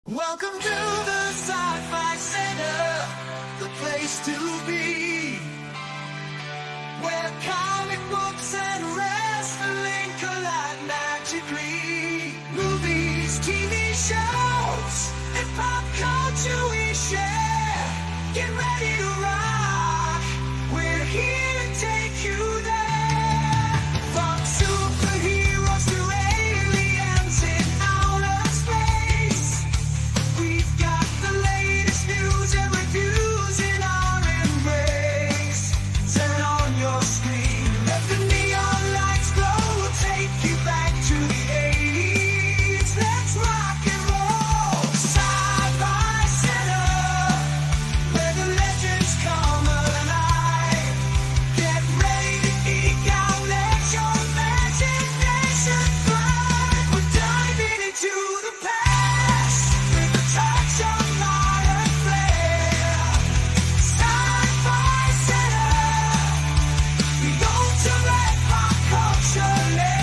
Welcome to the Sci-Fi Center, the place to be, where comic books and wrestling collide magically. Movies, TV shows, and pop culture we share. Get ready to rock, we're here to take you there. From superheroes to aliens in outer space, we've got the latest news and reviews in our embrace. Turn on your screen, let the neon lights glow. We'll take you back to the 80s. Let's rock and roll. Sci-Fi Center, where the legends come alive. Get ready to geek out, let your imagination fly. We're diving into the past with a touch of modern flair. Sci-Fi Center, the ultimate pop culture lair.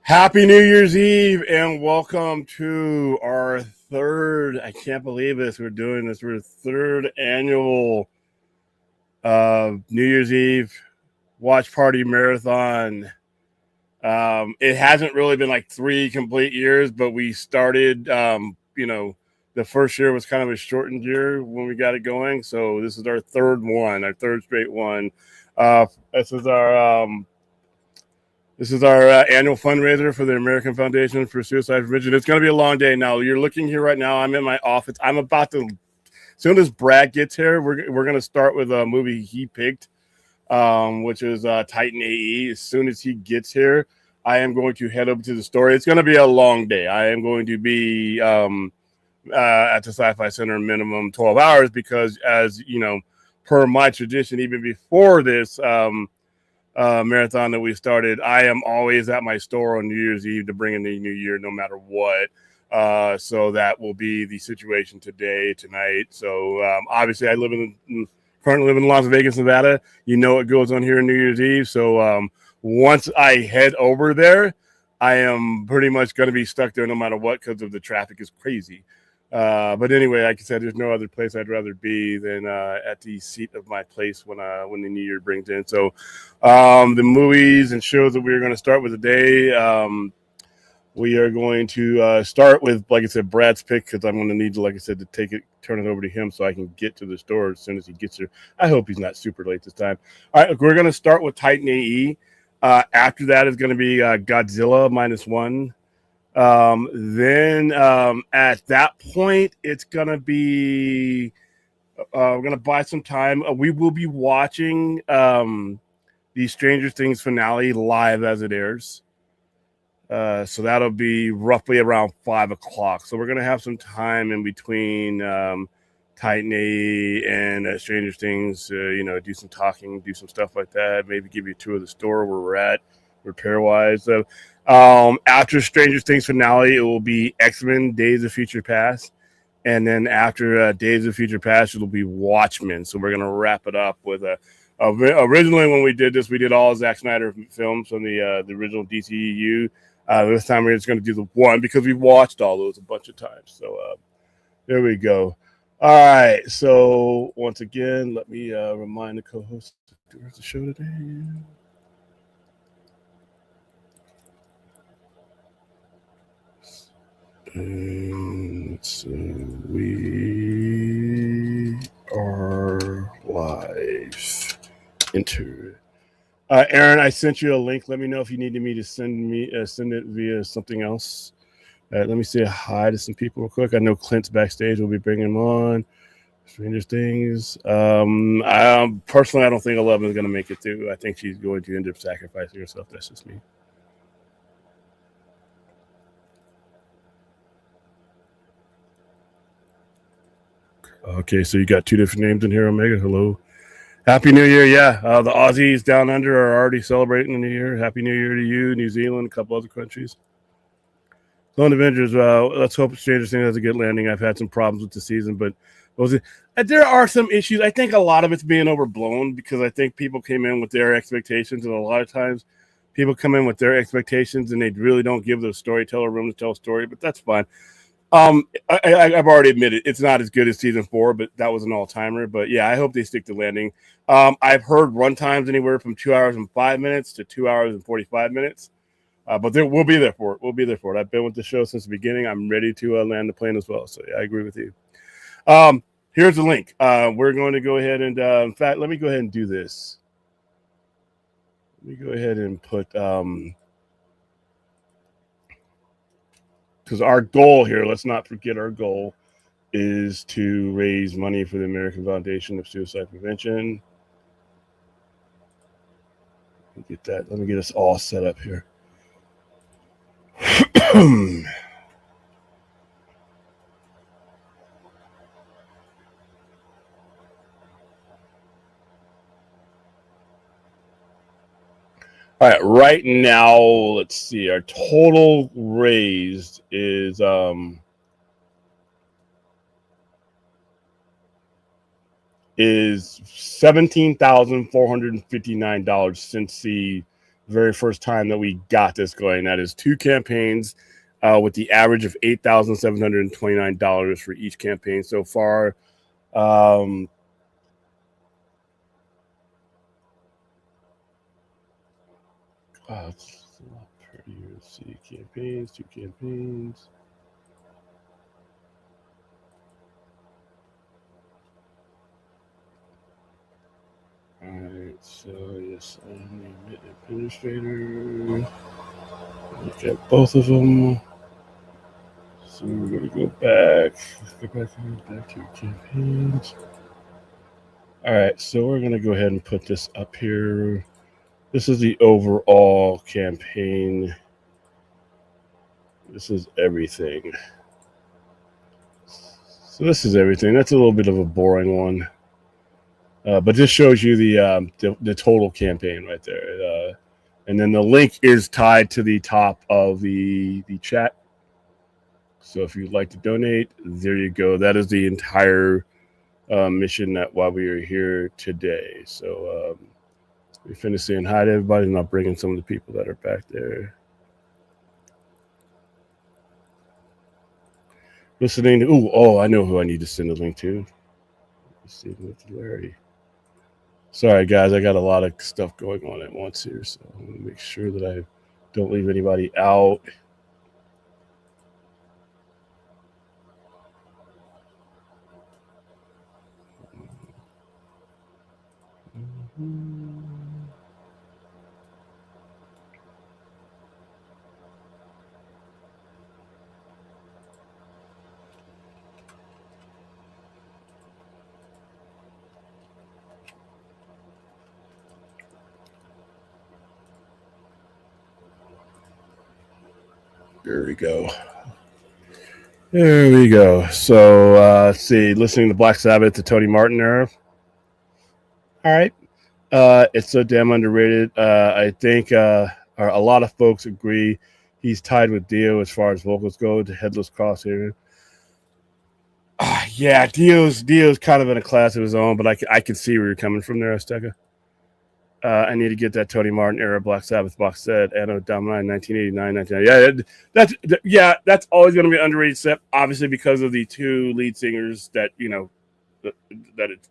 Happy New Year's Eve and welcome to our I can't believe this, we're doing this, we're third annual New Year's Eve watch party marathon. It hasn't really been like 3 complete years, but we started, the first year was kind of a shortened year when we got it going. So this is our third straight one. This is our annual fundraiser for the American Foundation for Suicide Prevention. It's going to be a long day now. You're looking here right now. I'm in my office. I'm about to, as soon as Brad gets here, we're going to start with a movie he picked, which is Titan AE. As soon as he gets here, I am going to head over to the store. It's going to be a long day. I am going to be at the Sci-Fi Center minimum 12 hours because, as you know, per my tradition, even before this marathon that we started, I am always at my store on New Year's Eve to bring in the new year no matter what. So that will be the situation tonight. So obviously I currently live in Las Vegas, Nevada. You know what goes on here on New Year's Eve. So once I head over there, I am pretty much going to be stuck there no matter what because of the traffic is crazy. But anyway, like I said, there's no other place I'd rather be than at the seat of my place when the new year brings in. So the movies and shows that we're going to start with today, we are going to start with, like I said, Brad's pick because I'm going to need to, like I said, to turn it over to him so I can get to the store as soon as he gets here. I hope he's not super late this time. All right, we're going to start with Titan AE. After that is going to be Godzilla -1. Then at that point, it's going to be, we're going to buy some time. We will be watching the Stranger Things finale live as it airs. So that'll be roughly around 5 o'clock. So we're going to have some time in between Titan AE and Stranger Things, do some talking, do some stuff like that. Maybe give you a tour of the store where we're at repair-wise. So after Stranger Things finale, it will be Xmen Days of Future Past. And then after Days of Future Past, it'll be Watchmen. So we're going to wrap it up with originally when we did this, we did all Zack Snyder films from the original DCEU. This time we're just going to do the one because we've watched all those a bunch of times. So there we go. All right. So once again, let me remind the co-host to do the show today. So we are live. Enter. Aaron, I sent you a link. Let me know if you needed me to send it via something else. Let me say hi to some people real quick. I know Clint's backstage. We'll be bringing him on. Stranger Things. Personally, I don't think 11 is going to make it through. I think she's going to end up sacrificing herself. That's just me. Okay, so you got two different names in here, Omega. Hello. Happy New Year. Yeah, the Aussies down under are already celebrating the New Year. Happy New Year to you, New Zealand, a couple other countries. Lone Avengers, let's hope Stranger Things has a good landing. I've had some problems with the season, but there are some issues. I think a lot of it's being overblown because I think people came in with their expectations, and a lot of times people come in with their expectations and they really don't give the storyteller room to tell a story, but that's fine. I've already admitted it's not as good as season 4, but that was an all-timer. But yeah, I hope they stick to landing. I've heard run times anywhere from 2 hours and 5 minutes to 2 hours and 45 minutes. But we'll be there for it. We'll be there for it. I've been with the show since the beginning. I'm ready to land the plane as well. So yeah, I agree with you. Here's the link. We're going to go ahead and, in fact, let me go ahead and do this. Let me go ahead and put, because our goal here, let's not forget our goal, is to raise money for the American Foundation of Suicide Prevention. Let me get that. Let me get us all set up here. All right, right now, let's see. Our total raised is $17,459 since the very first time that we got this going. That is 2 campaigns with the average of $8,729 for each campaign so far. Let's see, campaigns, 2 campaigns. All right, so yes, I'm the administrator. Look at both of them. So we're going to go back. Let's go back to campaigns. All right, so we're going to go ahead and put this up here. This is the overall campaign. This is everything. So this is everything. That's a little bit of a boring one. But this shows you the total campaign right there. And then the link is tied to the top of the chat. So if you'd like to donate, there you go. That is the entire mission that while we are here today. So we finished saying hi to everybody, and I'll bring in some of the people that are back there. Listening to, I know who I need to send a link to. Let's see with Larry. Sorry, guys, I got a lot of stuff going on at once here, so I'm going to make sure that I don't leave anybody out. There we go. There we go. So let's see. Listening to Black Sabbath, the Tony Martin era. All right. It's so damn underrated. I think a lot of folks agree he's tied with Dio as far as vocals go. The Headless Crosshair. Yeah, Dio's kind of in a class of his own, but I can see where you're coming from there, Azteca. I need to get that Tony Martin era Black Sabbath box set, Anno Domini 1989, 1990. Yeah, that's always going to be an underrated set, obviously because of the 2 lead singers that that it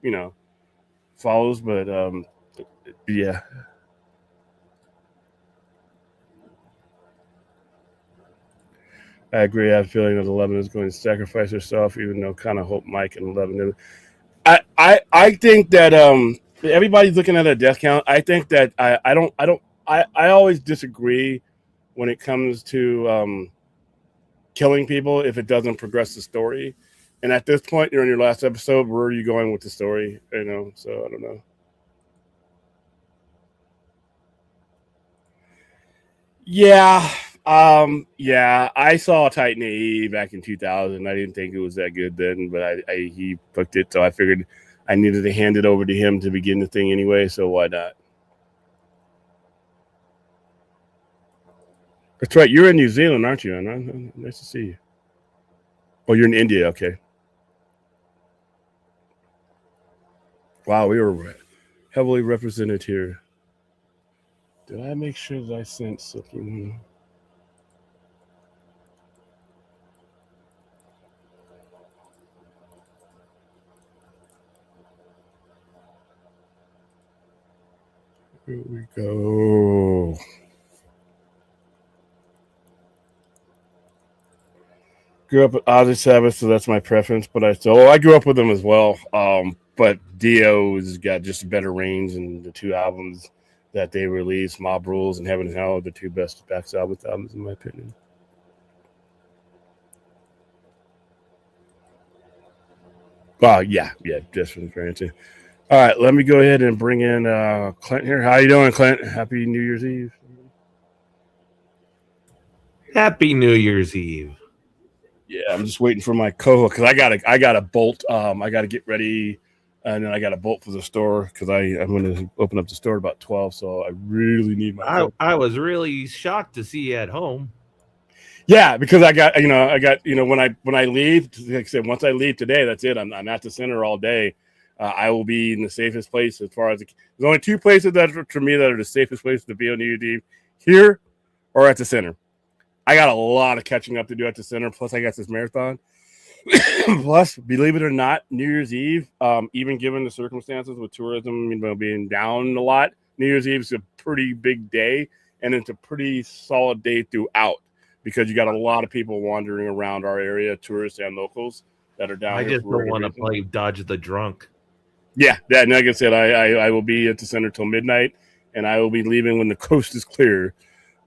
follows. But yeah. I agree. I have a feeling that 11 is going to sacrifice herself, even though kind of hope Mike and 11. I think that everybody's looking at a death count. I think that I always disagree when it comes to killing people if it doesn't progress the story. And at this point, you're in your last episode. Where are you going with the story? You know, so I don't know. Yeah. Yeah, I saw Titan AE back in 2000. I didn't think it was that good then, but he booked it, so I figured I needed to hand it over to him to begin the thing anyway, so why not? That's right. You're in New Zealand, aren't you? Nice to see you. Oh, you're in India. Okay. Wow, we were heavily represented here. Did I make sure that I sent something? Here we go. Grew up with Ozzy Sabbath, so that's my preference. But I grew up with them as well. But Dio's got just a better range, and the two albums that they released, Mob Rules and Heaven and Hell, are the two best Black Sabbath albums in my opinion. Yeah, definitely granted. All right, let me go ahead and bring in Clint here. How you doing, Clint? Happy New Year's Eve. Happy New Year's Eve. Yeah, I'm just waiting for my co-host because I got a bolt. I got to get ready, and then I got a bolt for the store because I'm going to open up the store at about 12. So I really need my. I was really shocked to see you at home. Yeah, because I got when I leave, like I said, once I leave today, that's it. I'm at the center all day. I will be in the safest place as far as there's only two places that for me that are the safest places to be on New Year's Eve, here or at the center. I got a lot of catching up to do at the center. Plus, I got this marathon. Plus, believe it or not, New Year's Eve, even given the circumstances with tourism, being down a lot, New Year's Eve is a pretty big day, and it's a pretty solid day throughout because you got a lot of people wandering around our area, tourists and locals that are down. I just don't want to play Dodge the Drunk. Yeah. Like I said, I will be at the center till midnight, and I will be leaving when the coast is clear.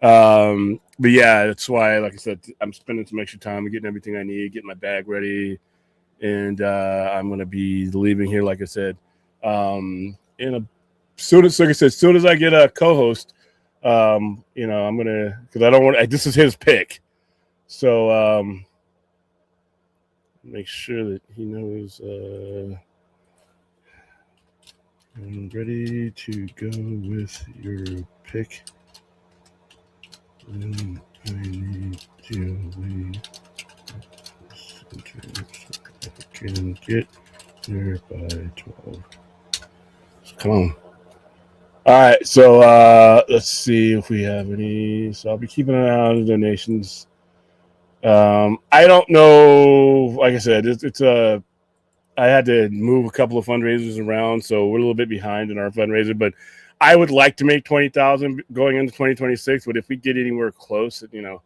But yeah, that's why, like I said, I'm spending some extra time getting everything I need, getting my bag ready, and I'm gonna be leaving here, like I said. Soon as I get a co-host, I'm gonna, because I don't want. This is his pick, so make sure that he knows. I'm ready to go with your pick. And I need to leave so I can get there by 12. So come on. All right, so let's see if we have any. So I'll be keeping an eye on the donations. I don't know. Like I said, I had to move a couple of fundraisers around, so we're a little bit behind in our fundraiser, but I would like to make 20,000 going into 2026. But if we get anywhere close, like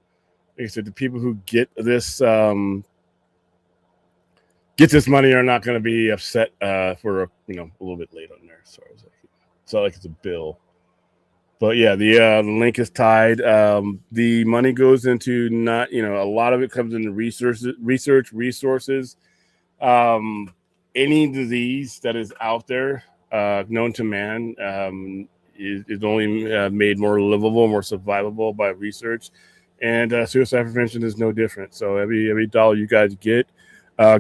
I said, the people who get this money are not going to be upset for a little bit late on there. Sorry, it's not like it's a bill. But yeah, the link is tied. The money goes into a lot of it comes into resources. Any disease that is out there known to man is only made more livable, more survivable by research, and suicide prevention is no different. So every dollar you guys get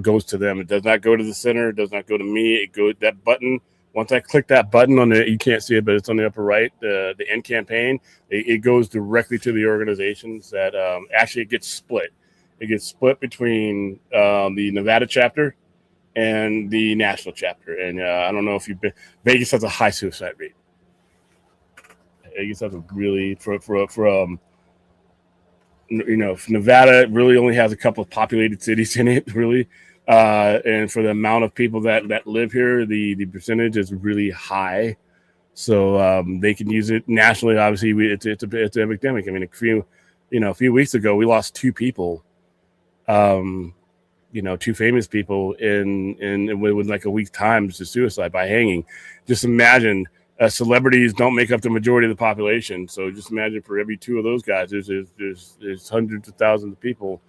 goes to them. It does not go to the center. It does not go to me. It goes that button. Once I click that button on you can't see it, but it's on the upper right. The end campaign. It goes directly to the organizations that actually it gets split. It gets split between the Nevada chapter and the national chapter. And I don't know if you've been. Vegas has a high suicide rate. Vegas has a really Nevada really only has a couple of populated cities in it, really. And for the amount of people that live here, the percentage is really high. So they can use it nationally. Obviously, it's an epidemic. I mean, a few weeks ago, we lost two people. Two famous people in within like a week's time to suicide by hanging. Just imagine celebrities don't make up the majority of the population. So just imagine for every two of those guys, there's hundreds of thousands of people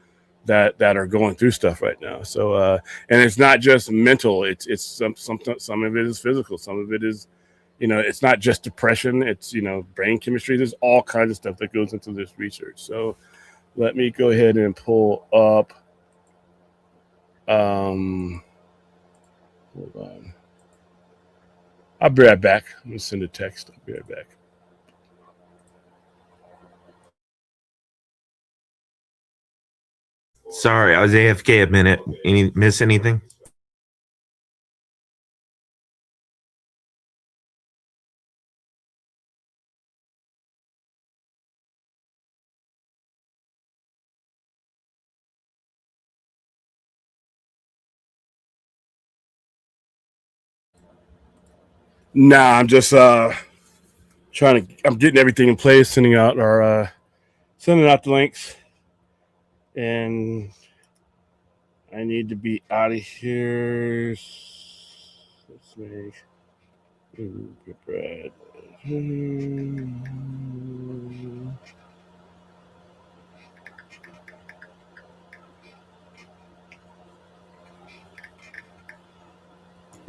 that are going through stuff right now. So and it's not just mental. It's some of it is physical. Some of it is, it's not just depression. It's brain chemistry. There's all kinds of stuff that goes into this research. So let me go ahead and pull up. Hold on. I'll be right back. I'm gonna send a text. I'll be right back. Sorry, I was AFK a minute. Miss anything? Nah, I'm just I'm getting everything in place, sending out the links, and I need to be out of here. Let's make good bread.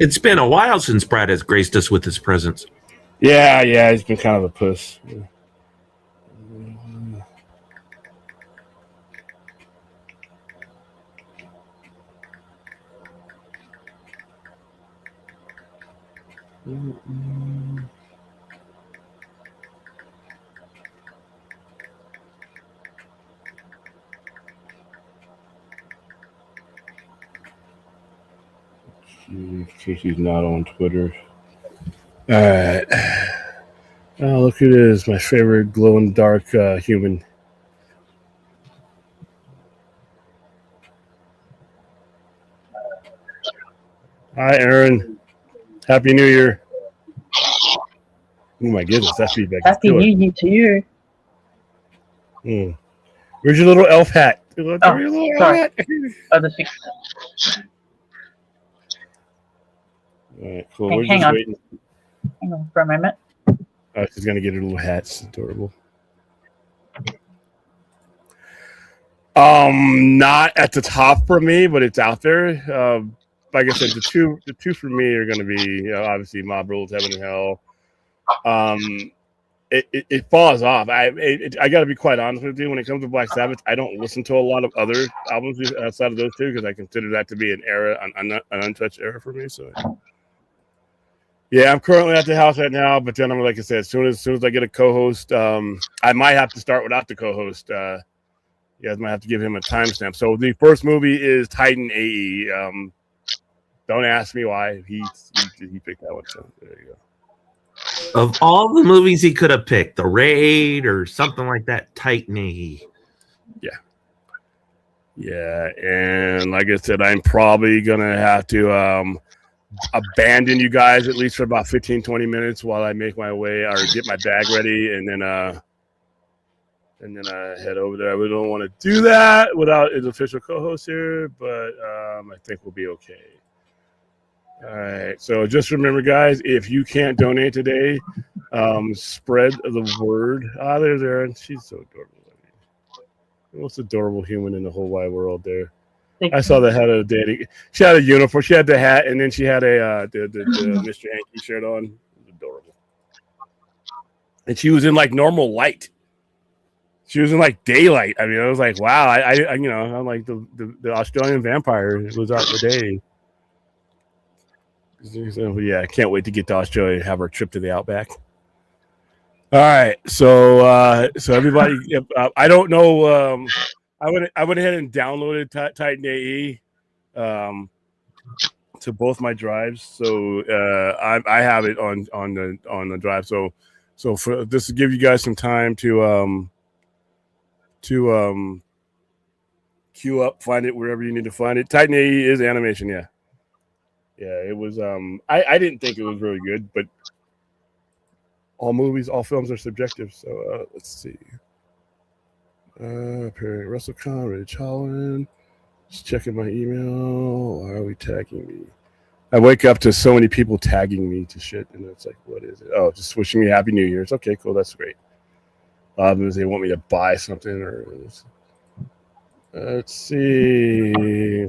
It's been a while since Brad has graced us with his presence. Yeah, he's been kind of a puss. In case he's not on Twitter. All right. Oh, look who it is. My favorite glow-in-the-dark human. Hi, Aaron. Happy New Year. Oh, my goodness. That feedback Happy is killer. New Year to you. Where's your little elf hat? Oh, sorry. Other thing. All right, cool. We're Hang just on. waiting. Hang on for a moment. Oh, she's going to get her little hat. It's adorable. Not at the top for me, but it's out there. Like I said, the two for me are going to be obviously Mob Rules, Heaven and Hell. It falls off. I got to be quite honest with you. When it comes to Black Sabbath, I don't listen to a lot of other albums outside of those two because I consider that to be an era, an untouched era for me. So, yeah, I'm currently at the house right now, but then I'm like I said, as soon as I get a co-host, I might have to start without the co-host. You guys might have to give him a timestamp. So the first movie is Titan AE. Don't ask me why he picked that one. So there you go. Of all the movies he could have picked, The Raid or something like that, Titan AE. Yeah, and like I said, I'm probably gonna have to abandon you guys at least for about 15-20 minutes while I make my way or get my bag ready, and then head over there. I really don't want to do that without his official co-host here, but I think we'll be okay. All right. So just remember, guys, if you can't donate today, spread the word. There's Erin. She's so adorable. The most adorable human in the whole wide world there. I saw the head of the day. She had a uniform. She had the hat, and then she had the Mr. Yankee shirt on. It was adorable. And she was in like normal light. She was in like daylight. I mean, I was like, wow. I'm like the Australian vampire was out for day. So, yeah, I can't wait to get to Australia and have our trip to the Outback. All right, so everybody, I don't know. I went ahead and downloaded Titan AE to both my drives, so I have it on the drive. So for this to give you guys some time to queue up, find it wherever you need to find it. Titan AE is animation, yeah. It was. I didn't think it was really good, but all films are subjective. So let's see. Perry Russell Khan, Rich Holland. Just checking my email. Why are we tagging me? I wake up to so many people tagging me to shit, and it's like, what is it? Oh, just wishing me Happy New Year. It's okay, cool, that's great. They want me to buy something or. Let's see.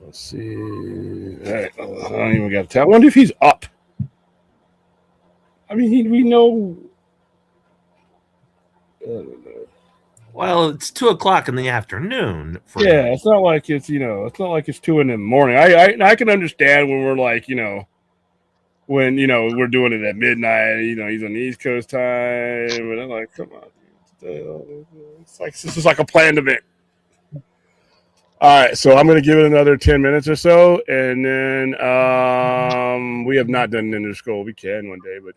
Let's see. All right. I don't even got to tell. I wonder if he's up. I mean, we know. Well, it's 2:00 in the afternoon. Yeah, it's not like it's it's not like it's 2 in the morning. I can understand when we're like when we're doing it at midnight. He's on the East Coast time, but I'm like, come on, it's like this is like a planned event. All right, so I'm going to give it another 10 minutes or so, and then we have not done an interscroll. We can one day, but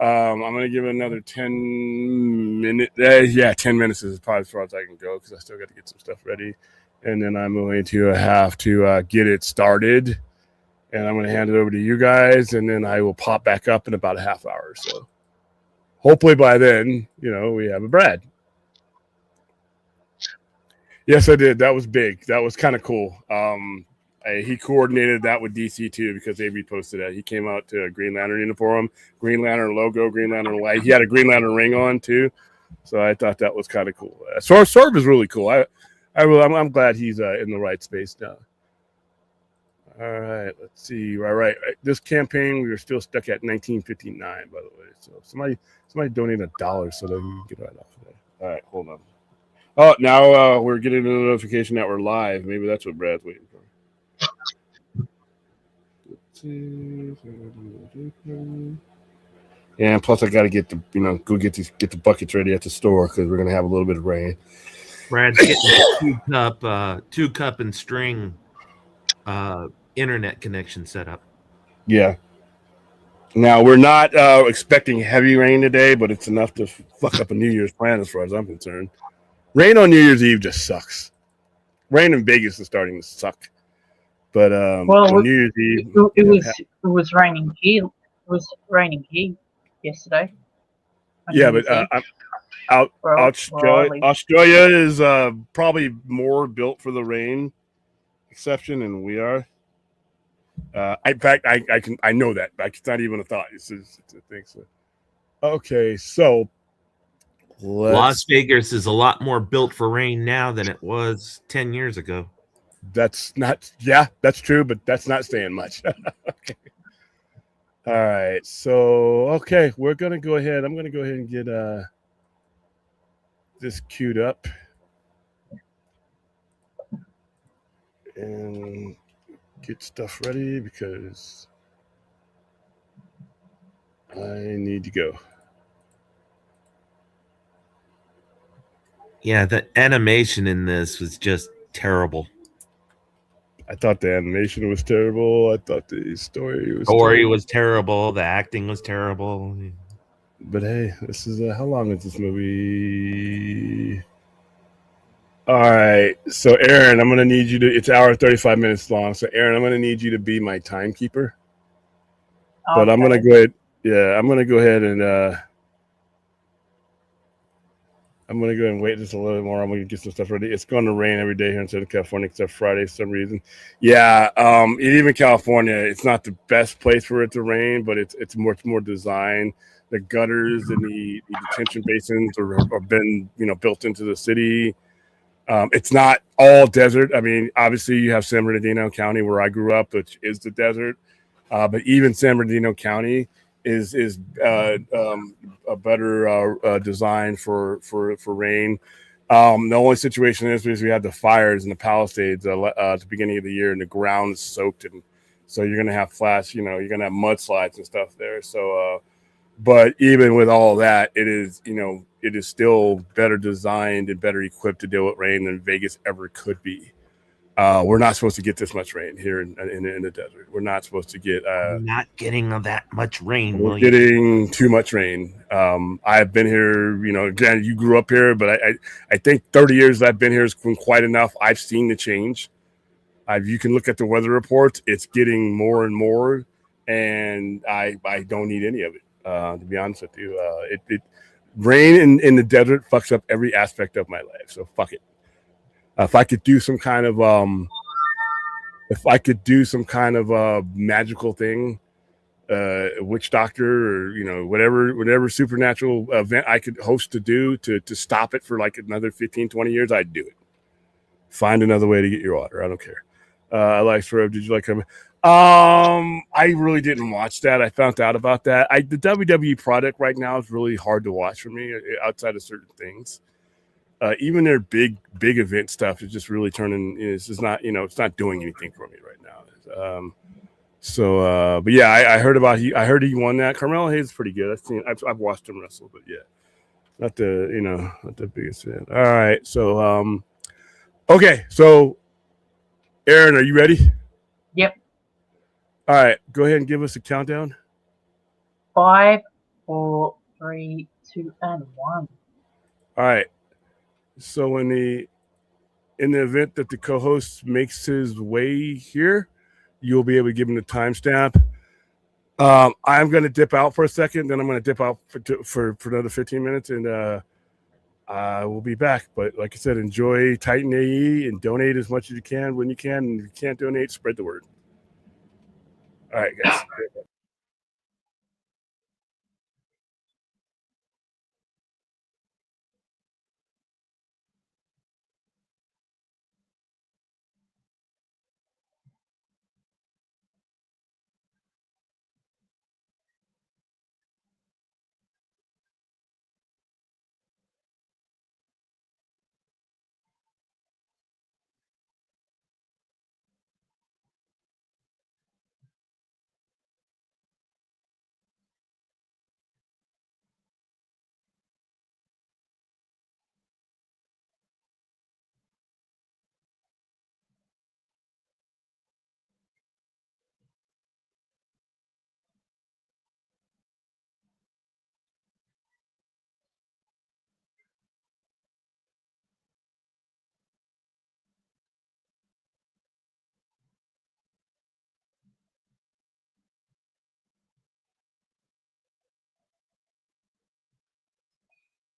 I'm going to give it another 10 minutes. 10 minutes is probably as far as I can go because I still got to get some stuff ready, and then I'm going to have to get it started, and I'm going to hand it over to you guys, and then I will pop back up in about a half hour or so. Hopefully by then, we have a Brad. Yes, I did. That was big. That was kind of cool. He coordinated that with DC too because they reposted that. He came out to a Green Lantern uniform, Green Lantern logo, Green Lantern light. He had a Green Lantern ring on too, so I thought that was kind of cool. Sorb is really cool. I'm glad he's in the right space now. All right, let's see. All right, this campaign we were still stuck at 1959, by the way. So somebody donated $1 so that we can get right off of that. All right, hold on. Oh, now we're getting a notification that we're live. Maybe that's what Brad's waiting for. Yeah, and plus I got to get the go get the buckets ready at the store because we're gonna have a little bit of rain. Brad's getting a 2-cup and string internet connection set up. Yeah. Now we're not expecting heavy rain today, but it's enough to fuck up a New Year's plan as far as I'm concerned. Rain on New Year's Eve just sucks. Rain in Vegas is starting to suck. But on New Year's Eve, it was raining here. It was raining here yesterday. Yeah, but Australia is probably more built for the rain exception than we are. In fact, I know that. It's not even a thought. It's a thing. So. Okay, so Las Vegas is a lot more built for rain now than it was 10 years ago. That's not. Yeah, that's true, but that's not saying much. Okay. All right. So okay, we're gonna go ahead. I'm gonna go ahead and get this queued up and get stuff ready because I need to go. Yeah, the animation in this was just terrible. I thought the animation was terrible. I thought the story was terrible. The acting was terrible. But hey, this is how long is this movie? All right. So Aaron, I'm gonna need you to. It's 1:35 minutes long. So Aaron, I'm gonna need you to be my timekeeper. Okay. But I'm gonna go ahead. Yeah, I'm gonna go ahead and. I'm going to go ahead and wait just a little bit more. I'm going to get some stuff ready. It's going to rain every day here in Southern California except Friday for some reason. Yeah, even California, it's not the best place for it to rain, but it's much more designed. The gutters and the detention basins are been built into the city. It's not all desert. I mean, obviously you have San Bernardino County where I grew up, which is the desert. But even San Bernardino County is a better design for rain. The only situation is we had the fires in the Palisades at the beginning of the year, and the ground is soaked, and so you're gonna have flats. You're gonna have mudslides and stuff there. So, but even with all that, it is still better designed and better equipped to deal with rain than Vegas ever could be. We're not supposed to get this much rain here in the desert. We're not supposed to get. Not getting that much rain. We're getting too much rain. I've been here. Again, you grew up here, but I think 30 years that I've been here has been quite enough. I've seen the change. You can look at the weather reports. It's getting more and more, and I don't need any of it. To be honest with you, rain in the desert fucks up every aspect of my life. So fuck it. If I could do some kind of magical thing witch doctor, or whatever supernatural event I could host to do to stop it for like another 15, 20 years, I'd do it. Find another way to get your water. I don't care. I like Swerve. Did you like him? I really didn't watch that. I found out about that. The WWE product right now is really hard to watch for me outside of certain things. Even their big event stuff is just really turning. It's just not, it's not doing anything for me right now. But yeah, I heard about I heard he won that. Carmelo Hayes is pretty good. I've watched him wrestle, but yeah, not the biggest fan. All right, so okay, so Aaron, are you ready? Yep. All right, go ahead and give us a countdown. 5, 4, 3, 2, and 1. All right. So in the event that the co-host makes his way here, you'll be able to give him the timestamp. I'm going to dip out for a second, then I'm going to dip out for another 15 minutes, and we'll be back. But like I said, enjoy Titan AE and donate as much as you can when you can. And if you can't donate, spread the word. All right, guys.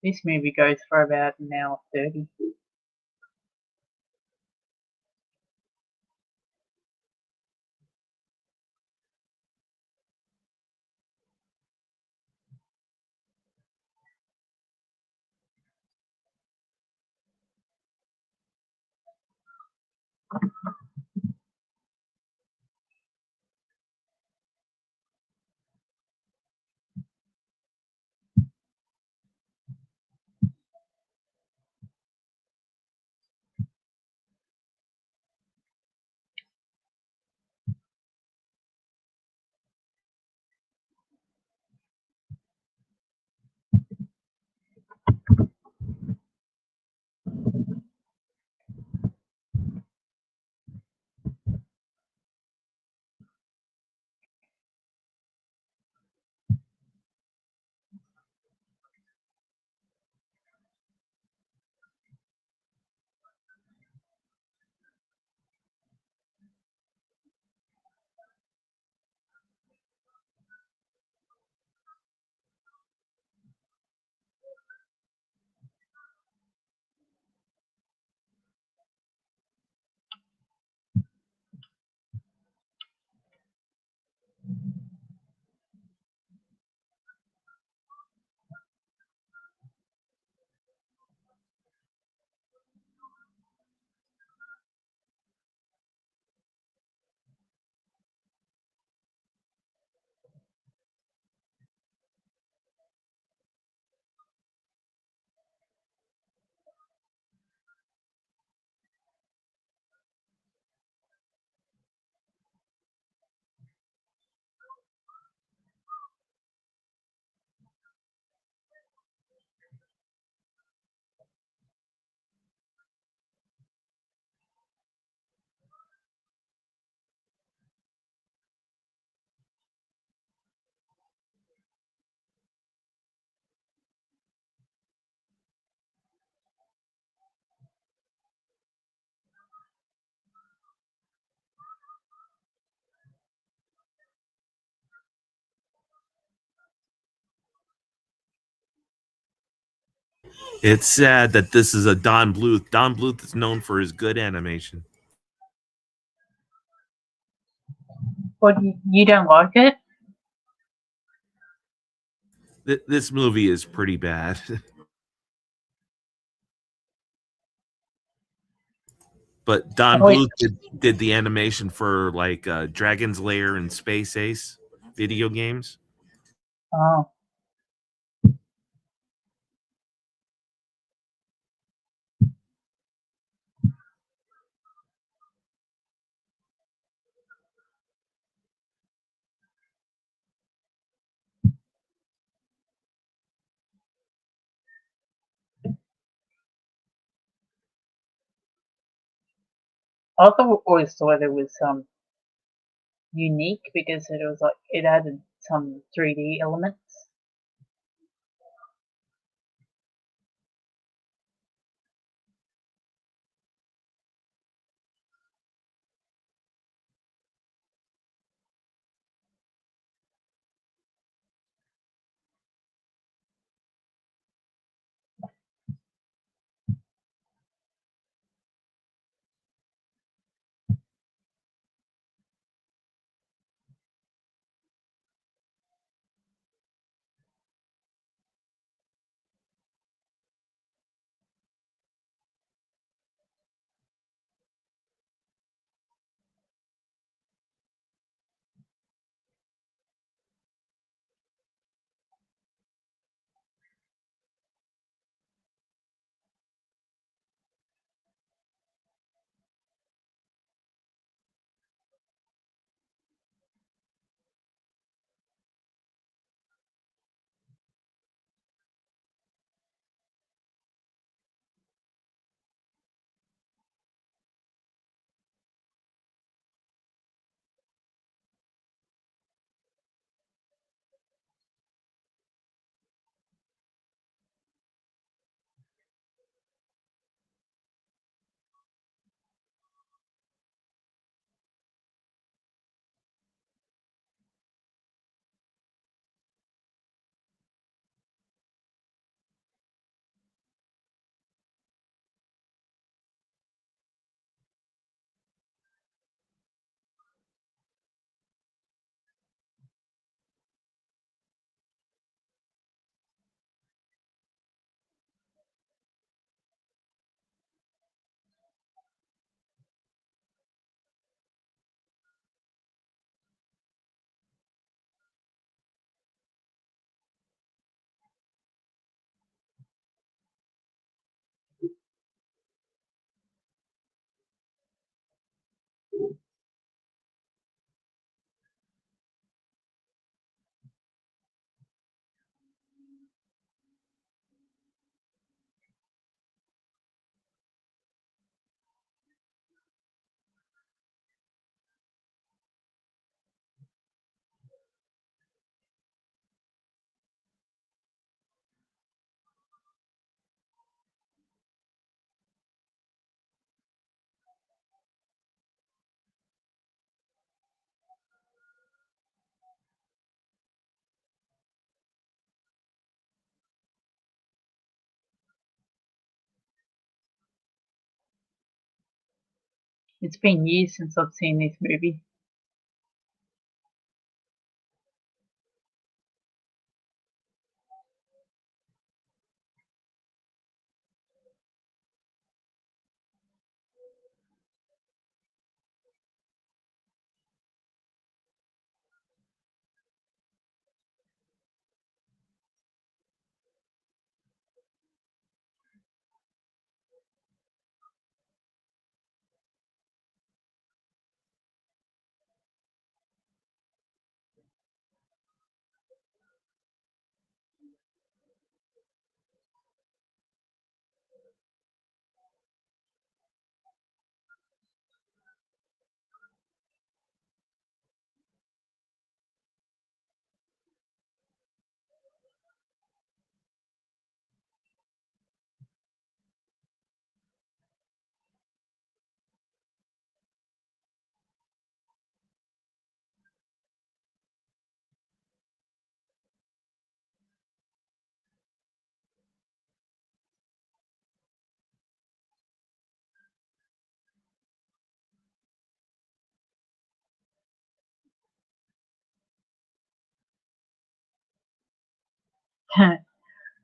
This movie goes for about an hour 30. It's sad that this is a Don Bluth. Don Bluth is known for his good animation. What, you don't like it? This movie is pretty bad. But Don Oh, Bluth did the animation for like Dragon's Lair and Space Ace video games. oh. I also always thought it was unique because it was like it added some 3D elements. It's been years since I've seen this movie.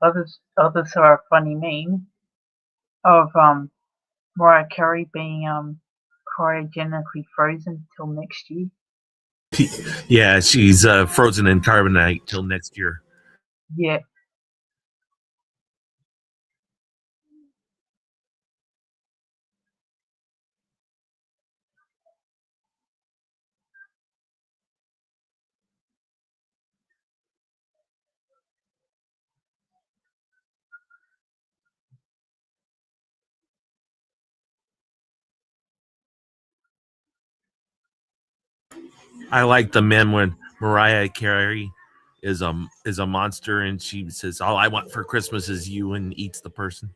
Others saw a funny meme of Mariah Carey being cryogenically frozen till next year. Yeah, she's frozen in carbonite till next year. Yeah. I like the meme when Mariah Carey is a monster and she says, "All I want for Christmas is you," and eats the person.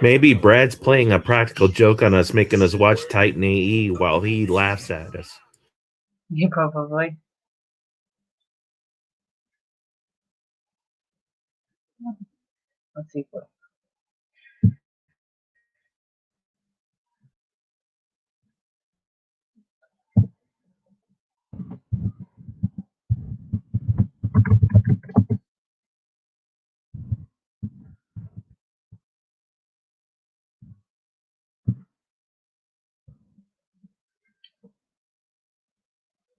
Maybe Brad's playing a practical joke on us, making us watch Titan AE while he laughs at us. Yeah, probably. Let's see what.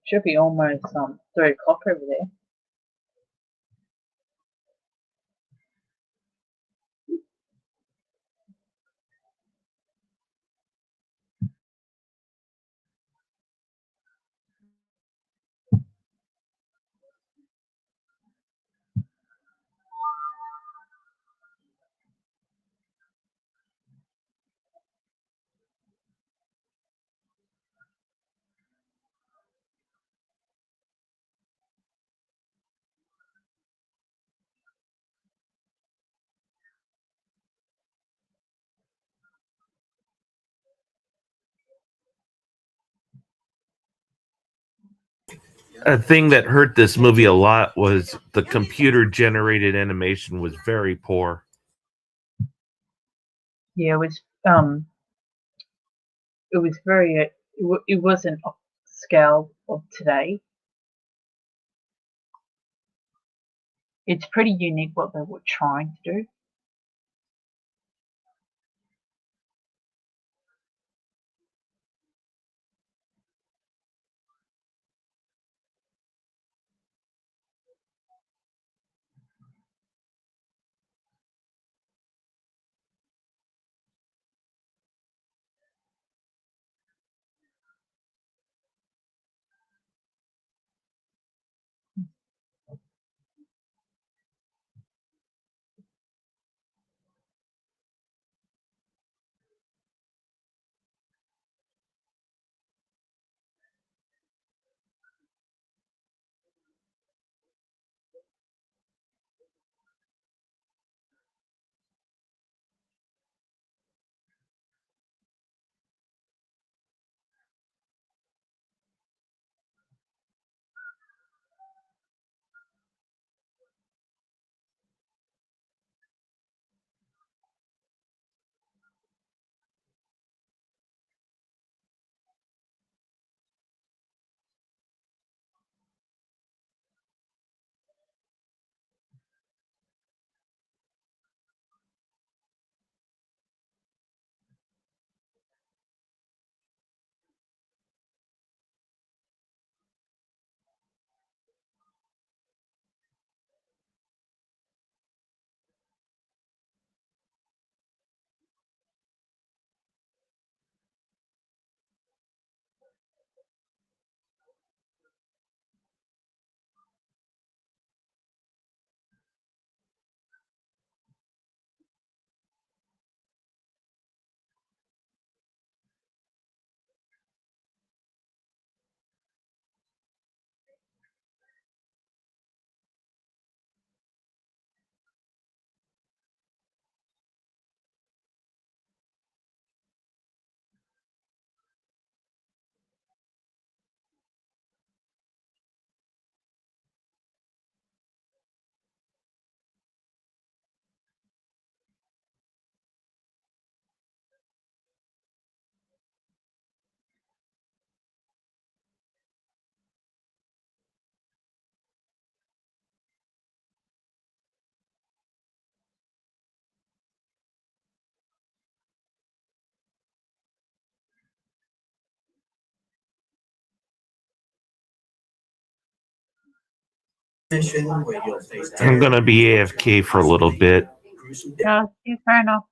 Should be almost 3 o'clock over there. A thing that hurt this movie a lot was the computer generated animation was very poor. Yeah, it was very it wasn't up to scale of today. It's pretty unique what they were trying to do. where you'll face I'm gonna be AFK for a little bit. Yeah, fair enough.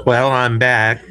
Well, I'm back.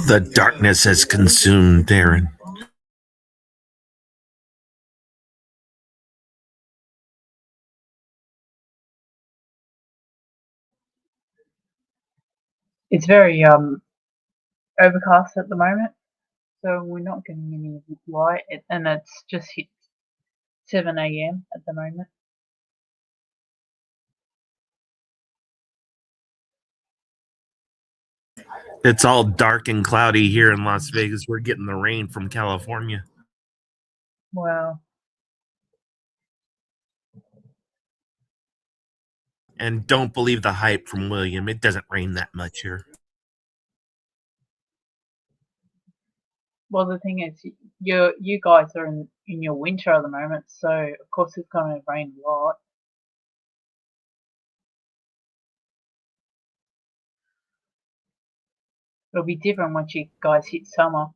The darkness has consumed Darren. It's very overcast at the moment, so we're not getting any light, and it's just hit 7 a.m. at the moment. It's all dark and cloudy here in Las Vegas. We're getting the rain from California. Wow. And don't believe the hype from William. It doesn't rain that much here. Well, the thing is, you guys are in your winter at the moment, so of course it's going to rain a lot. It'll be different once you guys hit summer.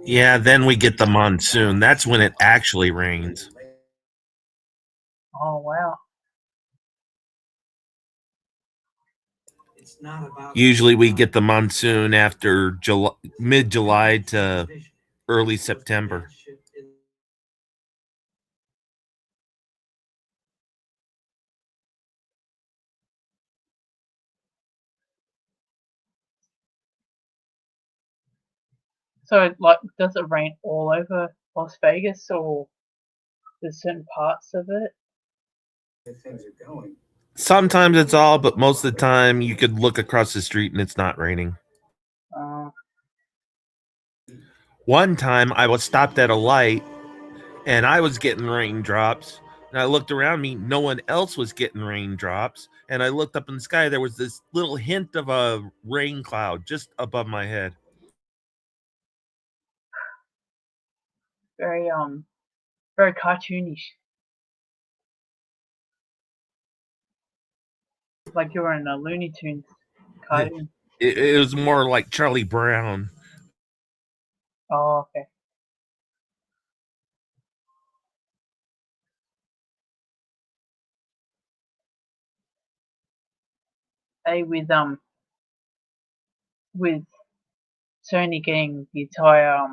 Yeah, then we get the monsoon. That's when it actually rains. Oh wow. Usually we get the monsoon after mid-July to early September. So, like, does it rain all over Las Vegas, or there's certain parts of it? Sometimes it's all, but most of the time you could look across the street and it's not raining. Uh, One time I was stopped at a light and I was getting raindrops. And I looked around me, no one else was getting raindrops. And I looked up in the sky, there was this little hint of a rain cloud just above my head. very very cartoonish. Like you're in a Looney Tunes cartoon. It was more like Charlie Brown. Oh, okay. Hey, with Sony getting the entire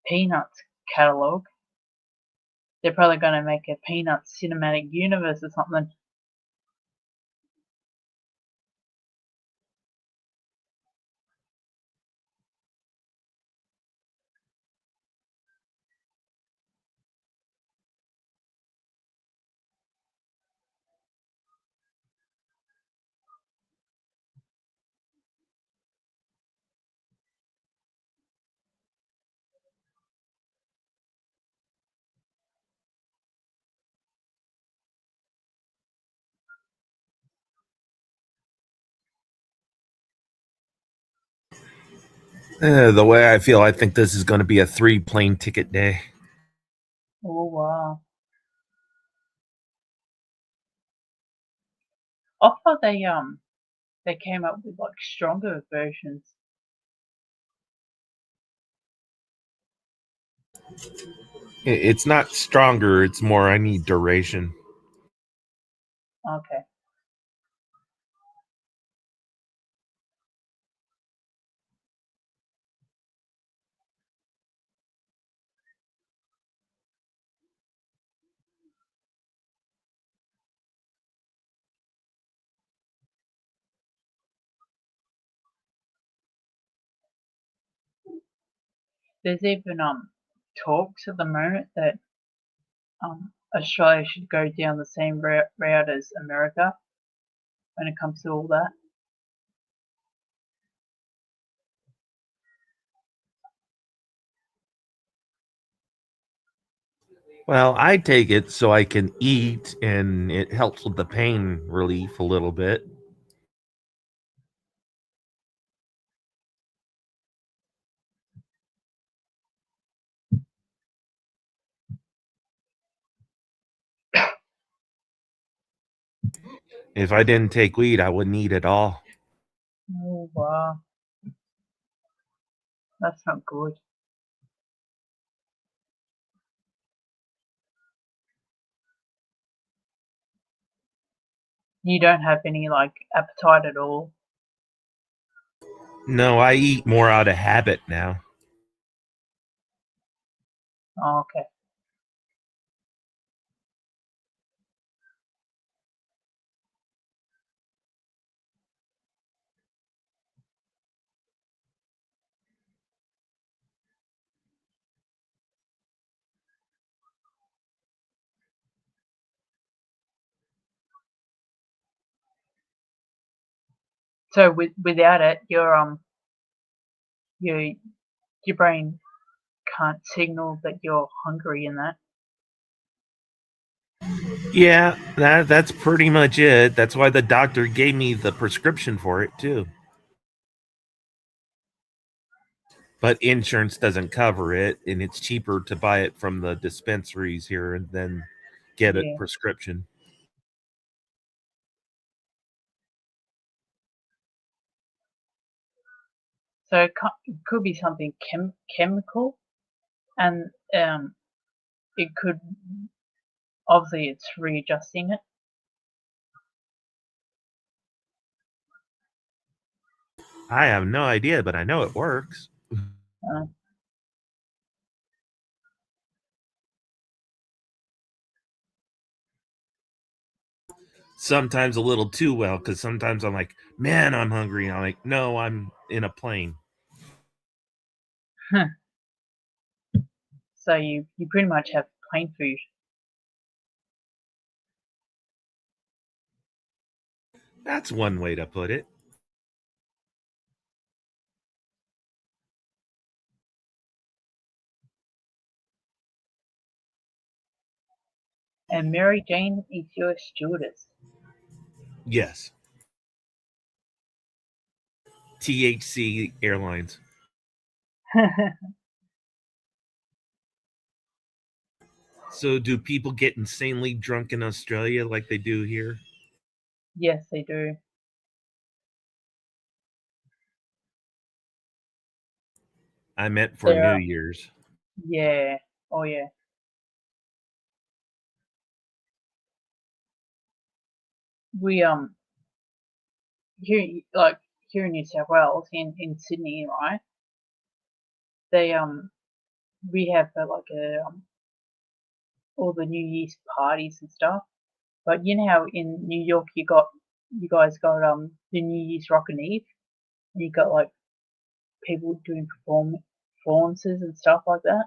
Peanuts catalog, they're probably going to make a Peanuts cinematic universe or something. The way I feel, I think this is going to be a 3 plane ticket day. Oh wow! I thought they came up with like stronger versions. It's not stronger, it's more I need duration. Okay. There's even talks at the moment that Australia should go down the same route as America when it comes to all that. Well, I take it so I can eat and it helps with the pain relief a little bit. If I didn't take weed, I wouldn't eat at all. Oh wow, that's not good. You don't have any like appetite at all. No, I eat more out of habit now. Oh, okay. So without it, your your brain can't signal that you're hungry in that. Yeah, that's pretty much it. That's why the doctor gave me the prescription for it too. But insurance doesn't cover it, and it's cheaper to buy it from the dispensaries here and then get a Yeah. prescription. So it could be something chemical, and it could obviously it's readjusting it. I have no idea, but I know it works. Uh, Sometimes a little too well, because sometimes I'm like, man, I'm hungry. And I'm like, no, I'm in a plane. so you pretty much have plain food. That's one way to put it. And Mary Jane is your stewardess. Yes. THC Airlines. So, do people get insanely drunk in Australia like they do here? Yes, they do. I meant for There New are, Year's. yeah. Oh yeah. We here like here in New South Wales in Sydney, right? They we have like a all the New Year's parties and stuff. But you know how in New York you guys got the New Year's Rockin' Eve, and you got like people doing performances and stuff like that.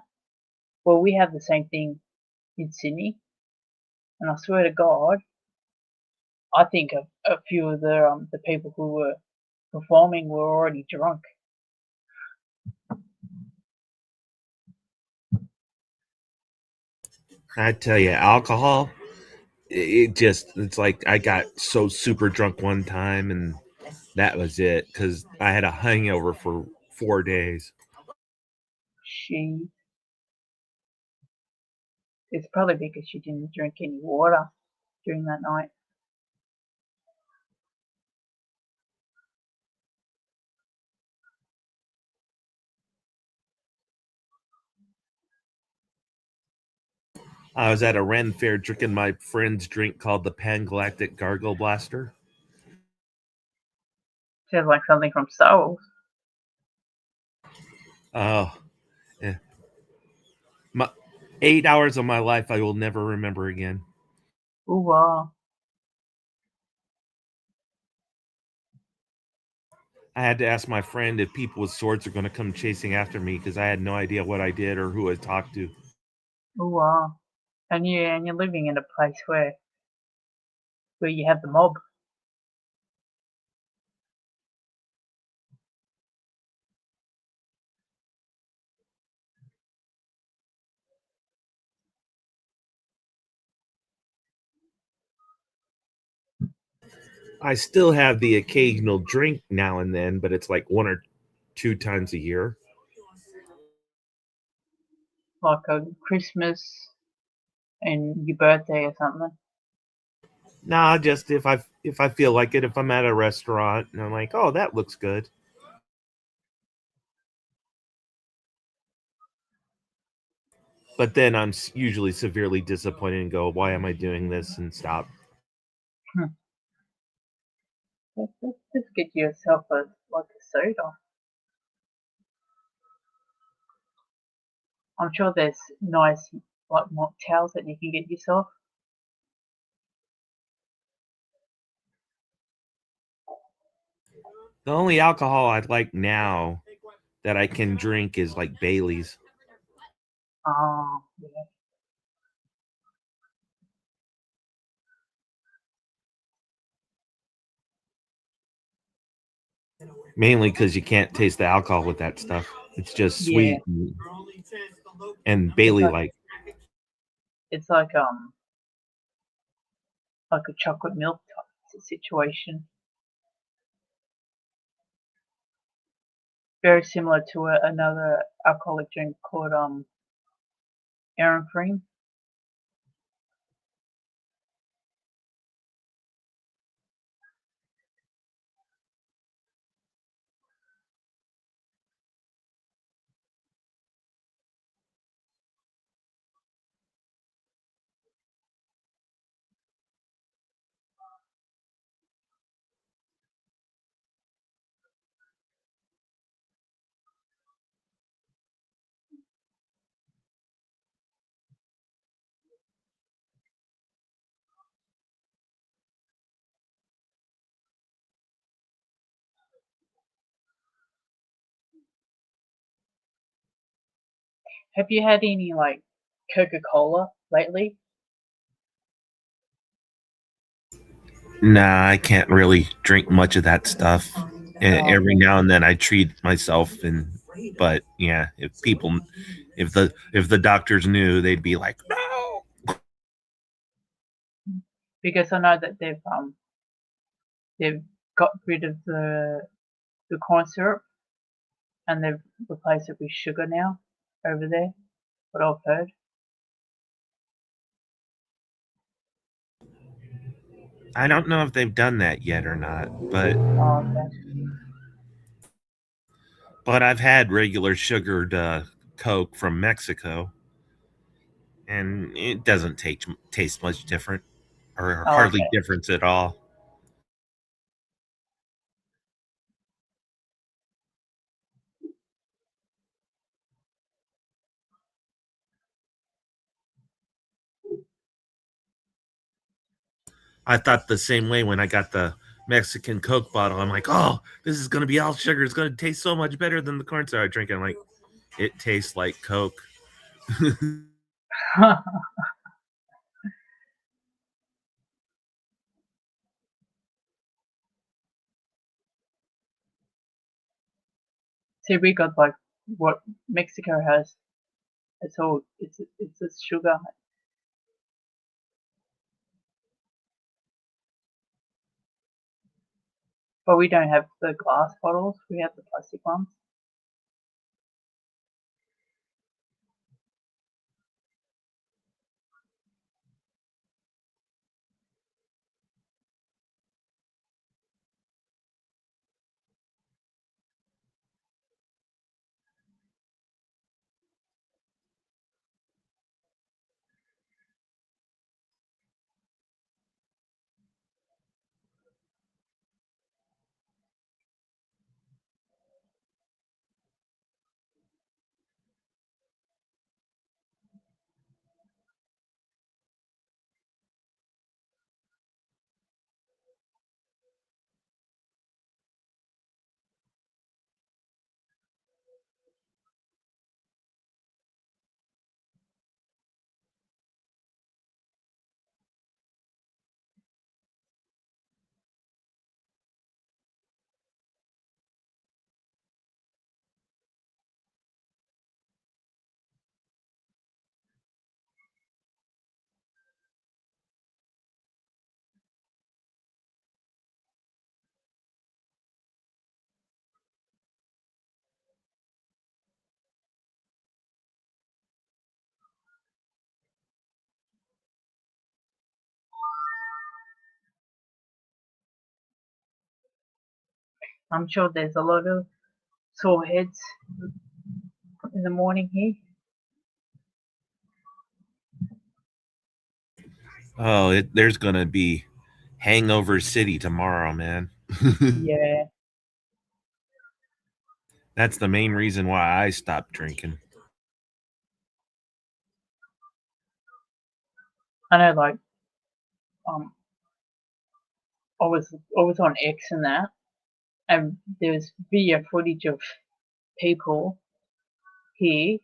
Well, we have the same thing in Sydney, and I swear to God, I think a few of the people who were performing were already drunk. I tell you, alcohol, it's like I got so super drunk one time and that was it because I had a hangover for 4 days. It's probably because she didn't drink any water during that night. I was at a Ren fair drinking my friend's drink called the Pan-Galactic Gargle Blaster. Sounds like something from Star Wars. Oh, yeah. 8 hours of my life I will never remember again. Ooh, wow. I had to ask my friend if people with swords are going to come chasing after me because I had no idea what I did or who I talked to. Ooh, wow. And you're living in a place where you have the mob. I still have the occasional drink now and then, but it's like 1 or 2 times a year. Like a Christmas and your birthday or something. Nah, just if I feel like it, if I'm at a restaurant and I'm like, oh, that looks good. But then I'm usually severely disappointed and go, why am I doing this? And stop. Just get yourself a soda. I'm sure there's nice mocktails that you can get yourself. The only alcohol I'd like now that I can drink is like Bailey's. Oh, yeah. Mainly because you can't taste the alcohol with that stuff. It's just sweet and Bailey like. It's like a chocolate milk type situation. Very similar to another alcoholic drink called Aaron Cream. Have you had any Coca-Cola lately? Nah, I can't really drink much of that stuff. Every now and then I treat myself, but yeah, if the doctors knew, they'd be like, no. Because I know that they've got rid of the corn syrup and they've replaced it with sugar now over there. What I've heard. I don't know if they've done that yet or not, but Oh, okay. I've had regular sugared Coke from Mexico, and it doesn't taste much different, or Oh, hardly okay. difference at all. I thought the same way when I got the Mexican Coke bottle. I'm like, oh, this is gonna be all sugar. It's gonna taste so much better than the corn syrup I drink. I'm like, it tastes like Coke. See, we got what Mexico has. It's just sugar. But we don't have the glass bottles. We have the plastic ones. I'm sure there's a lot of sore heads in the morning here. Oh, there's gonna be hangover city tomorrow, man. Yeah, That's the main reason why I stopped drinking. I know. Like, I was on X and that, and there's video footage of people here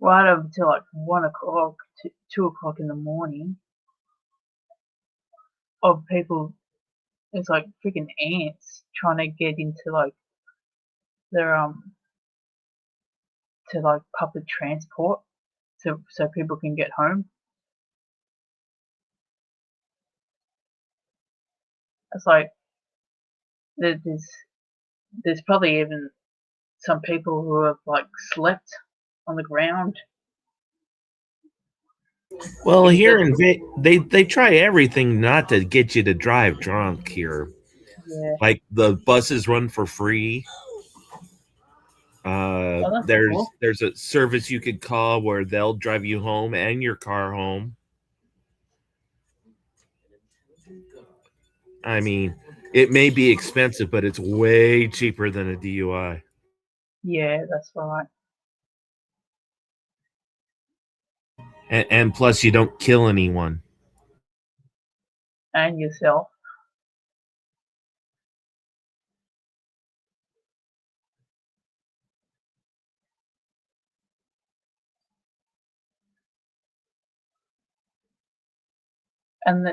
right up until like 1 o'clock, 2 o'clock in the morning, of people. It's like freaking ants trying to get into like their to like public transport, so people can get home. It's like there's probably even some people who have like slept on the ground. Well, Because here in they try everything not to get you to drive drunk here. yeah, Like the buses run for free. oh, that's There's cool. there's a service you could call where they'll drive you home and your car home. I mean, it may be expensive, but it's way cheaper than a DUI. Yeah, that's right. And plus, you don't kill anyone. And yourself. And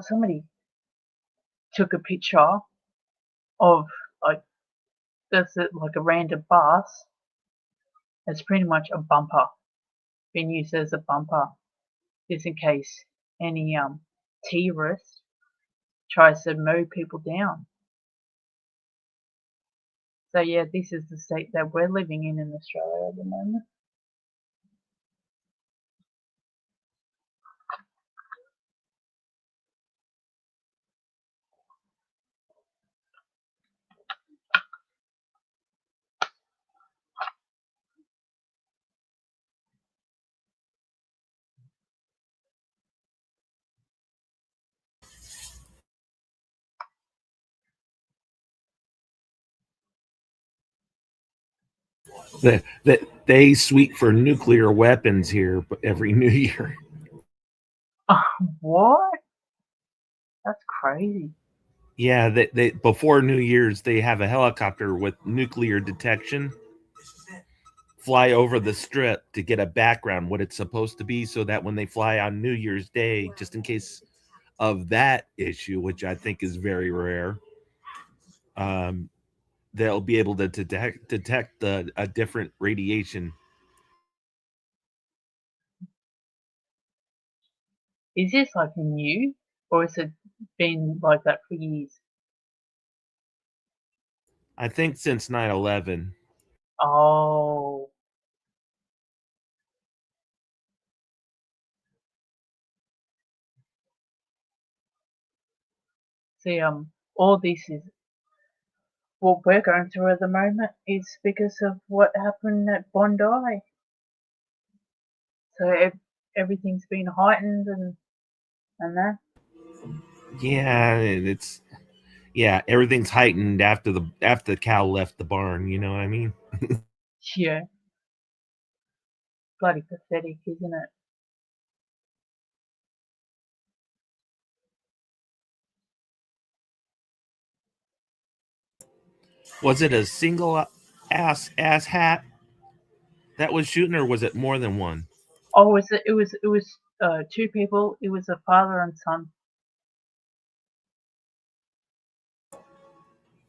somebody took a picture of like that's it, like a random bus. It's pretty much a bumper being used as a bumper, just in case any terrorist tries to mow people down. So yeah, this is the state that we're living in Australia at the moment. They sweep for nuclear weapons here every New Year. What? That's crazy. Yeah, they before New Year's they have a helicopter with nuclear detection fly over the strip to get a background what it's supposed to be, so that when they fly on New Year's Day, just in case of that issue, which I think is very rare, um, they'll be able to detect a different radiation. Is this like new, or has it been like that for years? I think since 9/11. Oh, see, all this is what we're going through at the moment is because of what happened at Bondi. So everything's been heightened and that. Yeah, it's everything's heightened after the cow left the barn. You know what I mean? Yeah, bloody pathetic, isn't it? Was it a single ass hat that was shooting, or was it more than one? Oh, it was two people. It was a father and son.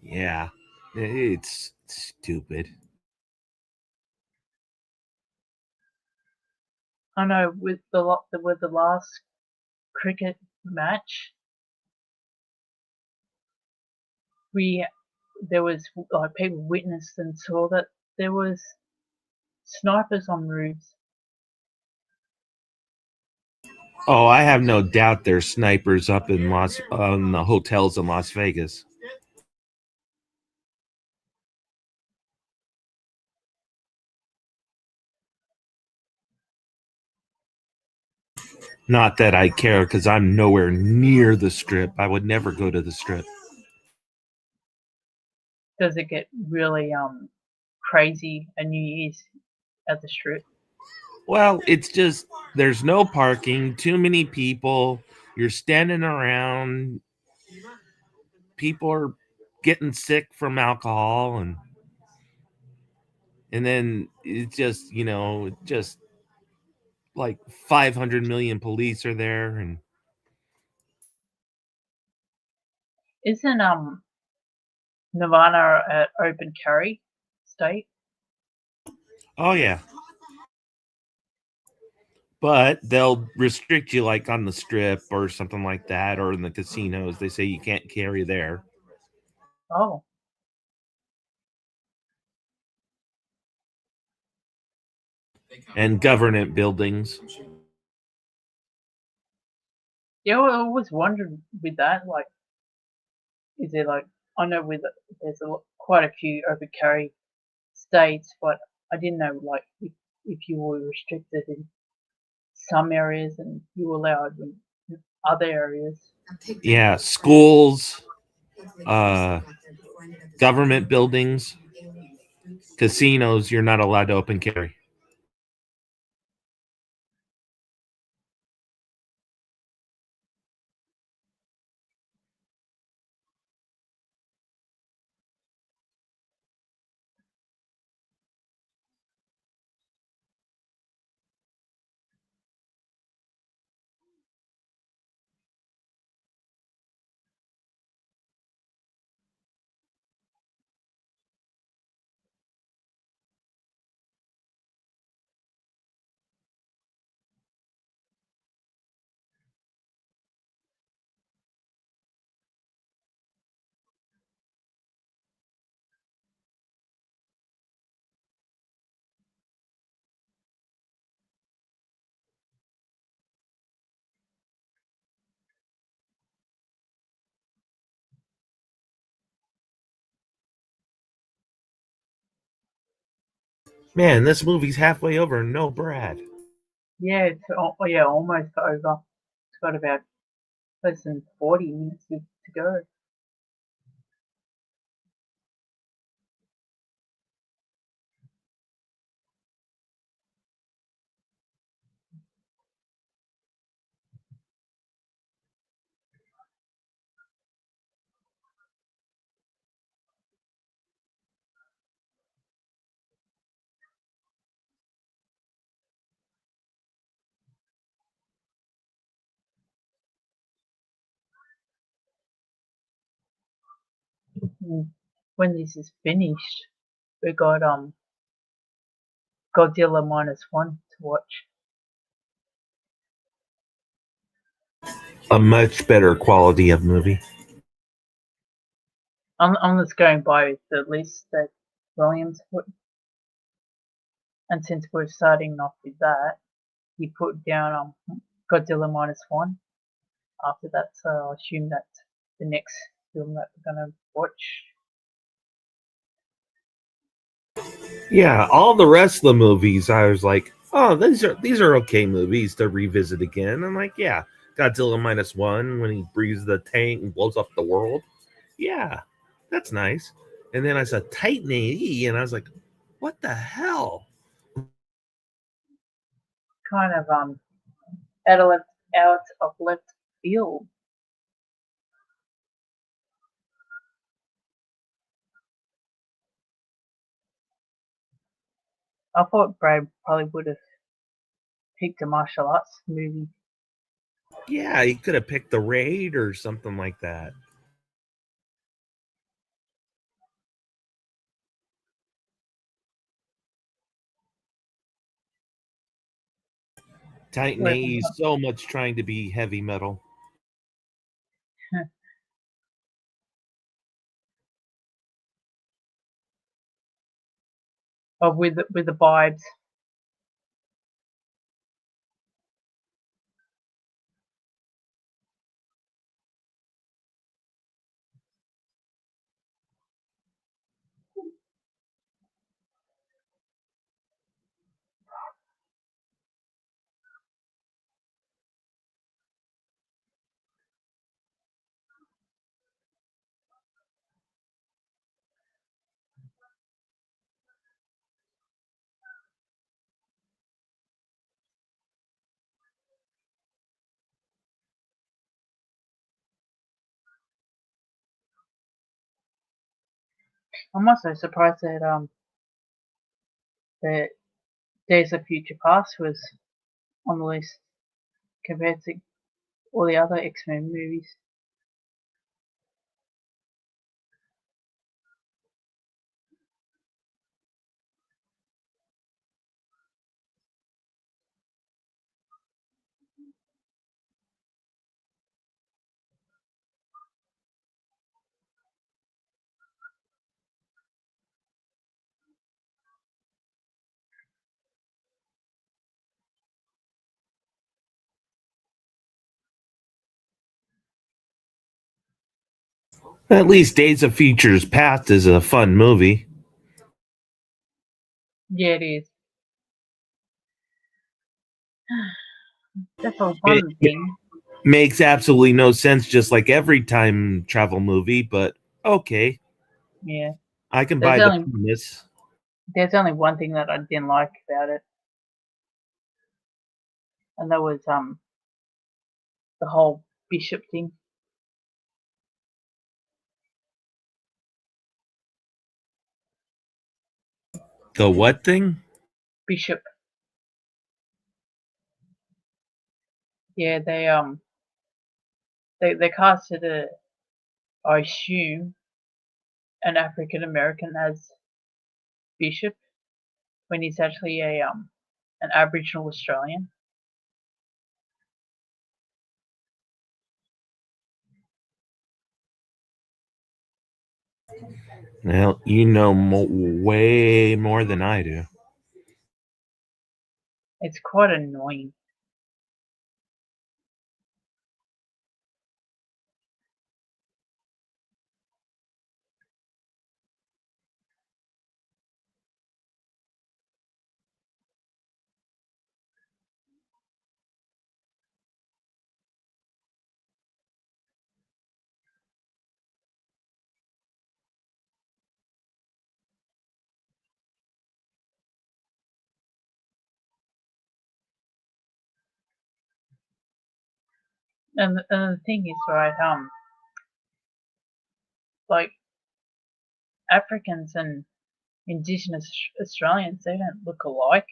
Yeah, it's stupid. I know with the last cricket match, there was like people witnessed and saw that there was snipers on roofs. Oh, I have no doubt there's snipers up in the hotels in Las Vegas. Not that I care, because I'm nowhere near the strip. I would never go to the strip. Does it get really crazy at New Year's at the strip? Well, it's just there's no parking, too many people. You're standing around. People are getting sick from alcohol, and then it's just just like 500 million police are there, and Isn't Nirvana at open carry state? oh yeah, but they'll restrict you like on the strip or something like that, or in the casinos. They say you can't carry there. Oh, And government buildings. yeah. Well, I always wondered with that, like, is there like I know there's quite a few open carry states, but I didn't know like if you were restricted in some areas and you were allowed in other areas. Yeah, schools, uh, government buildings, casinos, you're not allowed to open carry. Man, this movie's halfway over. No Brad. Yeah, yeah, almost over. It's got about less than 40 minutes to go. Mm. When this is finished, we got Godzilla -1 to watch. A much better quality of movie. I'm just going by the list that Williams put, and since we're starting off with that, he put down Godzilla -1. After that, so I assume that's the next film that we're gonna watch. Yeah, all the rest of the movies, I was like, oh, these are okay movies to revisit again. I'm like, yeah, Godzilla -1 when he breathes the tank and blows up the world. Yeah, that's nice. And then I saw Titan AE, and I was like, what the hell? Kind of out of left field. I thought Brad probably would have picked a martial arts movie. Yeah, he could have picked The Raid or something like that. Titan Where, AE is so much trying to be heavy metal. with the vibes. I'm also surprised that Days of Future Past was on the list compared to all the other X-Men movies. At least Days of Futures Past is a fun movie. Yeah, it is. That's a It, fun thing. makes absolutely no sense, just like every time travel movie, but okay. Yeah. I can There's buy the only premise. there's only one thing that I didn't like about it, and that was the whole Bishop thing. The what thing? Bishop. Yeah, they casted I assume an African American as Bishop when he's actually an Aboriginal Australian. Well, you know way more than I do. It's quite annoying. And the thing is, right, like Africans and Indigenous Australians, they don't look alike.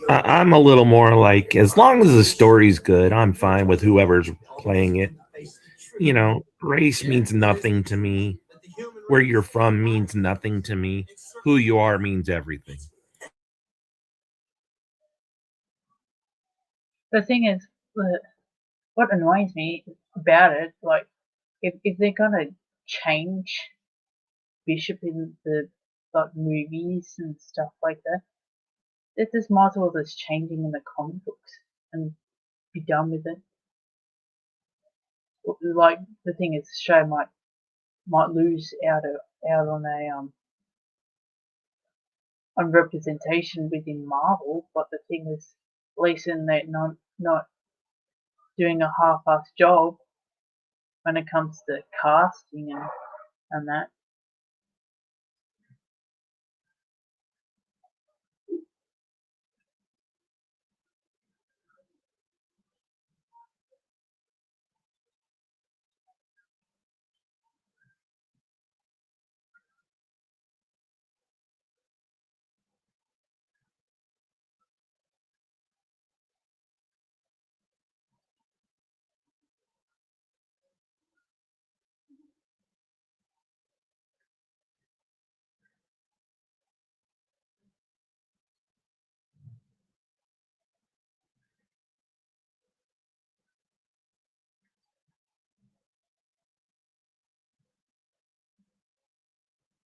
I'm a little more like, as long as the story's good, I'm fine with whoever's playing it. You know, race means nothing to me. Where you're from means nothing to me. Who you are means everything. The thing is, what annoys me about it, like, if they're gonna change Bishop in the like movies and stuff like that, they just might as well just change him in the comic books and be done with it. Like the thing is, the show might lose out on a on representation within Marvel, but the thing is, at least in that not doing a half-assed job when it comes to casting and that.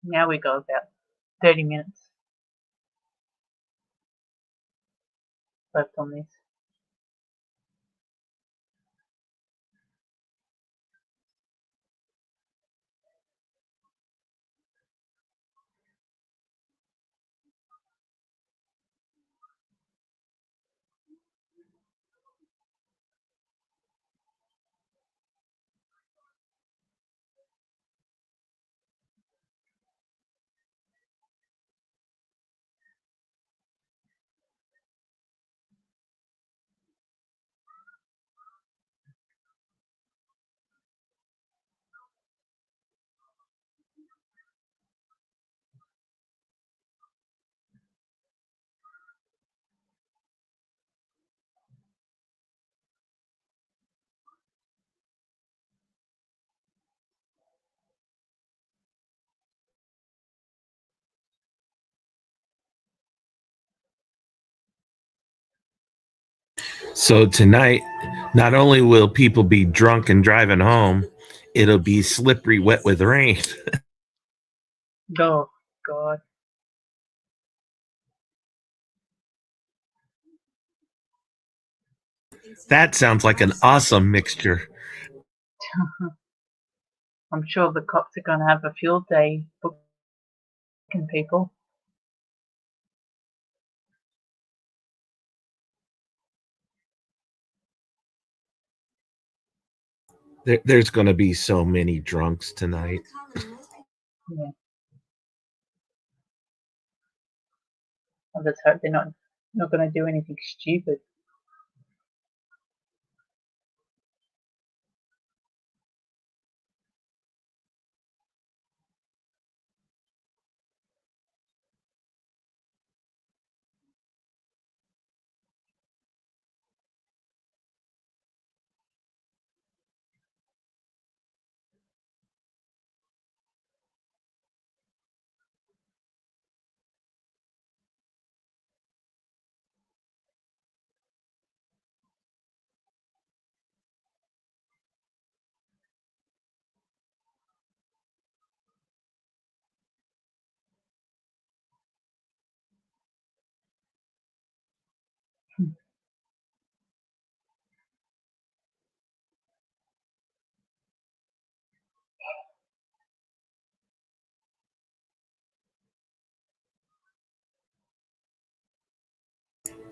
Now we got about 30 minutes left on this. So tonight, not only will people be drunk and driving home, it'll be slippery wet with rain. Oh, God. That sounds like an awesome mixture. I'm sure the cops are going to have a field day booking people. There's going to be so many drunks tonight. Yeah. I just hope they're not going to do anything stupid.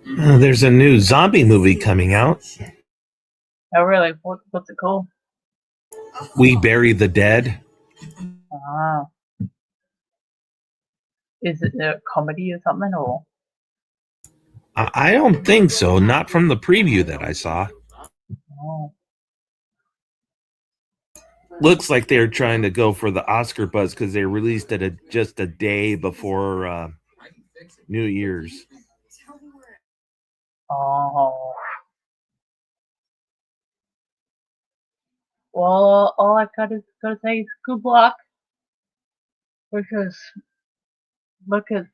There's a new zombie movie coming out. Oh, really? What's it called? We Bury the Dead. Ah. Is it a comedy or something, or? I don't think so. Not from the preview that I saw. Oh. Looks like they're trying to go for the Oscar buzz because they released it just a day before New Year's. Oh. Well, all I gotta say is good luck, because look at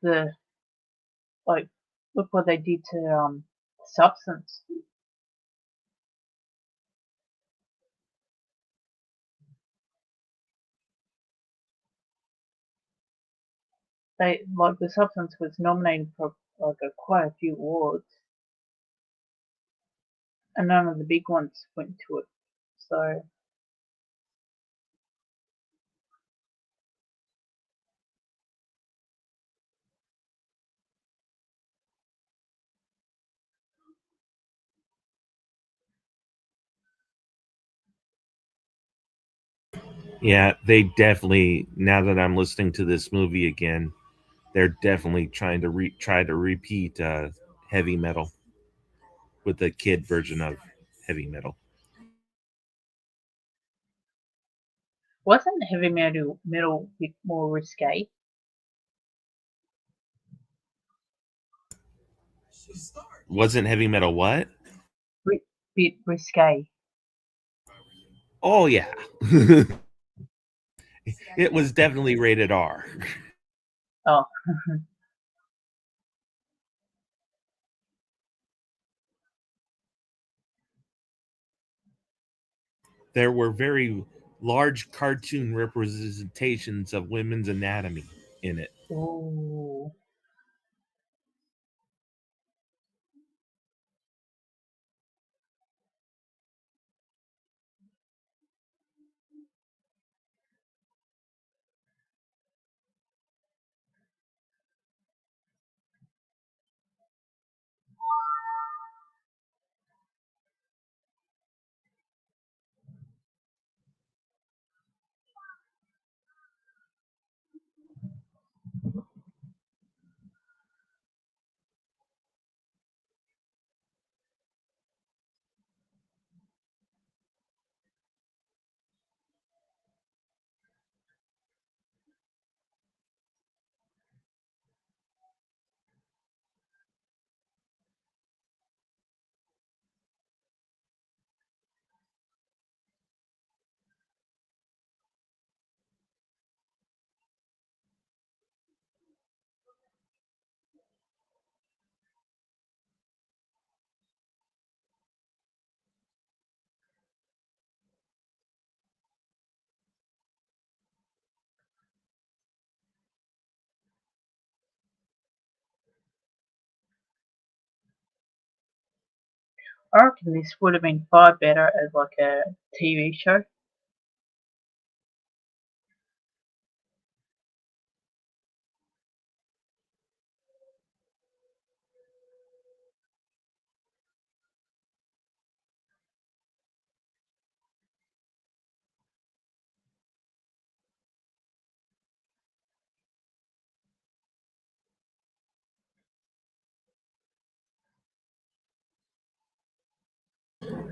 look what they did to Substance. The Substance was nominated for quite a few awards, and none of the big ones went to it. So Yeah, they definitely. Now that I'm listening to this movie again, they're definitely trying to try to repeat heavy metal with the kid version of heavy metal. wasn't heavy metal a bit more risque? Wasn't heavy metal what? Bit risque. Oh yeah. It was definitely rated R. Oh. There were very large cartoon representations of women's anatomy in it. Ooh. I reckon this would have been far better as like a TV show.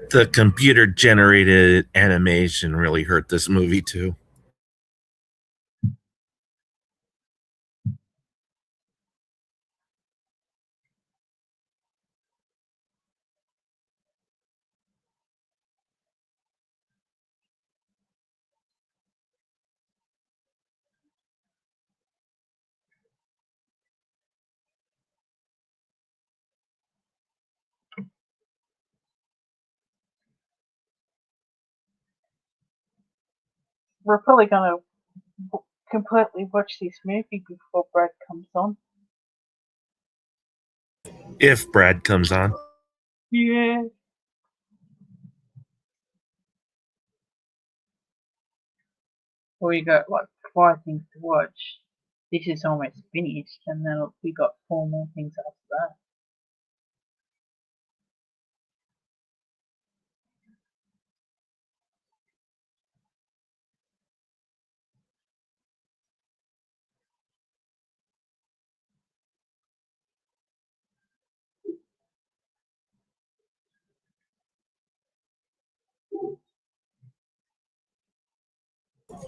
The computer generated animation really hurt this movie too. We're probably gonna completely watch this movie before Brad comes on. If Brad comes on. Yeah. We got like 5 things to watch. This is almost finished, and then we got 4 more things after that.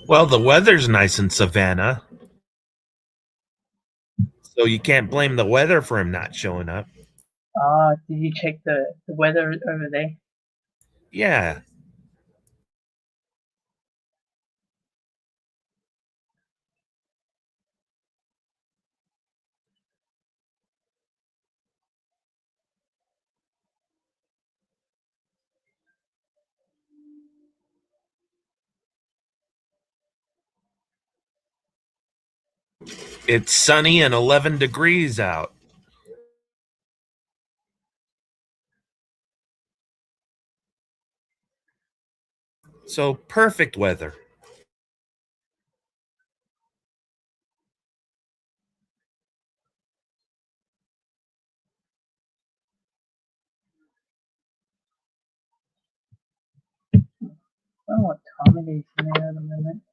Well, the weather's nice in Savannah, so you can't blame the weather for him not showing up. Did you check the weather over there? Yeah. It's sunny and 11 degrees out. So perfect weather. I don't know what time it is now at the moment.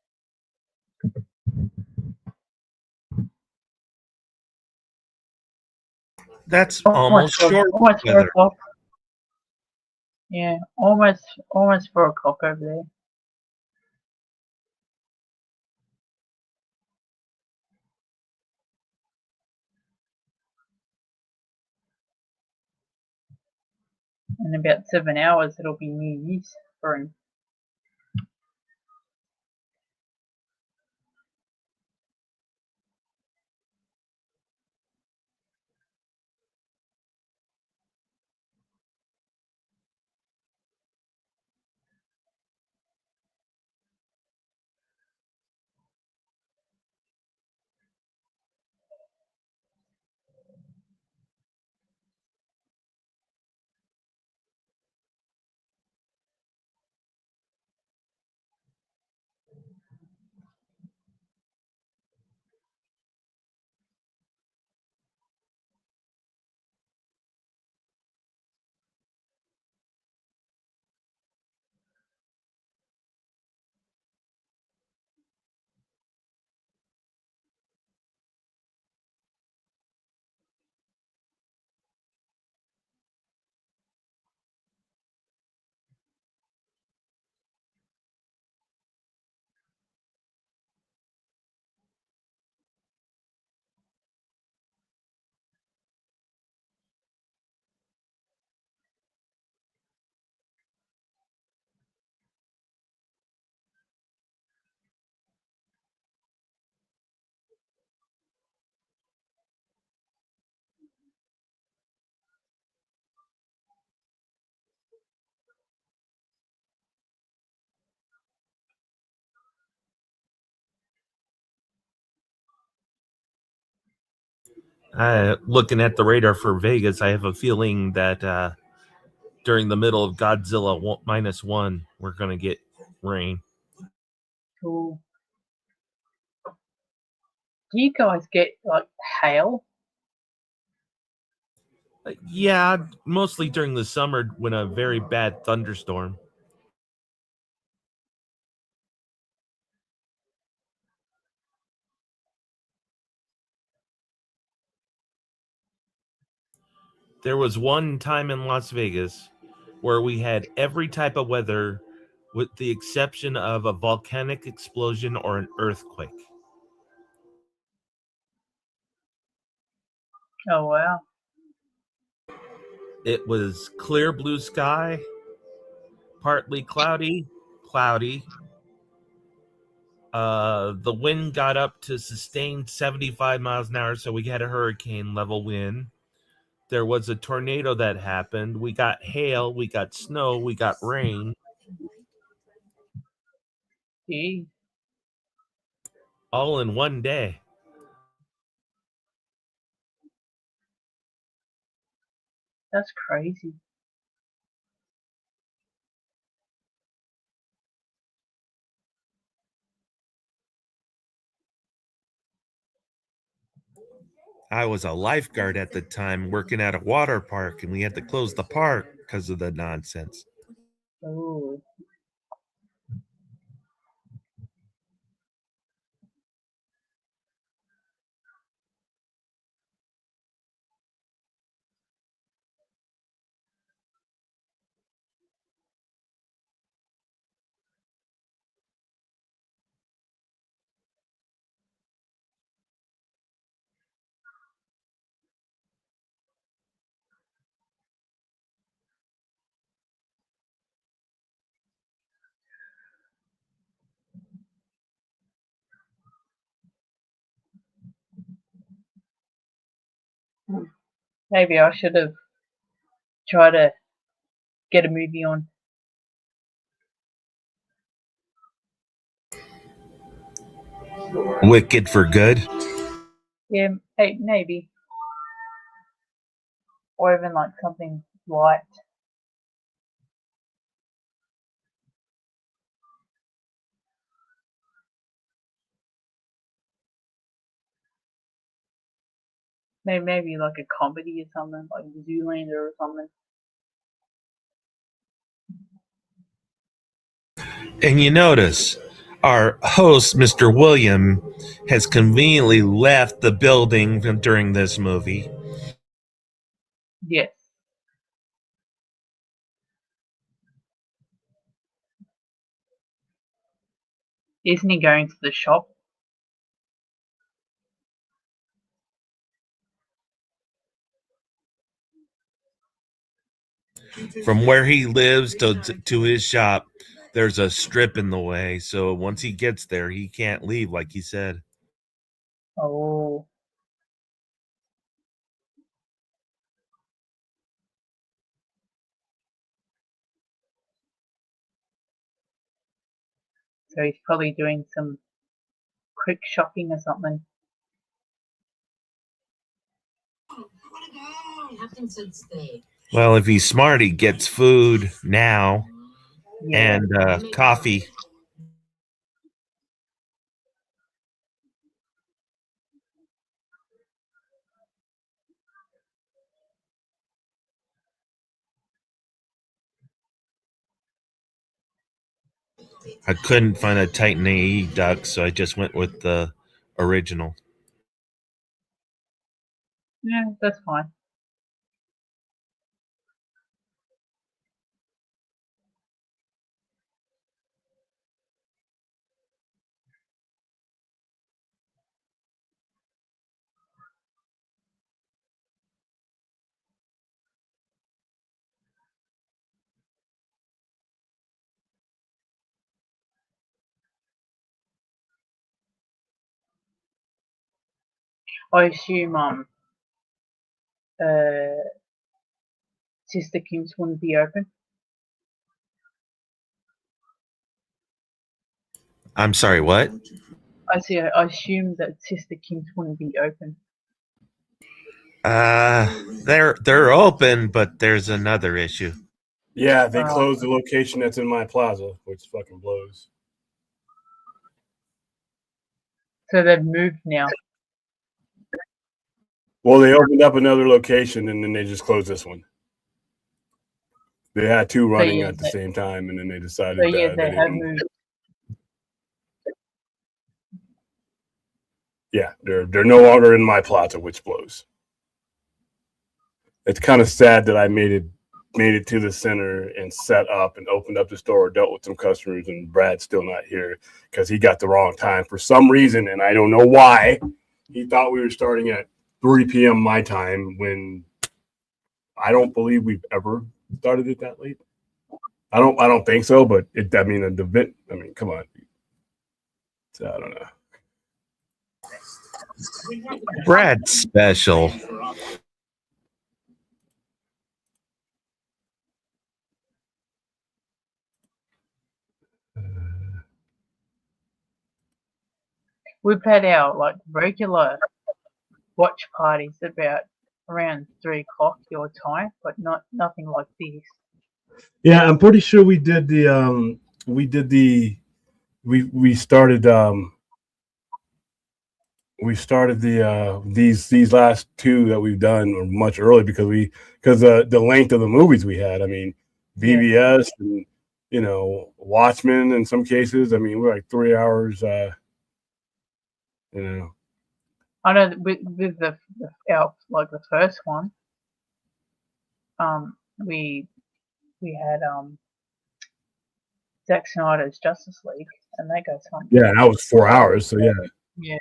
That's almost short almost 4 weather. o'clock. Yeah, almost 4 o'clock over there. In about 7 hours, it'll be New Year's for him. Looking at the radar for Vegas, I have a feeling that during the middle of Godzilla -1, we're going to get rain. Cool. Do you guys get like hail? Yeah, mostly during the summer when a very bad thunderstorm. There was one time in Las Vegas where we had every type of weather with the exception of a volcanic explosion or an earthquake. Oh wow. It was clear blue sky, partly cloudy. The wind got up to sustained 75 miles an hour, so we had a hurricane level wind. There was a tornado that happened. We got hail, we got snow, we got rain, Gee, all in one day. that's crazy. I was a lifeguard at the time working at a water park, and we had to close the park because of the nonsense. Oh. Maybe I should have tried to get a movie on. Wicked for good. Yeah, hey, maybe. Or even like something light. Maybe like a comedy or something, like Zoolander or something. And you notice our host, Mr. William, has conveniently left the building during this movie. Yes. Isn't he going to the shop? From where he lives to his shop, there's a strip in the way. So once he gets there, he can't leave, like he said. Oh. So he's probably doing some quick shopping or something. Well, if he's smart, he gets food now Yeah. and coffee. I couldn't find a Titan AE duck, so I just went with the original. Yeah, that's fine. I assume Sister Kim's wouldn't be open. I'm sorry, what? I assume that Sister Kim's wouldn't be open. They're open, but there's another issue. Yeah, they Oh. closed the location that's in my plaza, which fucking blows. So they've moved now. Well, they opened up another location and then they just closed this one. They had two running yeah, at the same time, and then they decided So yeah, that they they have didn't. moved. Yeah, they're no longer in my plaza, which blows. It's kind of sad that I made it to the center and set up and opened up the store, dealt with some customers, and Brad's still not here because he got the wrong time for some reason, and I don't know why. He thought we were starting at 3 p.m. my time when I don't believe we've ever started it that late. I don't think so, but I mean, come on. So, I don't know. Brad special. We've had our like regular watch parties about around 3 o'clock your time, but nothing like this. Yeah, I'm pretty sure we started these last two that we've done much early because the length of the movies we had. I mean, BBS and Watchmen in some cases. I mean, we're like 3 hours. I know that with our like the first one, we had Zack Snyder's Justice League, and that goes on. Yeah, and that was 4 hours. So yeah. Yeah.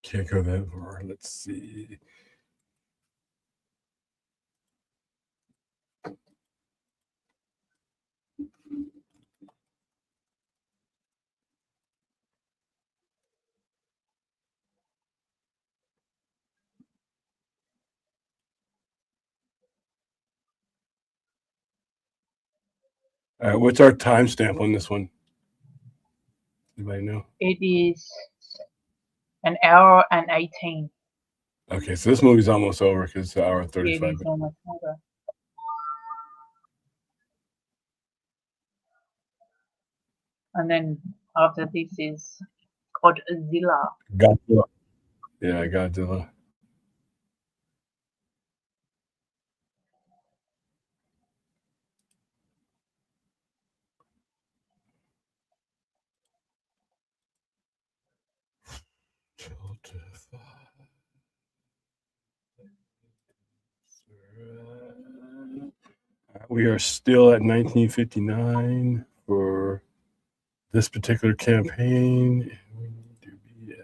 Can't go that far. Let's see. What's our timestamp on this one? Anybody know? It is an hour and 18. Okay, so this movie's almost over because it's an hour and Yeah, it 35 is almost over. And then after this is Godzilla. Godzilla. Yeah, Godzilla. We are still at 1959 for this particular campaign. We need to be at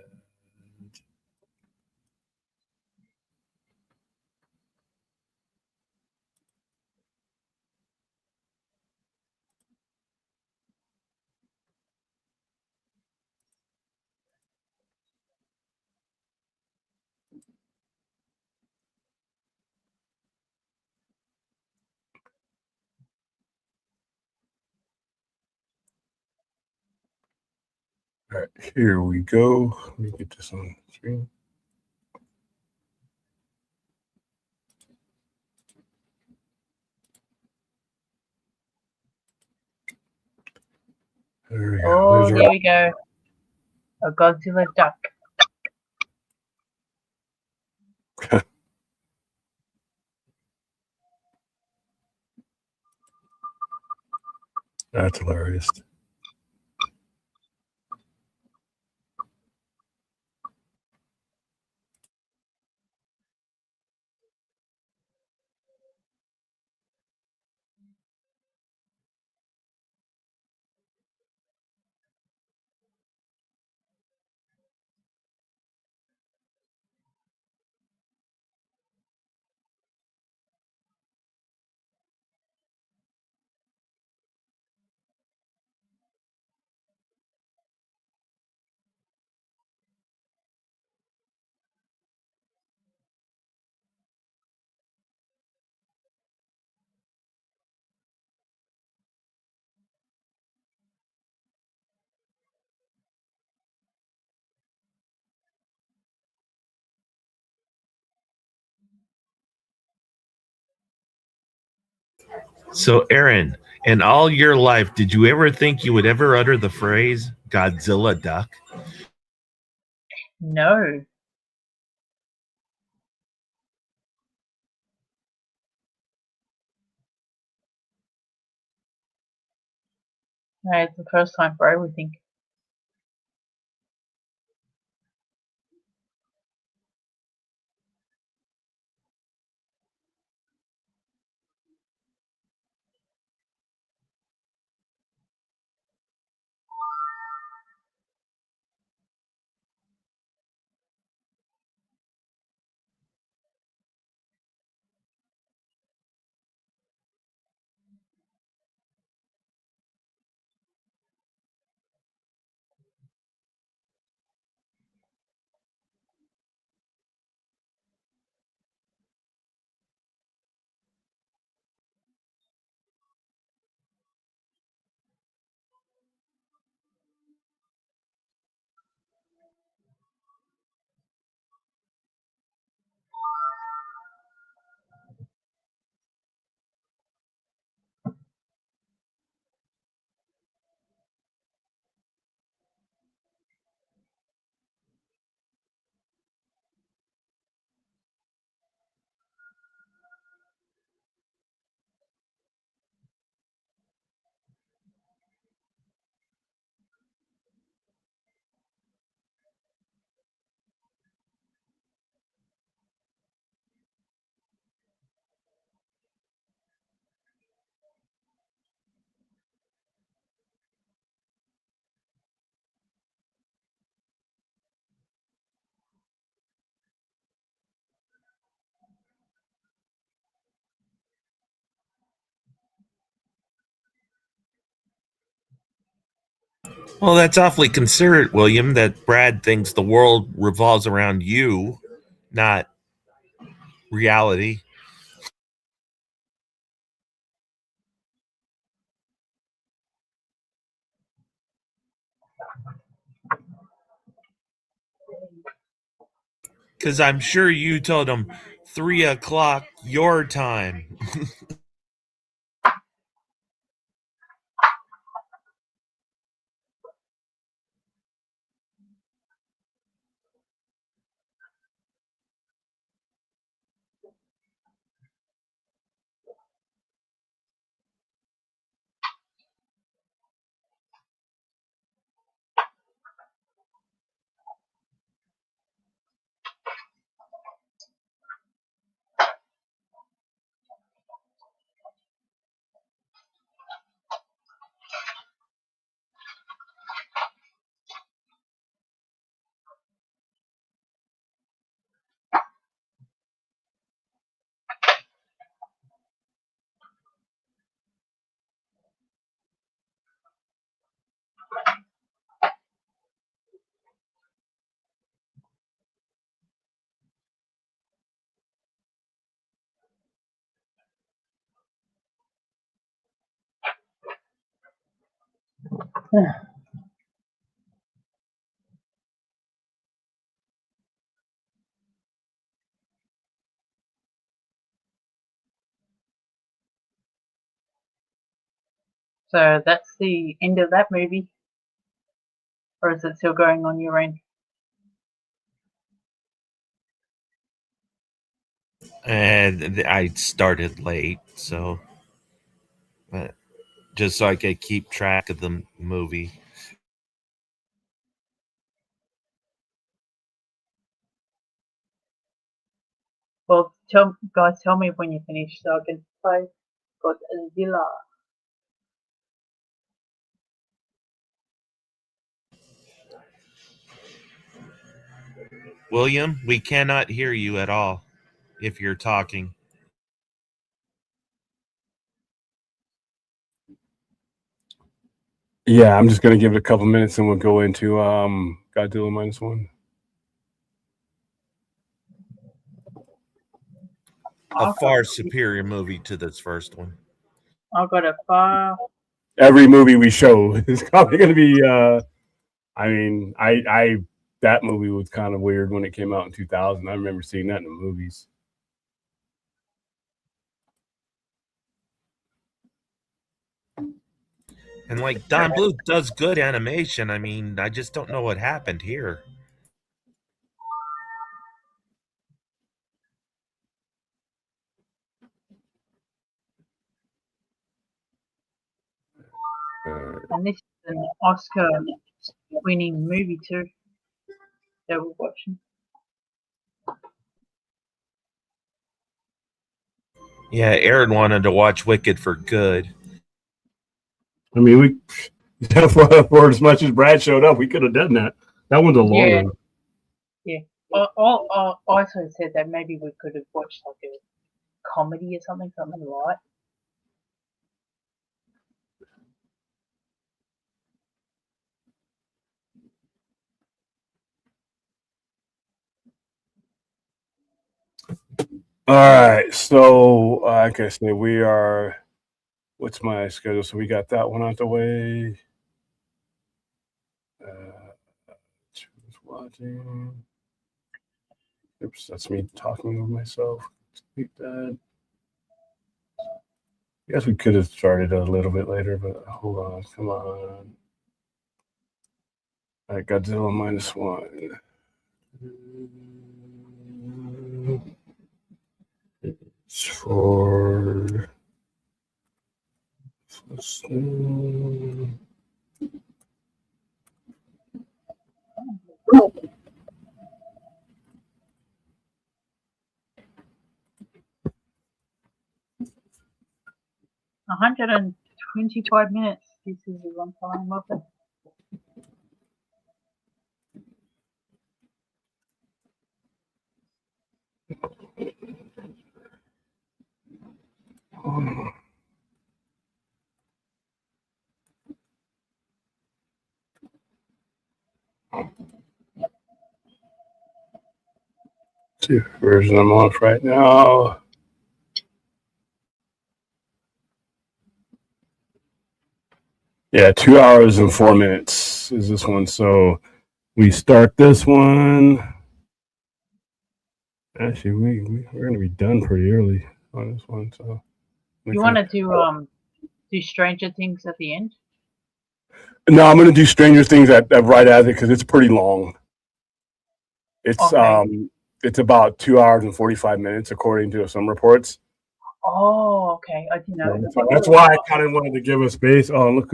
all right, here we go. Let me get this on screen. There we go. Oh, There's here we go. A Godzilla duck. That's hilarious. So, Aaron, in all your life, did you ever think you would ever utter the phrase Godzilla duck? No. No, it's the first time for everything. Well, that's awfully considerate, William, that Brad thinks the world revolves around you, not reality. Because I'm sure you told him 3 o'clock your time. So that's the end of that movie. Or is it still going on your end? And I started late, so just so I could keep track of the movie. Well, guys, tell me when you finish so I can play Godzilla. William, we cannot hear you at all if you're talking. Yeah, I'm just gonna give it a couple minutes and we'll go into Godzilla -1. A far superior movie to this first one. I've got a far. Every movie we show is probably gonna be I mean, I that movie was kind of weird when it came out in 2000. I remember seeing that in the movies. And like Don Bluth does good animation. I mean, I just don't know what happened here. And this is an Oscar-winning movie too that we're watching. Yeah, Aaron wanted to watch Wicked for good. I mean, for as much as Brad showed up, we could have done that. That one's a long Yeah. one. Yeah. I also said that maybe we could have watched like a comedy or something light. All right, so like I say, we are. What's my schedule? So we got that one out the way. Choose watching. Oops, that's me talking with myself. Delete that. I guess we could have started a little bit later, but hold on, come on. All right, Godzilla -1. It's for. 125 minutes. This is a long time of it. See what version I'm off right now. Yeah, 2 hours and 4 minutes is this one. So we start this one. Actually, we're going to be done pretty early on this one. So you want to do Stranger Things at the end? No, I'm going to do Stranger Things at right as it because it's pretty long. It's okay. It's about 2 hours and 45 minutes according to some reports. Oh, okay. I didn't know. So that's why I kind of wanted to give a space. Oh, look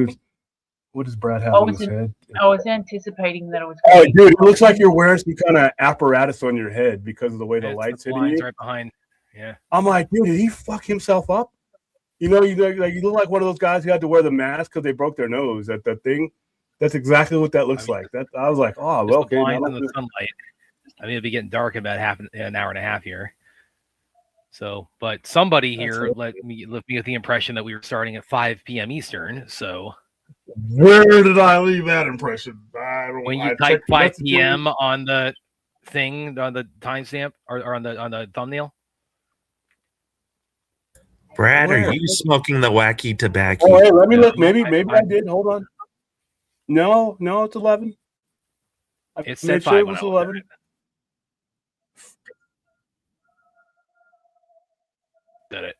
what does Brad have on his head? I was anticipating that it was. Oh, dude, it looks like you're wearing some kind of apparatus on your head because of the way the light's hitting you. Right behind. Yeah. I'm like, dude, did he fuck himself up? You look like one of those guys who had to wear the mask because they broke their nose. That thing. That's exactly what that looks like. That I was like, oh, well, okay. Now in the sunlight. I mean, it'll be getting dark in about an hour and a half here. So, but somebody here left me with the impression that we were starting at 5 p.m. Eastern. So, where did I leave that impression? When you type 5 p.m. on the thing, on the timestamp, or on the thumbnail. Brad, are you smoking the wacky tobacco? Oh, hey, let me look. Maybe I did. Hold on. No, it's 11. It said 5. It was 11. Did it?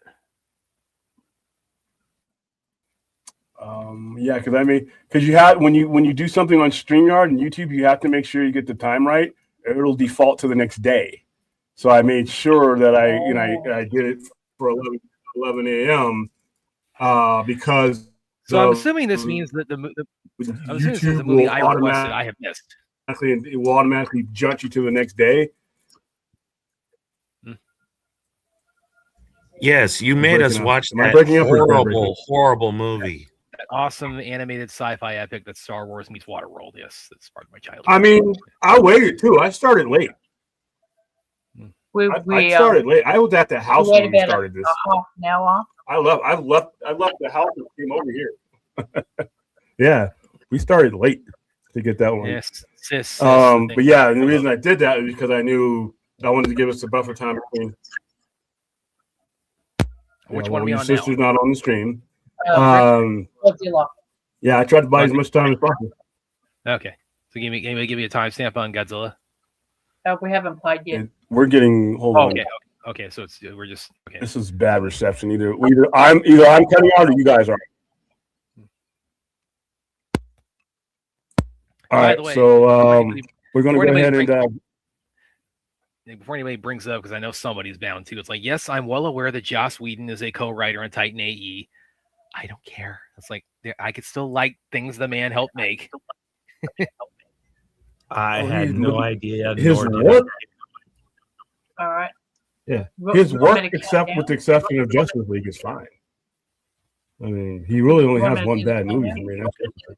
Yeah, because you have when you do something on StreamYard and YouTube, you have to make sure you get the time right. Or it'll default to the next day. So I made sure that I did it for 11 a.m. Because. So I'm assuming this means that the movie I requested I have missed. It will automatically jump you to the next day. Yes, you made us watch that horrible movie. That awesome animated sci-fi epic that Star Wars meets Waterworld. Yes, that's part of my childhood. I mean, I waited too. I started late. I started late. I was at the house when we started this. Half an hour. I left the house and came over here. Yeah, we started late to get that one. Yes, but yeah, and the reason I did that is because I knew I wanted to give us a buffer time between. Which one are we on now? Your sister's not on the stream. Godzilla. Yeah, I tried to buy as much time as possible. Okay, so give me a timestamp on Godzilla. We haven't played yet. And we're getting. Hold on. Okay. So we're just okay. This is bad reception. Either I'm cutting out or you guys are. All By right, the way, so we're going to before go anybody ahead and before anybody brings it up, because I know somebody's bound to, it's like, yes, I'm well aware that Joss Whedon is a co-writer on Titan AE. I don't care. It's like I could still like things the man helped make. I Oh, had he- no idea, his nor did work, All right. yeah, What- his you want work, me to count except down? with the exception of Justice League, is fine. I mean, he really only Want has me to one do the bad movie countdown? for me.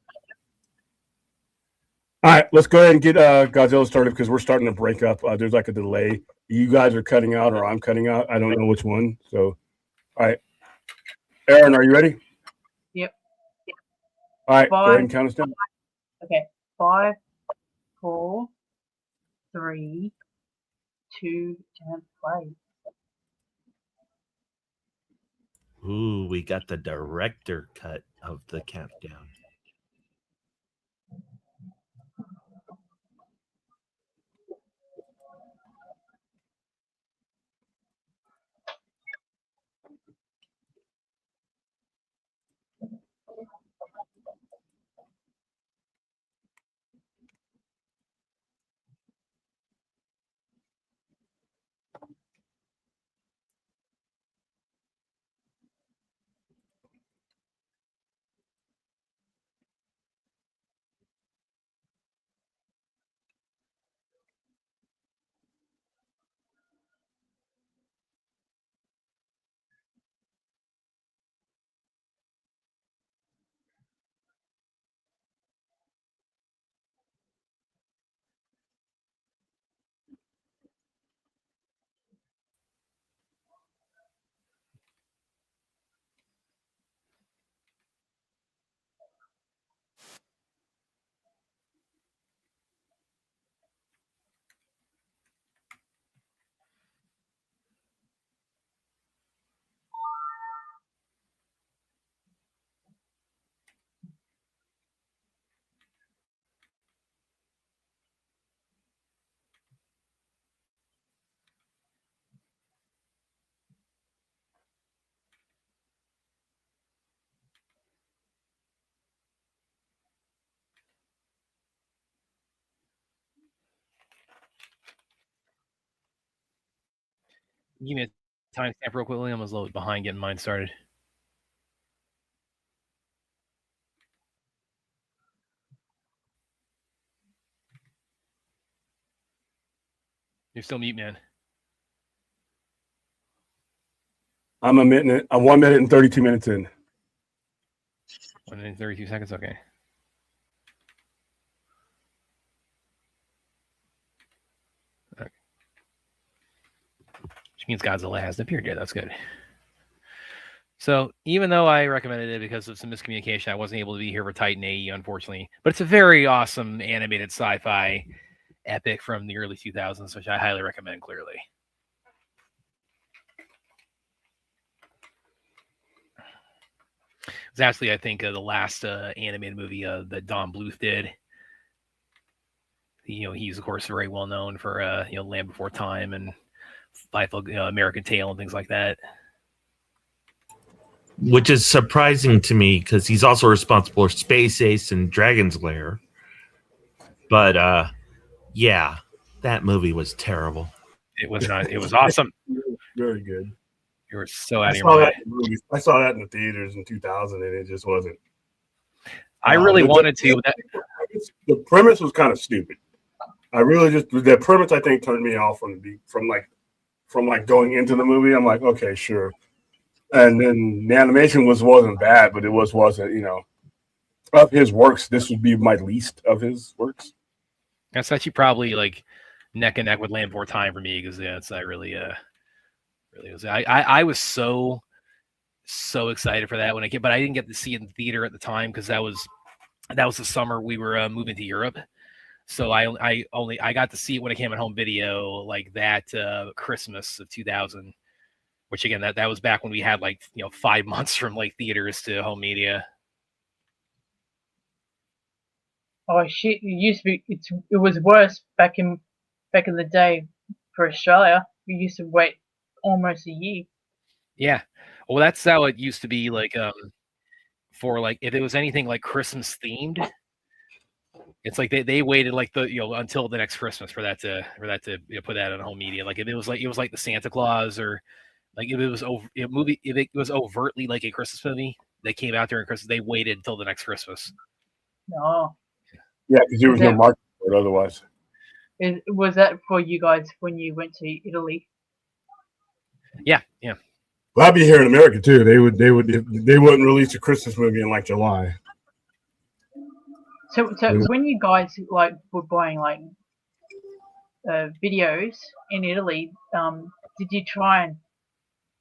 All right, let's go ahead and get Godzilla started because we're starting to break up. There's like a delay. You guys are cutting out, or I'm cutting out. I don't know which one. So, all right, Aaron, are you ready? Yep. All right, go ahead 5. and count us down. Okay. 5, 4, 3, 2, and play. Ooh, we got the director cut of the countdown. Give me a timestamp real quickly. I'm a little behind getting mine started. You're still mute, man. I'm a minute. I'm 1 minute and 32 minutes in. 1 minute and 32 seconds. Okay. Which means Godzilla hasn't appeared yet. That's good. So even though I recommended it because of some miscommunication, I wasn't able to be here for Titan AE, unfortunately. But it's a very awesome animated sci-fi epic from the early 2000s, which I highly recommend, clearly. It's actually, I think, the last animated movie that Don Bluth did. He's, of course, very well known for, Land Before Time and American Tail and things like that. Which is surprising to me because he's also responsible for Space Ace and Dragon's Lair. But yeah, that movie was terrible. It was not. It was awesome. Very good. You were so out of your mind. I saw that in the theaters in 2000, and it just wasn't. I really wanted to. The premise was kind of stupid. I really just the premise I think turned me off from going into the movie. I'm like, okay, sure. And then the animation wasn't bad, but it wasn't of his works. This would be my least of his works. That's actually probably like neck and neck with Land Before Time for me because I really was. I was so excited for that when it came, but I didn't get to see it in the theater at the time because that was the summer we were moving to Europe. So I got to see it when it came at home video like that Christmas of 2000. Which again, that was back when we had 5 months from theaters to home media. Oh shit! It used to be. It was worse back in the day for Australia. We used to wait almost a year. Yeah, well, that's how it used to be. For if it was anything like Christmas themed, It's like they waited like until the next Christmas for that to put that on home media. Like if it was like the Santa Claus, or like if it was if it was overtly like a Christmas movie that came out during Christmas, they waited until the next Christmas. No. Yeah, because there was no market for it otherwise. Was that for you guys when you went to Italy? Yeah. Well, that'd be here in America too. They wouldn't release a Christmas movie in like July. So when you guys like were buying like videos in Italy, did you try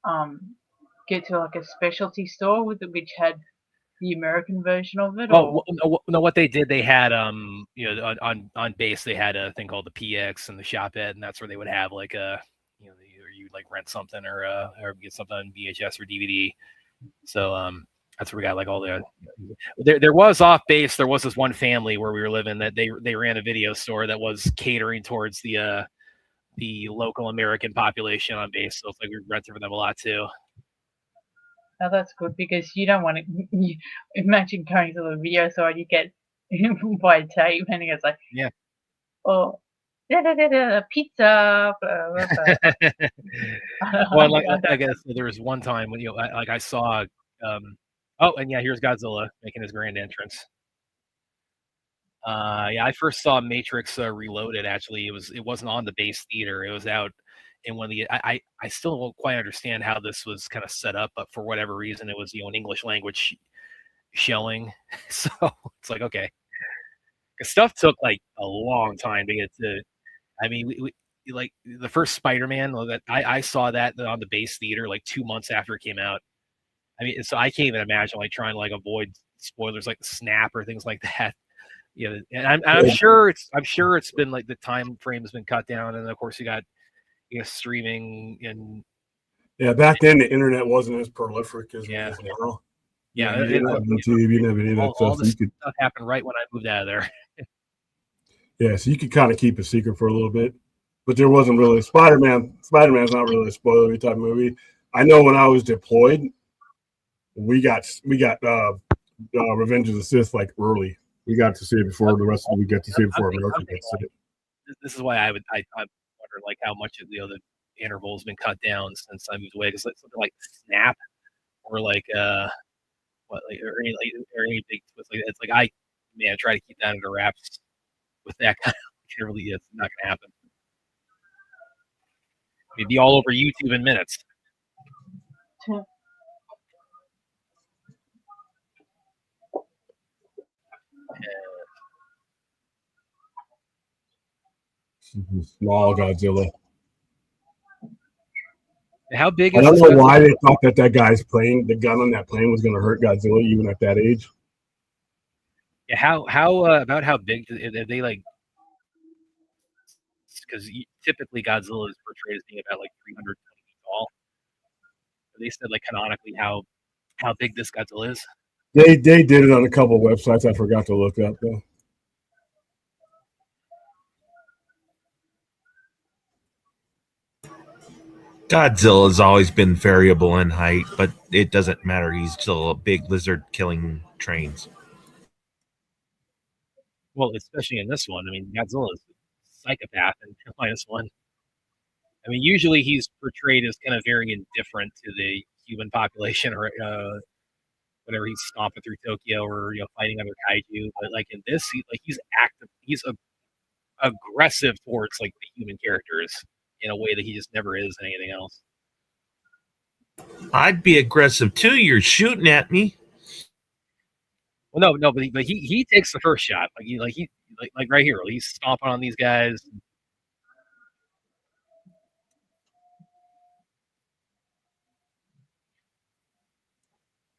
and get to like a specialty store which had the American version of it? Oh no! What they did, they had on base, they had a thing called the PX and the Shop Ed, and that's where they would have like you like rent something or get something on VHS or DVD. So that's where we got like all the. There was off base. There was this one family where we were living that they ran a video store that was catering towards the local American population on base. So it's like we rented for them a lot too. Oh, that's good, because you don't want to imagine going to the video store and you get by tape and it's like, yeah, oh, pizza. Blah, blah, blah. Well, I guess there was one time when I saw. Oh, and yeah, here's Godzilla making his grand entrance. Yeah, I first saw Matrix Reloaded. Actually, it wasn't on the base theater. It was out in one of the. I still don't quite understand how this was kind of set up, but for whatever reason, it was an English language showing. So it's like, okay, stuff took like a long time to get to. I mean, we like the first Spider-Man that I saw that on the base theater like 2 months after it came out. I mean, so I can't even imagine like trying to like avoid spoilers like the snap or things like that. And I'm sure it's been like the time frame has been cut down, and of course you got streaming and back then the internet wasn't as prolific as it is now. Yeah, you didn't have YouTube, you didn't have any of that all stuff. this stuff happened right when I moved out of there. Yeah, so you could kind of keep a secret for a little bit, but there wasn't really Spider-Man's not really a spoilery type movie. I know when I was deployed, we got Revenge of the Sith like early. We got to see it before the rest of we get to see it before America gets to see it. This is why I wonder like how much of the interval's been cut down since I moved away, because like something like Snap or like or any big twist like it's like I try to keep that under wraps with that kind of really it's not gonna happen. It'd be all over YouTube in minutes. Small Godzilla. How big I is don't this know Godzilla? why they thought that guy's plane, the gun on that plane, was going to hurt Godzilla even at that age. Yeah, how about how big are they like? Because typically Godzilla is portrayed as being about like 320 feet tall. They said like canonically how big this Godzilla is. They did it on a couple of websites. I forgot to look up though. Godzilla has always been variable in height, but it doesn't matter. He's still a big lizard killing trains. Well, especially in this one. I mean, Godzilla is a psychopath in -1. I mean, usually he's portrayed as kind of very indifferent to the human population, or whenever he's stomping through Tokyo or fighting other kaiju. But like in this, he's active. He's aggressive towards like the human characters in a way that he just never is in anything else. I'd be aggressive too. You're shooting at me. Well, no, but he takes the first shot. Like right here, he's stomping on these guys.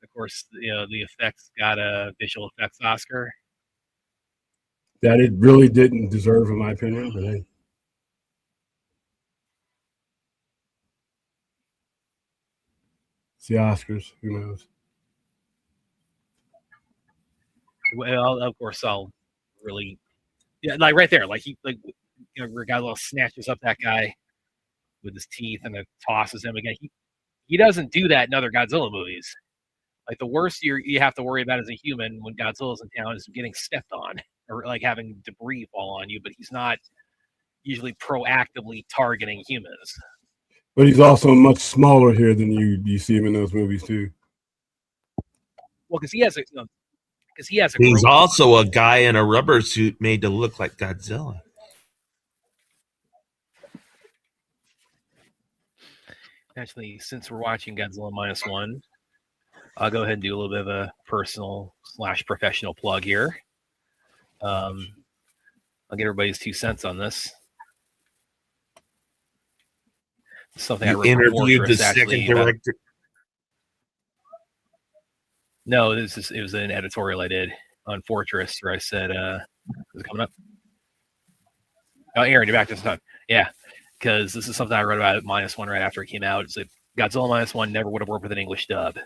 Of course, the effects got a visual effects Oscar. That it really didn't deserve, in my opinion. But hey. It's the Oscars. Who knows? Well, of course, I'll really, like right there, like where Godzilla snatches up that guy with his teeth and then tosses him again. He doesn't do that in other Godzilla movies. Like the worst you have to worry about as a human when Godzilla's in town is getting stepped on. or like having debris fall on you, but he's not usually proactively targeting humans. But he's also much smaller here than you see him in those movies too. Well, because he has a He's growth. also a guy in a rubber suit made to look like Godzilla. Actually, since we're watching Godzilla -1, I'll go ahead and do a little bit of a personal / professional plug here. I'll get everybody's 2 cents on this. Something I You wrote for interviewed the Fortress, actually, second director. No, it was an editorial I did on Fortress where I said, is it coming up? Oh, Aaron, you're back this time. Yeah, because this is something I wrote about at -1 right after it came out. It's like Godzilla -1 never would have worked with an English dub.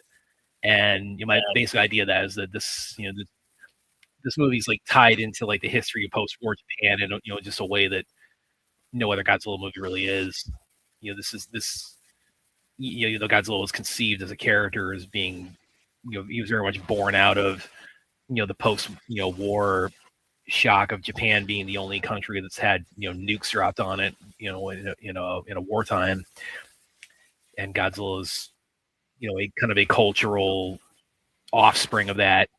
And my basic idea of that is that this movie's like tied into like the history of post-war Japan, and just a way that no other Godzilla movie really is. Godzilla was conceived as a character as being, he was very much born out of, the post, war shock of Japan being the only country that's had, nukes dropped on it, in a wartime. And Godzilla is, a kind of a cultural offspring of that.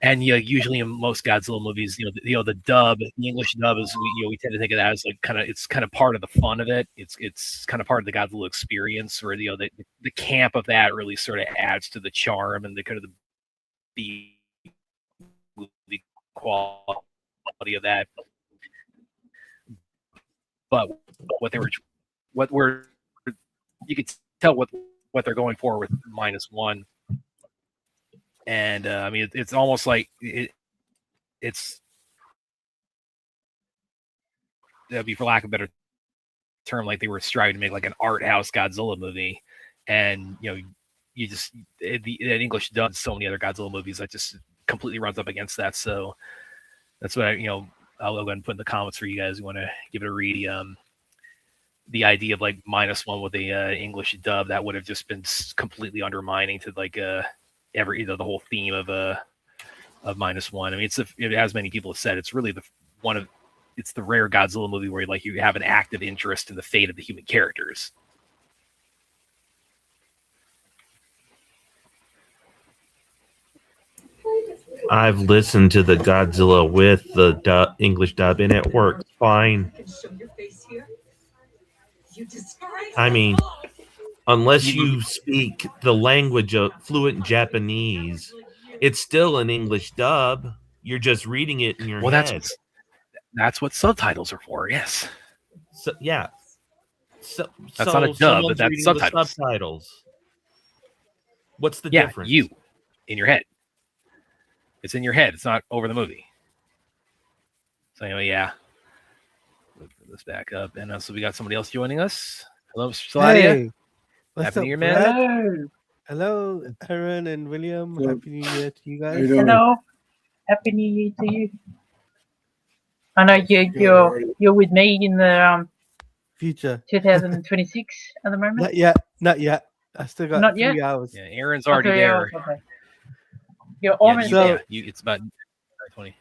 And usually in most Godzilla movies, the dub, the English dub is we tend to think of that as like it's kind of part of the fun of it. It's kind of part of the Godzilla experience, where the camp of that really sort of adds to the charm and the kind of the quality of that. But you could tell what they're going for with -1. And I mean, it's almost like it's that'd be, for lack of a better term, like they were striving to make like an art house Godzilla movie. And the English dub so many other Godzilla movies that just completely runs up against that. So that's what I'll go ahead and put in the comments for you guys who want to give it a read. The idea of like -1 with a English dub, that would have just been completely undermining to like the whole theme of -1. I mean, as many people have said, it's really it's the rare Godzilla movie where you have an active interest in the fate of the human characters. I've listened to the Godzilla with the English dub, and it works fine. I mean, unless you speak the language of fluent Japanese, it's still an English dub. You're just reading it in your head. That's what subtitles are for. Yes. So, yeah. That's not a dub, but that's subtitles. What's the difference? You in your head. It's in your head. It's not over the movie. So anyway, yeah. Put this back up, and so we got somebody else joining us. Hello, Mr. Saladia. Hey, what's Happy up, New Year, man. Hello, Aaron and William. Hello. Happy New Year to you guys. Hello. Happy New Year to you. I know you're with me in the Future 2026 at the moment. Not yet. I still got Not 3 yet? hours. Yeah, Aaron's already 3 there. hours, okay. You're almost there. It's about 20.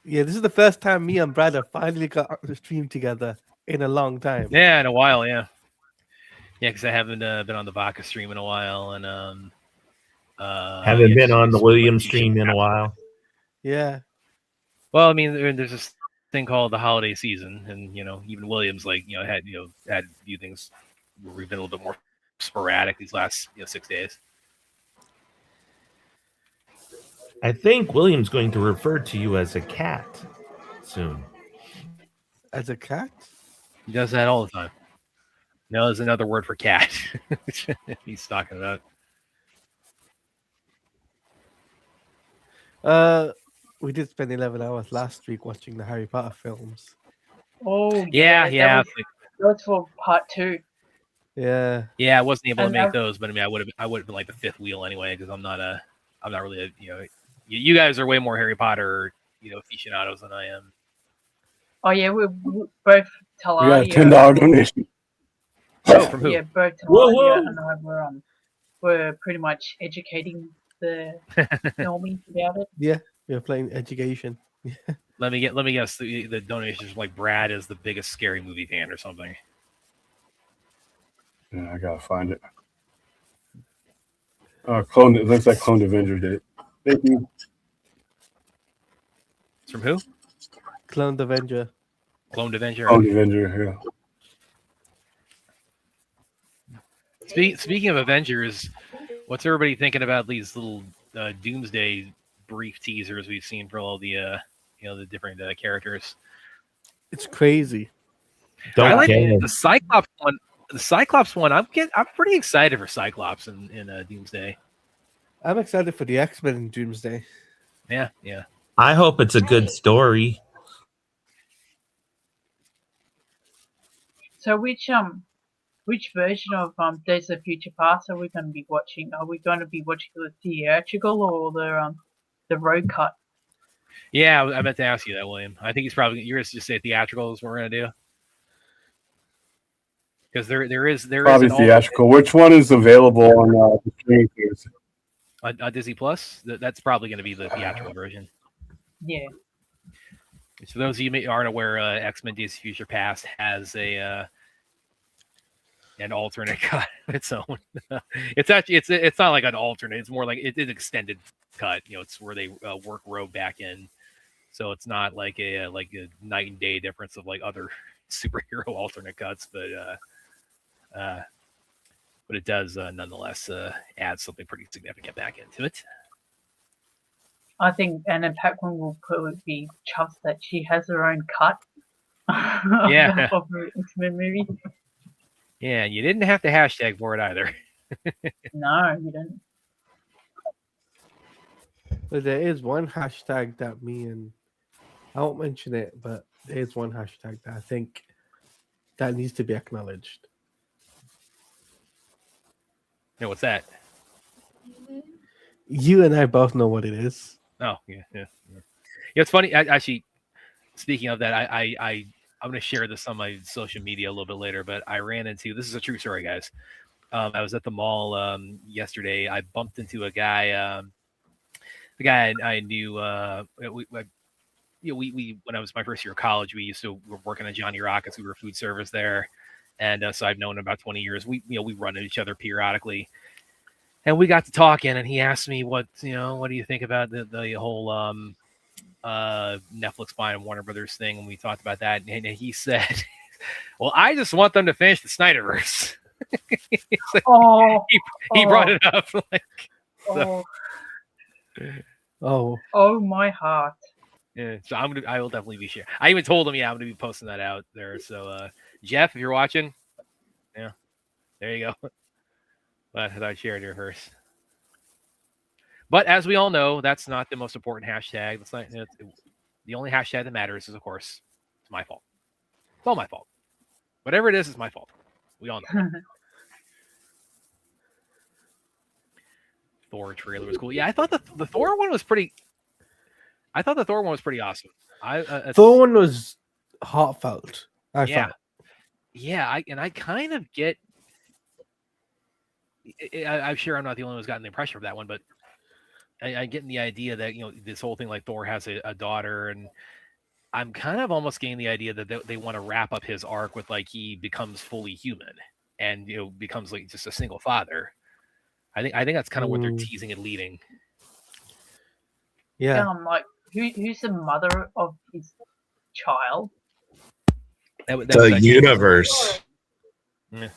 Yeah, this is the first time me and Brad have finally got the stream together in a long time. Yeah, in a while, yeah. Yeah, because I haven't been on the Vodka stream in a while, and haven't been on the William stream in a while. Yeah. Well, I mean, there's this thing called the holiday season, and even William's had a few things where we've been a little bit more sporadic these last 6 days. I think William's going to refer to you as a cat soon. As a cat? He does that all the time. No, there's another word for cat. He's talking about. We did spend 11 hours last week watching the Harry Potter films. Oh, Yeah. That was for part 2. Yeah. Yeah, I wasn't able to And make those, but I mean, I would have been like the fifth wheel anyway, because I'm not really you guys are way more Harry Potter aficionados than I am. Oh yeah, we're both Taladia. We got a $10 donation. Oh, from who? Yeah, both Whoa, whoa. Taladia and I we're pretty much educating the normies about it. Yeah. You're playing education. Let me guess. The donations like Brad is the biggest scary movie fan or something. Yeah, I gotta find it. Clone. It looks like Clone Avenger did it. Thank you. It's from who? Clone Avenger. Cloned Avenger. Clone Avenger. Yeah. Speaking of Avengers, what's everybody thinking about these little Doomsday brief teasers we've seen for all the the different characters? It's crazy. Don't I like care. the Cyclops one. The Cyclops one, I'm pretty excited for Cyclops in Doomsday. I'm excited for the X-Men in Doomsday. Yeah. I hope it's a good story. So which version of Days of Future Past are we going to be watching? Are we going to be watching the theatrical or the road cut? Yeah, I meant to ask you that, William. I think you're going to just say theatrical is what we're going to do. Because there is Probably an theatrical. Which one is available on the streaming service? Disney Plus. That's probably going to be the theatrical version. Yeah. So those of you who aren't aware, X-Men: Days of Future Past has an alternate cut of its own. It's actually it's not like an alternate. It's more like it's an extended cut. It's where they work Rogue back in. So it's not like a night and day difference of like other superhero alternate cuts, but it does nonetheless add something pretty significant back into it. I think Anna Paquin will probably be chuffed that she has her own cut Yeah. of her X-Men movie. Yeah, you didn't have to hashtag for it either. No, you didn't. But there is one hashtag that I won't mention it, but there is one hashtag that I think that needs to be acknowledged. Yeah, what's that? You and I both know what it is. Oh, yeah. It's funny. Actually, speaking of that, I'm going to share this on my social media a little bit later, but I ran into, this is a true story, guys. I was at the mall yesterday. I bumped into a guy, the guy I knew, we when I was my first year of college, we used to work on Johnny Rockets. We were food service there. And so I've known him about 20 years. We run into each other periodically. And we got to talking, and he asked me what do you think about the whole Netflix buying Warner Brothers thing, and we talked about that. And he said, "Well, I just want them to finish the Snyderverse." Oh, he brought it up. Oh, my heart. Yeah, so I will definitely be sharing. I even told him, I'm going to be posting that out there. So, Jeff, if you're watching, yeah, there you go. But I thought I'd share it here first. But as we all know, that's not the most important hashtag. That's not the only hashtag that matters. Is of course, it's my fault. It's all my fault. Whatever it is, it's my fault. We all know. Thor trailer was cool. Yeah, I thought the Thor one was pretty. I thought the Thor one was pretty awesome. Thor one was heartfelt. I yeah, felt. yeah. I kind of get. I'm sure I'm not the only one who's gotten the impression of that one, but I get the idea that this whole thing, like Thor has a daughter, and I'm kind of almost getting the idea that they want to wrap up his arc with like he becomes fully human and becomes like just a single father. I think that's kind of what they're teasing and leading. Yeah. Like who's the mother of his child? The universe. Yeah.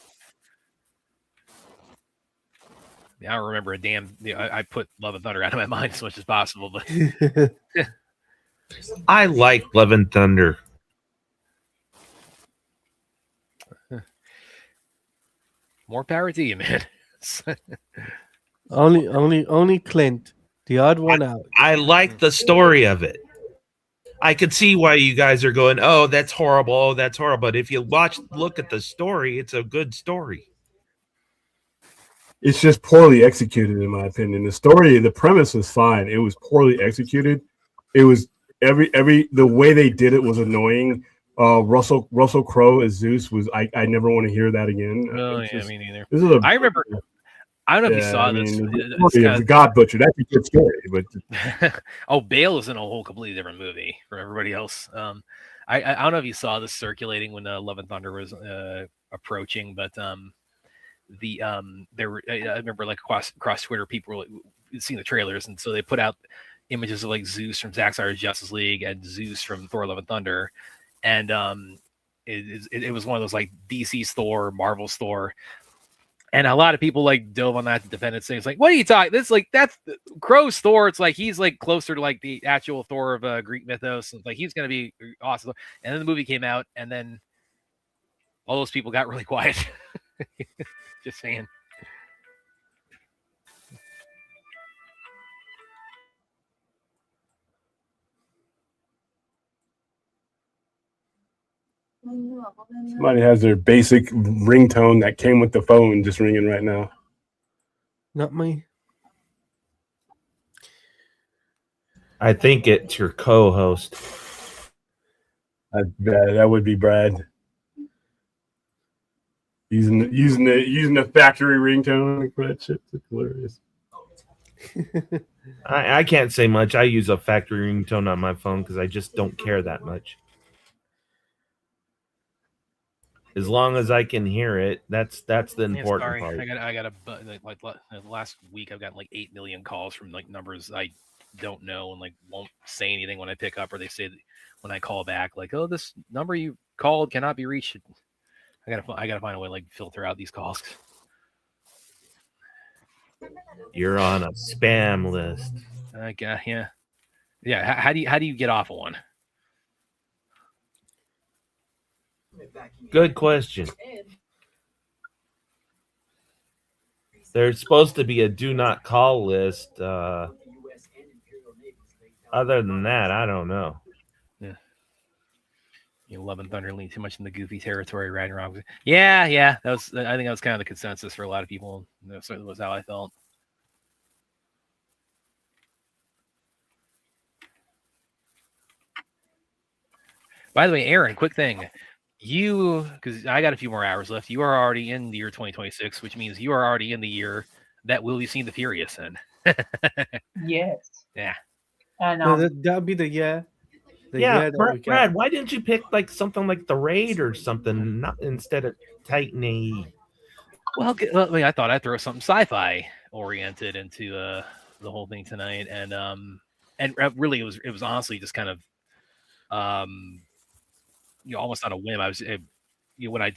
I don't remember a damn. I put Love and Thunder out of my mind as much as possible, but I like Love and Thunder. more power to you, man. only Clint, the odd one out. I like the story of it. I could see why you guys are going, "Oh, that's horrible. Oh, that's horrible." But if you look at the story, it's a good story. It's just poorly executed, in my opinion. The premise was fine. It was poorly executed. It was the way they did it was annoying. Russell Crowe as Zeus was. I never want to hear that again. Oh yeah, me neither. This is I remember I don't know if you Yeah, saw I this. mean, It's the kinda- God Butcher. That's a good story, but oh, Bale is in a whole completely different movie from everybody else. I don't know if you saw this circulating when Love and Thunder was approaching, but there were, I remember like across Twitter, people were like, seeing the trailers, and so they put out images of like Zeus from Zack Snyder's Justice League and Zeus from Thor: Love and Thunder, and it was one of those like DC's Thor, Marvel's Thor. And a lot of people like dove on that to defend it, saying it's like, what are you talking? This like that's Crow's Thor. It's like he's like closer to like the actual Thor of Greek mythos. And like he's gonna be awesome. And then the movie came out, and then all those people got really quiet. Just saying. somebody has their basic ringtone that came with the phone just ringing right now. Not me. I think it's your co-host. That would be Brad. Using the factory ringtone for that shit. It's hilarious. I can't say much. I use a factory ringtone on my phone because I just don't care that much. As long as I can hear it, that's the important part. I got like last week I've gotten like 8 million calls from like numbers I don't know and like won't say anything when I pick up, or they say when I call back like, oh, this number you called cannot be reached. I gotta find a way to like filter out these calls. You're on a spam list. Yeah. How do you get off of one? Good question. There's supposed to be a do not call list. Other than that, I don't know. Yeah. Love and Thunder lean too much in the goofy territory, Ragnarok. Yeah. I think that was kind of the consensus for a lot of people. That certainly was how I felt. By the way, Aaron, quick thing. Because I got a few more hours left. You are already in the year 2026, which means you are already in the year that Will You See the Furious in. Yes. Yeah. And No, that'd be the year. Brad, why didn't you pick like something like The Raid or something, not instead of Titan AE? Well, I mean, I thought I'd throw something sci-fi oriented into the whole thing tonight, and really it was honestly just kind of almost on a whim. I was when I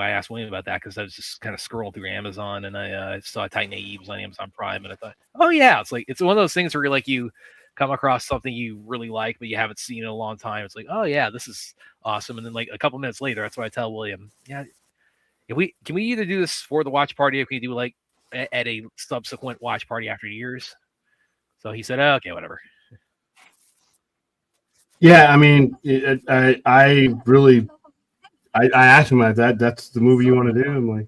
asked William about that, because I was just kind of scrolling through Amazon, and I saw Titan AE was on Amazon Prime, and I thought, oh yeah, it's one of those things where you're like, you come across something you really like but you haven't seen in a long time. It's like, oh yeah, this is awesome. And then like a couple minutes later, that's what I tell William, yeah, can we either do this for the watch party, or can we do like at a subsequent watch party after years? So he said, oh, okay, whatever. Yeah, I mean, I asked him like that's the movie you want to do. I'm like,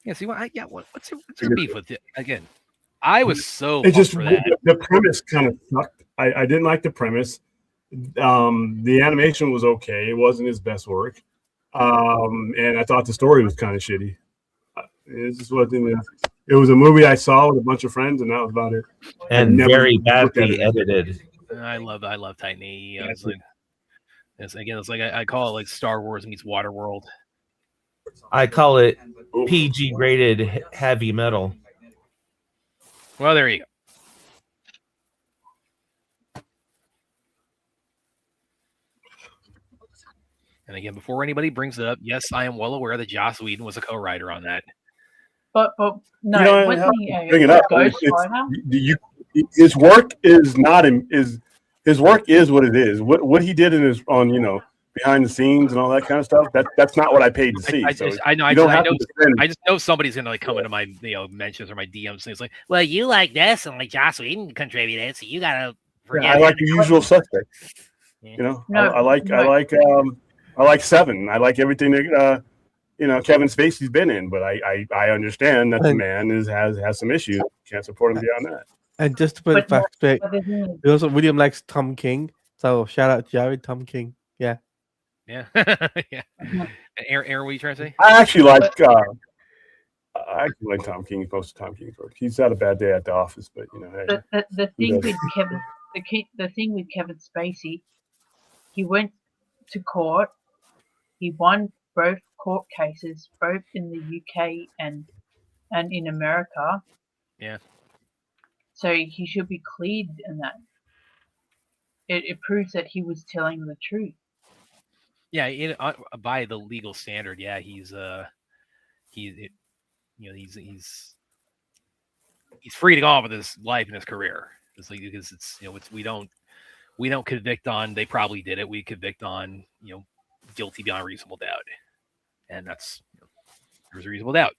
yeah. See, what's your beef with it? Again, I was so it's just for that. The premise kind of sucked. I didn't like the premise. The animation was okay. It wasn't his best work, and I thought the story was kind of shitty. It just wasn't. It was a movie I saw with a bunch of friends, and that was about it. And very badly edited. I love Titan AE. It's like I call it like Star Wars meets Waterworld. I call it PG rated heavy metal. Well, there you go. And again, before anybody brings it up, yes, I am well aware that Joss Whedon was a co-writer on that. But no, wasn't he bring it up. Ghost Rider? His work is not his work is what it is. What he did in his on behind the scenes and all that kind of stuff. That's not what I paid to see. I just know somebody's gonna like come into my mentions or my DMs and it's like, well, you like this and like Joss Whedon contributed, so you gotta forget. I like the usual suspects. Yeah. I like Seven. I like everything that Kevin Spacey's been in, but I understand that the man has some issues. Can't support him beyond that. And just to put it back straight, also William likes Tom King, so shout out Jared, Tom King. Yeah. Yeah. Yeah. Aaron, what are you trying to say? I actually like I actually like Tom King. Most of Tom King's work. He's had a bad day at the office, but hey. The thing with the thing with Kevin Spacey, he went to court. He won both court cases, both in the UK and in America. Yeah. So he should be cleared in that. It proves that he was telling the truth. Yeah, by the legal standard, yeah, he's free to go on with his life and his career. It's like, because it's we don't convict on they probably did it. We convict on guilty beyond reasonable doubt, and that's there's a reasonable doubt.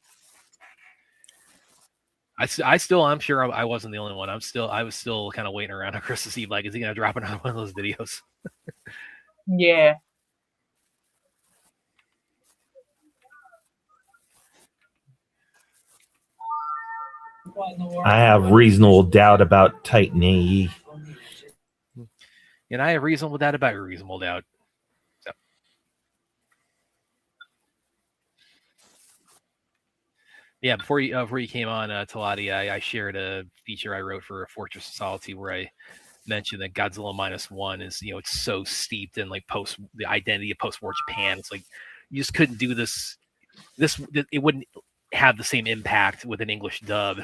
I'm sure I wasn't the only one. I was still kind of waiting around on Christmas Eve. Like, is he gonna drop another one of those videos? Yeah. I have reasonable doubt about Titan AE. And I have reasonable doubt about reasonable doubt. So. Yeah, before you came on, Talati, I shared a feature I wrote for Fortress of Solitude where I mentioned that Godzilla -1 is it's so steeped in like the identity of post-war Japan. It's like you just couldn't do this. It wouldn't have the same impact with an English dub.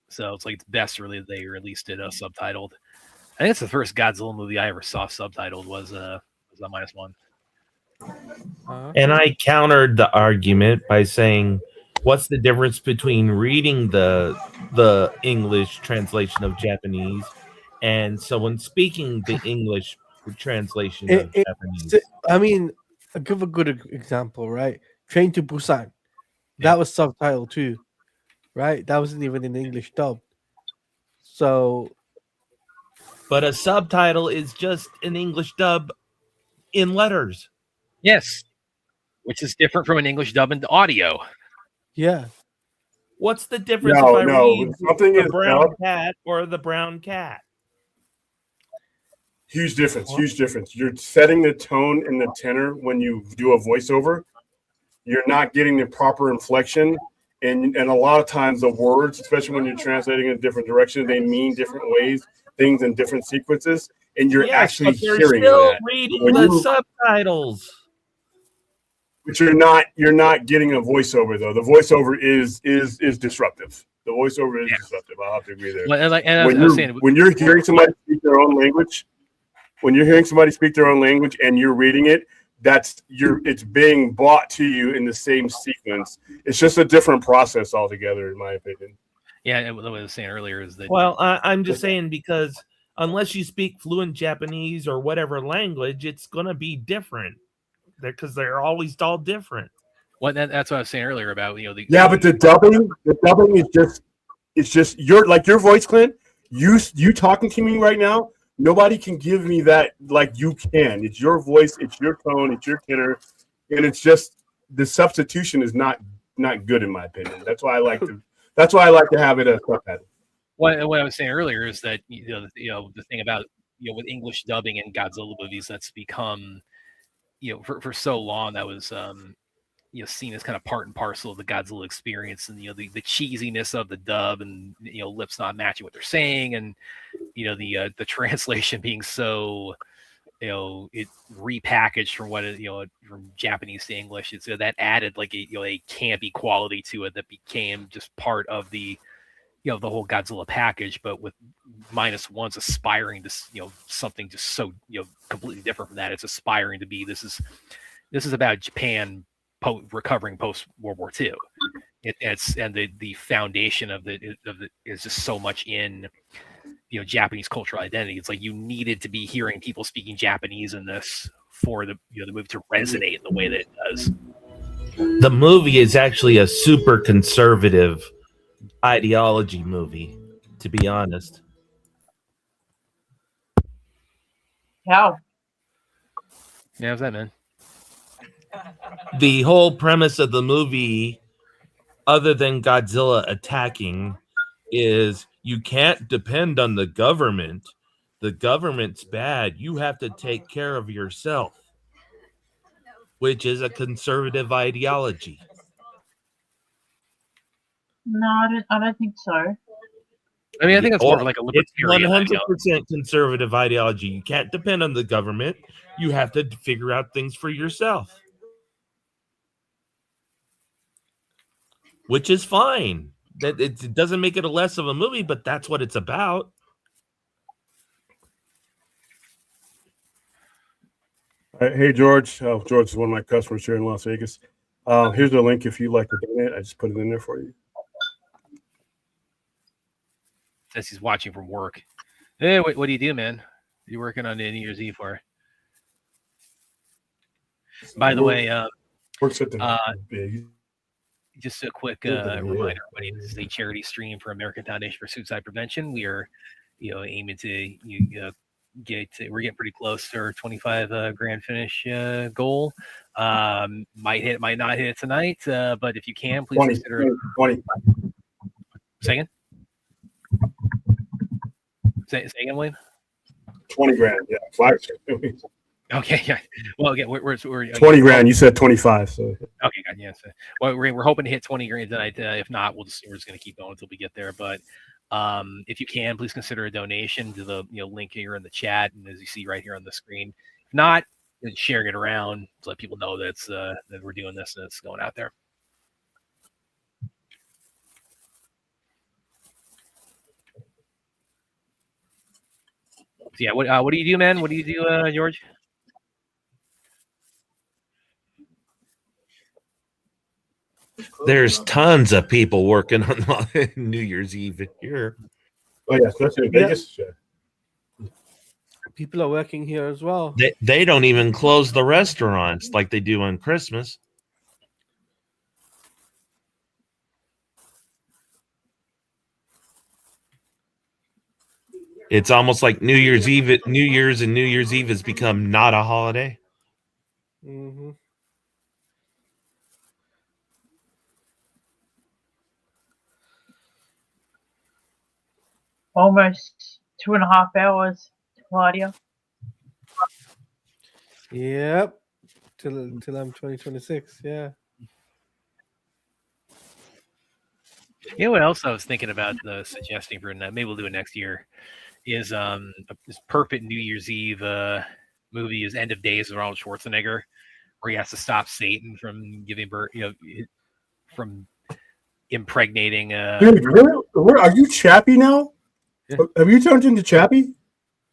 So it's like it's best really they released it subtitled. I think it's the first Godzilla movie I ever saw subtitled was on -1. And I countered the argument by saying, what's the difference between reading the English translation of Japanese and someone speaking the English translation of Japanese? I mean, I'll give a good example, right? Train to Busan. That was subtitled too, right? That wasn't even in English dub. So, but a subtitle is just an English dub in letters. Yes, which is different from an English dub into audio. Yeah. What's the difference if I read the brown cat or the brown cat? Huge difference. Huge difference. You're setting the tone and the tenor when you do a voiceover. You're not getting the proper inflection. And a lot of times the words, especially when you're translating in a different direction, they mean different ways, things in different sequences. And you're actually hearing that. Reading the subtitles. But you're not getting a voiceover though. The voiceover is disruptive. The voiceover is disruptive. I'll have to agree there. When you're hearing somebody speak their own language, and you're reading it, it's being brought to you in the same sequence. It's just a different process altogether, in my opinion. Yeah, and what I was saying earlier is that. Well, I'm just saying because unless you speak fluent Japanese or whatever language, it's gonna be different. Because they're always all different. Well, that's what I was saying earlier about but the dubbing is just your voice, Clint. You talking to me right now. Nobody can give me that like you can. It's your voice, it's your tone, it's your tenor, and it's just the substitution is not good in my opinion. That's why I like to have it as subtitle. What I was saying earlier is that the thing about with English dubbing in Godzilla movies that's become for so long that was seen as kind of part and parcel of the Godzilla experience, and the cheesiness of the dub, and lips not matching what they're saying, and the translation being so it repackaged from what from Japanese to English. It's that added like a campy quality to it that became just part of the the whole Godzilla package, but with -1's aspiring to something just so completely different from that. It's aspiring to be this is about Japan recovering post World War II. It's the foundation of the is just so much in Japanese cultural identity. It's like you needed to be hearing people speaking Japanese in this for the the movie to resonate in the way that it does. The movie is actually a super conservative ideology movie, to be honest. How? Yeah, how's that, man? The whole premise of the movie, other than Godzilla attacking, is you can't depend on the government. The government's bad. You have to take care of yourself, which is a conservative ideology. No, I don't think so. I mean, I think it's more of like a It's libertarian ideology. 100% conservative ideology. You can't depend on the government. You have to figure out things for yourself, which is fine. That it doesn't make it a less of a movie, but that's what it's about. Hey, George. Oh, George is one of my customers here in Las Vegas. Here's the link if you'd like to donate. I just put it in there for you. Says he's watching from work. Hey, what do you do, man? You working on New Year's Eve for? By the way, Works at the just a quick reminder, everybody, this is a charity stream for American Foundation for Suicide Prevention. We are, aiming to we're getting pretty close to our 25 grand finish goal. Might hit, might not hit it tonight, but if you can, please 20, consider 20. Say again, William. 20 grand, yeah. 5. Okay, yeah. Well, again, we're 20 grand. You said 25, so okay, God, yeah. So, well, we're hoping to hit 20 grand tonight. If not, we're just going to keep going until we get there. But if you can, please consider a donation to the link here in the chat, and as you see right here on the screen. If not, sharing it around to let people know that that we're doing this and it's going out there. So yeah, what do you do, man? What do you do, George? There's tons of people working on New Year's Eve here. oh yeah, especially in Vegas. People are working here as well. They don't even close the restaurants like they do on Christmas. It's almost like New Year's Eve. New Year's and New Year's Eve has become not a holiday. Mm-hmm. Almost 2.5 hours, Claudia. Yep. Till I'm 2026. Yeah. You know what else I was thinking about suggesting for maybe we'll do it next year is this perfect New Year's Eve movie is End of Days with Arnold Schwarzenegger, where he has to stop Satan from giving birth, from impregnating. Dude, where are you, Chappie now? Yeah. Have you turned into Chappie?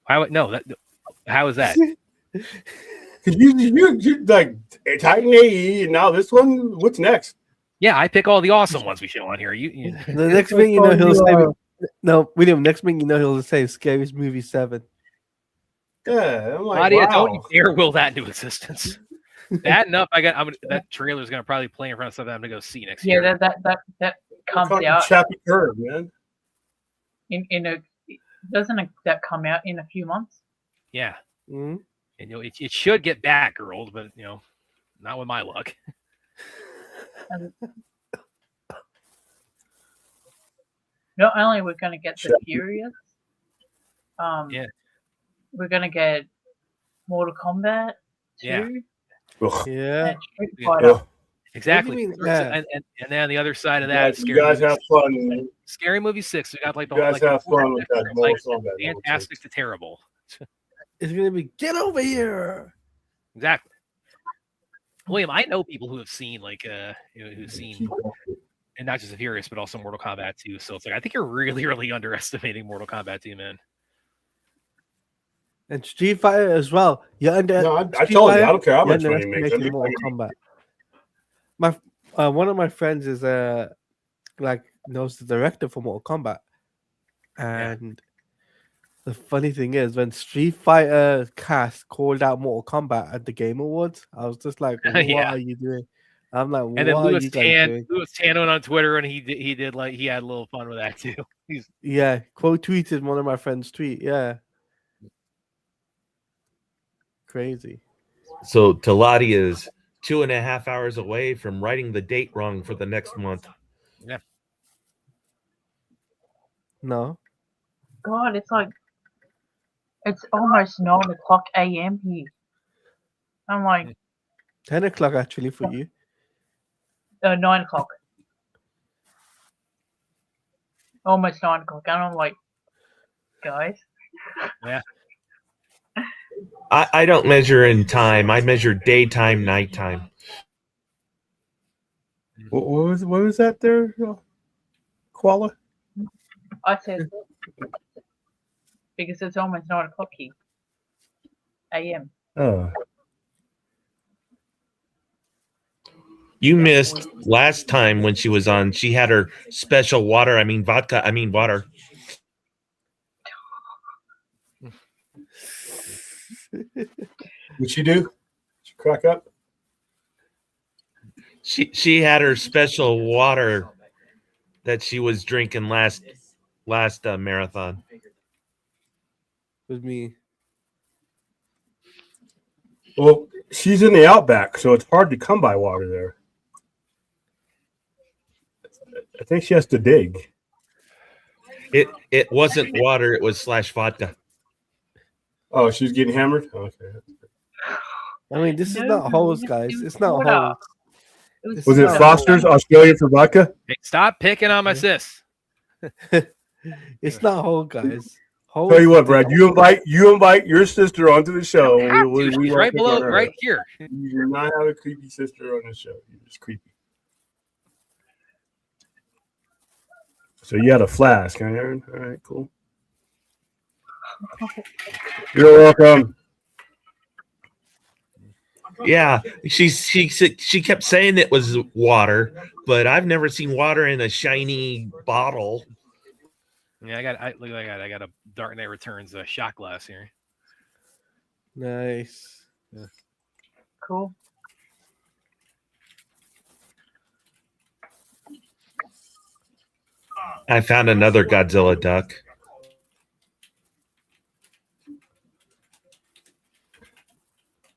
How is that? Because you like Titan AE, and now this one. What's next? Yeah, I pick all the awesome ones we show on here. You The next thing you know, he'll say, "No, William." Next thing you know, he'll say, "Scariest movie 7." Yeah, I'm like, Claudia, wow. don't you dare will that into existence. Bad enough. That trailer is gonna probably play in front of something I'm gonna go see next year. Yeah, that comes out Chappie Curve, man. Doesn't that come out in a few months? Yeah, Mm-hmm. and it should get Batgirled, but not with my luck. And not only we're going to get the Furious, Yeah. we're going to get Mortal Kombat 2 Yeah. Yeah. and Street Fighter. Ugh. Exactly. What do you mean, yeah. And then on the other side of that, You guys have fun. Scary Movie 6. We got like the You guys like have the fun with that like Mortal Kombat. fantastic to terrible. It's gonna be get over here. Exactly. William, I know people who have seen who've seen, and not just the Furious, but also Mortal Kombat 2. So it's like I think you're really, really underestimating Mortal Kombat 2, man. And Street Fighter as well. No, I told you, I don't care how much money you make. underestimating Mortal Kombat. One of my friends is knows the director for Mortal Kombat, and the funny thing is when Street Fighter cast called out Mortal Kombat at the Game Awards, I was just like, "What Yeah. are you doing?" I'm like, "What And then are you guys doing?" Louis Tan went on Twitter and he did he had a little fun with that too. Yeah, quote tweeted one of my friends' tweet. Yeah, crazy. So Talati is 2.5 hours away from writing the date wrong for the next month. Yeah. No, God, it's almost 9:00 a.m. here. I'm like 10 o'clock actually for you. 9:00. almost 9 o'clock, and I'm like, guys. Yeah. I don't measure in time. I measure daytime, nighttime. What was that there, Koala? I said because it's almost 9 o'clock here. AM. Oh, You missed last time when she was on. She had her special water. I mean vodka. I mean water. what'd she do? She crack up? She had her special water that she was drinking last marathon. With me. Well, she's in the outback, so it's hard to come by water there. I think she has to dig. It wasn't water. It was /vodka. Oh, she's getting hammered? Okay. I mean, this is No, not hose, it guys. was It's not water. hose. Was it No. Foster's Australian for vodka? Hey, stop picking on my sis. It's not hose, guys. Hose Tell you what, is Brad, the- you invite your sister onto the show. She's right below, right here. You do not have a creepy sister on the show. You're just creepy. So you had a flask, huh, Aaron? All right, cool. You're welcome. Yeah, she kept saying it was water, but I've never seen water in a shiny bottle. Yeah, I got a Dark Knight Returns shot glass here. Nice. Cool. I found another Godzilla duck.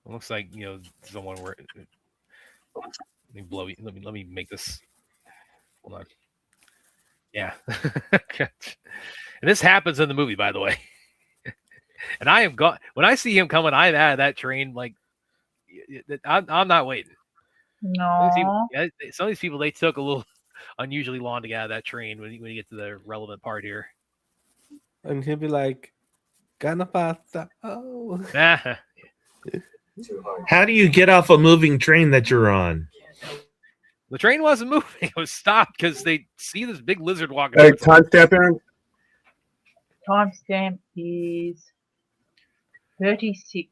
It looks like someone where. Let me make this. Hold on. Yeah. And this happens in the movie, by the way. And I am gone when I see him coming. I'm out of that train. Like, I'm not waiting. No. Some of these people, they took a little unusually long to get out of that train when you get to the relevant part here. And he'll be like, "Gonna pasta." Oh. How do you get off a moving train that you're on? The train wasn't moving; it was stopped because they see this big lizard walking. Hey, timestamp, Aaron. Timestamp is 36.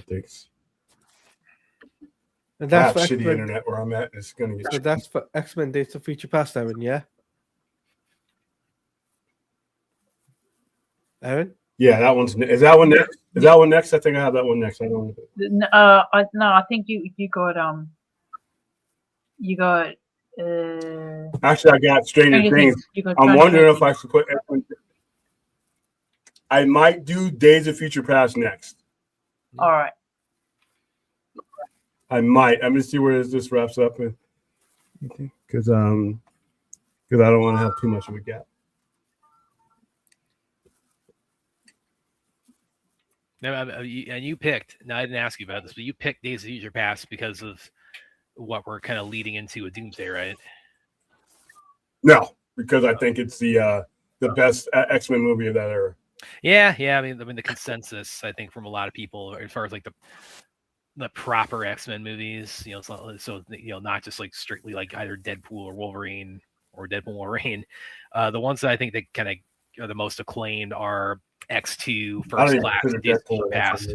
Thanks. And that's That's for shitty X-Men. internet where I'm at. It's gonna get. So that's for X-Men Days of Future Past, Aaron, yeah? Aaron? Yeah, that one's. Is that one next? Is that one next? I think I have that one next. I don't. I think you got Actually, I got Stranger Things. I'm wondering if I should put. I might do Days of Future Past next. All right. I might. I'm gonna see where this wraps up, because I don't want to have too much of a gap. No, and you picked. Now I didn't ask you about this, but you picked Days of Future Past because of what we're kind of leading into a Doomsday, right? No, because I think it's the best X-Men movie of that era. Yeah. I mean, the consensus, I think, from a lot of people, as far as like the proper X-Men movies, so not just like strictly like either Deadpool or Wolverine or Deadpool Wolverine. The ones that I think that kind of are the most acclaimed are X2, First Class, and Days of Future Past.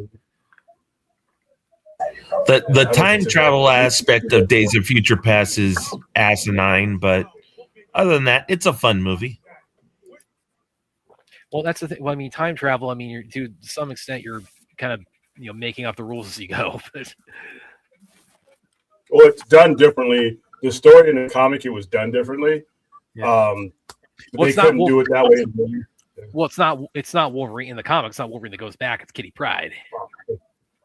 The time travel aspect of Days of Future Past is asinine, but other than that, it's a fun movie. Well, that's the thing. Well, I mean, time travel. I mean, to some extent, you're kind of making up the rules as you go. But Well, it's done differently. The story in the comic, it was done differently. Yeah. They couldn't do it that way. Well, it's not Wolverine in the comics. It's not Wolverine that goes back. It's Kitty Pryde.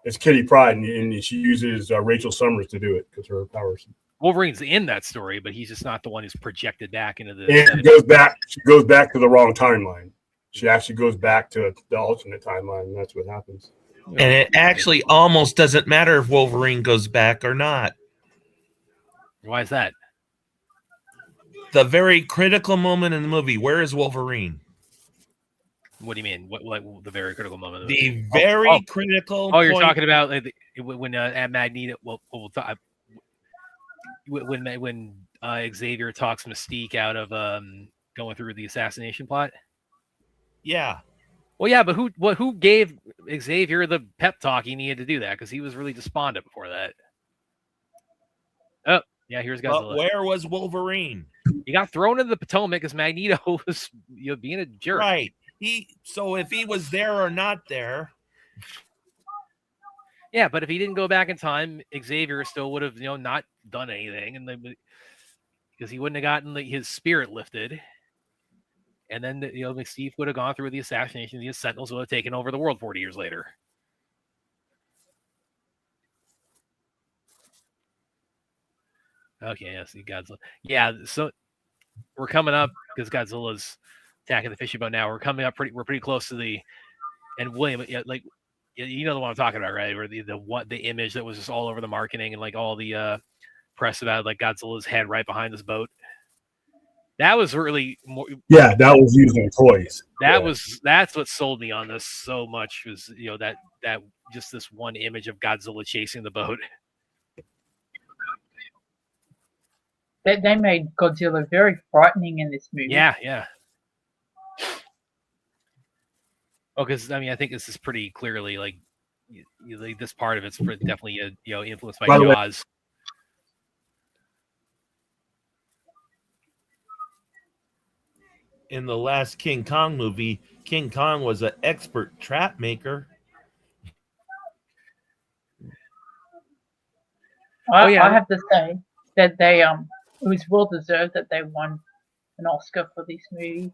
It's Kitty Pryde, and she uses Rachel Summers to do it because her powers. Wolverine's in that story, but he's just not the one who's projected back into the. And she goes back. She goes back to the wrong timeline. She actually goes back to the alternate timeline, and that's what happens. And it actually almost doesn't matter if Wolverine goes back or not. Why is that? The very critical moment in the movie. Where is Wolverine? What do you mean? What like the very critical moment? The very critical. Oh, you're point. talking about like, when at Magneto. When Xavier talks Mystique out of going through the assassination plot. Yeah. Well, yeah, but who gave Xavier the pep talk he needed to do that? Because he was really despondent before that. Oh, yeah, here's Godzilla. But where was Wolverine? He got thrown into the Potomac because Magneto was being a jerk. Right. So if he was there or not there. Yeah, but if he didn't go back in time, Xavier still would have not done anything, and because he wouldn't have gotten his spirit lifted. And then, Mystique would have gone through the assassination. The Sentinels would have taken over the world 40 years later. Okay, yeah, see Godzilla. Yeah, so we're coming up because Godzilla's attacking the fishing boat now. We're coming up we're pretty close to the, and William, like, you know the one I'm talking about, right? Where the image that was just all over the marketing and like all the press about like Godzilla's head right behind this boat. That was really more. Yeah, that was using toys. That's what sold me on this so much was that just this one image of Godzilla chasing the boat. They made Godzilla very frightening in this movie. Yeah. Oh, because I think this is pretty clearly like this part of it's definitely influenced by Jaws. In the last King Kong movie, King Kong was an expert trap maker. I have to say that they it was well deserved that they won an Oscar for this movie.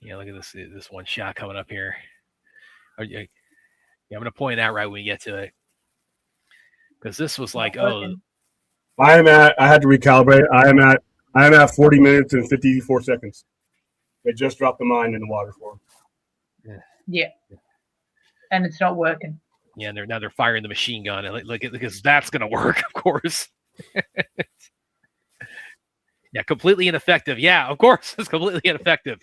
Yeah, look at this one shot coming up here. Yeah, I'm gonna point out right when we get to it because this was like, I had to recalibrate. I am at 40 minutes and 54 seconds. They just dropped the mine in the water for them. Yeah. And it's not working. Yeah, and they're firing the machine gun, and because that's gonna work, of course. Yeah, completely ineffective. Yeah, of course, it's completely ineffective.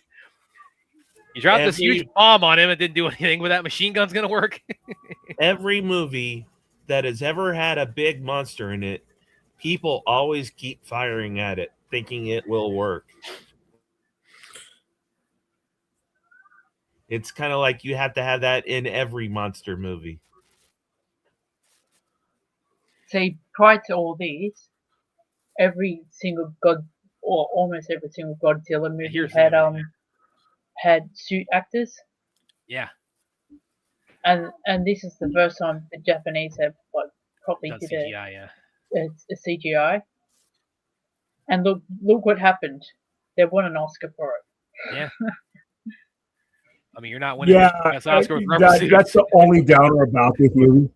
You dropped this huge bomb on him, and didn't do anything. But that machine gun's gonna work. Every movie that has ever had a big monster in it, people always keep firing at it, thinking it will work. It's kind of like you have to have that in every monster movie. See, prior to all this, every single almost every single Godzilla movie had suit actors. Yeah. And this is the first time the Japanese have probably did CGI, a CGI. And look what happened. They won an Oscar for it. Yeah. I mean, you're not winning. Yeah, that's Oscar that's the only downer about this movie.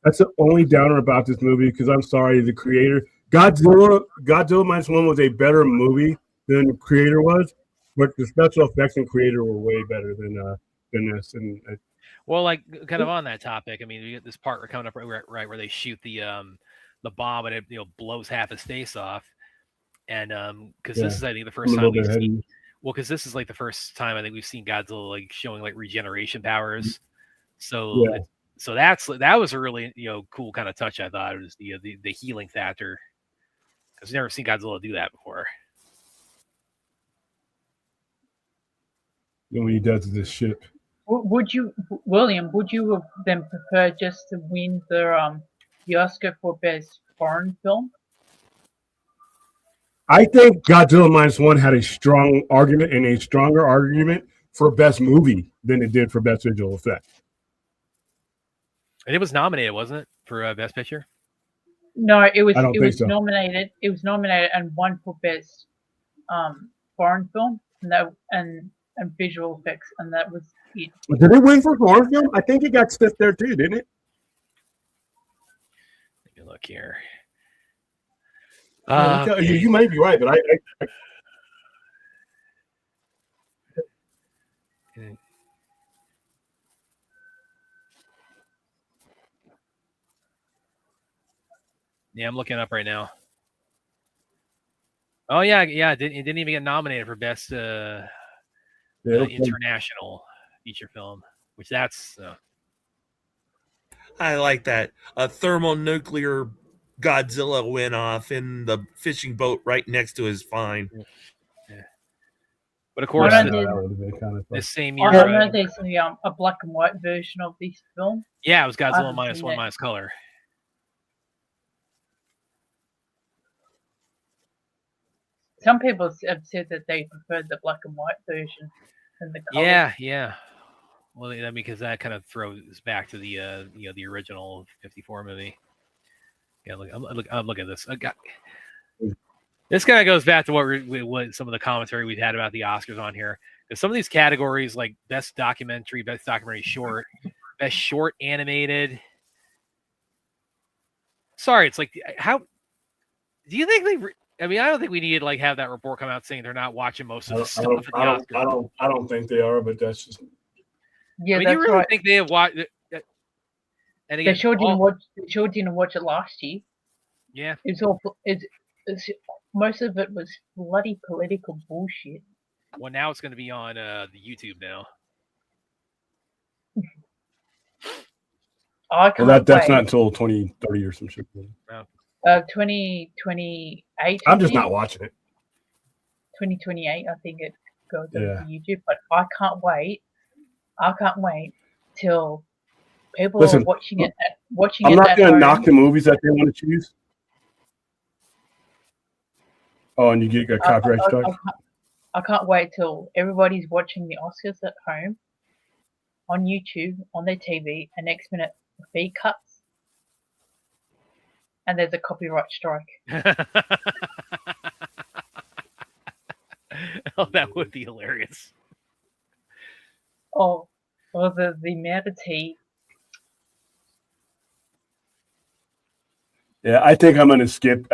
That's the only downer about this movie because I'm sorry, the creator Godzilla -1 was a better movie than the creator was, but the special effects and creator were way better than this. And well, like kind of on that topic, I mean, you get this part coming up right where they shoot the bomb and it blows half his face off, and because this is I think the first time we've seen. Well, because this is like the first time I think we've seen Godzilla like showing like regeneration powers. So that was a really cool kind of touch. I thought it was the healing factor because I've never seen Godzilla do that before. When he does this shit. Would you, William? Would you have then prefer just to win the Oscar for best foreign film? I think Godzilla -1 had a strong argument and a stronger argument for best movie than it did for best visual effect. And it was nominated, wasn't it, for best picture? No, it was. I don't think so. Nominated. It was nominated and won for best foreign film and visual effects, and that was it. Did it win for foreign film? I think it got stiffed there too, didn't it? Take a look here. You might be right, but I Yeah, I'm looking up right now. Oh yeah. It didn't even get nominated for best international feature film, which that's. I like that. A thermonuclear Godzilla went off in the fishing boat right next to his find. Yeah. But of course, I that know would have been kind of fun. this same year. I know there's a black and white version of this film. Yeah, it was Godzilla haven't minus seen one it. minus color. Some people have said that they preferred the black and white version than the color. Yeah. Well, because that kind of throws back to the the original '54 movie. Yeah, look at this. This kind of goes back to what some of the commentary we've had about the Oscars on here. Because some of these categories, like best documentary short, best short animated. Sorry, it's like how do you think they? I mean, I don't think we need to like have that report come out saying they're not watching most of the stuff at the Oscars. I don't think they are, but that's just. Yeah, I mean, that's you really right. think they have watched? And again, They sure didn't watch it last year. Yeah, It's all. It's most of it was bloody political bullshit. well, now it's going to be on the YouTube now. I can't Well, that's wait. not until 2030 or some shit. 2028. I'm just not watching it. 2028, I think it goes Yeah. over to YouTube. But I can't wait. I can't wait till people Listen, are watching it. I'm not at going to home. knock the movies that they want to choose. Oh, and you get a copyright strike? I can't wait till everybody's watching the Oscars at home on YouTube, on their TV, and next minute the feed cuts and there's a copyright strike. Oh, that would be hilarious. Oh, well, the amount of tea. Yeah, I think I'm going to skip.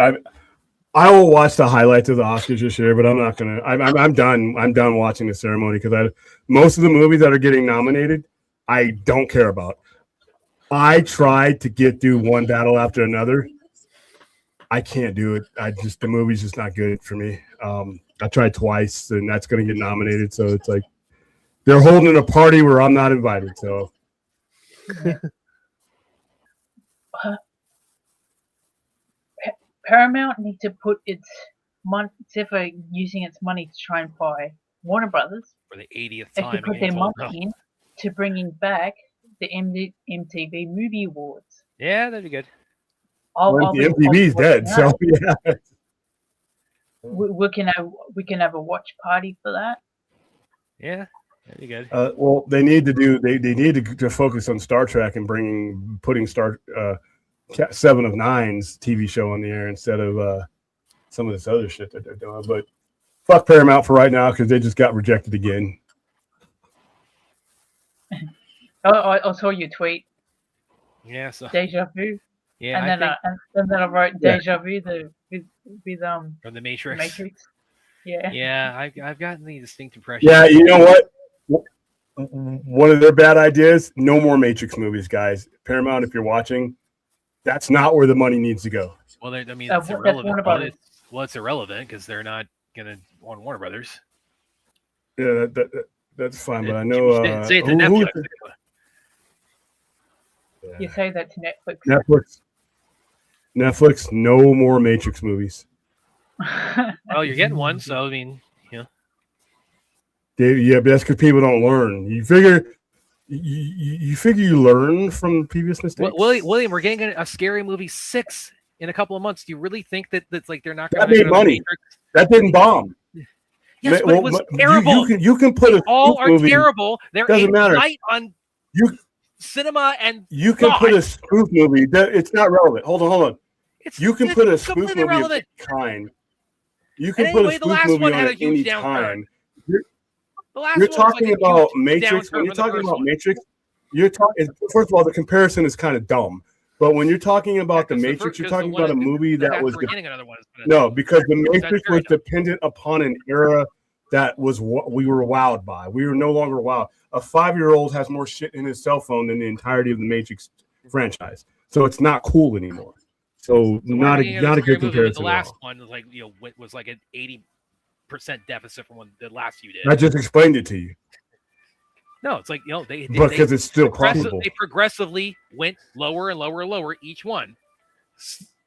I will watch the highlights of the Oscars this year, but I'm not going to. I'm done. I'm done watching the ceremony because most of the movies that are getting nominated, I don't care about. I tried to get through one battle after another. I can't do it. The movie's just not good for me. I tried twice, and that's going to get nominated. So it's like they're holding a party where I'm not invited. So Paramount need to put its money, instead of using its money to try and buy Warner Brothers, For the 80th they time. should put their money in to bringing back the MTV Movie Awards. Yeah, that'd be good. the MTV's dead. So yeah. We can have a watch party for that. Yeah, that'd be good. Well, they need to focus on Star Trek and putting Star 7 of 9's TV show on the air instead of some of this other shit that they're doing. But fuck Paramount for right now because they just got rejected again. I saw your tweet. Yeah, so Deja vu. yeah, and then I wrote deja vu with from the Matrix. Matrix. Yeah. Yeah, I've gotten the distinct impression. Yeah, you know what? One of their bad ideas: no more Matrix movies, guys. Paramount, if you're watching, that's not where the money needs to go. Well, I mean, That's it's irrelevant. Warner Brothers. It's irrelevant because they're not gonna on Warner Brothers. Yeah, that's fine, but I know Say it to Netflix. You say that to Netflix. Netflix, no more Matrix movies. Well, you're getting one, so I mean, yeah. Yeah, but that's because people don't learn. You figure you learn from previous mistakes. William, we're getting a Scary Movie 6 in a couple of months. Do you really think that's like they're not going to make money? That didn't bomb. Yes, but it was terrible. You can put all are movie, terrible. They're doesn't matter. Night on cinema and you can put a spoof movie. It's not relevant. Hold on. You can put a spoof movie of any kind. You can put a spoof movie on at any time. You're talking about Matrix. When you're talking about Matrix, first of all, the comparison is kind of dumb. But when you're talking about the Matrix, you're talking about a movie that was no, because the Matrix was dependent upon an era that was what we were wowed by. We were no longer wowed. A 5-year-old has more shit in his cell phone than the entirety of the Matrix franchise, so it's not cool anymore. So So not a we're not a scary good movie, but comparison the at last all. one was like was like an 80% deficit from the last few did. I just explained it to you No, it's like they because it's still profitable. they progressively went lower and lower and lower each one.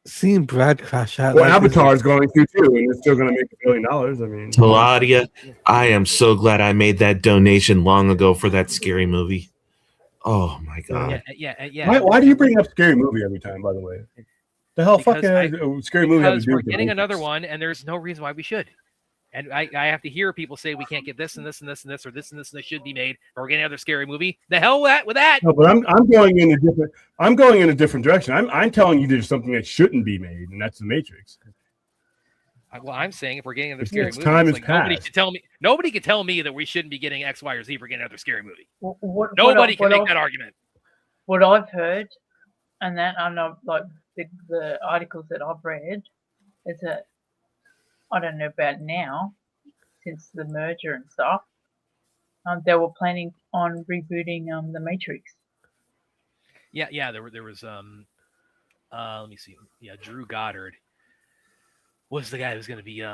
Seeing Brad crash out. Well, like this Avatar is- is going to too, and it's still going to make $1 billion. I mean, Claudia, I am so glad I made that donation long ago for that scary movie. Oh my god! Yeah. why do you bring up scary movie every time? By the way, the hell Because fucking scary movie have to Because do we're with the getting Matrix? another one, and there's no reason why we should. And I have to hear people say we can't get this and this and this and this or this and this and this should be made, or we're getting another scary movie. The hell with that? No, but I'm going in a different. I'm going in a different direction. I'm telling you there's something that shouldn't be made, and that's the Matrix. Well, I'm saying if we're getting another scary Its movie, time it's has like nobody passed. can tell me that we shouldn't be getting X, Y, or Z for getting another scary movie. What Can make that argument. What I've heard, and that I know, like the articles that I've read, is that I don't know about now, since the merger and stuff, they were planning on rebooting the Matrix. Yeah. There was let me see. Yeah, Drew Goddard was the guy who's going to be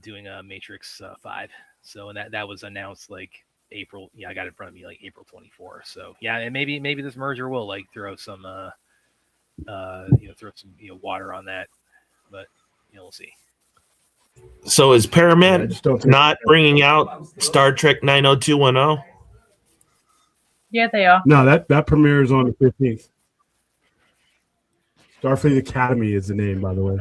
doing Matrix 5. So and that was announced like April. Yeah, I got it in front of me like April 24. So yeah, and maybe this merger will like throw some water on that, but we'll see. So is I Paramount just don't think not bringing out Star Trek 90210? Yeah, they are. No, that premieres on the 15th. Starfleet Academy is the name, by the way.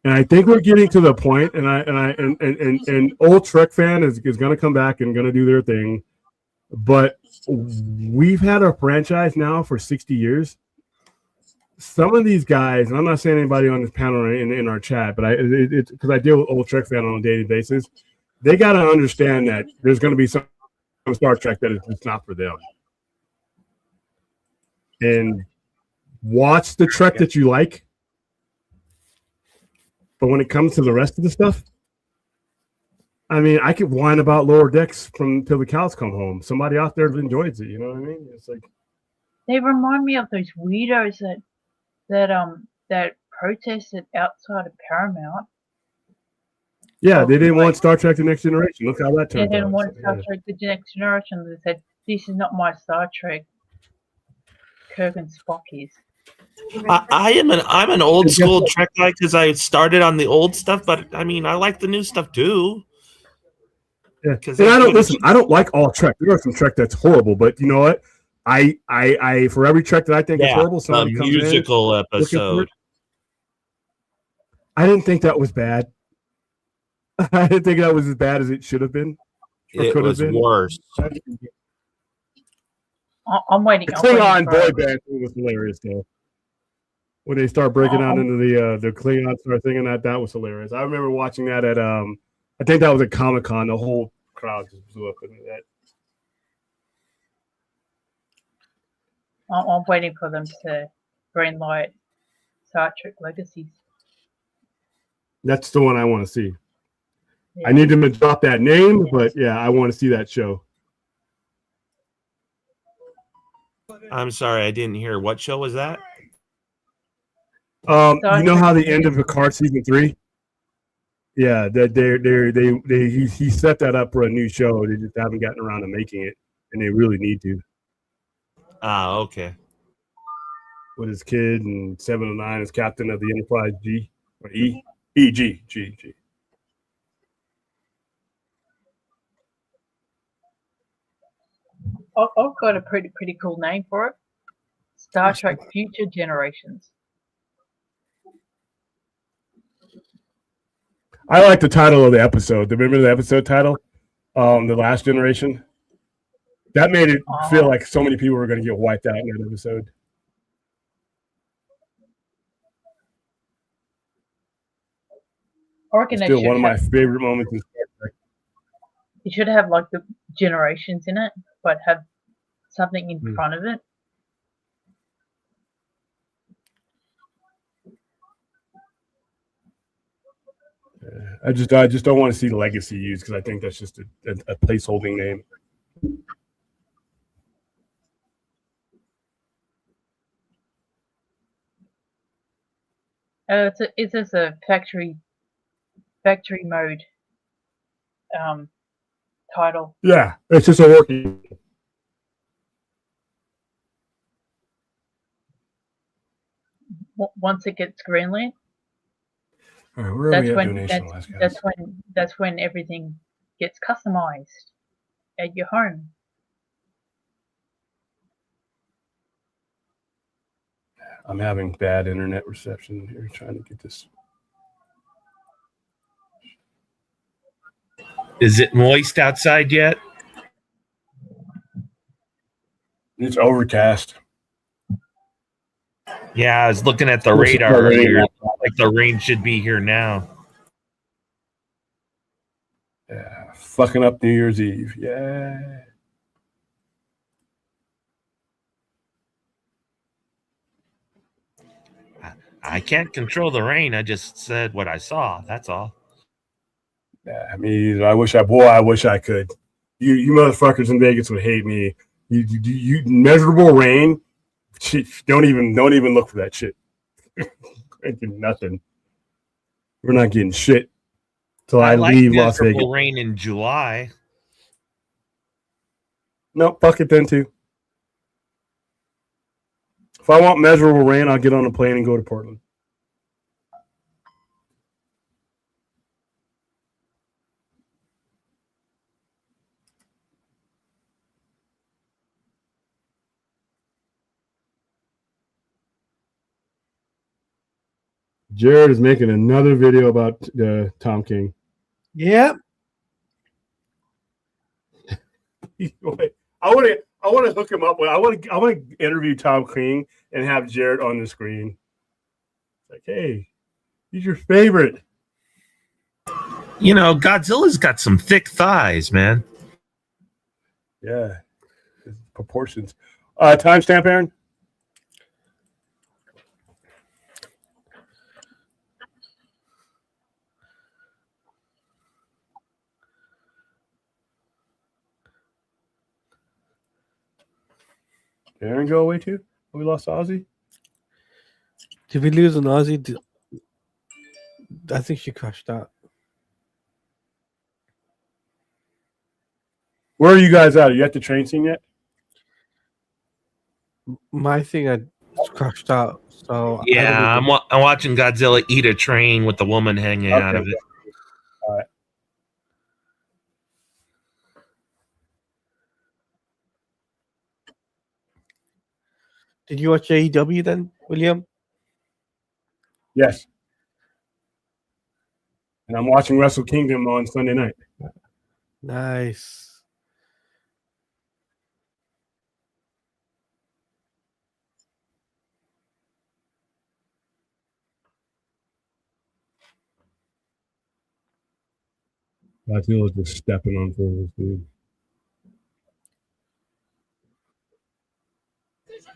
And I think we're getting to the point, and old Trek fan is going to come back and going to do their thing, but we've had a franchise now for 60 years. Some of these guys, and I'm not saying anybody on this panel or in our chat, but because I deal with old Trek fan on a daily basis, they got to understand that there's going to be some Star Trek that is just not for them. And watch the Trek that you like. But when it comes to the rest of the stuff, I mean, I could whine about Lower Decks till the cows come home. Somebody out there enjoys it. You know what I mean? It's like They remind me of those weirdos that protested outside of Paramount. yeah, they didn't want Star Trek: The Next Generation. Look how that They turned didn't out. want Star Trek: The Next Generation. They said, "This is not my Star Trek." Kirk and Spock is. I'm an old school Trek guy because I started on the old stuff, but I mean I like the new stuff too. Yeah. Because And I don't like all Trek. There are some Trek that's horrible, but you know what? I for every Trek that I think is horrible, the somebody comes in. musical episode. I didn't think that was bad. I didn't think that was as bad as it should have been. Or It could have was been. worse. I'm waiting. The I'm waiting Klingon for- boy band thing was hilarious though. When they start breaking out into the Klingon start thinking that was hilarious. I remember watching that at I think that was at Comic-Con. The whole crowd just blew up into that. I'm waiting for them to greenlight Star Trek Legacies. That's the one I want to see. Yeah. I need them to drop that name, but yeah, I want to see that show. I'm sorry, I didn't hear. What show was that? You know how the end of Picard season 3? Yeah, that he set that up for a new show. They just haven't gotten around to making it, and they really need to. Ah, okay. With his kid and 709 as captain of the Enterprise G or E G. I've got a pretty cool name for it. Star Trek Future Generations. I like the title of the episode. Remember the episode title? The Last Generation? That made it feel like so many people were going to get wiped out in that episode. I reckon Still one of my favorite moments in Star Trek. you should have like the generations in it, but have something in front of it. I just don't want to see Legacy used because I think that's just a placeholding name. It's just a factory mode title. Yeah, it's just a working. Once it gets greenlit, All right, where are we at donation wise, guys? that's when everything gets customized at your home. I'm having bad internet reception here trying to get this. Is it moist outside yet? It's overcast. Yeah, I was looking at the This is radar already earlier. now. Like the rain should be here now. Yeah, fucking up New Year's Eve. Yeah. I can't control the rain. I just said what I saw. That's all. Yeah, I mean, I wish I could. You motherfuckers in Vegas would hate me. You measurable rain. Don't even look for that shit. Ain't getting nothing. We're not getting shit till I like leave Las Vegas. miserable rain in July. Nope, fuck it then too. If I want measurable rain, I'll get on a plane and go to Portland. Jared is making another video about Tom King. Yep. I want to hook him up with. I want to interview Tom King and have Jared on the screen. Like, hey, he's your favorite. You know, Godzilla's got some thick thighs, man. Yeah, proportions. Timestamp, Aaron. Did Aaron go away too? We lost Ozzy. Did we lose an Aussie? I think she crashed out. Where are you guys at? Are you at the train scene yet? My thing had crashed out. So Yeah, I'm watching Godzilla eat a train with the woman hanging out of it. All right. Did you watch AEW then, William? Yes. And I'm watching Wrestle Kingdom on Sunday night. Nice. Godzilla's just stepping on fools, dude.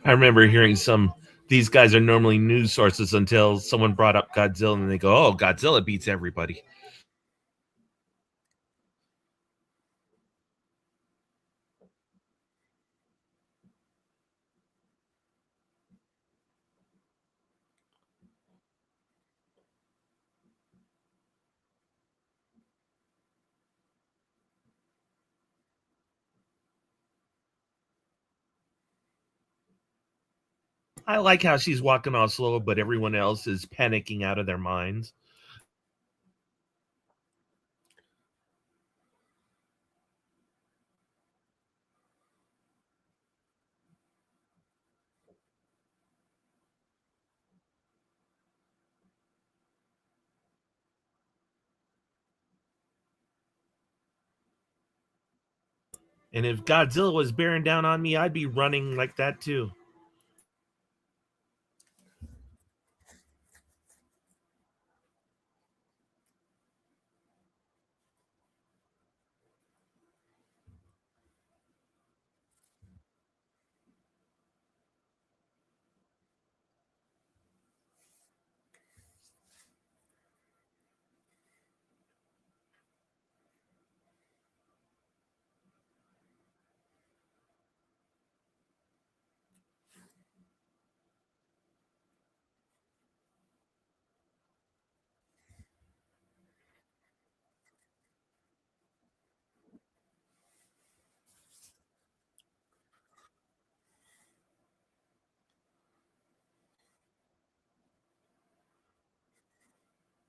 I remember hearing these guys are normally news sources until someone brought up Godzilla and they go, oh, Godzilla beats everybody. I like how she's walking all slow, but everyone else is panicking out of their minds. And if Godzilla was bearing down on me, I'd be running like that too.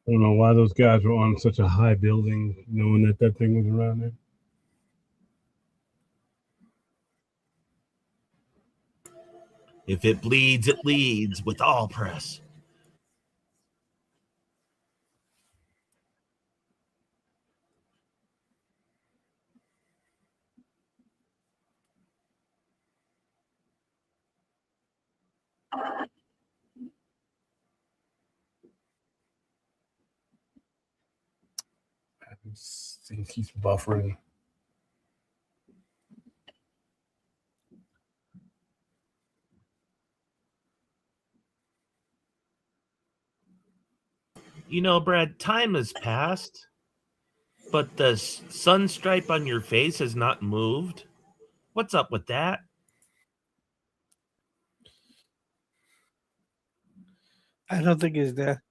I don't know why those guys were on such a high building, knowing that that thing was around there. If it bleeds, it leads with all press. I think he's buffering. You know, Brad, time has passed, but the sun stripe on your face has not moved. What's up with that? I don't think it's there.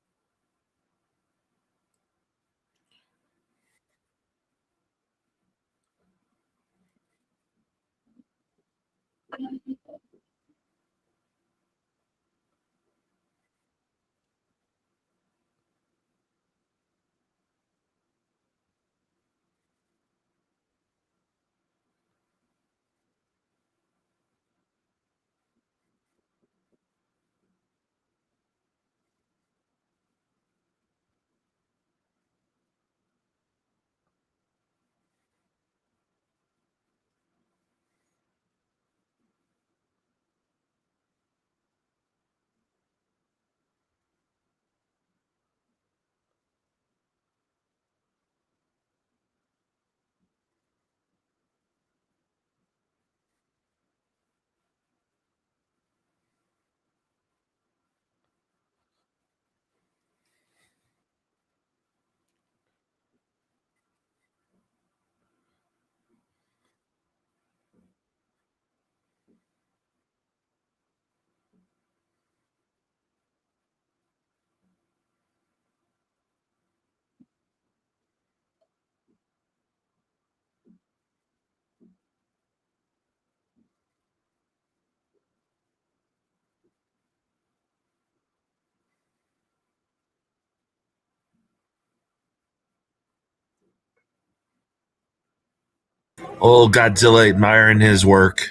Oh, Godzilla admiring his work.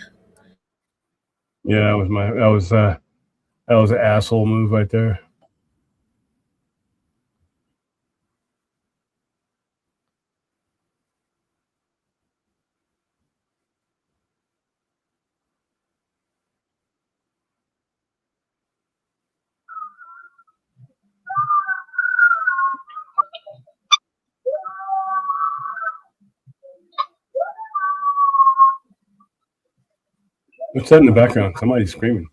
Yeah, that was an asshole move right there. What's that in the background? Somebody's screaming.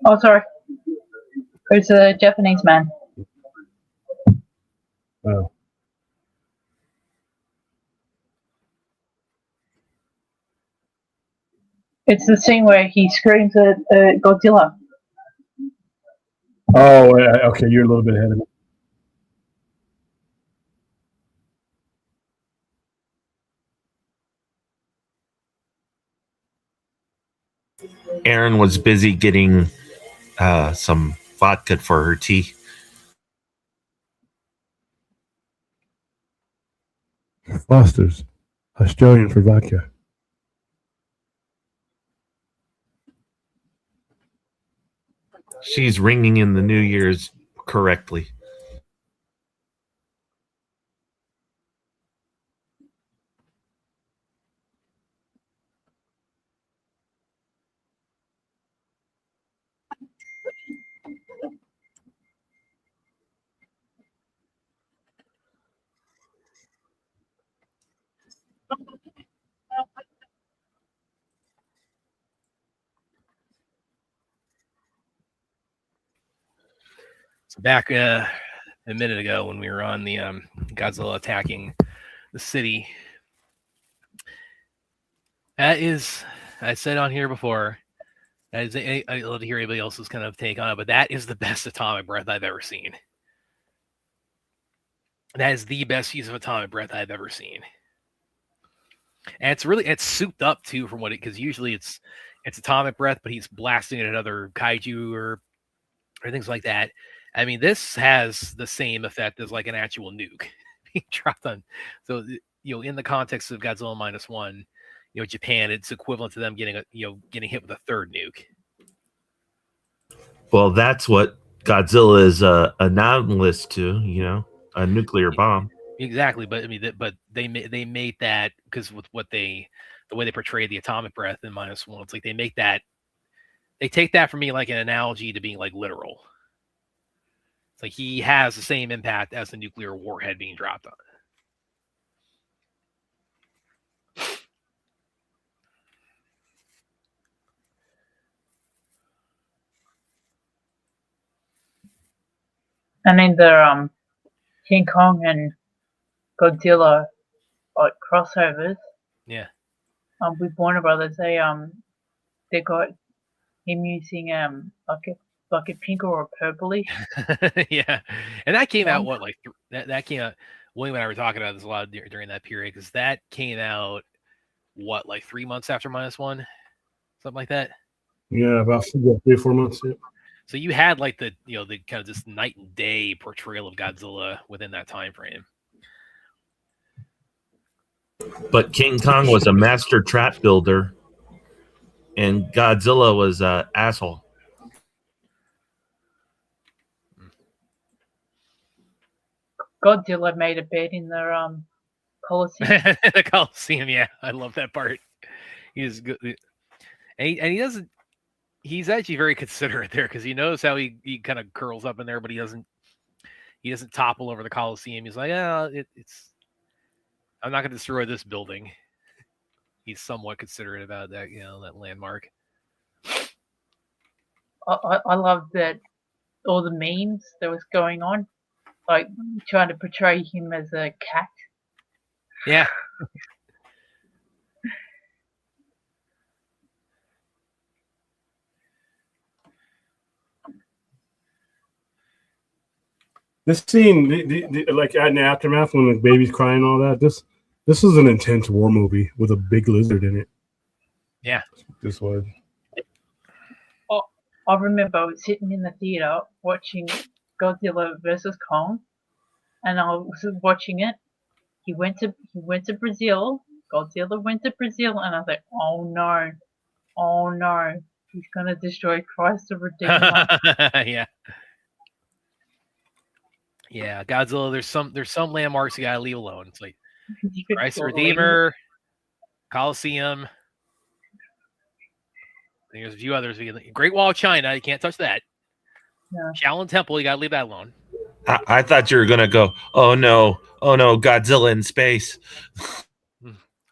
Oh, sorry. It's a Japanese man. Oh. It's the scene where he screams at Godzilla. Oh, okay. You're a little bit ahead of me. Aaron was busy getting some vodka for her tea. Foster's, Australian for vodka. She's ringing in the New Year's correctly. So back a minute ago when we were on the Godzilla attacking the city, that is, I said on here before, that is, I'd love to hear anybody else's kind of take on it, but that is the best atomic breath I've ever seen. That is the best use of atomic breath I've ever seen. And it's souped up too from what because usually it's atomic breath, but he's blasting it at other kaiju or things like that. I mean, this has the same effect as like an actual nuke being dropped on. So, in the context of Godzilla -1, Japan, it's equivalent to them getting getting hit with a third nuke. Well, that's what Godzilla is anomalous to, a nuclear bomb. Exactly, but I mean, but they made that because with the way they portray the atomic breath in -1, it's like they take that for me like an analogy to being like literal. It's like he has the same impact as the nuclear warhead being dropped on it. And in the King Kong and Godzilla like crossovers, Yeah. with Warner Brothers, they got him using like a pink or a purplish. Yeah, and that came out One. that came out. William and I were talking about this a lot during that period because that came out 3 months after -1, something like that. Yeah, about 3 or 4 months. Yeah. So you had like the kind of this night and day portrayal of Godzilla within that time frame. But King Kong was a master trap builder, and Godzilla was an asshole. Godzilla made a bed in the Colosseum. The Coliseum, yeah, I love that part. He's good, and he doesn't. He's actually very considerate there because he knows how he kind of curls up in there, but he doesn't topple over the Coliseum. He's like, it's. I'm not going to destroy this building. He's somewhat considerate about that, that landmark. I love that all the memes that was going on, like trying to portray him as a cat. Yeah. This scene, like in the aftermath when the baby's crying and all that, this is an intense war movie with a big lizard in it. Yeah. This was. I remember I was sitting in the theater watching Godzilla versus Kong, and I was watching it. He went to Brazil. Godzilla went to Brazil, and I was like, oh no, he's gonna destroy Christ the Redeemer. Yeah. Yeah, Godzilla. There's some landmarks you gotta leave alone. It's like Christ the Redeemer, Coliseum. There's a few others. Great Wall of China, you can't touch that. Yeah. Shaolin Temple, you gotta leave that alone. I thought you were gonna go, oh no, Godzilla in space.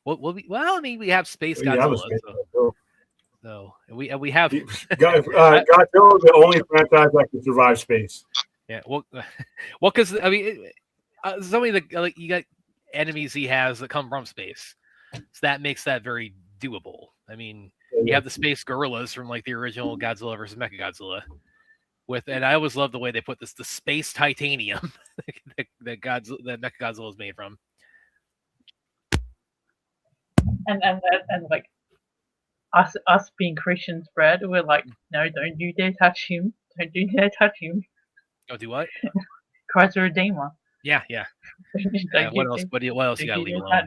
Well, I mean, we have Space Godzilla. So we have Godzilla is the only franchise that can survive space. Yeah, well, because I mean, so many you got enemies he has that come from space, so that makes that very doable. I mean, you have the space gorillas from like the original Godzilla versus Mechagodzilla, and I always love the way they put the space titanium that Mechagodzilla is made from. And like us being Christians, Brad, we're like, no, don't you dare touch him. Don't you dare touch him. Oh, do what? Christ the Redeemer. Yeah. What else? What else you gotta leave alone?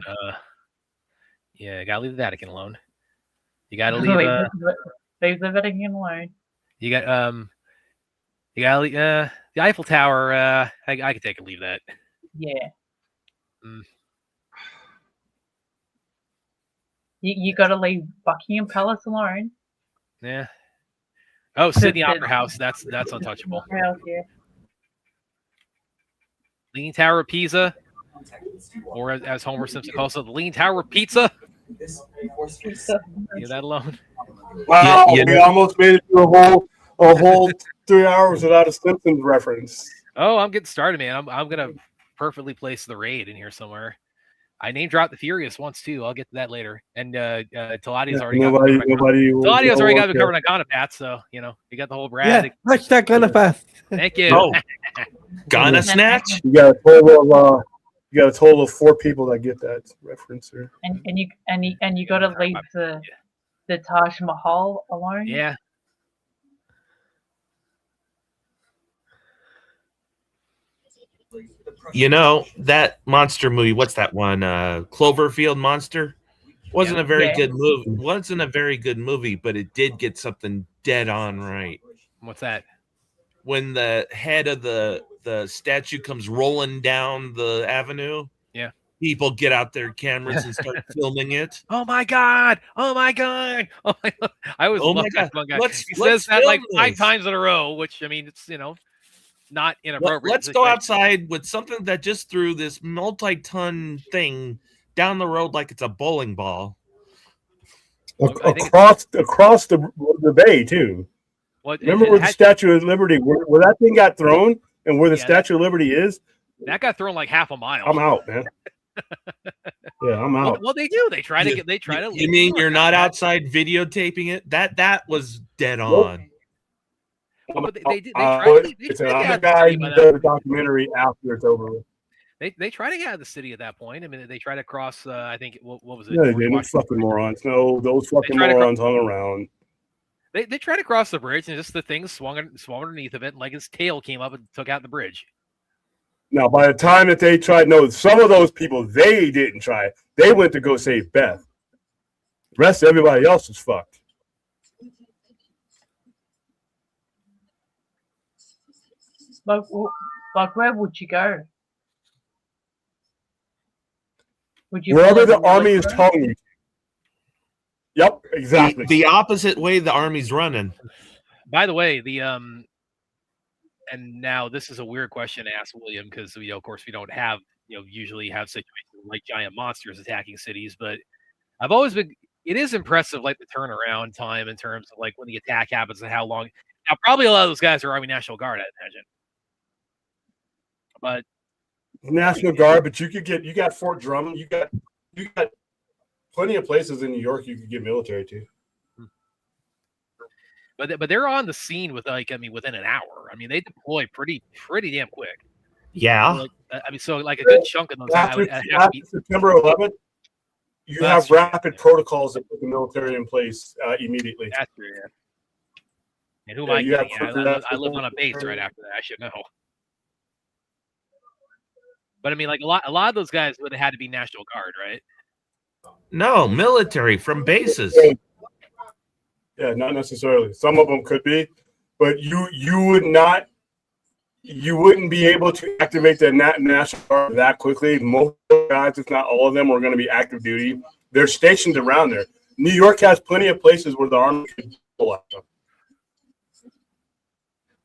Yeah, you gotta leave the Vatican alone. You gotta leave. Leave the Vatican alone. You got You gotta leave, the Eiffel Tower. I could take and leave that. Yeah. You got to leave Buckingham Palace alone. Yeah. Oh, Sydney Opera House. That's untouchable. House, yeah. Leaning Tower of Pisa, or as Homer Simpson calls it, the Leaning Tower of Pizza. Leave that alone. Wow, we almost made it to a whole 3 hours without a Simpsons reference. Oh, I'm getting started, man. I'm gonna perfectly place the raid in here somewhere. I name dropped the Furious once too. I'll get to that later. And Talati's already got me covered on Gonapath, so you got the whole Brad. Yeah, touch that Gonapath. Thank you. Oh, Gonna snatch. You got a total of 4 people that get that reference here. And you got to leave the Taj Mahal alone. Yeah. You know, that monster movie, what's that one? Cloverfield Monster? Wasn't a very Yeah. good movie. Wasn't a very good movie, but it did get something dead on right. What's that? When the head of the statue comes rolling down the avenue, Yeah. people get out their cameras and start filming it. Oh my god! Oh my god! Oh my! I always Oh my love God. that one guy. Let's He says that film like 5 this. times in a row, which I mean, it's not inappropriate. Let's go outside with something that just threw this multi-ton thing down the road like it's a bowling ball. I think Across the bay too. Well, Remember where the Statue of Liberty, where that thing got thrown, and where the Statue of Liberty is? that got thrown like half a mile. I'm out, man. Yeah, I'm out. Well, they do. They try to get. They try to. You mean you're not outside videotaping it? That was dead on. Well, but they try to. It's another guy who does a documentary after it's over with. They try to get out of the city at that point. I mean, they try to cross. I think what was it? Yeah, they didn't. Fucking morons. No, those fucking morons hung around. They tried to cross the bridge, and just the thing swung underneath of it, and like his tail came up and took out the bridge. Now, by the time that they tried, no, some of those people, they didn't try. They went to go save Beth. The rest of everybody else was fucked. Like where would you go? Would you wherever the army is telling you? Yep, exactly. The opposite way the army's running. By the way, and now this is a weird question to ask William because of course we don't have usually have situations like giant monsters attacking cities, but I've always been. It is impressive, like the turnaround time in terms of like when the attack happens and how long. Now, probably a lot of those guys are Army National Guard, I imagine. But National Guard, but you got Fort Drum, you got plenty of places in New York you could get military to. But they're on the scene within an hour. I mean, they deploy pretty damn quick. Yeah. So a good chunk of those after September 11th, you have rapid protocols that put the military in place immediately. That's true. Yeah. And who am I kidding? I live on a base right after that. I should know. But I mean, like a lot of those guys would have had to be National Guard, right? No, military from bases. Yeah, not necessarily. Some of them could be, but you wouldn't be able to activate the National Guard that quickly. Most guys, if not all of them, are going to be active duty. They're stationed around there. New York has plenty of places where the army could pull out of.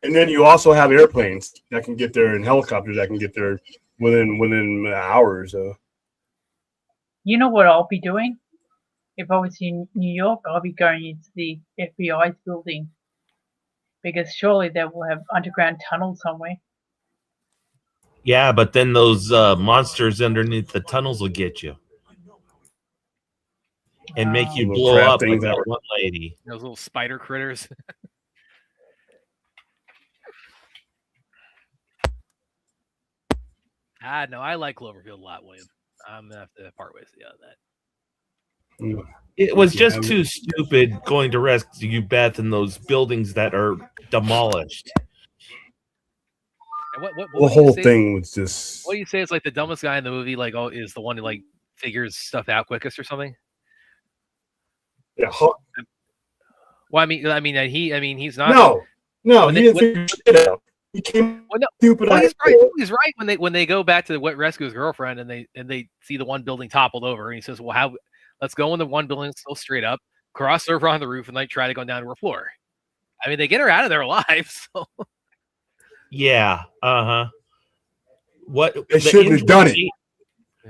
And then you also have airplanes that can get there and helicopters that can get there within hours. You know what I'll be doing? If I was in New York, I'll be going into the FBI's building because surely they will have underground tunnels somewhere. Yeah, but then those monsters underneath the tunnels will get you and make you blow up like that one lady. Those little spider critters. No, I like Cloverfield a lot, William. I'm gonna have to part ways with that. It was just too stupid going to rescue Beth in those buildings that are demolished. And what the whole thing was just. What do you say? It's like the dumbest guy in the movie. Like, is the one who like figures stuff out quickest or something? Yeah. Well, I mean, he's not. No, he didn't figure shit out. He came stupid. Well, he's right when they go back to rescue his girlfriend and they see the one building toppled over and he says, "Well, let's go in the one building still straight up, cross over on the roof, and like try to go down to her floor." I mean, they get her out of there alive. So. Yeah. What they shouldn't have done it.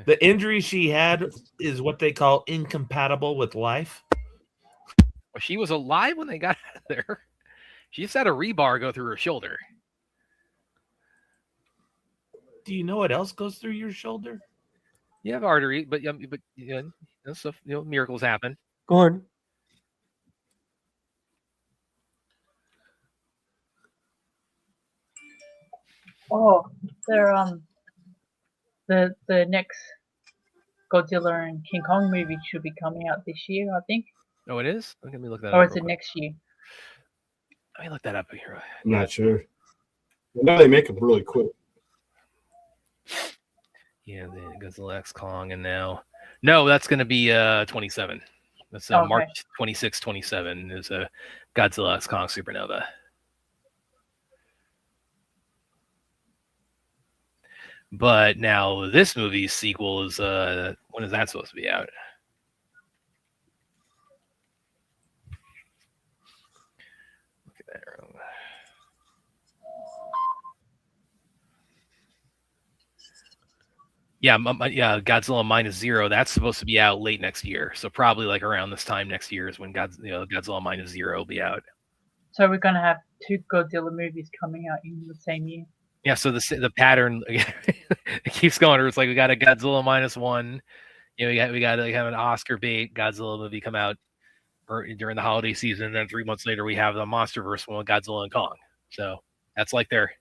The injury she had is what they call incompatible with life. Well, she was alive when they got out of there. She just had a rebar go through her shoulder. Do you know what else goes through your shoulder? You have artery, but stuff. Miracles happen. Go on. Oh, they're the next Godzilla and King Kong movie should be coming out this year, I think. Oh, it is? Let me look that up. Or is it next year? Let me look that up here. I'm not sure. No, they make them really quick. Yeah, the Godzilla X Kong, and now no, that's going to be 27. That's Okay. March 26, 27 is a Godzilla X Kong Supernova. But now this movie's sequel is when is that supposed to be out? Look at that. Yeah, yeah, Godzilla Minus Zero. That's supposed to be out late next year. So probably like around this time next year is when Godzilla Minus Zero will be out. So we're gonna have 2 Godzilla movies coming out in the same year. Yeah, so the pattern it keeps going. It's like we got a Godzilla -1. We got like have an Oscar bait Godzilla movie come out during the holiday season, and then 3 months later we have the MonsterVerse one with Godzilla and Kong. So that's like their.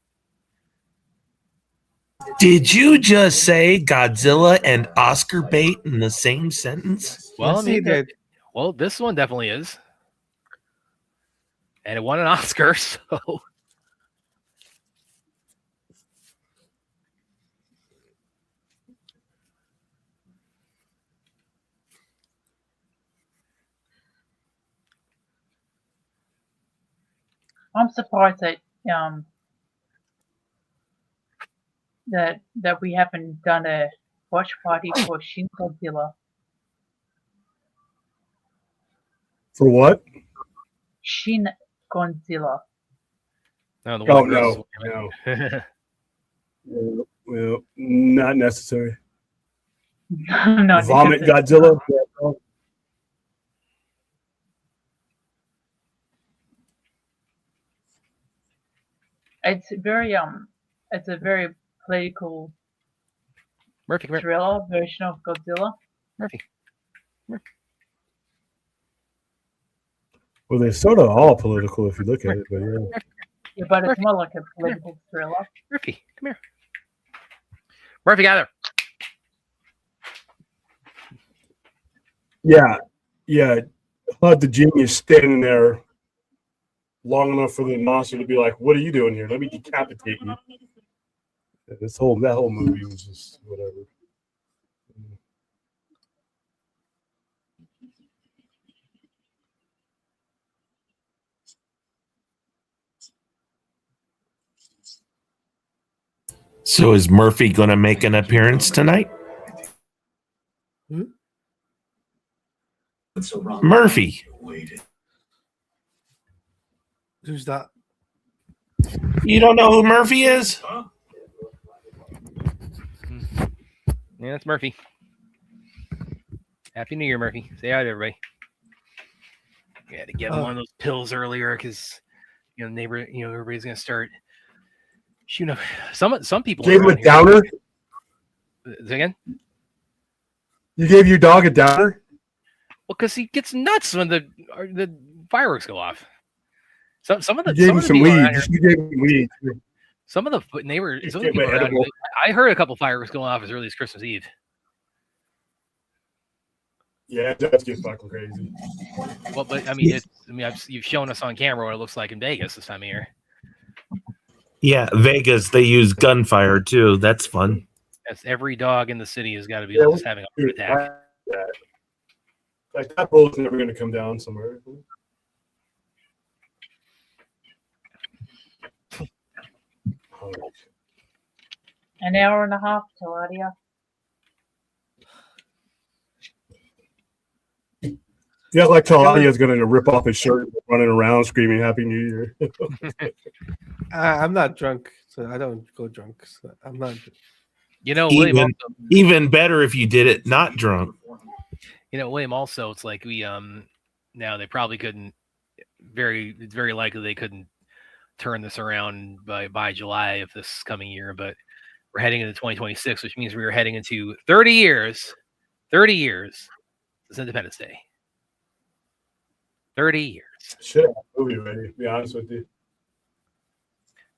Did you just say Godzilla and Oscar bait in the same sentence? Well, Yes, he did. Well, this one definitely is, and it won an Oscar. So. I'm surprised that that we haven't done a watch party for Shin Godzilla. For what? Shin Godzilla. No, the Oh one no, no. no. Well, not necessary. No, Vomit because Godzilla. it's a very political Murphy, come here. thriller version of Godzilla. Murphy. Well, they're sort of all political if you look at it, but yeah. Yeah, but it's more like a political thriller. Murphy, come here. Murphy, gather. Yeah. HUD the genius standing there long enough for the monster to be like, "What are you doing here? Let me decapitate you." That whole movie was just whatever. So is Murphy going to make an appearance tonight? Murphy. Who's that? You don't know who Murphy is? Yeah, that's Murphy. Happy New Year, Murphy. Say hi to everybody. Yeah, to get him one of those pills earlier because everybody's gonna start shooting up. Some people Gave him around a here- downer. Say again? You gave your dog a downer. Well, because he gets nuts when the fireworks go off. Some of the You gave him some people around weed. here- You gave him weed. Some of the neighbors, Just some of the give him people around edible. here, I heard a couple fireworks going off as early as Christmas Eve. Yeah, it does get fucking crazy. Well, but I mean, you've shown us on camera what it looks like in Vegas this time of year. Yeah, Vegas, they use gunfire too. That's fun. That's every dog in the city has got to be Yeah, just having a heart attack. Like that bullet's never going to come down somewhere. An hour and a half till Adia. Yeah, like Taladia's going to rip off his shirt and running around screaming Happy New Year. I'm not drunk, so I don't go drunk. So I'm not. William. Even better if you did it not drunk. William. Also, it's like we now they probably couldn't. It's very likely they couldn't turn this around by July of this coming year, but we're heading into 2026, which means we are heading into 30 years. 30 years since Independence Day. 30 years. Shit, movie ready, to be honest with you.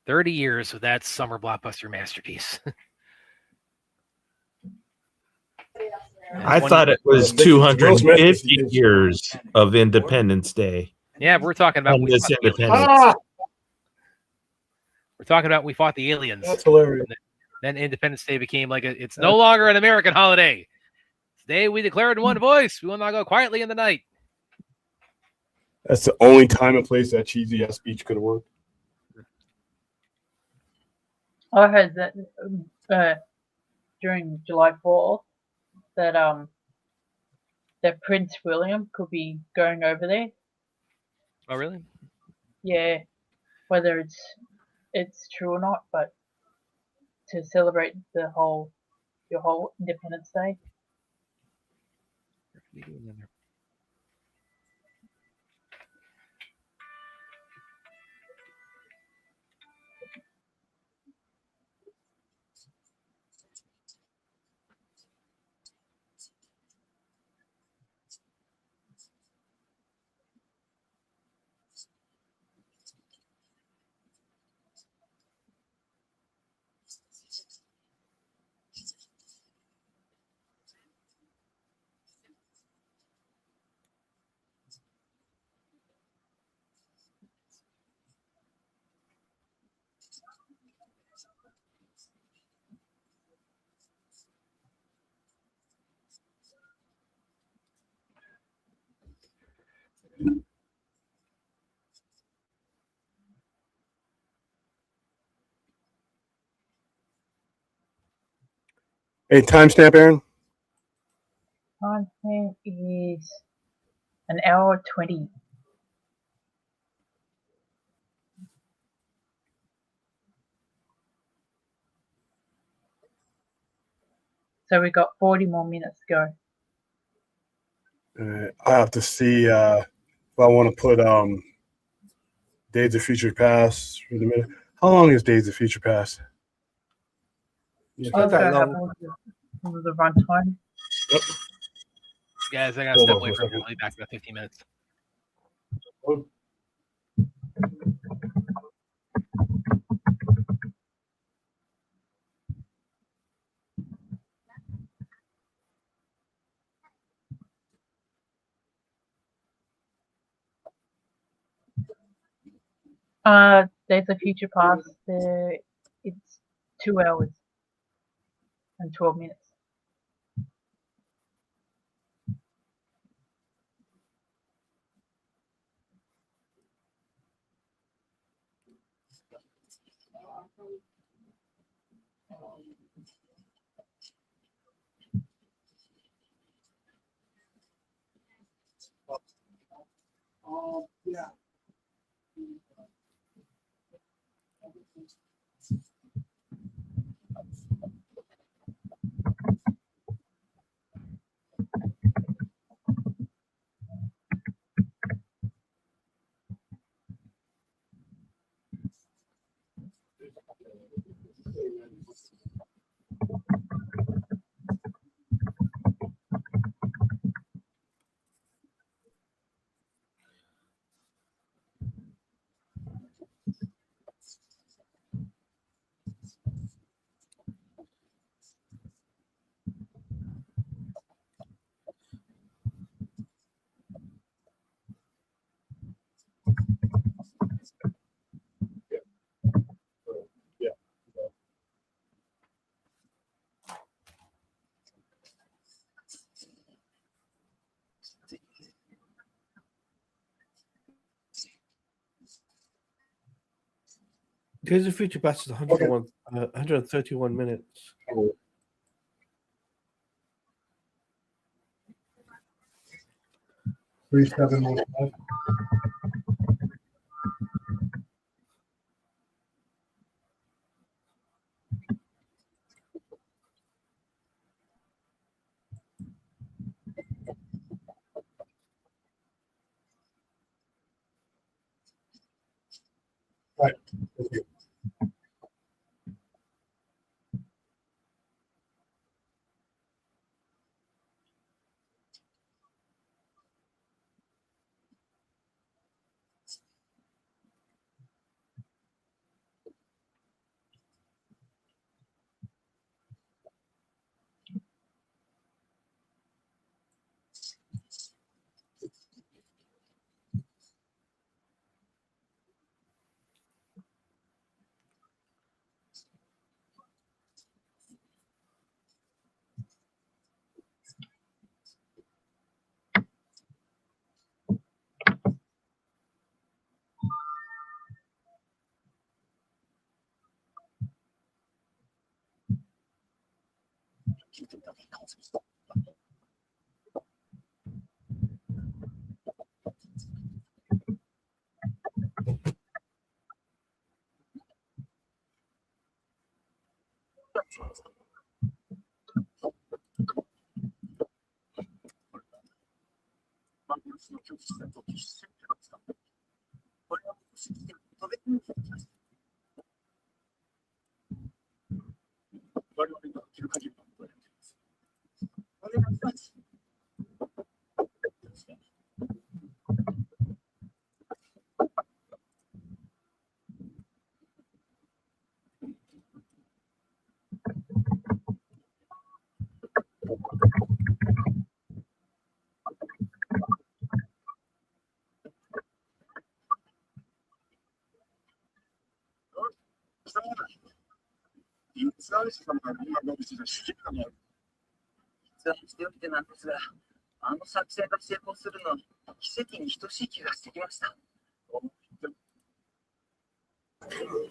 30 years with that summer blockbuster masterpiece. I thought it was 250 years of Independence Day. Yeah, we're talking about On this Independence. we're talking about we fought the aliens. That's hilarious. Then Independence Day became like it's no longer an American holiday. Today we declare in one voice. We will not go quietly in the night. That's the only time and place that cheesy ass speech could have worked. I heard that during July 4th that that Prince William could be going over there. Oh, really? Yeah, whether it's true or not, but to celebrate your whole Independence Day. Hey, timestamp, Aaron. Time frame is an hour 20. So we got 40 more minutes to go. I have to see if I want to put Days of Future Past for the minute. How long is Days of Future Past? It's I'll not that go have long. a look at the runtime. Guys, I gotta Hold step on away for a from second. I'll be back in about 15 minutes. Days of Future Past, it's 2 hours and 12 minutes. Yeah. Days of Future Past is 131 minutes. 3715. Right. Thank you.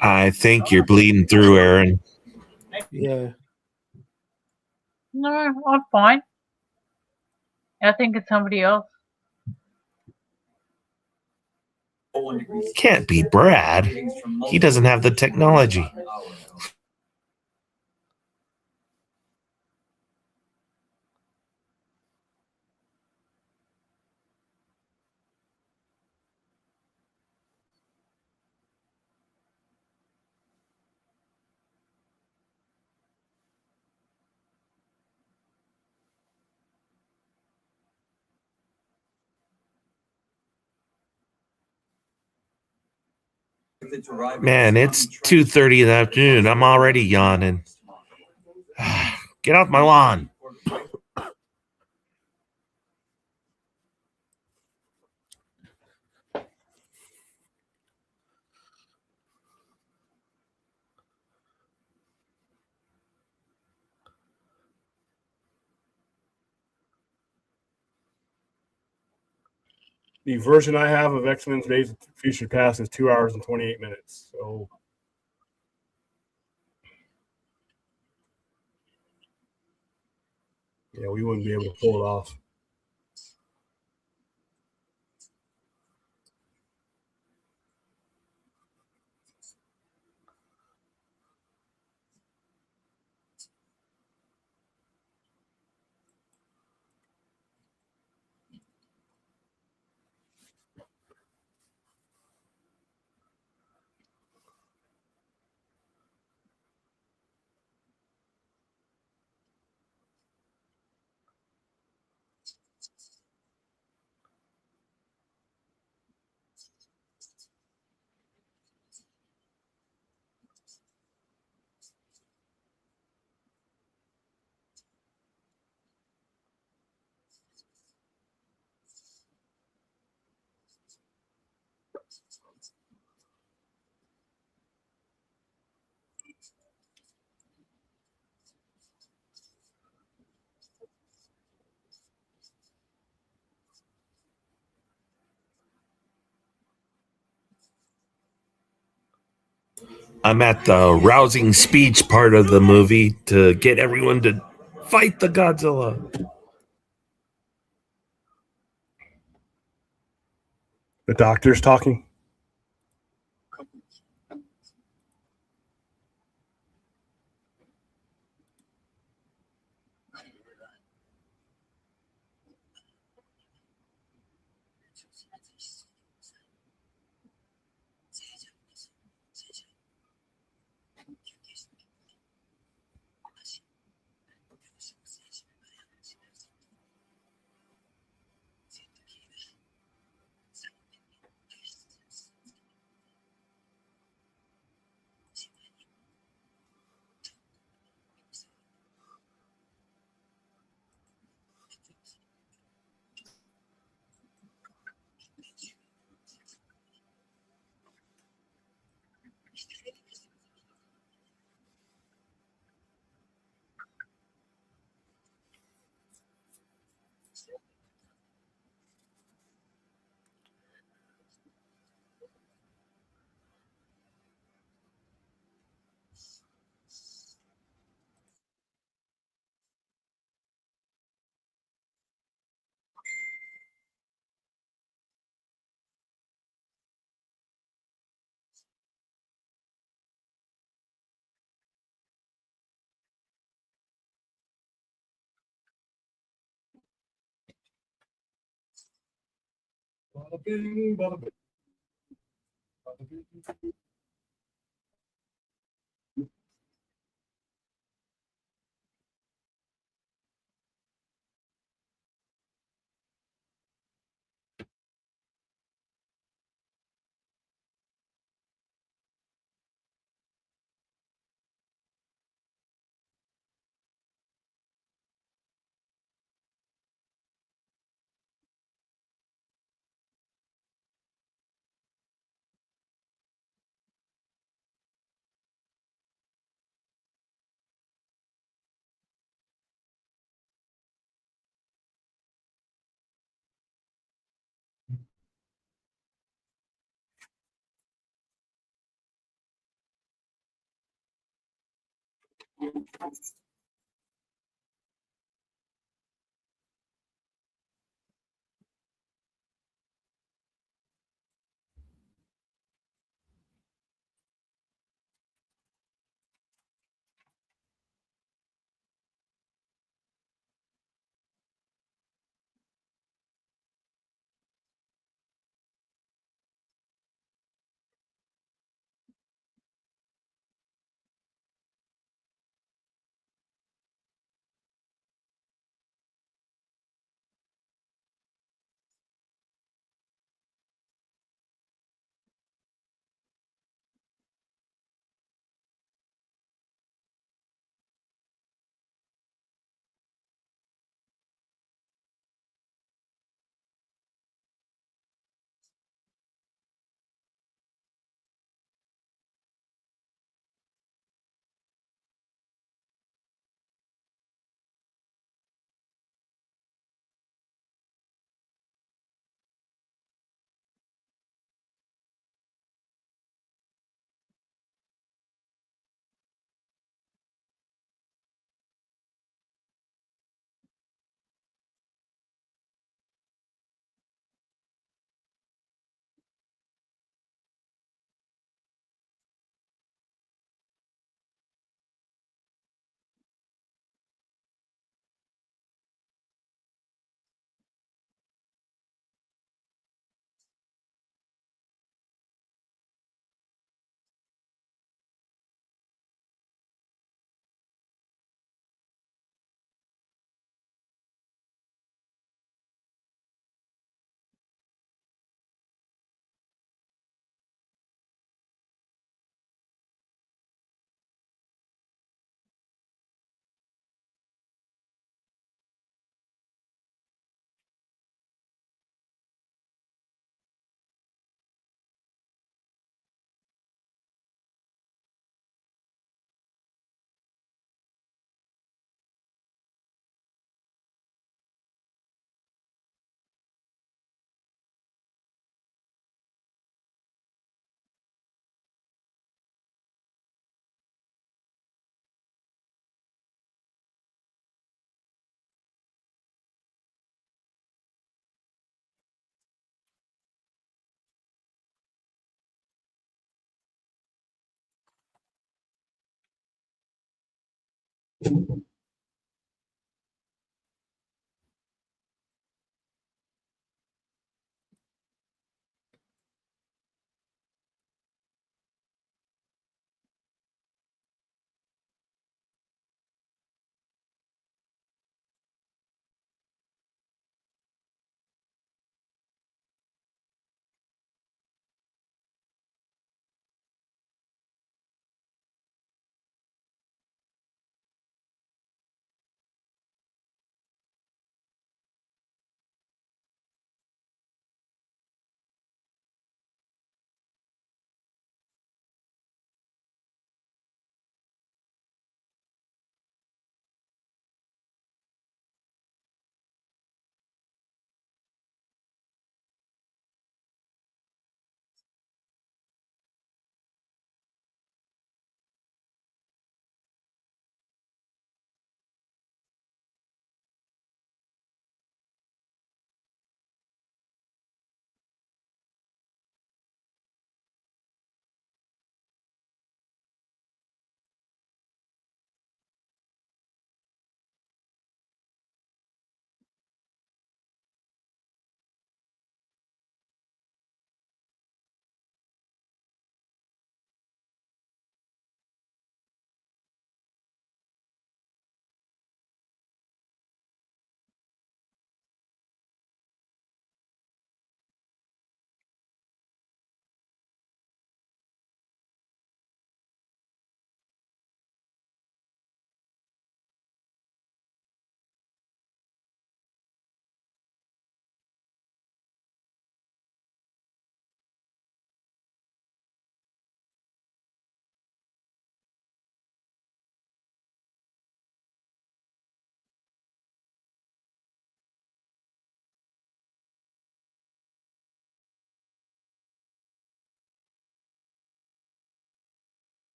I think you're bleeding through, Aaron. Yeah. No, I'm fine. I think it's somebody else. Can't be Brad. He doesn't have the technology. Man, it's 2:30 in the afternoon. I'm already yawning. Get off my lawn. The version I have of X-Men's Days of Future Past is 2 hours and 28 minutes. So yeah, we wouldn't be able to pull it off. I'm at the rousing speech part of the movie to get everyone to fight the Godzilla. The doctor's talking. Bada bing, bada bing, bada bing.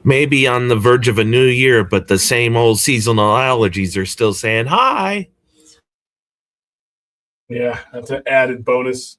Maybe on the verge of a new year, but the same old seasonal allergies are still saying hi. Yeah, that's an added bonus.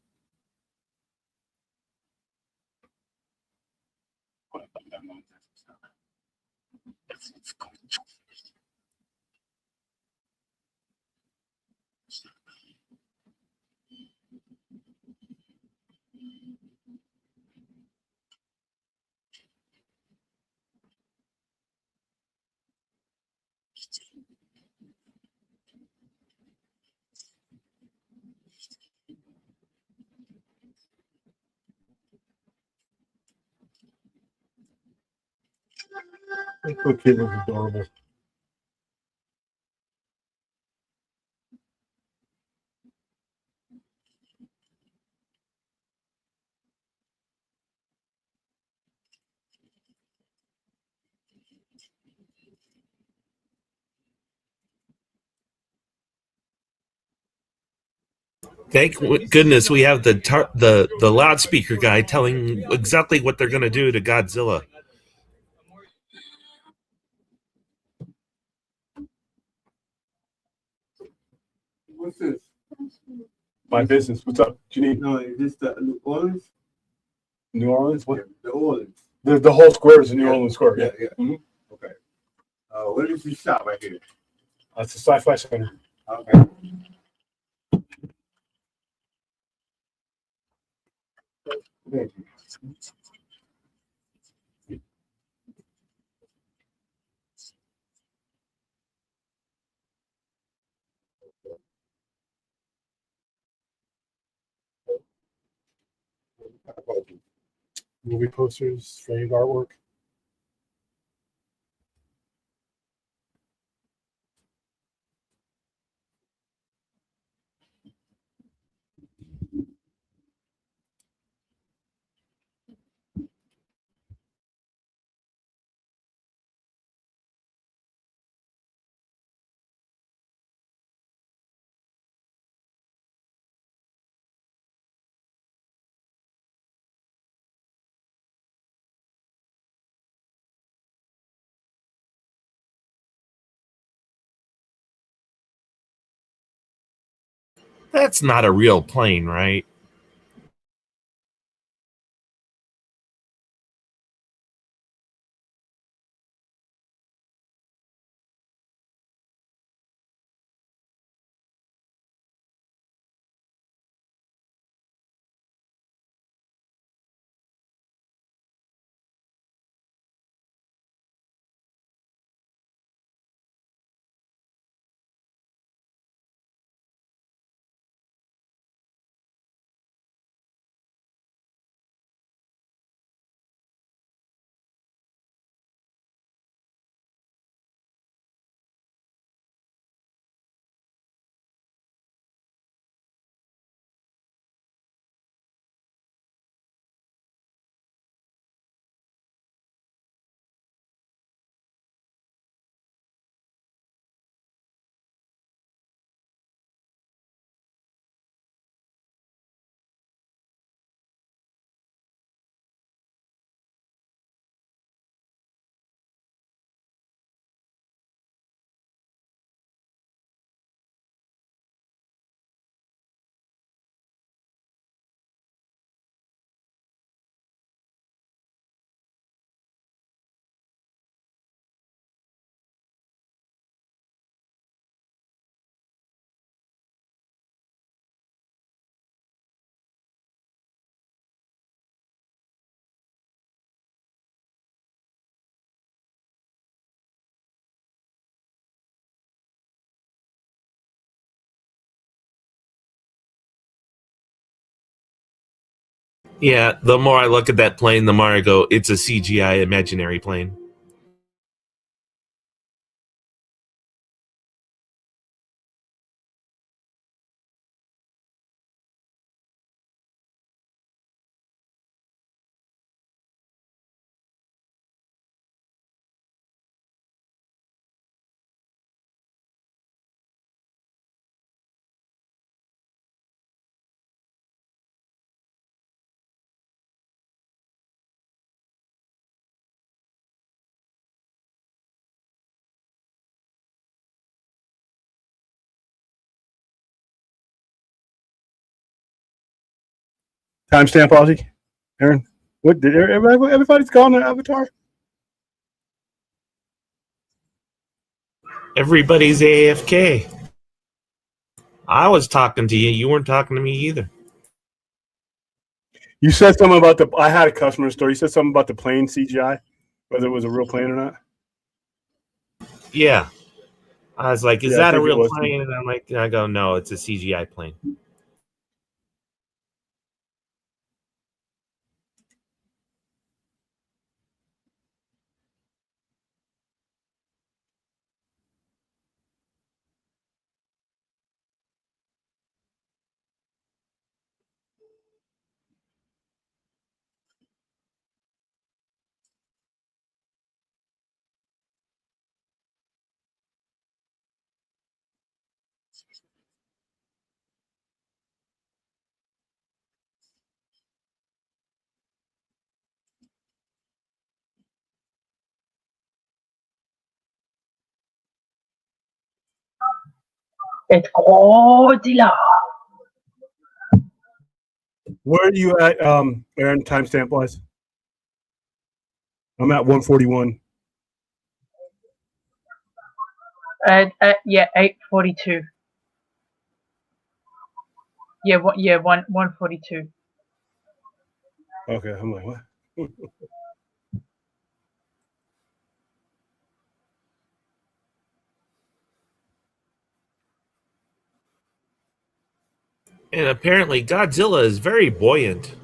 That little kid was adorable. Thank goodness we have the loudspeaker guy telling exactly what they're going to do to Godzilla. What's this? My business. What's up? What you need? No, is this the New Orleans? New Orleans? What? Yeah, the Orleans. The whole square is a New Yeah. Orleans square. Yeah, Yeah. yeah. Mhm. Okay. What is this shop right here? That's a sci-fi center. Okay. Thank you. Movie posters, framed artwork. That's not a real plane, right? Yeah, the more I look at that plane, the more I go, it's a CGI imaginary plane. Timestamp, Ozzy. Aaron, what did everybody's gone to Avatar? Everybody's AFK. I was talking to you. You weren't talking to me either. You said something about the. I had a customer story. You said something about the plane CGI, whether it was a real plane or not. Yeah. I was like, is Yeah, I that a think it real was. plane? And I go, no, it's a CGI plane. It's Godzilla. Where are you at, Aaron? Timestamp wise, I'm at 141. Yeah, 8:42. Yeah, 1:42. Okay, I'm like, what? And apparently Godzilla is very buoyant.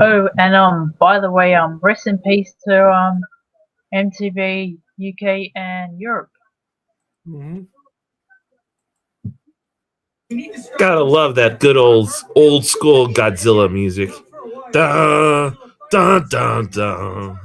Oh, and by the way, rest in peace to MTV UK and Europe. Mhm. Gotta love that good old school Godzilla music. Dun, dun, dun, dun.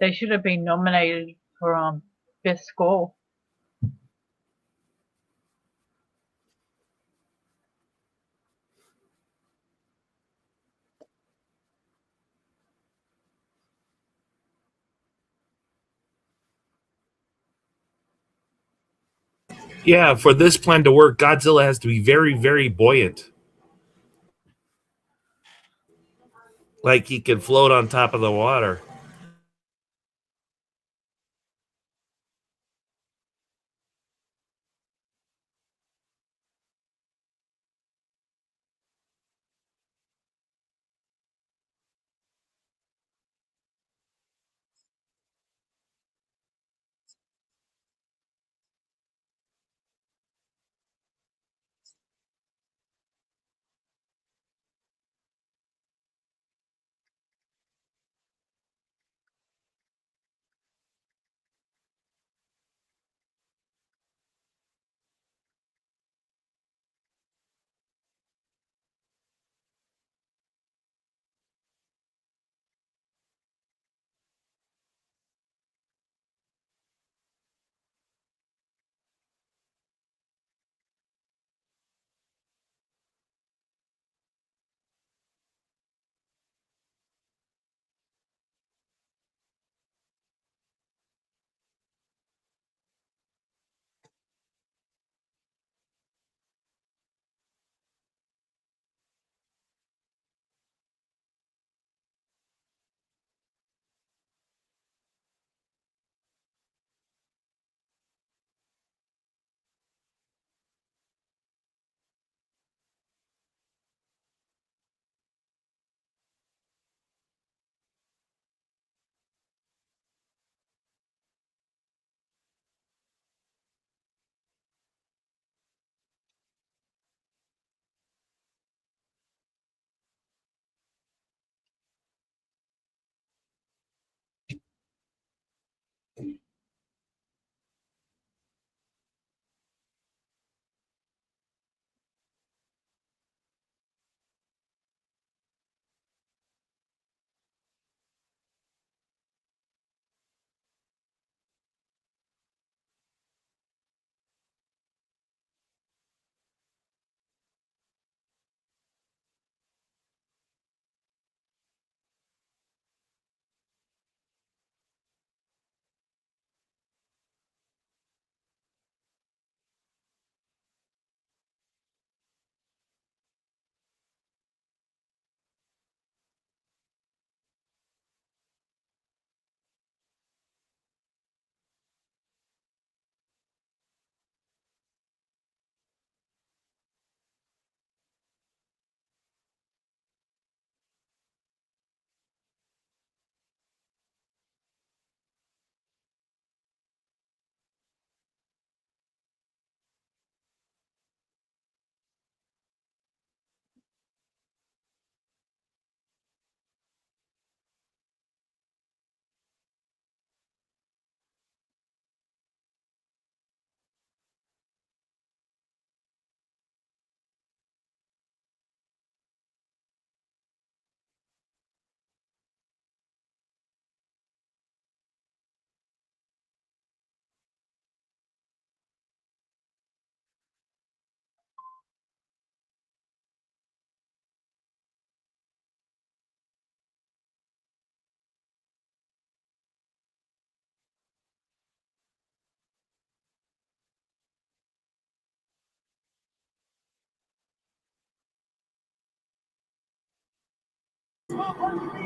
They should have been nominated for best score. Yeah, for this plan to work, Godzilla has to be very, very buoyant. Like he can float on top of the water.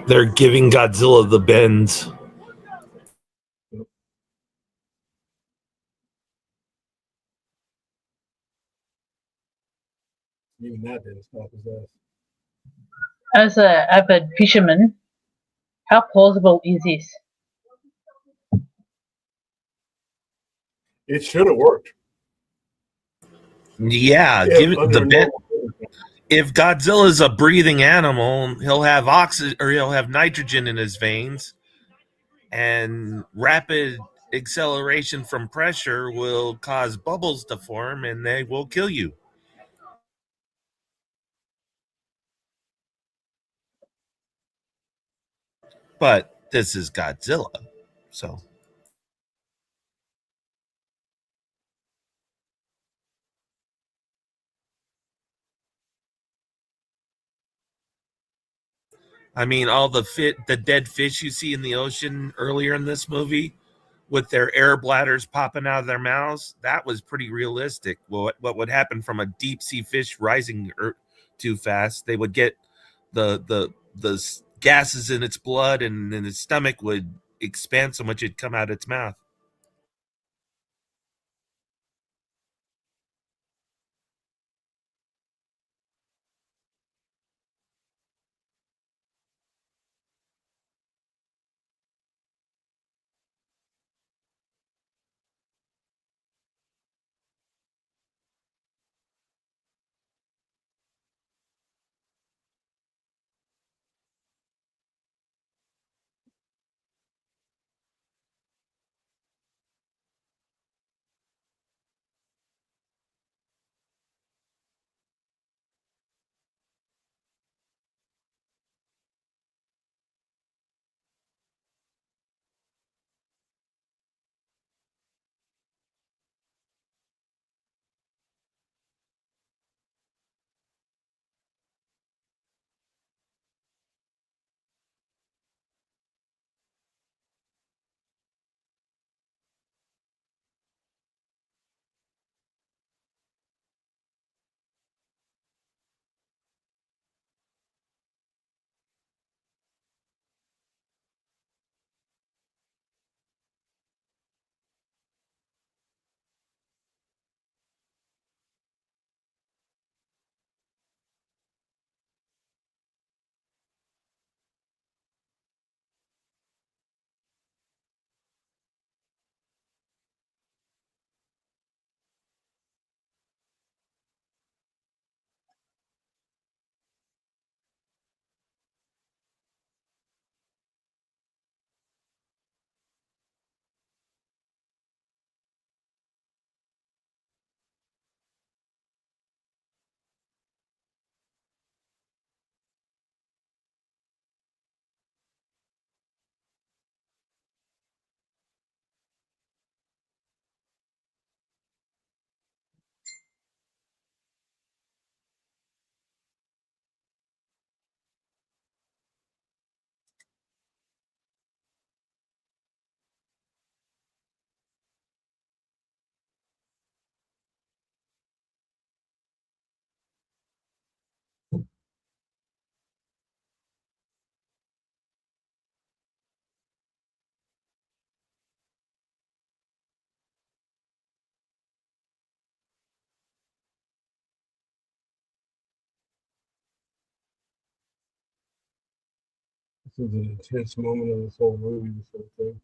They're giving Godzilla the bends. Even that didn't stop his ass. As an avid fisherman, how plausible is this? It should have worked. Yeah, If give it under the bend. normal If Godzilla's a breathing animal, he'll have oxygen or he'll have nitrogen in his veins, and rapid acceleration from pressure will cause bubbles to form and they will kill you. But this is Godzilla. So I mean all the dead fish you see in the ocean earlier in this movie with their air bladders popping out of their mouths, that was pretty realistic. What would happen from a deep sea fish rising too fast? They would get the gases in its blood, and then its stomach would expand so much it'd come out its mouth. This is an intense moment of this whole movie. This whole thing.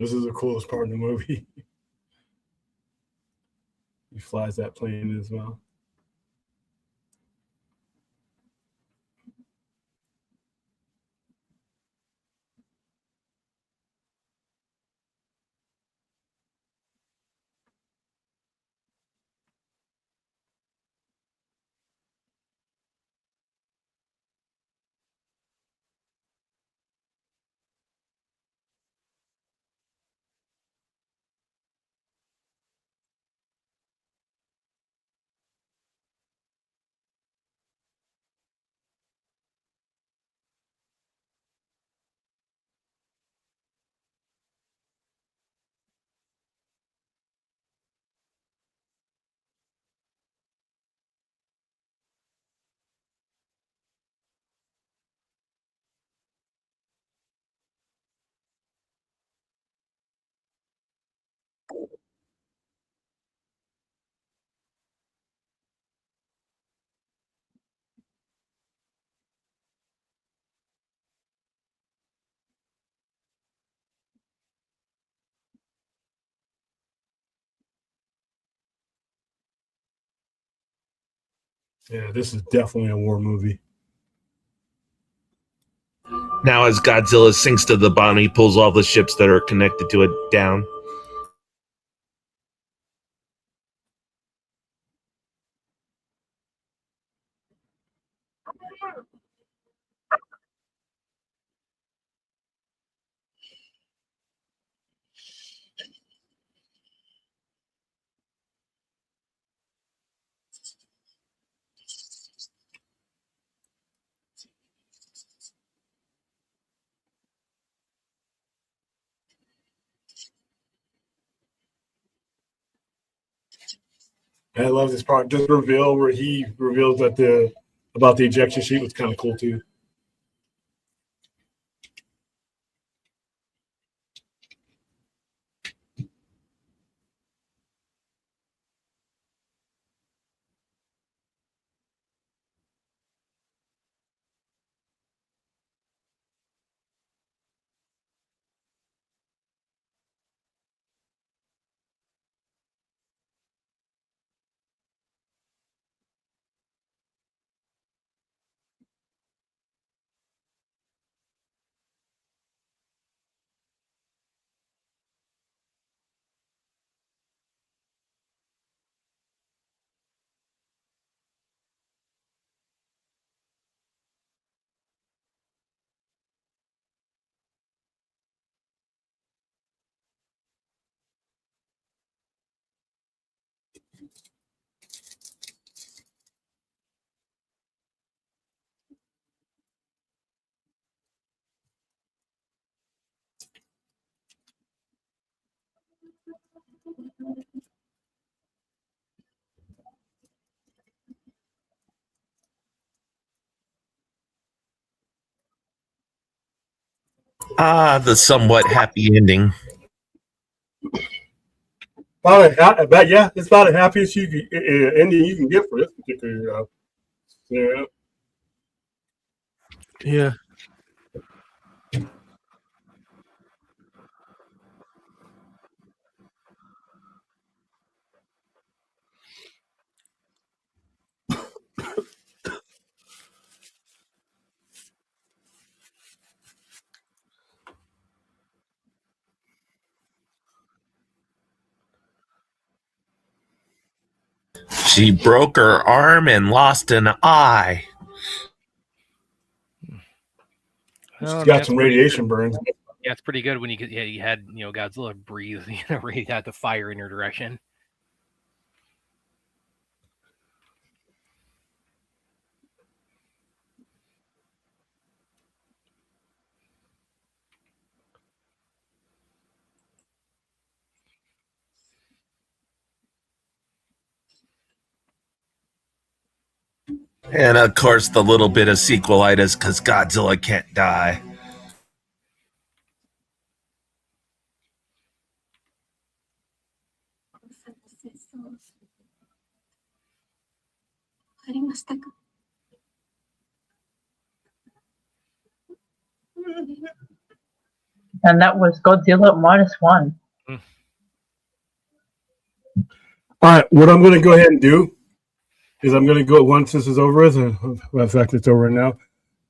This is the coolest part of the movie. He flies that plane as well. Yeah, this is definitely a war movie. Now, as Godzilla sinks to the bottom, he pulls all the ships that are connected to it down. I love this part. This reveal where he reveals that about the ejection sheet was kind of cool too. Ah, the somewhat happy ending. Yeah, it's about the happiest ending you can get for this particular. Yeah. Yeah. She broke her arm and lost an eye. Well, I She's mean, got that's some pretty radiation good. burns. Yeah, it's pretty good when you had Godzilla breathe, where he had the fire in your direction. And of course, the little bit of sequelitis because Godzilla can't die. And that was Godzilla at -1. All right, what I'm going to go ahead and do is I'm going to go once this is over with. In fact, it's over now.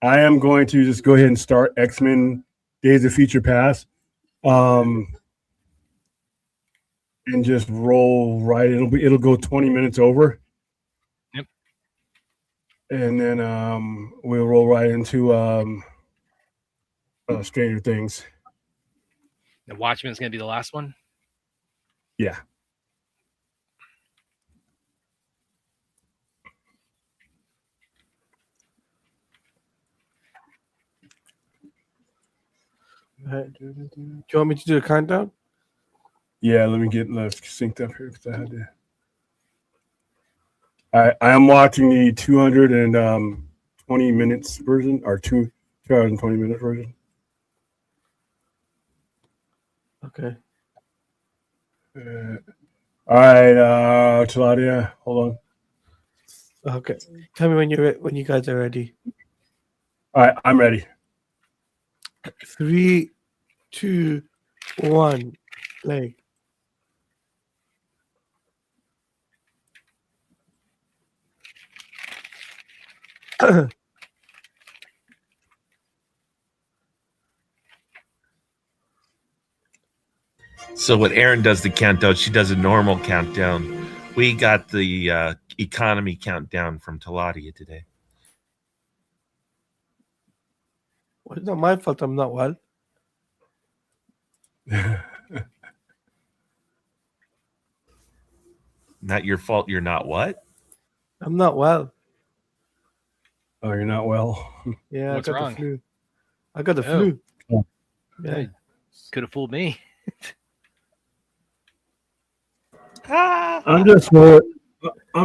I am going to just go ahead and start X-Men Days of Future Past, and just roll right. It'll go 20 minutes over. Yep. And then we'll roll right into Stranger Things. The Watchmen is going to be the last one. Yeah. Right. Do you want me to do a countdown? Yeah, let me get synced up here because I had to. I am watching the 220 minutes version or 220 minute version. Okay. All right, Claudia, hold on. Okay. Tell me when you guys are ready. All right, I'm ready. 3, 2, 1, play. So when Aaron does the countdown, she does a normal countdown. We got the economy countdown from Taladia today. Well, it's not my fault I'm not well. Not your fault. You're not what? I'm not well. Oh, you're not well. Yeah, What's I got wrong? the flu. I got the Oh. flu. Oh. Yeah. Could have fooled me. I'm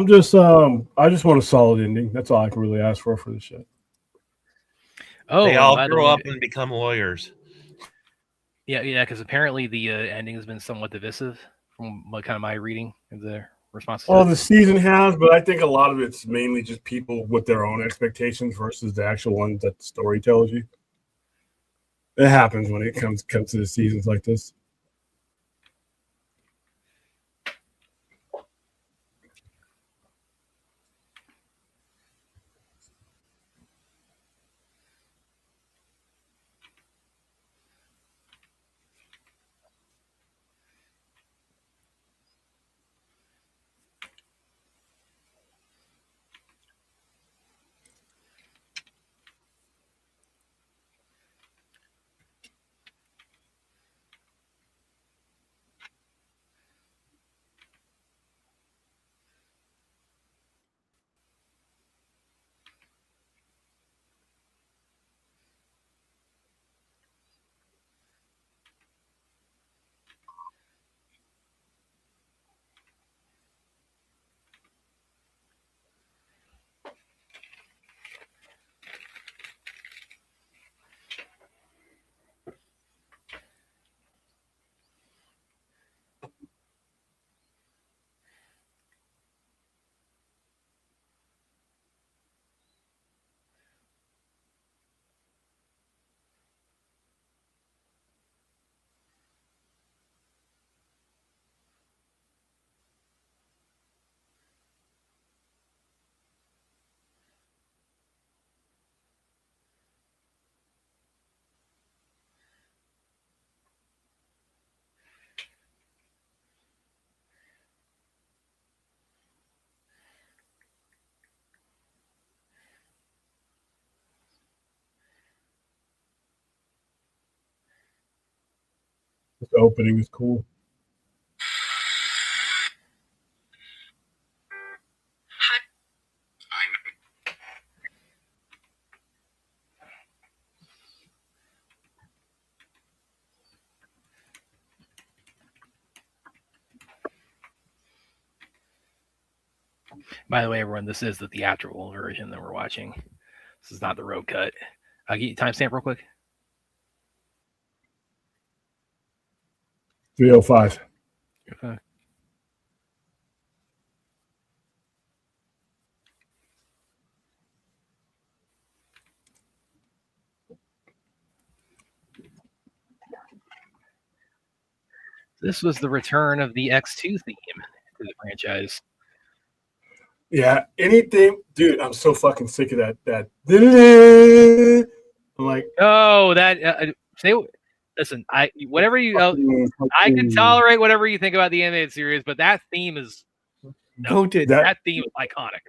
just I just want a solid ending. That's all I can really ask for this shit. Oh, They and all by the grow way- up and become lawyers. Yeah, because apparently the ending has been somewhat divisive from kind of my reading of the responses. Oh, the season has, but I think a lot of it's mainly just people with their own expectations versus the actual ones that the story tells you. It happens when it comes to the seasons like this. This opening is cool. By the way, everyone, this is the theatrical version that we're watching. This is not the road cut. I'll get you timestamp real quick. 3:05. Okay. This was the return of the X2 theme to the franchise. Yeah, anything, dude. I'm so fucking sick of that. I'm like, Oh, that say. Listen, I whatever you. I can tolerate whatever you think about the animated series, but that theme is Noted. that theme is iconic.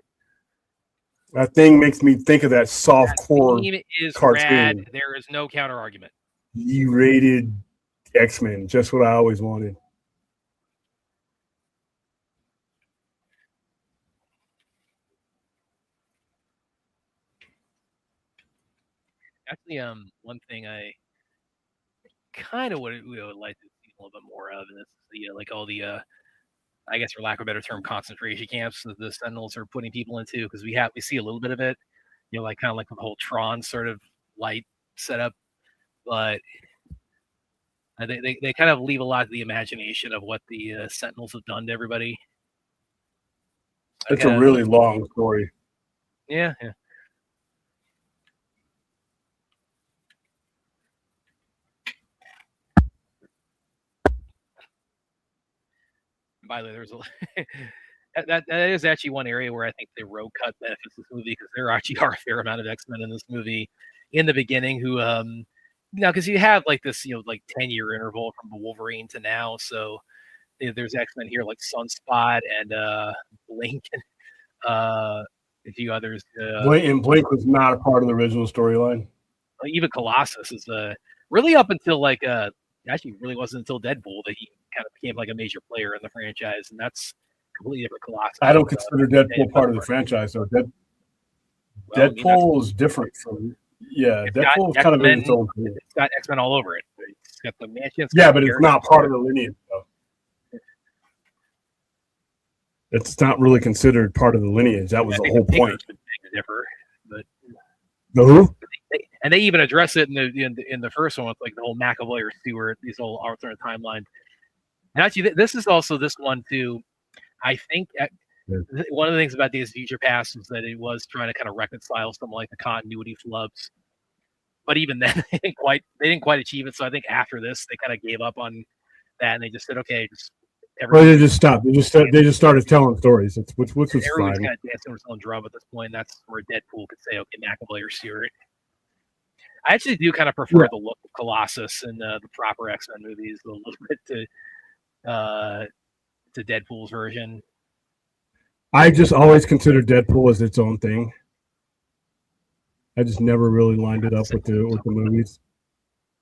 That thing makes me think of that soft That core theme is cartoon. rad. There is no counter argument. E-rated X-Men, just what I always wanted. Actually, one thing I kind of would like to see a little bit more of, and this is the like all the I guess for lack of a better term, concentration camps that the Sentinels are putting people into, because we see a little bit of it, like kind of like the whole Tron sort of light setup, but they kind of leave a lot to the imagination of what the Sentinels have done to everybody. It's a really long story. Yeah. By the way, there's a that is actually one area where I think the road cut benefits this movie, because there actually are a fair amount of X-Men in this movie in the beginning who because you have like this like 10-year interval from the Wolverine to now, so there's X-Men here like Sunspot and Blink and a few others. Blink was not a part of the original storyline. Even Colossus is really up until like actually really wasn't until Deadpool that he kind of became like a major player in the franchise, and that's completely different Colossus. I don't consider Deadpool part of the franchise, though. Deadpool is different from Deadpool is kind of in its own thing. It's got X-Men all over it. It's got the mansion. Yeah, but it's not part of the lineage, though. It's not really considered part of the lineage. That was the whole point. But the who? And they even address it in the first one with like the whole McAvoy or Stewart, these whole alternate timelines. And actually, this is also this one too. I think one of the things about Days of Future Past is that it was trying to kind of reconcile some like the continuity flubs, but even then they didn't quite achieve it. So I think after this they kind of gave up on that, and they just said, okay, they just stopped. They just started telling stories. Which was fine. Everyone's kind of dancing with their own drum at this point. That's where Deadpool could say, okay, McAvoy or Stewart. I actually do kind of prefer the look of Colossus in the proper X-Men movies a little bit to Deadpool's version. I just always considered Deadpool as its own thing. I just never really lined it up with the movies,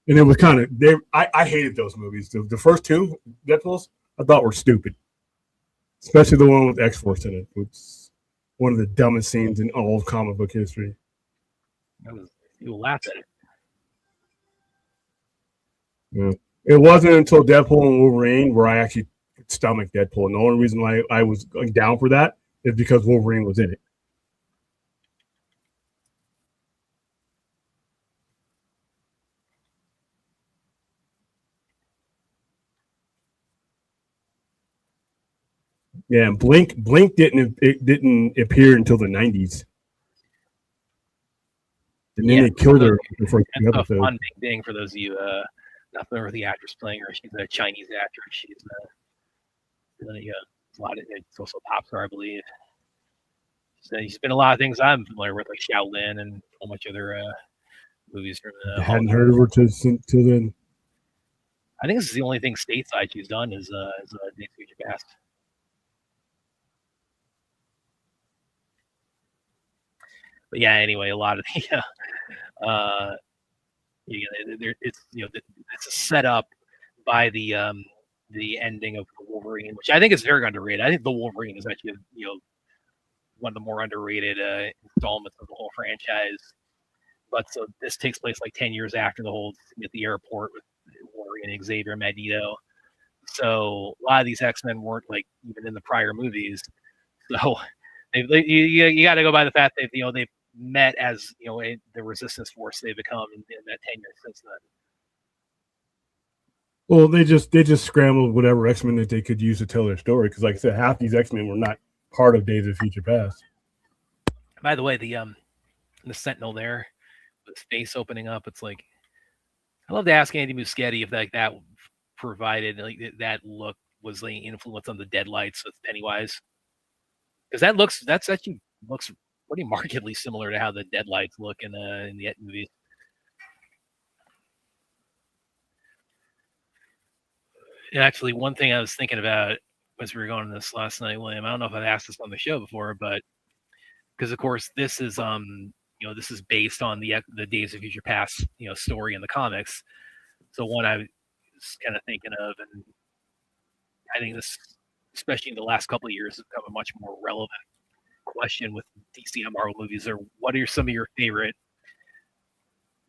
and it was kind of I hated those movies. The first two Deadpools I thought were stupid, especially the one with X-Force in it, which is one of the dumbest scenes in all of comic book history. You'll laugh at it. Yeah. It wasn't until Deadpool and Wolverine where I actually stomached Deadpool. And the only reason why I was going down for that is because Wolverine was in it. Yeah, and Blink didn't appear until the 90s. And then they killed her the first two episodes. That's a fun big thing for those of you not familiar with the actress playing her. She's a Chinese actress. She's a lot of it's also a pop star, I believe. She's been a lot of things I'm familiar with, like Shaolin and a bunch of other movies from I hadn't heard of her till then. I think this is the only thing stateside she's done is Days of Future Past. But yeah, anyway, a lot of the it's a setup by the ending of the Wolverine, which I think is very underrated. I think the Wolverine is actually one of the more underrated installments of the whole franchise. But so this takes place like 10 years after the whole at the airport with Wolverine and Xavier Magneto. So a lot of these X-Men weren't like even in the prior movies. So you got to go by the fact that they've met as the resistance force they've become in that 10 years since then. Well, they just scrambled whatever X-Men that they could use to tell their story. Because, like I said, half these X-Men were not part of Days of Future Past. By the way, the Sentinel there, with his face opening up, it's like I love to ask Andy Muschietti if that provided like that look was the influence on the Deadlights with Pennywise, because that actually looks pretty markedly similar to how the Deadlights look in the movies. And actually, one thing I was thinking about as we were going to this last night, William, I don't know if I've asked this on the show before, but because of course this is this is based on the Days of Future Past story in the comics. So one I was kind of thinking of, and I think this, especially in the last couple of years, has become a much more relevant question with DC and Marvel movies. Or what are some of your favorite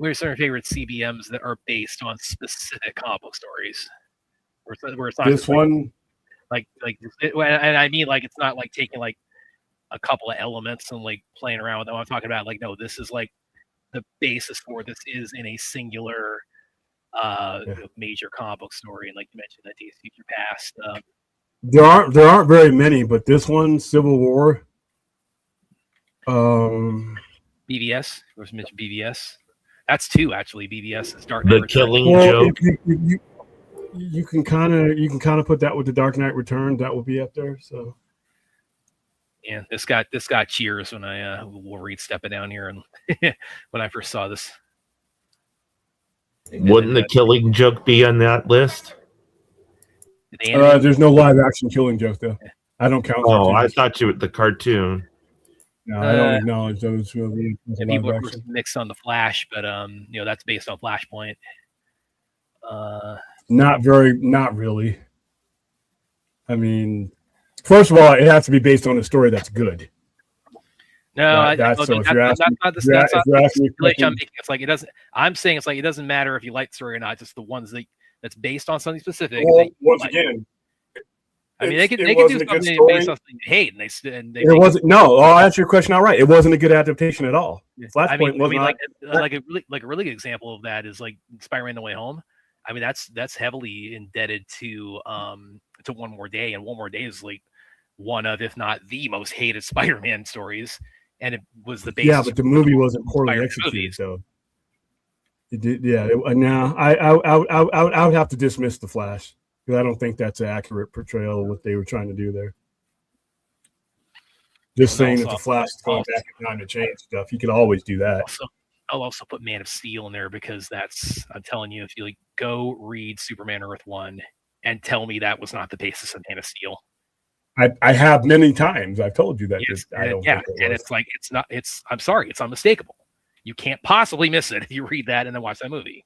CBMs that are based on specific comic book stories? Where it's not This one, and I mean, like, it's not like taking like a couple of elements and like playing around with them. I'm talking about like, no, this is like the basis for this is in a singular major comic book story. And like you mentioned, that Days of Future Past. there aren't very many, but this one, Civil War. BVS. Of course, mentioned BVS. That's two actually. BVS is Dark The Knight Returns. Killing Joke. You can kind of put that with the Dark Knight Returns. That will be up there. So yeah, this got cheers when I will read stepping down here and when I first saw this. Wouldn't the Killing Joke be on that list? There's no live action Killing Joke though. I don't count. Oh, I thought you were the cartoon. No, I don't acknowledge those. Really, people are mixed on the Flash, but that's based on Flashpoint. Not really. I mean, first of all, it has to be based on a story that's good. No, that's not the stipulation I'm making. It's like it doesn't. I'm saying it's like it doesn't matter if you like the story or not. Just the ones that's based on something specific. Well, once again, I mean, they could do something based on something you hate, and they it wasn't. No, I'll answer your question outright. It wasn't a good adaptation at all. Flashpoint was not. Like a really good example of that is like Spider-Man: No Way Home. I mean, that's heavily indebted to One More Day, and One More Day is like one of, if not the most hated Spider-Man stories, and it was the basis. Yeah, but the movie wasn't poorly executed, so it did. Yeah, now I would have to dismiss the Flash because I don't think that's an accurate portrayal of what they were trying to do there. Just saying that the Flash is going back in time to change stuff. You could always do that. I'll also put Man of Steel in there because I'm telling you, if you like go read Superman Earth 1 and tell me that was not the basis of Man of Steel. I have many times. I've told you that. Yes, I don't yeah, think and it's like I'm sorry, it's unmistakable. You can't possibly miss it if you read that and then watch that movie.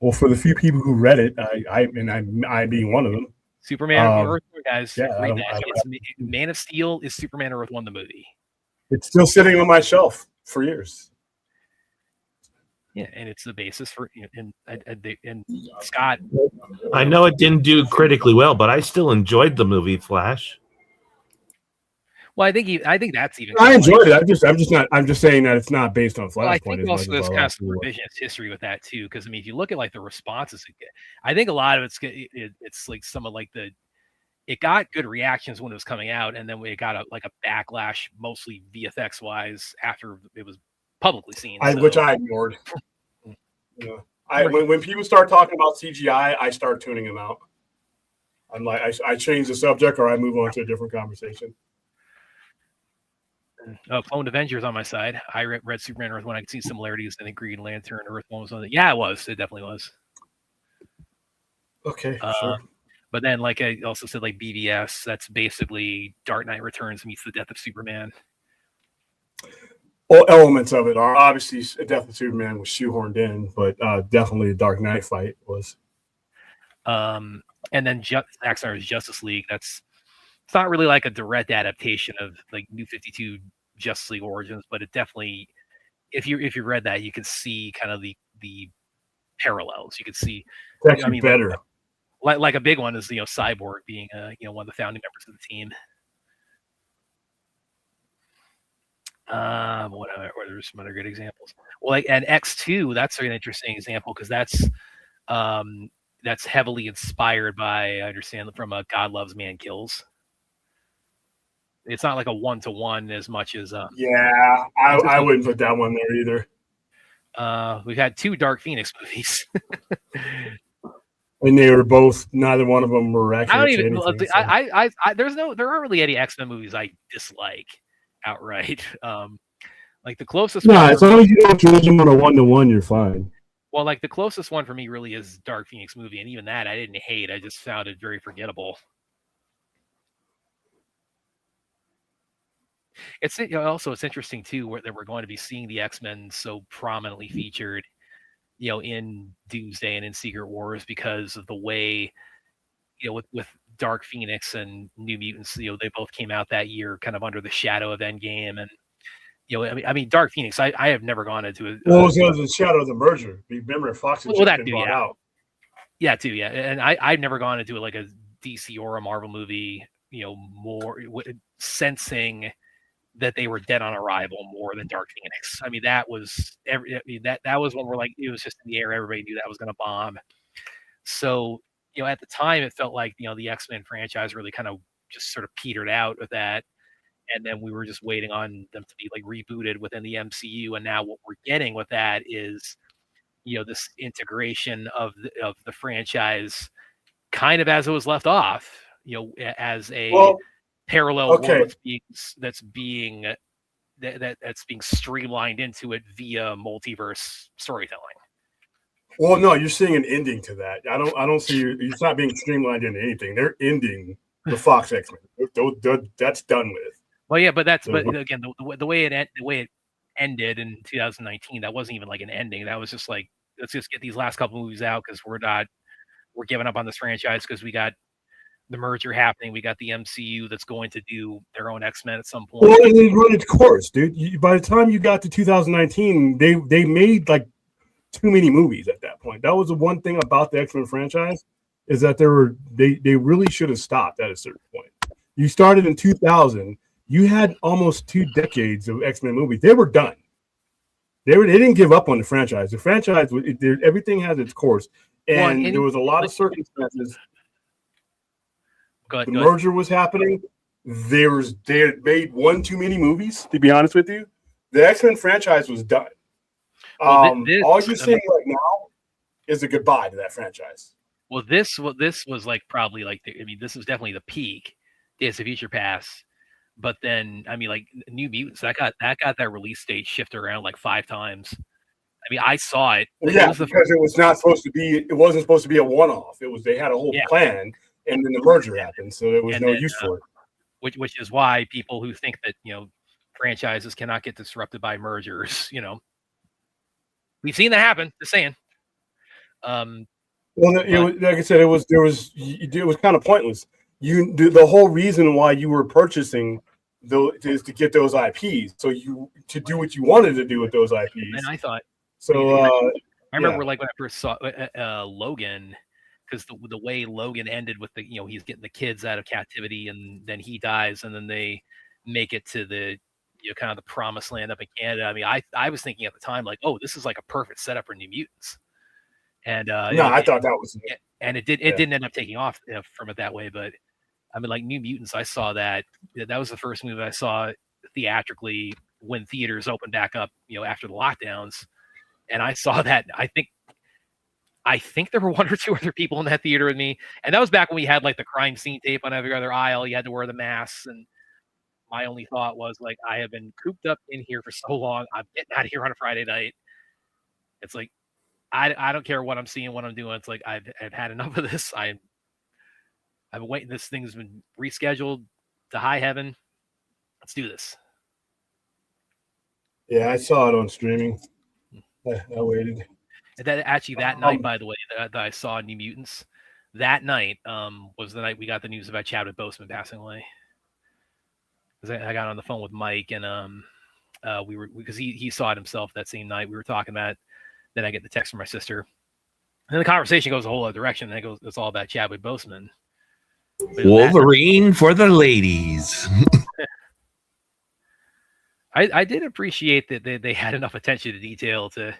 Well, for the few people who read it, I being one of them. Superman Earth 1, guys, yeah, read that. Man of Steel is Superman Earth 1 the movie. It's still sitting on my shelf for years. Yeah, and it's the basis for and Scott. I know it didn't do critically well, but I still enjoyed the movie Flash. Well, I think that's even. I enjoyed it. I'm just saying that it's not based on Flashpoint. Well, I think also there's kind of some revisionist history with that too, because I mean, if you look at like the responses, I think a lot of it's like some of like it got good reactions when it was coming out, and then it got a backlash, mostly VFX wise, after it was publicly seen, which I ignored. When people start talking about CGI, I start tuning them out. I'm like, I change the subject or I move on to a different conversation. Clone Avengers on my side. I read Superman Earth 1. I could see similarities. I think Green Lantern Earth 1 was on it. Yeah, it was. It definitely was. Okay, sure. But then, like I also said, like BVS, that's basically Dark Knight Returns meets the Death of Superman. All elements of it are obviously Death of Superman was shoehorned in, but definitely the Dark Knight fight was. And then Zack Snyder's Justice League. It's not really like a direct adaptation of like New 52 Justice League Origins, but it definitely, if you read that, you can see kind of the parallels. You can see. It's actually better. Like a big one is Cyborg being one of the founding members of the team. What are some other good examples? Well, and X2, that's an interesting example because that's heavily inspired by, I understand, from God Loves, Man Kills. It's not like a one-to-one as much as yeah, I wouldn't put that one there either. We've had 2 Dark Phoenix movies. and they were both. Neither one of them were actually. I don't even. anything, There aren't really any X-Men movies I dislike outright. Like the closest. No, one as for long me- as you don't judge them on a 1-to-1, you're fine. Well, like the closest one for me really is Dark Phoenix movie, and even that I didn't hate. I just found it very forgettable. It's also it's interesting too that we're going to be seeing the X-Men so prominently featured, in Doomsday and in Secret Wars because of the way, with Dark Phoenix and New Mutants, they both came out that year, kind of under the shadow of Endgame, and I mean, Dark Phoenix. I have never gone into it. Well, it was the shadow of the merger. Remember, Fox had Well, just that been too, bought yeah. out. Yeah, too. Yeah, and I've never gone into it like a DC or a Marvel movie. More sensing that they were dead on arrival more than Dark Phoenix. I mean, that was that was when we're like, it was just in the air. Everybody knew that was going to bomb. So, at the time, it felt like the X-Men franchise really kind of just sort of petered out with that, and then we were just waiting on them to be like rebooted within the MCU. And now what we're getting with that is, this integration of the franchise, kind of as it was left off, as a parallel world that's being streamlined into it via multiverse storytelling. Well, no, you're seeing an ending to that. I don't see it's not being streamlined into anything. They're ending the Fox X-Men. That's done with. Well, yeah, but again, the way it ended in 2019, that wasn't even like an ending. That was just like, let's just get these last couple movies out because we're giving up on this franchise because we got the merger happening. We got the MCU that's going to do their own X-Men at some point. Well, and they run its course, dude. By the time you got to 2019, they made like too many movies at that point. That was the one thing about the X-Men franchise, is that they really should have stopped at a certain point. You started in 2000. You had almost 2 decades of X-Men movies. They were done. They didn't give up on the franchise. The franchise, everything has its course, and there was a lot of circumstances. The merger was happening. They had made one too many movies, to be honest with you. The X-Men franchise was done. All you're seeing right now is a goodbye to that franchise. Well, this was like probably like this was definitely the peak, Days of Future Past. But then like New Mutants, that got that release date shifted around like 5 times. I mean, I saw it. Because it was not supposed to be. It wasn't supposed to be a one-off. It was. They had a whole plan, and then the merger happened, so there was no use for it. Which is why people who think that franchises cannot get disrupted by mergers, we've seen that happen. Just saying. Like I said, it was kind of pointless. The whole reason why you were purchasing is to get those IPs, so to do what you wanted to do with those IPs. And I thought so. I remember like when I first saw Logan, because the way Logan ended with he's getting the kids out of captivity and then he dies and then they make it to the kind of the promised land up in Canada. I mean, I was thinking at the time like, oh, this is like a perfect setup for New Mutants. And I thought that was it. And it didn't end up taking off from it that way. But I mean, like New Mutants, I saw that was the first movie I saw theatrically when theaters opened back up, after the lockdowns. And I saw that. I think there were 1 or 2 other people in that theater with me. And that was back when we had like the crime scene tape on every other aisle. You had to wear the masks. And my only thought was like, I have been cooped up in here for so long. I'm getting out of here on a Friday night. It's like, I don't care what I'm seeing, what I'm doing. It's like, I've had enough of this. I've been waiting. This thing's been rescheduled to high heaven. Let's do this. Yeah, I saw it on streaming. I waited. And that night, by the way, that I saw New Mutants, that night was the night we got the news about Chadwick Boseman passing away. Because I got on the phone with Mike, and because he saw it himself that same night. We were talking about it. Then I get the text from my sister. And then the conversation goes a whole other direction. And it's all about Chadwick Boseman. Wolverine for the ladies. I did appreciate that they had enough attention to detail to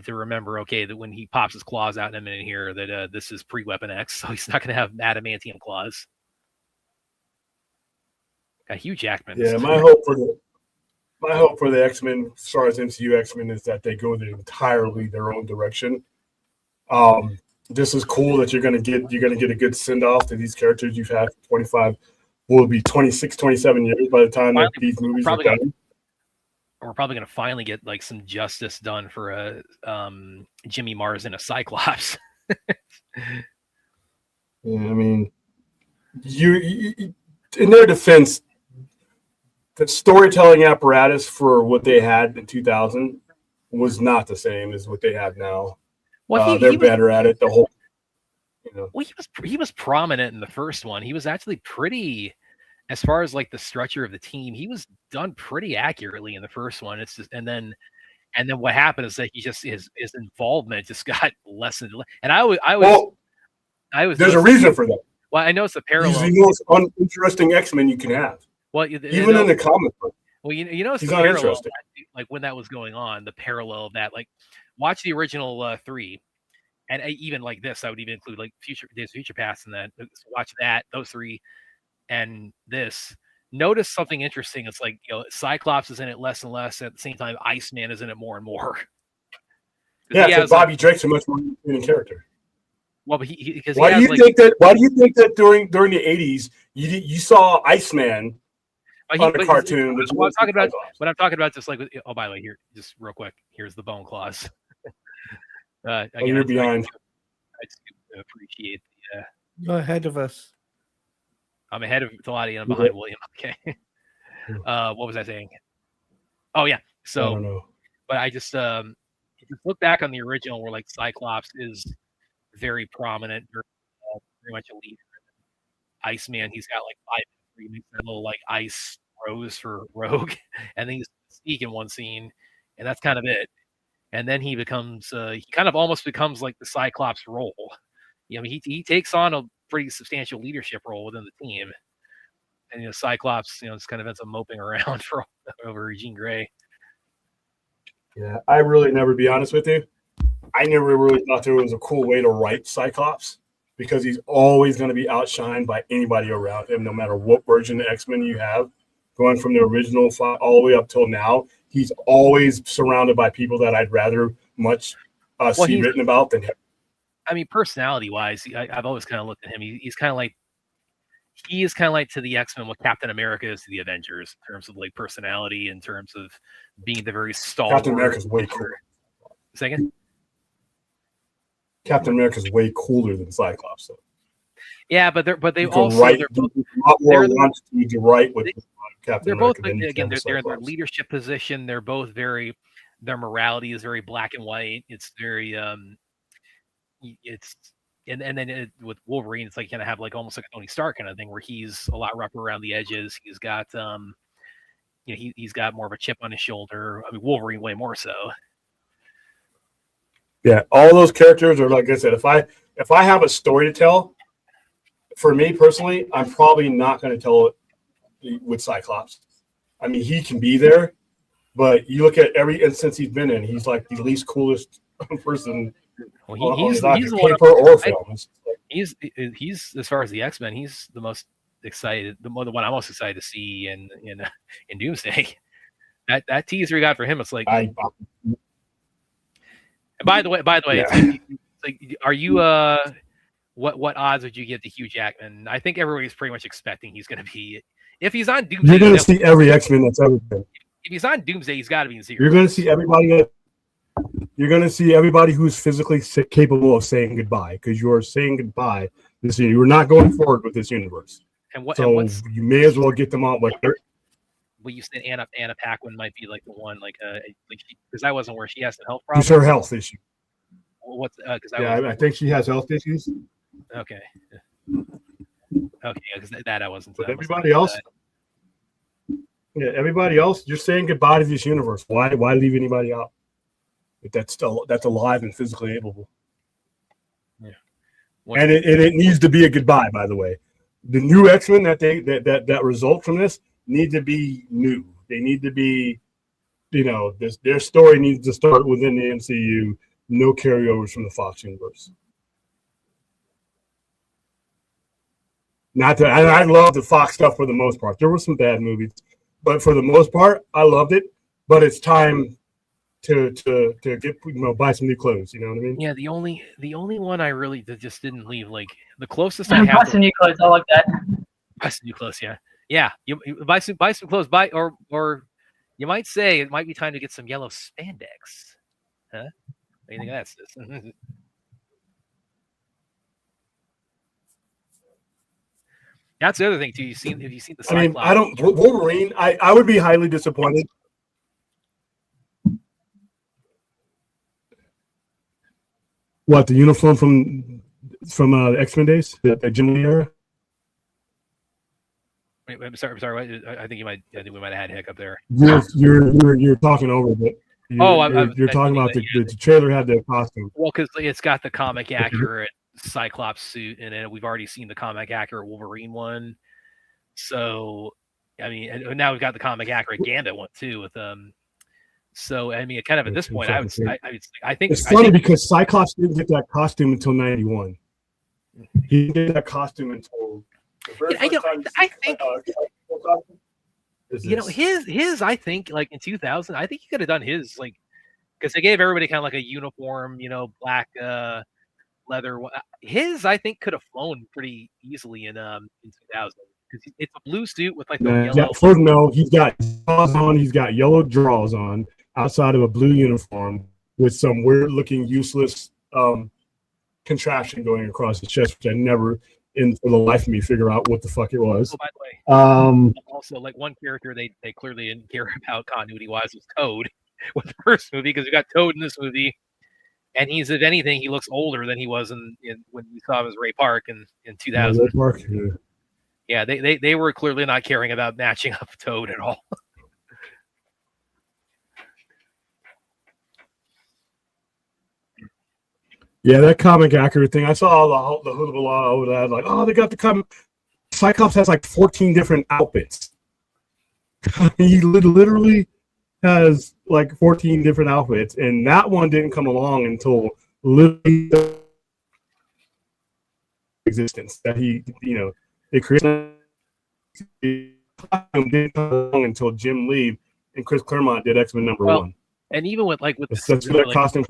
remember, okay, that when he pops his claws out in a minute here, that this is pre-Weapon X, so he's not going to have adamantium claws. Got Hugh Jackman. Yeah, my hope for the X-Men, as far as MCU X-Men, is that they go entirely their own direction. this is cool that you're gonna get a good send off to these characters you've had for 25. Will be 26, 27 years by the time that these movies are done. We're probably gonna finally get like some justice done for a Jimmy Mars and a Cyclops. Yeah, I mean, you in their defense, the storytelling apparatus for what they had in 2000 was not the same as what they have now. Well, they're better at it. The whole, Well, he was prominent in the first one. He was actually pretty, as far as like the structure of the team, he was done pretty accurately in the first one. It's just, and then what happened is that he just his involvement just got less and less. And I was. There's a reason for that. Well, I know it's a parallel. He's the most uninteresting X-Men you can have. Well, even in the comic book. Well, it's he's the not parallel. interesting. Like when that was going on, the parallel of that, like watch the original 3, and even like this, I would even include like Days of Future Past and that. So watch that, those 3, and this. Notice something interesting. It's like Cyclops is in it less and less. At the same time, Iceman is in it more and more. Yeah, so Bobby Drake's a much more interesting character. Well, but why do you think that during the 80s you saw Iceman on a cartoon? What I'm talking about, just like by the way, here, just real quick, here's the bone claws. Again, you're behind. I just appreciate the. You're ahead of us. I'm ahead of Talati and I'm behind William. Okay. What was I saying? Oh yeah. So, I don't know. But I just look back on the original where like Cyclops is very prominent, very much a leader. Iceman, he's got like 5 he makes that little like ice rose for Rogue, and then he's Mystique in one scene, and that's kind of it. And then he becomes he kind of almost becomes like the Cyclops role. He takes on a pretty substantial leadership role within the team. And Cyclops, just kind of ends up moping around over Jean Grey. Yeah, I really never, be honest with you, I never really thought there was a cool way to write Cyclops, because he's always going to be outshined by anybody around him, no matter what version of X-Men you have, going from the original all the way up till now. He's always surrounded by people that I'd rather much see written about than him. I mean, personality-wise, I've always kind of looked at him. He's kind of like to the X-Men what Captain America is to the Avengers in terms of like personality, in terms of being the very stalwart. Captain America's way cooler. Second. Captain America's way cooler than Cyclops, though. Yeah, but they also they're both again they're in their leadership position. They're both their morality is very black and white. It's very and then with Wolverine, it's like you kind of have like almost like a Tony Stark kind of thing where he's a lot rougher around the edges. He's got he's got more of a chip on his shoulder. I mean, Wolverine way more so. Yeah, all those characters are, like I said, if I have a story to tell, for me personally, I'm probably not going to tell it with Cyclops. I mean, he can be there, but you look at every instance he's been in, he's like the least coolest person. Well, he's paper or film. He's as far as the X-Men, he's the most excited, the one I'm most excited to see in Doomsday. That teaser we got for him, it's like. By the way, yeah. it's like, are you what odds would you give to Hugh Jackman? I think everybody's pretty much expecting he's going to be, if he's on Doomsday. You're going to see every X-Men that's ever been. If he's on Doomsday, he's got to be in Secret. You're going to see everybody. You're going to see everybody who's physically capable of saying goodbye, because you are saying goodbye. You are not going forward with this universe. You may as well get them out. Well, you said Anna Paquin might be like the one, because I wasn't aware she has some health problems. It's her health issue. What's I think she has health issues. Okay, because that I wasn't. But everybody else, everybody else, you're saying goodbye to this universe. Why leave anybody out? If that's alive and physically able. Yeah, and it needs to be a goodbye. By the way, the new X-Men that result from this need to be new. They need to be, their story needs to start within the MCU. No carryovers from the Fox universe. I love the Fox stuff for the most part. There were some bad movies, but for the most part, I loved it. But it's time to get buy some new clothes. You know what I mean? Yeah, the only one I really that just didn't leave like the closest I Buy have some new clothes. I like that. buy some new clothes. Yeah. You buy some clothes. Or you might say it might be time to get some yellow spandex. Huh? What do you think of that, sis? That's the other thing too. Have you seen the Cyclops? I mean, I don't Wolverine. I would be highly disappointed. What, the uniform from X-Men days, the Jim Lee era? Wait, I'm sorry. I think we might have had a hiccup there. You're talking over, but you're talking about the trailer had the costume. Well, because it's got the comic accurate Cyclops suit in it. We've already seen the comic accurate Wolverine one. So, I mean, and now we've got the comic accurate Gambit one too with So, I mean, kind of at this point, I think it's funny because Cyclops didn't get that costume until '91. He didn't get that costume until the very first time. I think his. I think like in 2000, I think he could have done his like because they gave everybody kind of like a uniform, black leather. His I think could have flown pretty easily in 2000 because it's a blue suit with like the yellow. No, he's got draws on. He's got yellow draws on outside of a blue uniform with some weird looking useless contraption going across his chest, which I never for the life of me figure out what the fuck it was. Oh, by the way, also like one character they clearly didn't care about continuity wise was Toad with the first movie because we got Toad in this movie, and he's if anything he looks older than he was in when we saw him as Ray Park in 2000. Ray Park, yeah, they were clearly not caring about matching up Toad at all. Yeah, that comic accurate thing. I saw the hood of the law over that. Like, oh, they got the comic. Cyclops has like 14 different outfits. He literally has like 14 different outfits, and that one didn't come along until literally existence. That it created. Didn't come along until Jim Lee and Chris Claremont did X-Men #1. And even with that costume.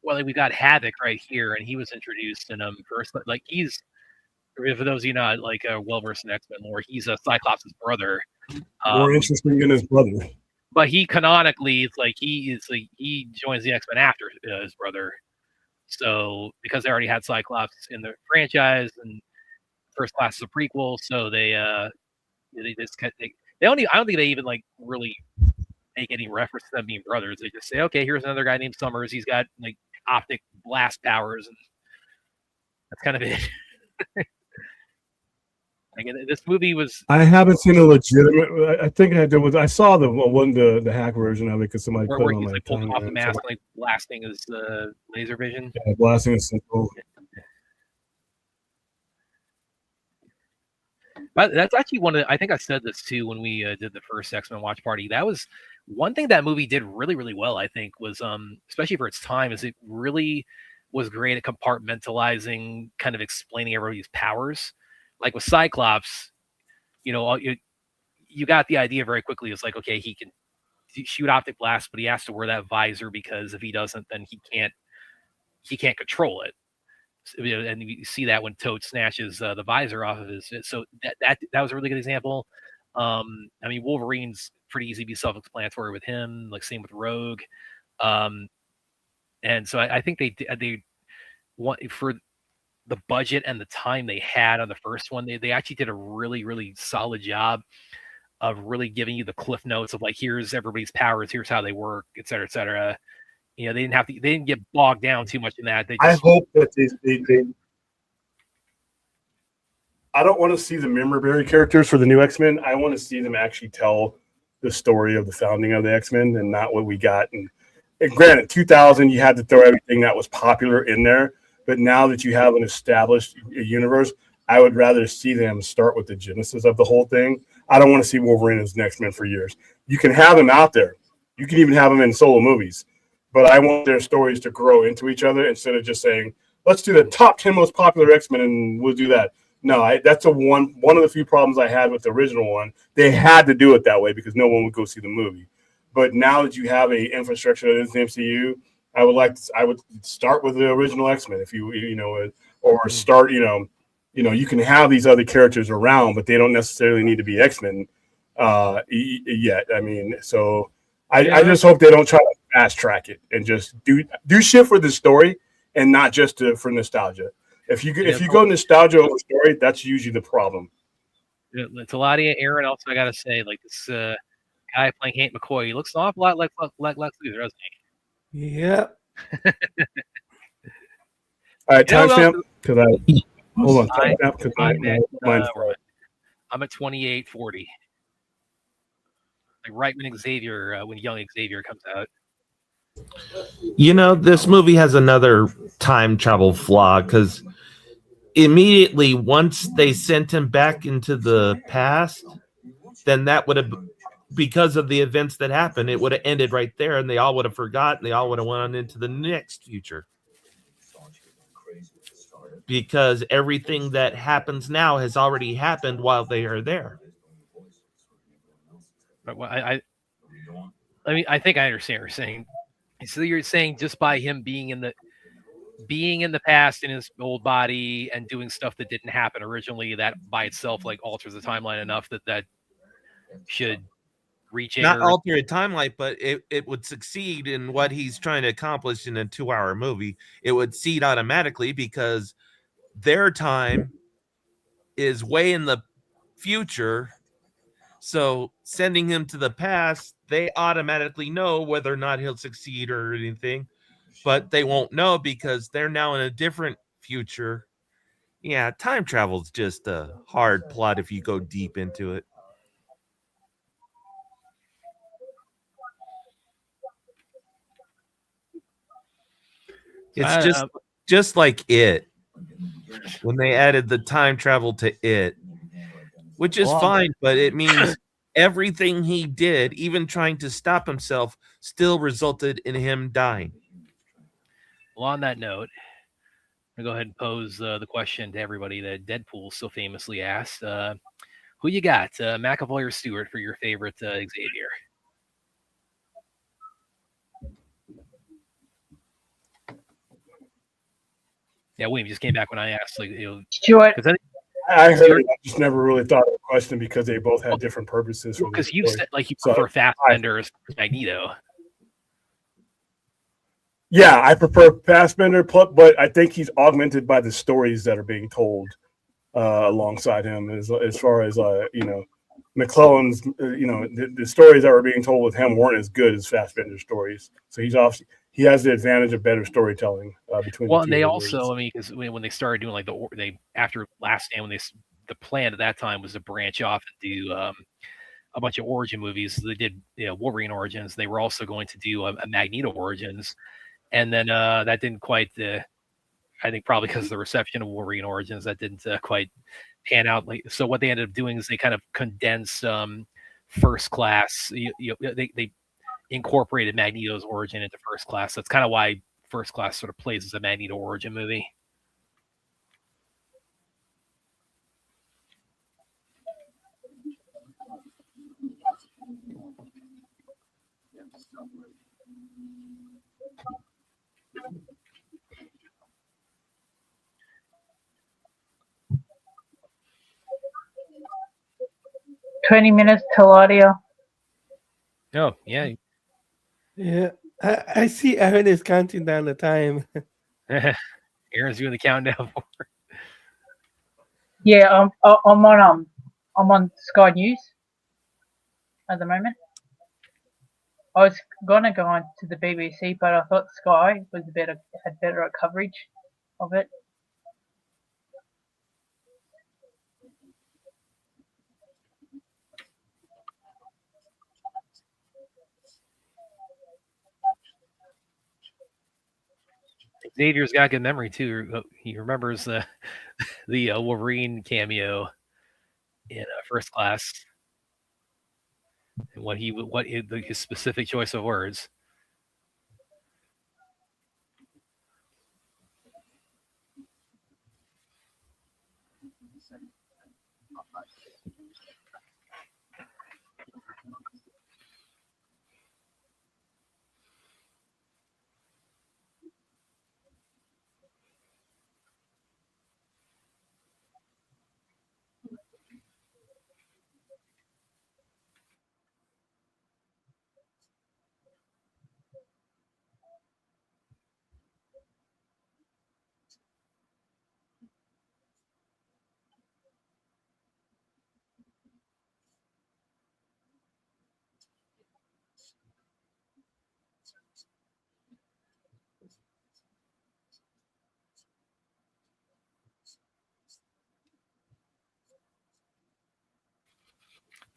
Well, like we got Havoc right here, and he was introduced in first. Like he's, for those of you not like well versed in X-Men lore, he's a Cyclops' brother. More interesting than his brother. But he canonically, it's like he joins the X-Men after his brother. So because they already had Cyclops in the franchise, and First Class is a prequel, so they just they only I don't think they even like really make any reference to them being brothers. They just say, okay, here's another guy named Summers. He's got like optic blast powers, and that's kind of it. Again, this movie was. I haven't seen a legitimate. I think I saw the hack version of it because somebody put it on my like pulling off the mask, like blasting his laser vision. Yeah, blasting his simple. But that's actually one of I think I said this too when we did the first X-Men watch party. That was one thing that movie did really, really well, I think, was especially for its time, is it really was great at compartmentalizing, kind of explaining everybody's powers. Like with Cyclops, you got the idea very quickly. It's like, okay, he can shoot optic blasts, but he has to wear that visor because if he doesn't, then he can't control it. And you see that when Toad snatches the visor off of his. So that was a really good example. I mean, Wolverine's pretty easy to be self-explanatory with him. Like same with Rogue. And so I think they want for the budget and the time they had on the first one, they actually did a really, really solid job of really giving you the cliff notes of like, here's everybody's powers, here's how they work, et cetera, et cetera. They didn't get bogged down too much in that. I hope that they I don't want to see the memorabilia characters for the new X-Men. I want to see them actually tell the story of the founding of the X-Men and not what we got. And granted, 2000, you had to throw everything that was popular in there. But now that you have an established universe, I would rather see them start with the genesis of the whole thing. I don't want to see Wolverine as an X-Men for years. You can have them out there. You can even have them in solo movies. But I want their stories to grow into each other instead of just saying, let's do the top 10 most popular X-Men and we'll do that. No, that's one of the few problems I had with the original one. They had to do it that way because no one would go see the movie. But now that you have a infrastructure that is the MCU, I would start with the original X-Men if or start, you can have these other characters around, but they don't necessarily need to be X-Men yet. I mean, so I just hope they don't try to fast track it and just do shit for the story and not just for nostalgia. If you go nostalgia over story, that's usually the problem. Taladia, Aaron, also I gotta say, like this guy playing Hank McCoy, he looks an awful lot like Lex Luthor, doesn't he? Yeah. All right, timestamp because hold on, timestamp because I'm at 28:40. Like right when Xavier, when young Xavier comes out. This movie has another time travel flaw because immediately once they sent him back into the past, then that would have, because of the events that happened, it would have ended right there, and they all would have forgotten. They all would have went on into the next future. Because everything that happens now has already happened while they are there. But I think I understand what you're saying. So you're saying just by him being in the past in his old body and doing stuff that didn't happen originally, that by itself like alters the timeline enough that should reach not alter a timeline, but it would succeed in what he's trying to accomplish in a 2-hour movie. It would succeed automatically because their time is way in the future. So sending him to the past, they automatically know whether or not he'll succeed or anything, but they won't know because they're now in a different future. Yeah, time travel is just a hard plot if you go deep into it. It's just like It, when they added the time travel to It, which is fine, but it means everything he did, even trying to stop himself, still resulted in him dying. Well, on that note, I'm going to go ahead and pose the question to everybody that Deadpool so famously asked. Who you got, McAvoy or Stewart, for your favorite Xavier? Yeah, William just came back when I asked. Stuart. I just never really thought of the question because they both had different purposes. Because you said you prefer Fassbender as Magneto. Yeah, I prefer Fassbender, but I think he's augmented by the stories that are being told alongside him. As far as McClellan's, the stories that were being told with him weren't as good as Fassbender's stories. So he has the advantage of better storytelling between. Well, and they also, because when they started doing after Last Stand, the plan at that time was to branch off and do a bunch of origin movies. So they did Wolverine Origins. They were also going to do a Magneto Origins. And then that didn't quite, I think probably because of the reception of Wolverine Origins, that didn't quite pan out. So what they ended up doing is they kind of condensed First Class. They incorporated Magneto's origin into First Class. That's kind of why First Class sort of plays as a Magneto origin movie. $20 till audio. Oh, yeah. Yeah. I see Aaron is counting down the time. Aaron's doing the countdown for it. Yeah, I'm on Sky News at the moment. I was gonna go on to the BBC, but I thought Sky had better coverage of it. Xavier's got good memory too. He remembers the Wolverine cameo in First Class, and his specific choice of words.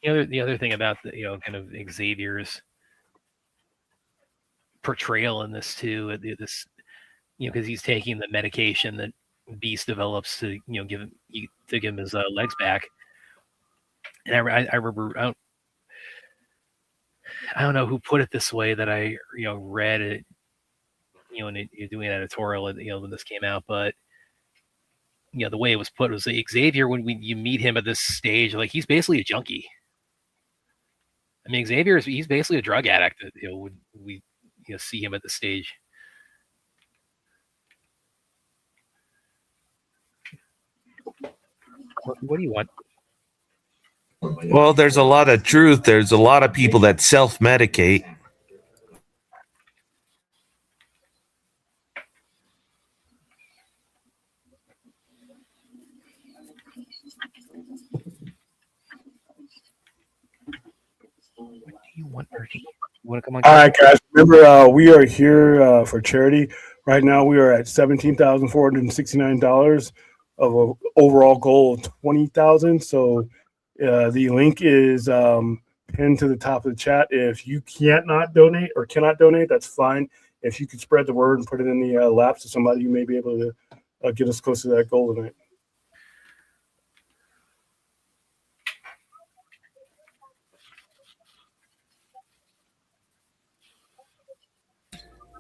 The other thing about the kind of Xavier's portrayal in this too, this because he's taking the medication that Beast develops to give him his legs back. And I remember I don't know who put it this way that I read it and doing an editorial when this came out, but the way it was put was Xavier, when you meet him at this stage, like he's basically a junkie. I mean, he's basically a drug addict. When we see him at this stage. What do you want? Well, there's a lot of truth. There's a lot of people that self-medicate. What do you want, Murphy? You want to come on? All right, guys. Remember, we are here for charity. Right now, we are at $17,469 of an overall goal of $20,000. So the link is pinned to the top of the chat. If you cannot donate, that's fine. If you could spread the word and put it in the laps of somebody, you may be able to get us close to that goal tonight.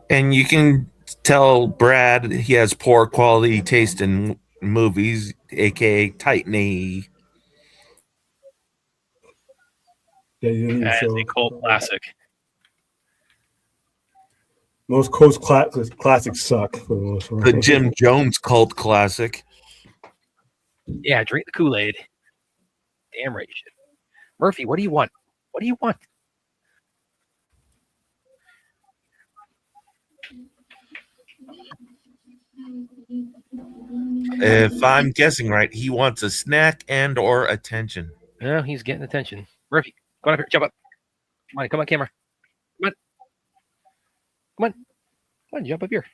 And you can tell Brad he has poor quality taste in movies, aka Titany. Yeah, you need to As show a cult classic. Most cult classics suck for the most part. The Jim Jones cult classic. Yeah, drink the Kool-Aid. Damn right you should. Murphy, what do you want? What do you want? If I'm guessing right, he wants a snack and or attention. No, he's getting attention. Murphy, come on up here. Jump up. Come on, camera. Come on, jump up here.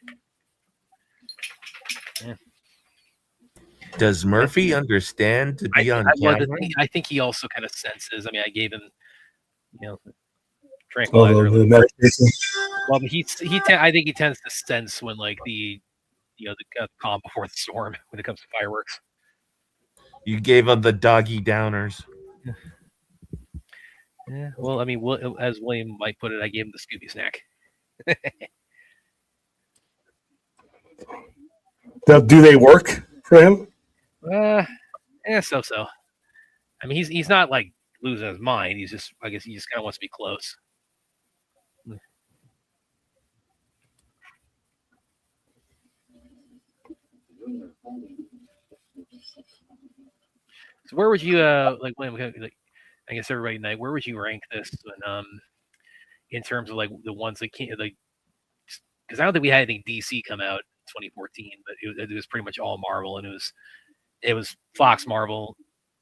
Yeah. Does Murphy understand to be on camera? I think he also kind of senses. I mean, I gave him, tranquilizer. The medication. Well, I think he tends to sense when the calm before the storm when it comes to fireworks. You gave him the doggy downers. Yeah. Well, I mean, as William might put it, I gave him the Scooby snack. Do they work for him? So. I mean, he's not like losing his mind. I guess he just kind of wants to be close. So where would you William, I guess everybody tonight, where would you rank this in terms of the ones that can't because I don't think we had anything DC come out in 2014, but it was pretty much all Marvel, and it was Fox Marvel,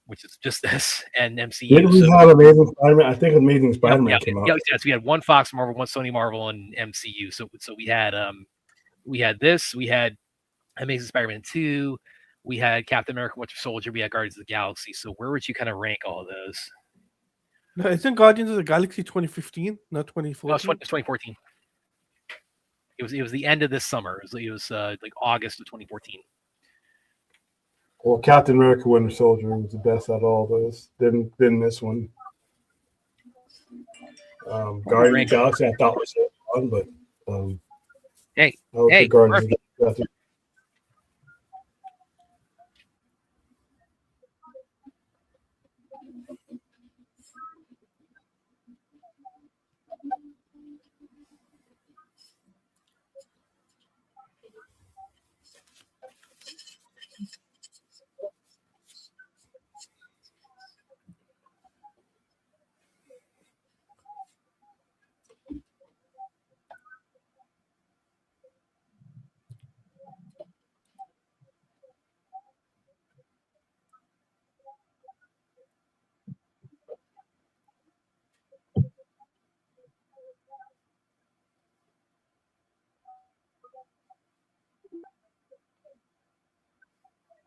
which is just this, and MCU. Didn't we have Amazing Spider-Man? I think Amazing Spider-Man came out. Yeah, so we had one Fox Marvel, one Sony Marvel, and MCU. So we had this, we had Amazing Spider-Man 2, we had Captain America: Winter Soldier, we had Guardians of the Galaxy. So where would you kind of rank all of those? No, isn't Guardians of the Galaxy 2015, not 2014? No, it's 2014. It was the end of this summer. It was like August of 2014. Well, Captain America: Winter Soldier was the best out of all those. Then this one, Guardians of the Galaxy, I thought was fun, but hey, Guardians of the Galaxy.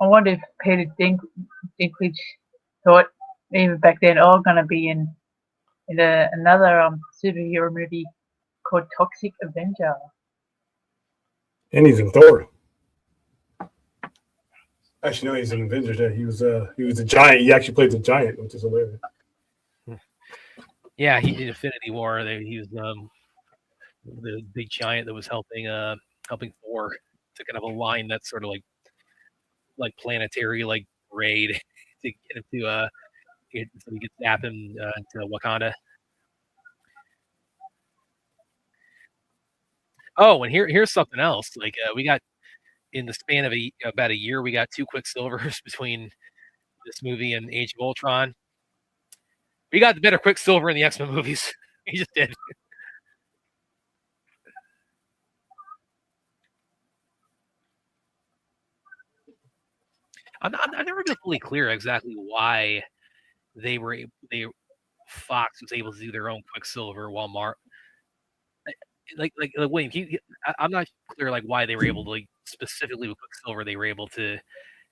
I wonder if Peter Dinklage thought even back then, gonna be in another superhero movie called Toxic Avenger. And he's in Thor. Actually, no, he's in Avengers. Yeah, he was a giant. He actually played the giant, which is hilarious. Yeah, he did Infinity War. He was the big giant that was helping Thor to kind of align that sort of like planetary like raid to get him to so he could zap him to Wakanda. Oh, and here's something else. Like we got in the span of about a year, we got 2 Quicksilvers between this movie and Age of Ultron. We got the better Quicksilver in the X-Men movies. We just did. I've never been fully clear exactly why Fox was able to do their own Quicksilver while like William, I'm not clear like why they were able to like specifically with Quicksilver they were able to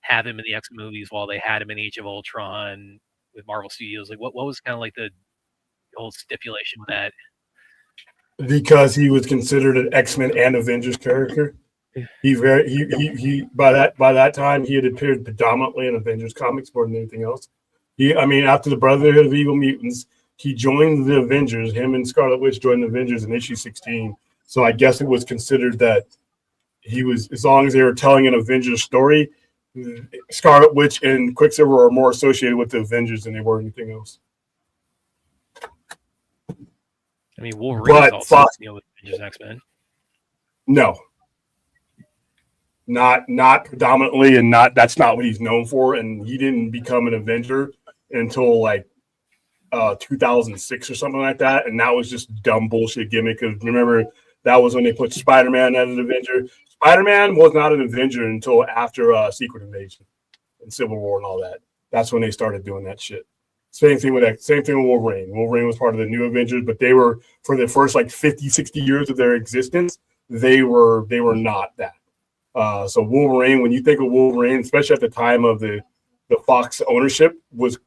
have him in the X-Men movies while they had him in Age of Ultron with Marvel Studios. Like what was kind of like the whole stipulation with that? Because he was considered an X-Men and Avengers character. He by that time he had appeared predominantly in Avengers comics more than anything else. After the Brotherhood of Evil Mutants, he joined the Avengers. Him and Scarlet Witch joined the Avengers in issue 16. So I guess it was considered that he was, as long as they were telling an Avengers story, Scarlet Witch and Quicksilver are more associated with the Avengers than they were anything else. I mean, Wolverine is also with Avengers and X-Men. No. Not predominantly, and that's not what he's known for. And he didn't become an Avenger until like 2006 or something like that. And that was just dumb bullshit gimmick. Because remember, that was when they put Spider-Man as an Avenger. Spider-Man was not an Avenger until after Secret Invasion and Civil War and all that. That's when they started doing that shit. Same thing with Wolverine. Wolverine was part of the New Avengers, but they were, for the first like 50, 60 years of their existence, they were not that. So Wolverine, when you think of Wolverine, especially at the time of the Fox ownership, was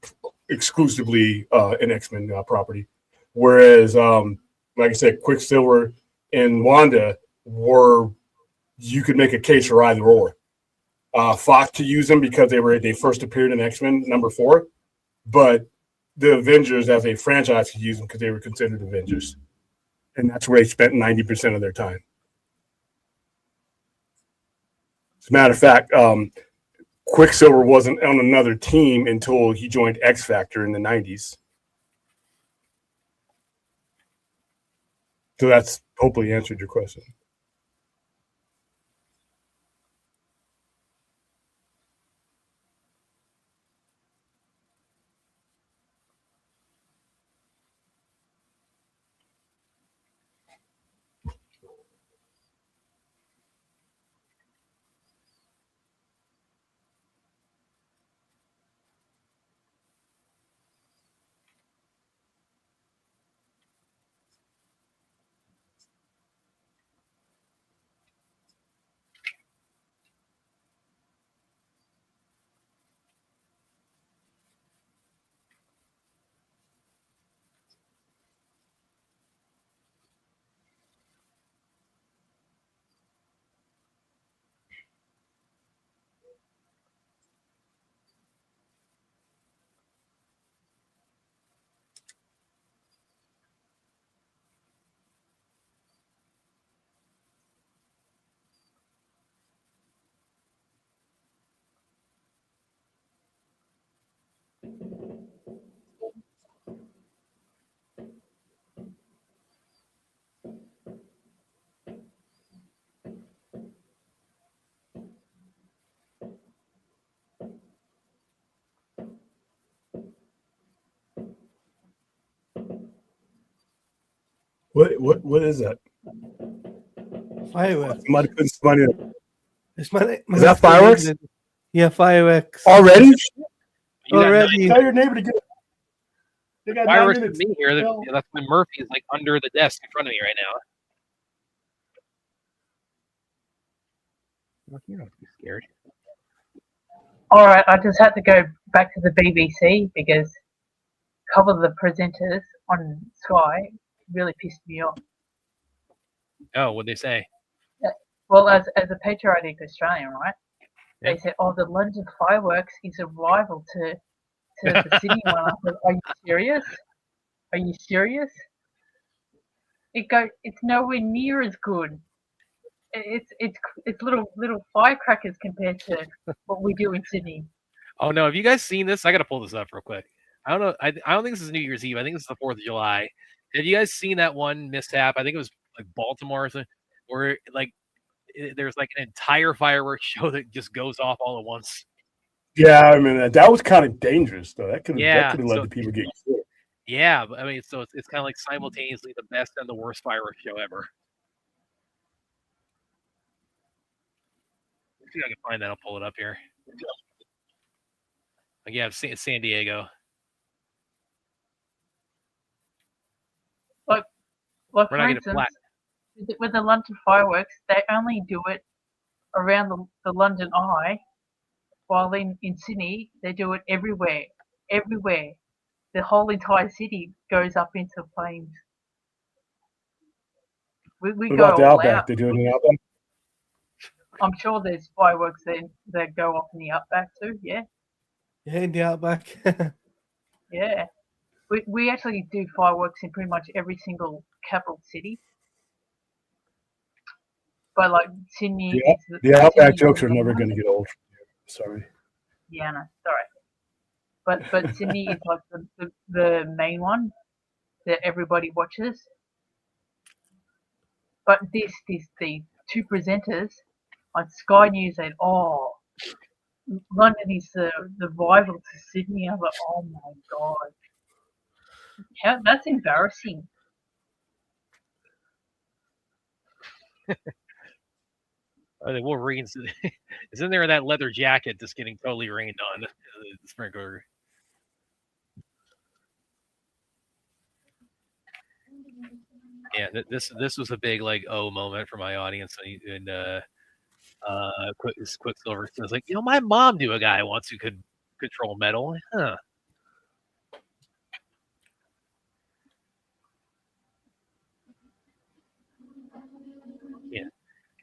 exclusively an X-Men property. Whereas, like I said, Quicksilver and Wanda you could make a case for either or. Fox to use them because they first appeared in X-Men #4, but the Avengers as a franchise could use them because they were considered Avengers. And that's where they spent 90% of their time. As a matter of fact, Quicksilver wasn't on another team until he joined X Factor in the 90s. So that's hopefully answered your question. What is that? Fireworks. Somebody put somebody Is that fireworks? Yeah, fireworks. Already? Already. Tell your neighbor to get. They got 9 Fireworks minutes. with me here. That's when Murphy is like under the desk in front of me right now. You're not too scared. All right, I just had to go back to the BBC because couple of the presenters on Sky really pissed me off. Oh, what'd they say? Well, as a patriotic Australian, right? Yeah. They said, "Oh, the London fireworks is a rival to the Sydney one." I said, "Are you serious? Are you serious? It's nowhere near as good. It's little firecrackers compared to what we do in Sydney." Oh no, have you guys seen this? I gotta pull this up real quick. I don't know. I don't think this is New Year's Eve. I think this is the 4th of July. Have you guys seen that one mishap? I think it was like Baltimore or something, where like there's like an entire fireworks show that just goes off all at once. Yeah, I mean that was kind of dangerous though. That could Yeah, have led so- to people getting sick. Yeah, but I mean, so it's kind of like simultaneously the best and the worst fireworks show ever. See if I can find that. I'll pull it up here. Like, yeah, it's San Diego. Like We're for not getting instance, flat. with the London fireworks, they only do it around the London Eye, while in Sydney they do it everywhere. Everywhere, the whole entire city goes up into flames. We What go about the all Outback? out. They do it in the Outback? I'm sure there's fireworks that go off in the Outback too. Yeah, Yeah, in the Outback. yeah. We actually do fireworks in pretty much every single capital city. But like Sydney, Yeah, it's the Outback Sydney's jokes the are main never one. going to get old. Sorry. Yeah, no, sorry. But Sydney is like the main one that everybody watches. But the two presenters on Sky News said, "Oh, London is the rival to Sydney." I was like, "Oh my god, that's embarrassing." I think Wolverine's is in there in that leather jacket just getting totally rained on. The sprinkler. Yeah, this was a big like moment for my audience, and Quicksilver says like, my mom knew a guy once who could control metal. Huh.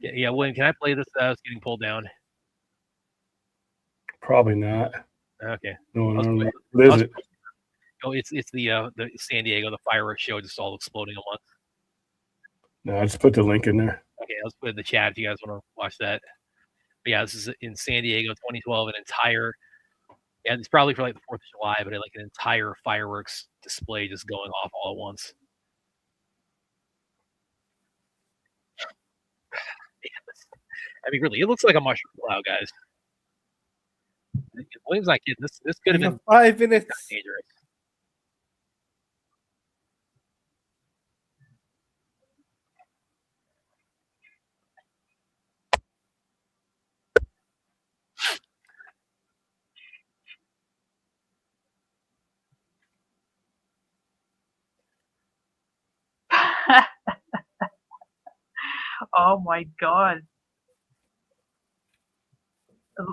Yeah. William, can I play this? I was getting pulled down. Probably not. Okay. No, What is it? Oh, it's the San Diego, the fireworks show, just all exploding at once. No, I just put the link in there. Okay, let's put it in the chat if you guys want to watch that. But yeah, this is in San Diego, 2012. An entire, it's probably for like the 4th of July, but like an entire fireworks display just going off all at once. I mean, really, it looks like a mushroom cloud, guys. William's not kidding. This could have been 5 minutes. dangerous. Oh my god,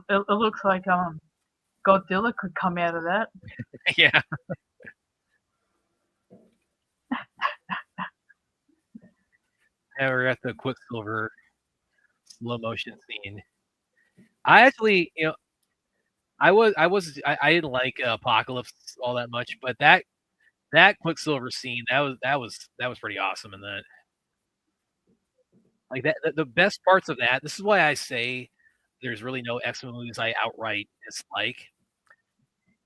it looks like Godzilla could come out of that. Yeah. Now we're at the Quicksilver slow motion scene. I actually, I didn't like Apocalypse all that much, but that Quicksilver scene that was pretty awesome in that. Like that, the best parts of that. This is why I say there's really no X-Men movies I outright dislike,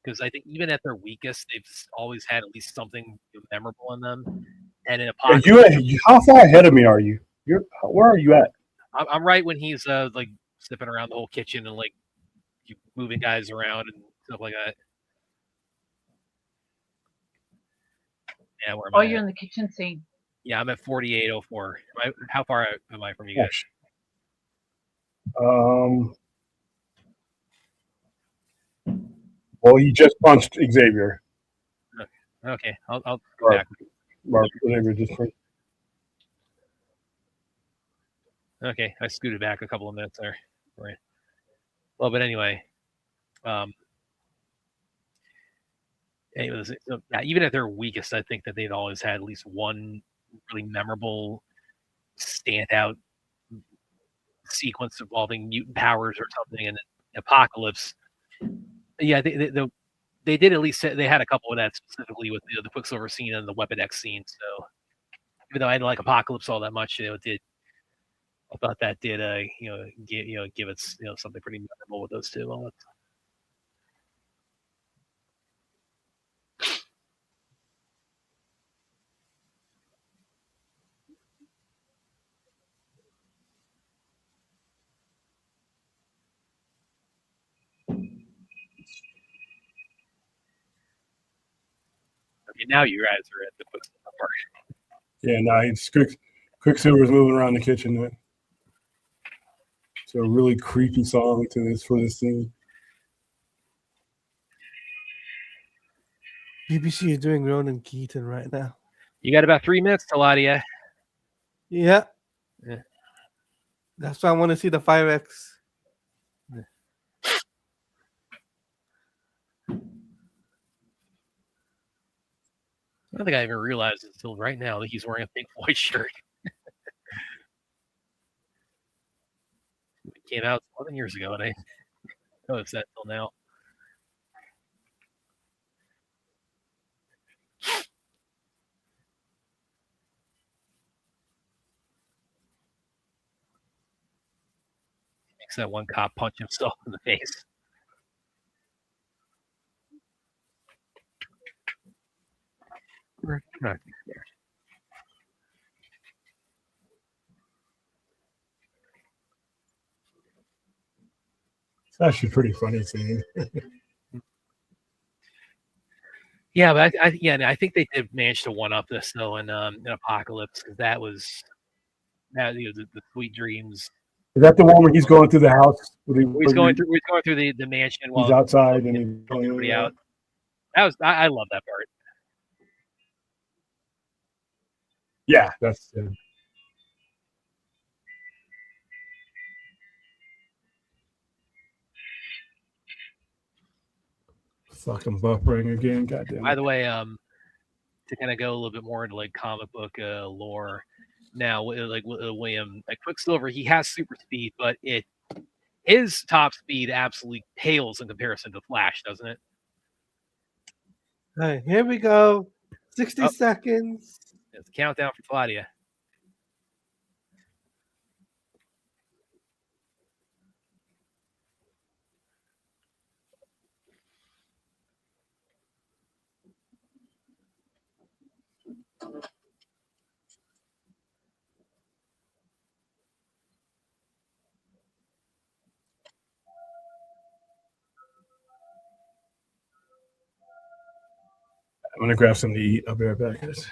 because I think even at their weakest, they've always had at least something memorable in them. And in Apocalypse, How far ahead of me are you? Where are you at? I'm right when he's like sniffing around the whole kitchen and like moving guys around and stuff like that. Yeah, where am I? You're in the kitchen scene. Yeah, I'm at 4804. How far am I from you guys? Well, you just punched Xavier. Okay, I'll go back. Mark Xavier just punched. Okay, I scooted back a couple of minutes there. Right. Well, but anyway, Yeah, even at their weakest, I think that they'd always had at least one really memorable, standout sequence involving mutant powers or something. And Apocalypse, yeah, they did at least they had a couple of that specifically with the Quicksilver scene and the Weapon X scene. So even though I didn't like Apocalypse all that much, I thought that did give it something pretty memorable with those two moments. Okay, now you guys are at the Quicksilver part. Yeah, nice. Quicksilver's moving around the kitchen there. So a really creepy song for this scene. BBC is doing Ronan Keaton right now. You got about 3 minutes, Taladia. Yeah. Yeah. That's why I want to see the 5X. I don't think I even realized until right now that he's wearing a Pink Floyd shirt. It came out 11 years ago, and I noticed that till now. Makes that one cop punch himself in the face. It's actually a pretty funny scene. Yeah, but I think they did manage to one up this though in Apocalypse, because that was the Sweet Dreams. Is that the one where he's going through the house? He's going through the mansion while he's outside and he's pulling everybody out. I love that part. Yeah, that's fucking buffering again. Goddamn. By the way, to kind of go a little bit more into like comic book lore, now like William, like Quicksilver, he has super speed, but his top speed absolutely pales in comparison to Flash, doesn't it? All right, here we go. 60 seconds. It's a countdown for Claudia. I'm gonna grab something to eat. I'll be right back, guys.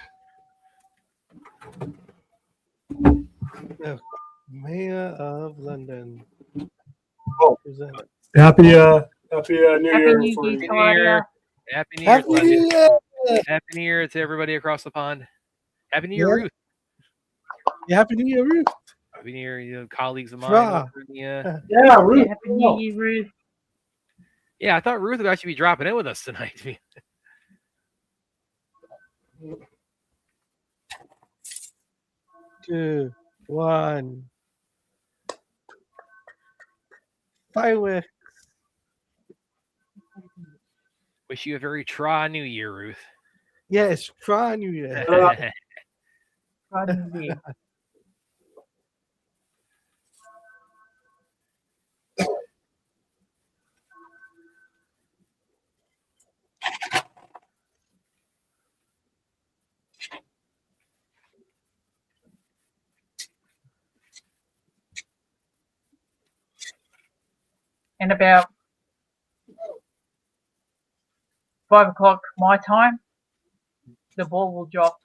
Mayor of London. Oh, present. happy New Year! Happy New for Year, Happy New Claudia. Year. Happy New Year. Happy New Year! Happy New Year to everybody across the pond. Happy New Year, Yeah. Ruth. Yeah, Happy New Year, Ruth. Happy New Year, colleagues of mine. Fra. Over in the, yeah, Yeah, Ruth. Happy New Year, Ruth. yeah, I thought Ruth would actually be dropping in with us tonight. 2, 1. Fireworks. Wish you a very New Year, Ruth. Yeah, it's Fra New Year. Happy New Year. And about 5 o'clock my time, the ball will drop.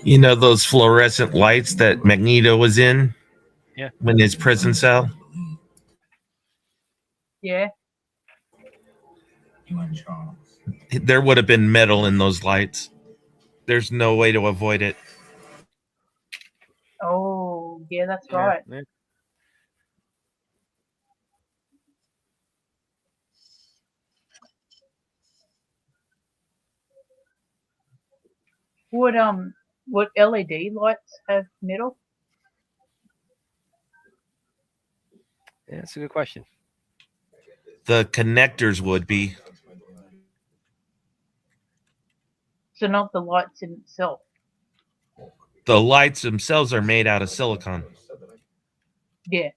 You know those fluorescent lights that Magneto was in? Yeah. When his prison cell? Yeah. There would have been metal in those lights. There's no way to avoid it. Oh, yeah, that's Yeah, right. yeah. Would LED lights have metal? Yeah, that's a good question. The connectors would be. So not the lights in itself. The lights themselves are made out of silicon. Yeah.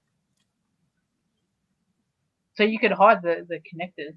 So you could hide the connectors.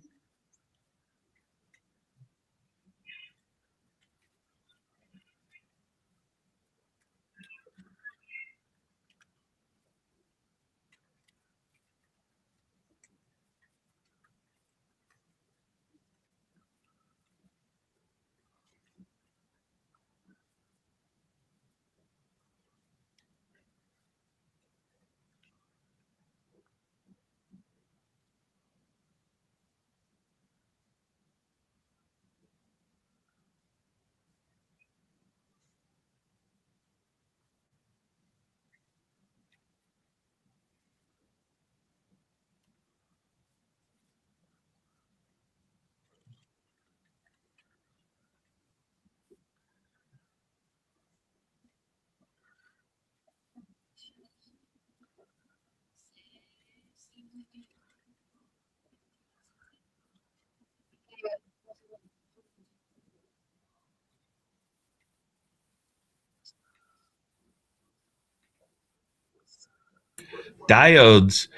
Diodes,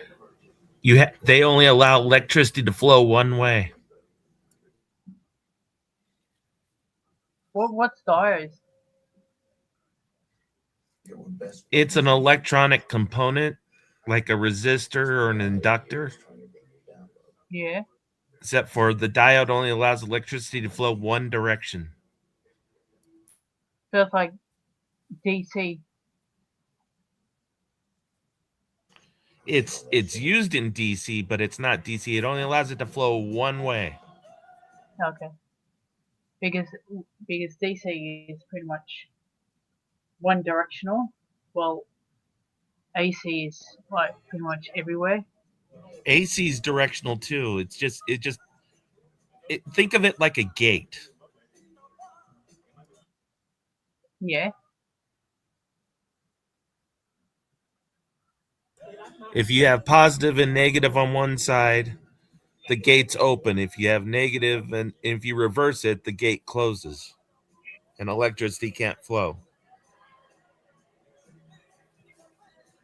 they only allow electricity to flow one way. What's diodes? It's an electronic component, like a resistor or an inductor, Yeah. except for the diode only allows electricity to flow one direction. So it's like DC. It's used in DC, but it's not DC. It only allows it to flow one way. Okay. Because DC is pretty much one directional. Well, AC is like pretty much everywhere. AC is directional too. Think of it like a gate. Yeah. If you have positive and negative on one side, the gate's open. If you have negative and if you reverse it, the gate closes and electricity can't flow.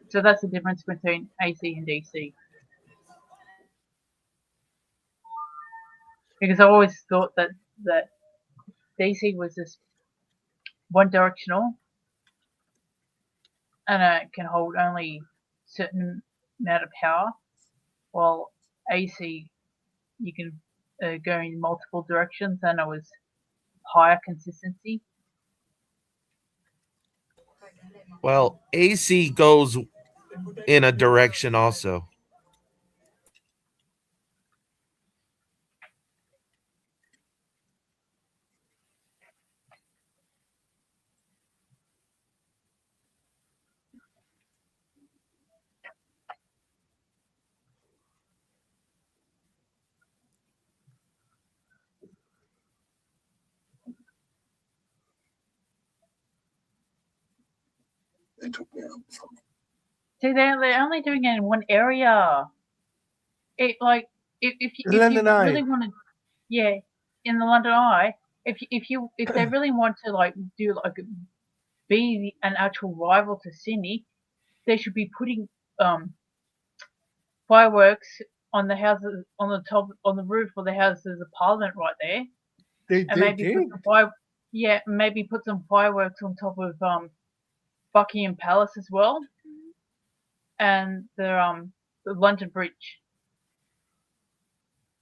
So that's the difference between AC and DC. Because I always thought that DC was just one directional and it can hold only certain amount of power, while AC you can go in multiple directions and it was higher consistency. Well, AC goes in a direction also. See, they're only doing it in one area. It like if you London Eye. really want to, yeah, in the London Eye, if they really want to like do like be an actual rival to Sydney, they should be putting fireworks on the houses on the top on the roof of the Houses of Parliament right there, They and maybe put did. some maybe put some fireworks on top of Buckingham Palace as well, and the London Bridge.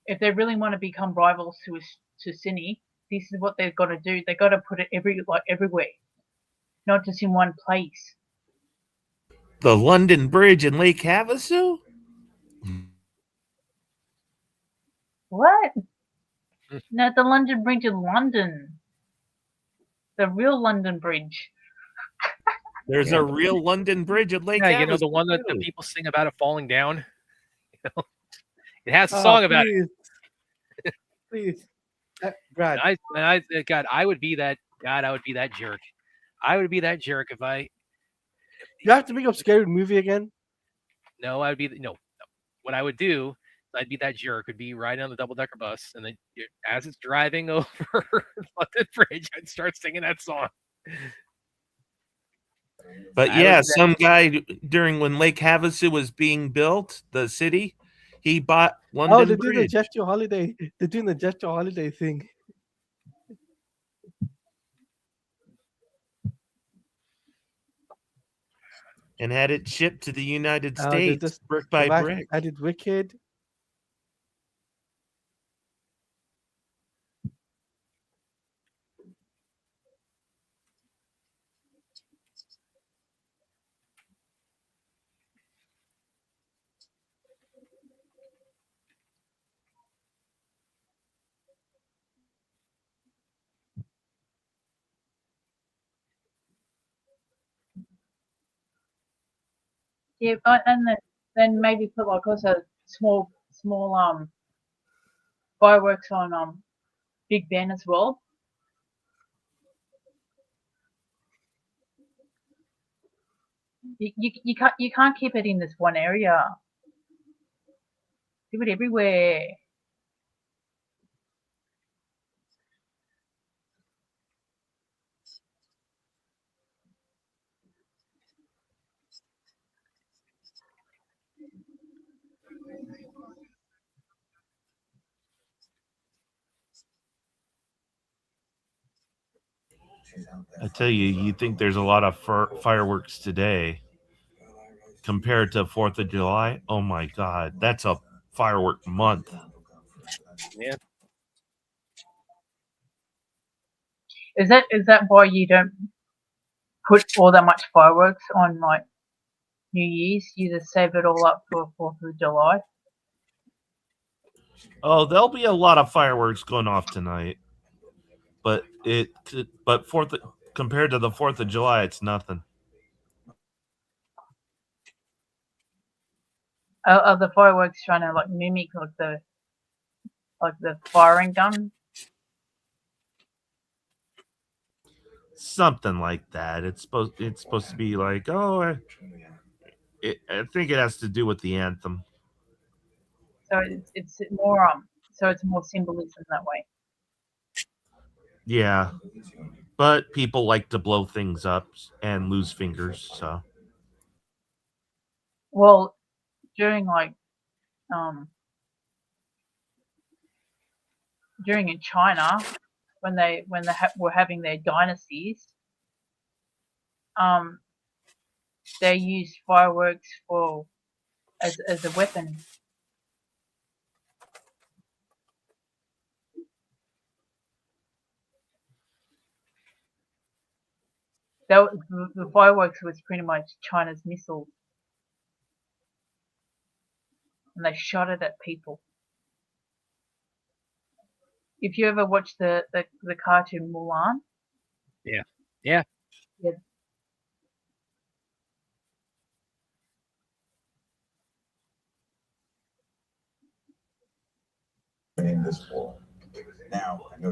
If they really want to become rivals to Sydney, this is what they've got to do. They've got to put it everywhere. not just in one place. The London Bridge in Lake Havasu? What? No, the London Bridge in London. The real London Bridge. There's Yeah. a real London Bridge at Lake Yeah, Havasu. you know the one that the too. people sing about it falling down. It has a Oh, song about it. please. Brad, God, I would be that. God, I would be that jerk. I would be that jerk if I. you have to make up a scary movie again. No, I would be no. What I would do, I'd be that jerk. Would be riding on the double decker bus, and then as it's driving over London Bridge, I'd start singing that song. But I yeah, would- some guy during when Lake Havasu was being built, the city, he bought London Oh, they're doing the Bridge. gesture holiday. They're doing the gesture holiday thing. And had it shipped to the United They States just brick by brick. I did Wicked. Yeah, and then maybe put like also small fireworks on Big Ben as well. You can't keep it in this one area. Do it everywhere. I tell you, you think there's a lot of fireworks today compared to 4th of July? Oh my God, that's a firework month. Yeah. Is that why you don't put all that much fireworks on like New Year's? You just save it all up for 4th of July. Oh, there'll be a lot of fireworks going off tonight, but compared to the 4th of July, it's nothing. Are the fireworks trying to like mimic like the firing gun? Something like that. It's supposed to be like, I think it has to do with the anthem. So it's more so it's more symbolism that way. Yeah, but people like to blow things up and lose fingers. So Well, during like during in China when they were having their dynasties, they used fireworks as a weapon. The fireworks was pretty much China's missiles, and they shot it at people. If you ever watch the cartoon Mulan, Yeah. Yeah.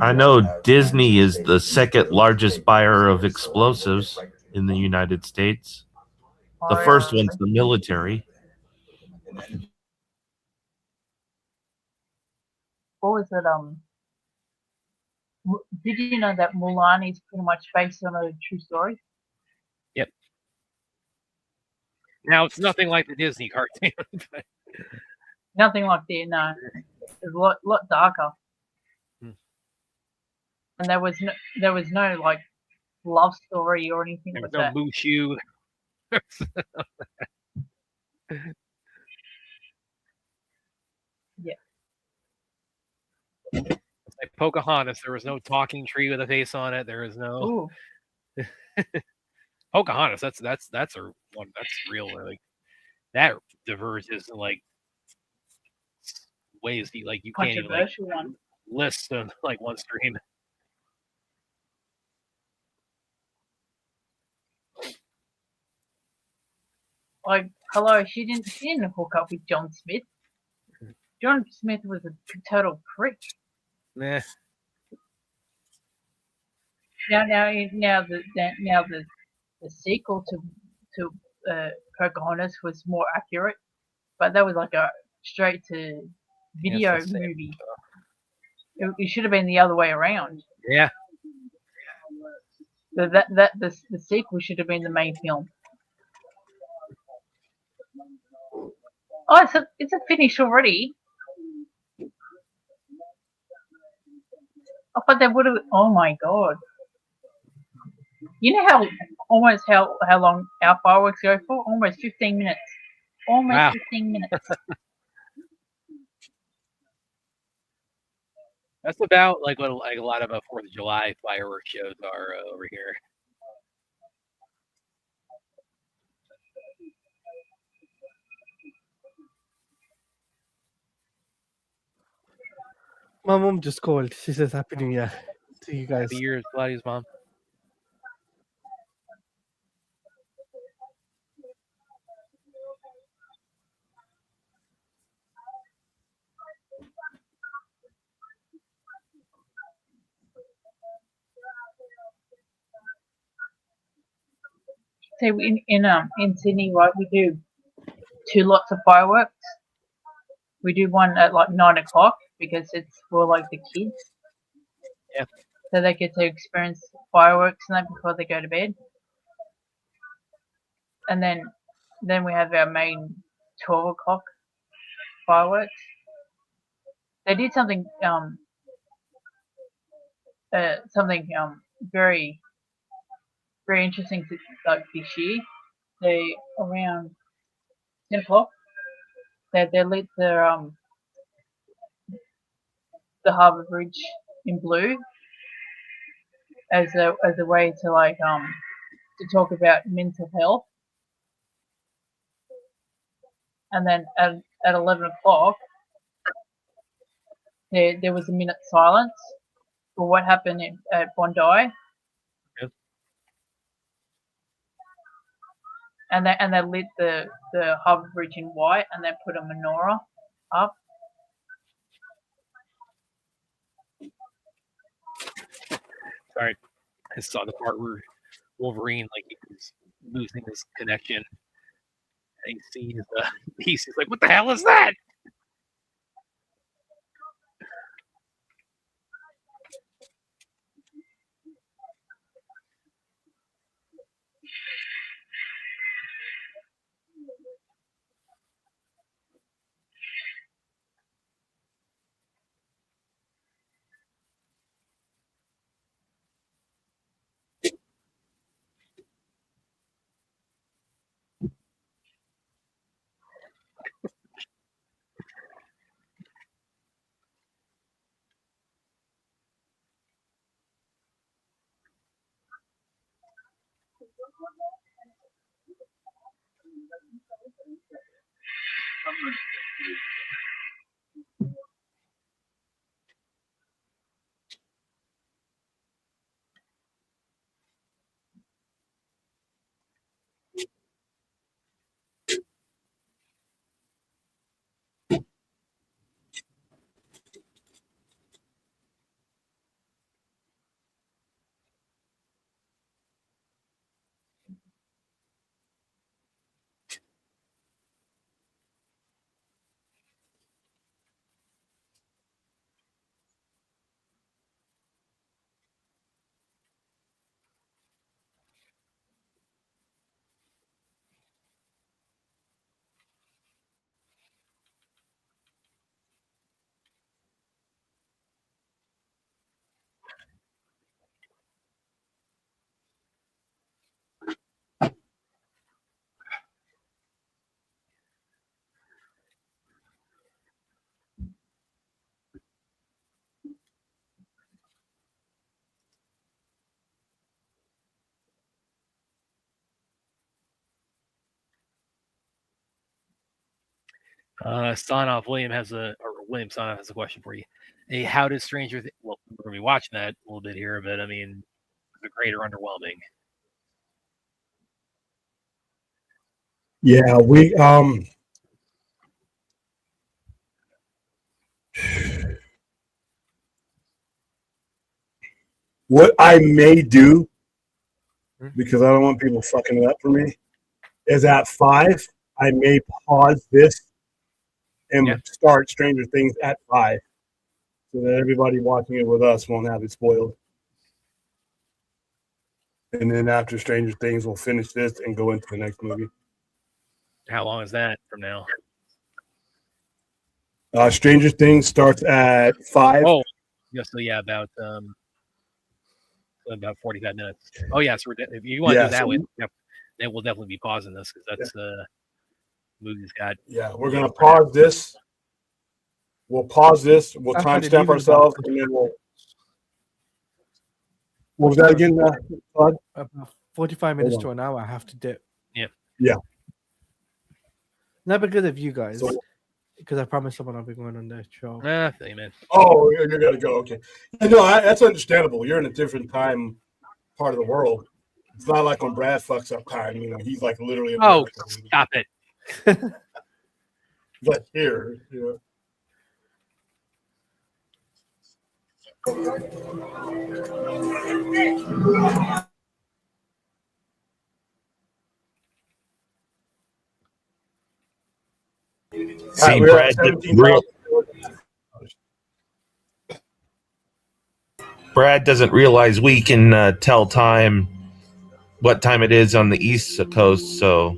I know Disney is the second largest buyer of explosives in the United States. The first one's the military. What was it? Did you know that Mulan is pretty much based on a true story? Now it's nothing like the Disney cartoon. Nothing like that. No, it's a lot darker. Hmm. And there was no like love story or anything There's like no that. Mushu. Yeah. Like Pocahontas, there was no talking tree with a face on it. There was no. Ooh. Pocahontas. That's a one. That's real. Like that diverges in like ways like you can't even like Controversial one. list on like one screen. Like, hello, she didn't hook up with John Smith. John Smith was a total prick. Nah. Now the sequel to Pocahontas was more accurate, but that was like a straight to video the same. movie. It should have been the other way around. Yeah. So the sequel should have been the main film. Oh, it's a finish already. I thought they would have. Oh my god! You know how long our fireworks go for? Almost 15 minutes. Almost Wow. 15 minutes. That's about like what like a lot of 4th of July fireworks shows are over here. My mom just called. She says Happy New Year to you guys. Happy years, Gladys mom. So in Sydney, right, we do 2 lots of fireworks. We do one at like 9 o'clock because it's for like the kids. Yeah. So they get to experience fireworks and that before they go to bed. And then we have our main 12 o'clock fireworks. They did something very very interesting to, like this year. They around 10 o'clock. They lit the Harbour Bridge in blue as a way to like to talk about mental health. And then at 11 o'clock, there was a minute silence for what happened at Bondi. Yep. And they lit the Harbour Bridge in white, and they put a menorah up. Sorry, I saw the part where Wolverine like he's losing his connection. And he sees he's like, "What the hell is that?" William Sonoff has a question for you. Hey, how does Stranger Things? Well, we're gonna be watching that a little bit here, but I mean, is it great or underwhelming? Yeah, what I may do, because I don't want people fucking it up for me, is at 5, I may pause this and start Stranger Things at 5, so that everybody watching it with us won't have it spoiled. And then after Stranger Things, we'll finish this and go into the next movie. How long is that from now? Stranger Things starts at 5. Oh, yeah. So yeah, about 45 minutes. Oh yeah, so if you want to do it that way, then we'll definitely be pausing this because that's movie's got. Yeah, we're gonna pause this. We'll pause this. We'll timestamp ourselves, and then we'll. What was that again, Todd? About 45 minutes to an hour. I have to dip. Yeah. Yeah. Not because of you guys, So, because I promised someone I'll be going on the show. Thank you, man. oh, you're gonna go. Okay. Yeah, no, that's understandable. You're in a different time part of the world. It's not like when Brad fucks up time. You know, he's like literally. Oh, stop it! He's like here. You know. See, Brad doesn't realize we can tell time, what time it is on the East Coast, so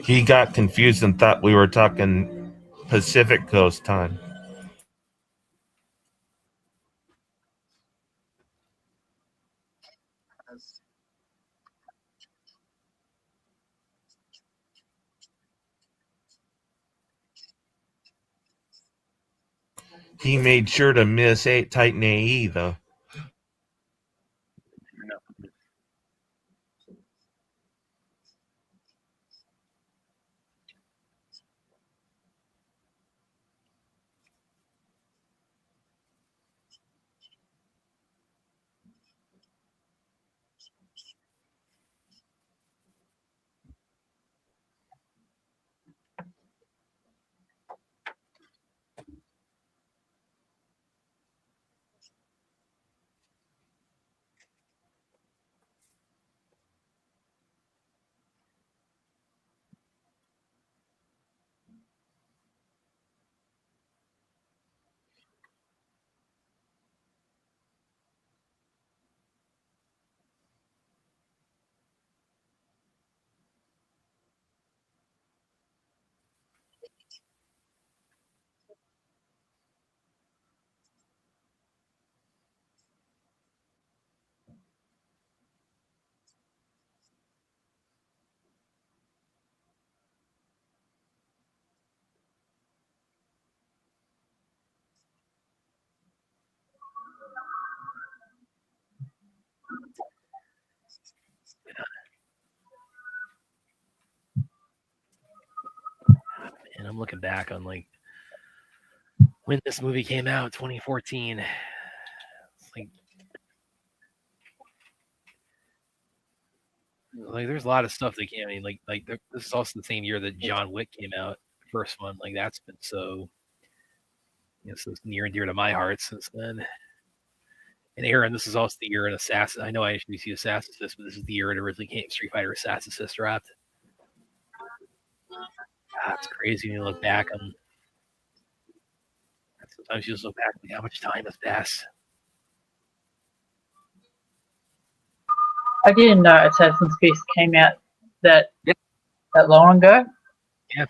he got confused and thought we were talking Pacific Coast time. He made sure to miss Titan AE, though. And I'm looking back on like when this movie came out, 2014. It's like there's a lot of stuff that came. I mean, like this is also the same year that John Wick came out, the first one. Like that's been so, so it's near and dear to my heart since then. And Aaron, this is also the year in Assassin. I know I introduced you to Assassin's Fist, but this is the year it originally came. Street Fighter Assassin's Fist dropped. It's crazy when you look back on. Sometimes you just look back like how much time has passed. I didn't know Assassin's Fist came out that long ago. Yeah.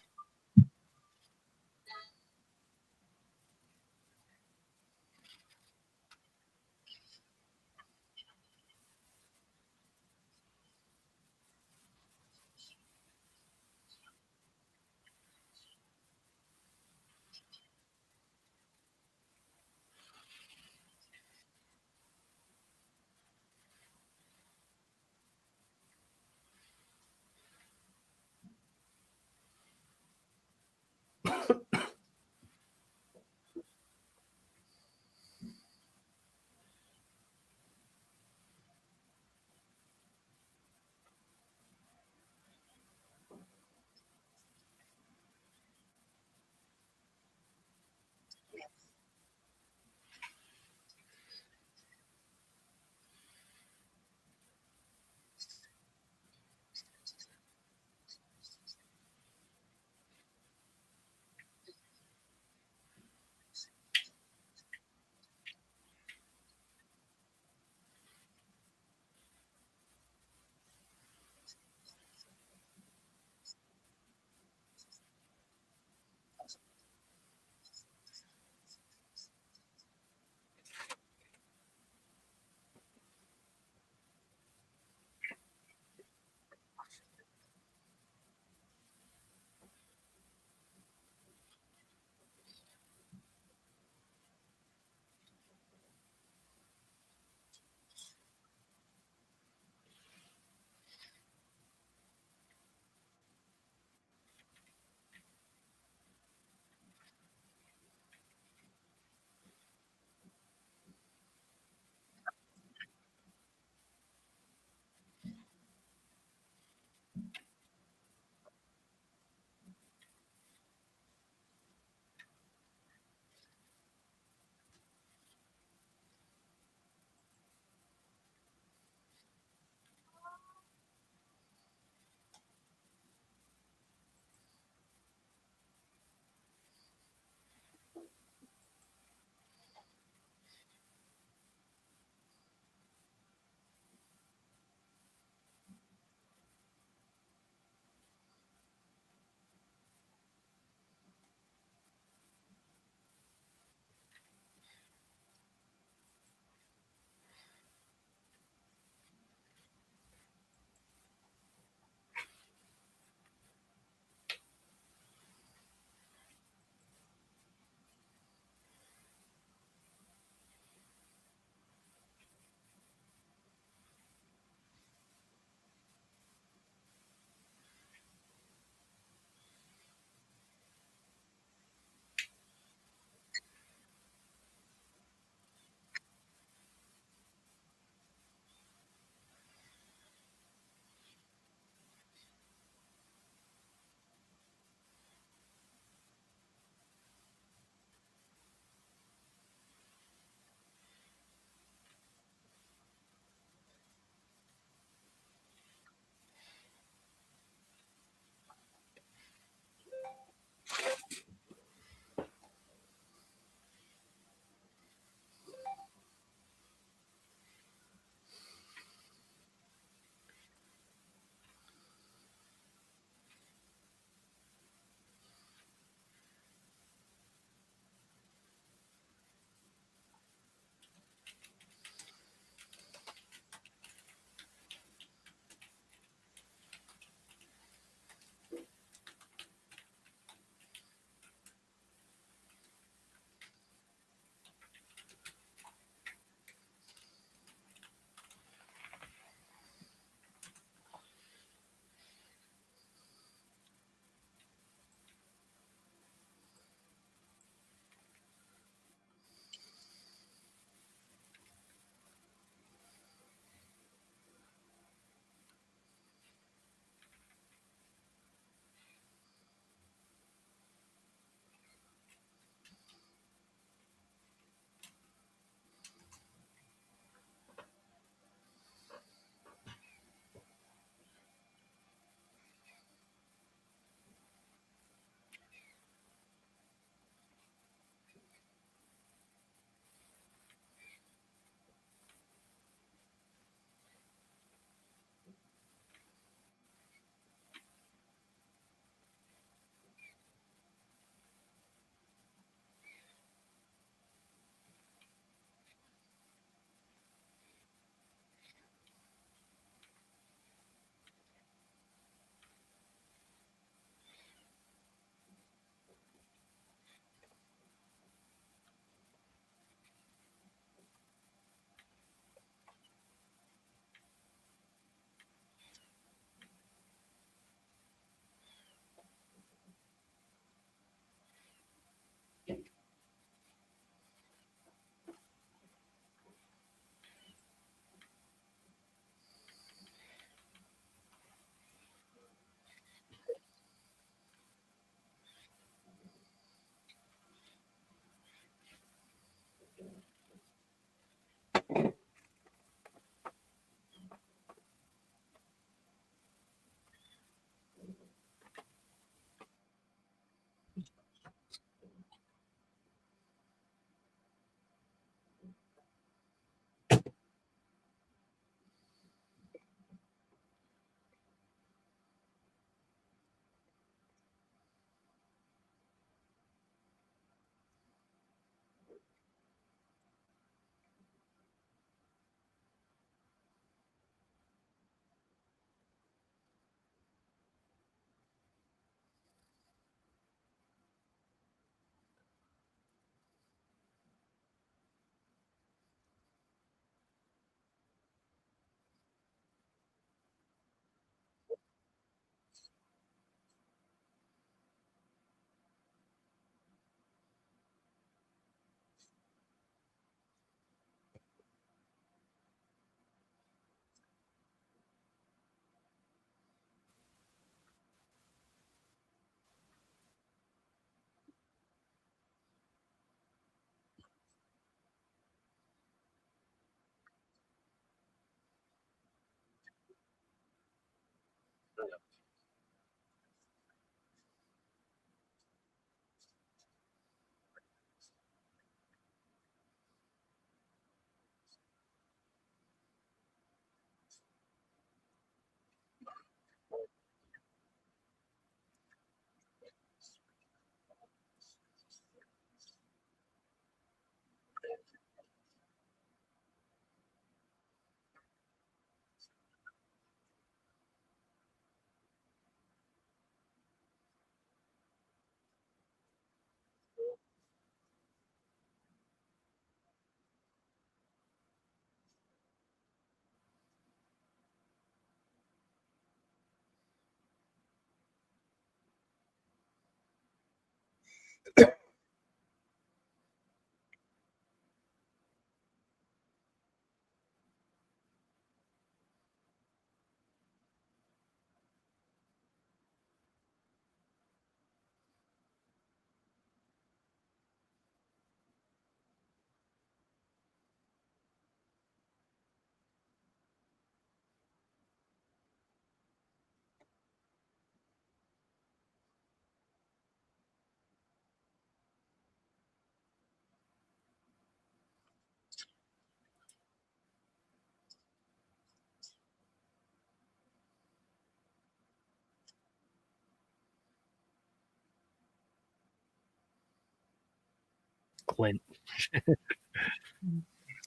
Clint.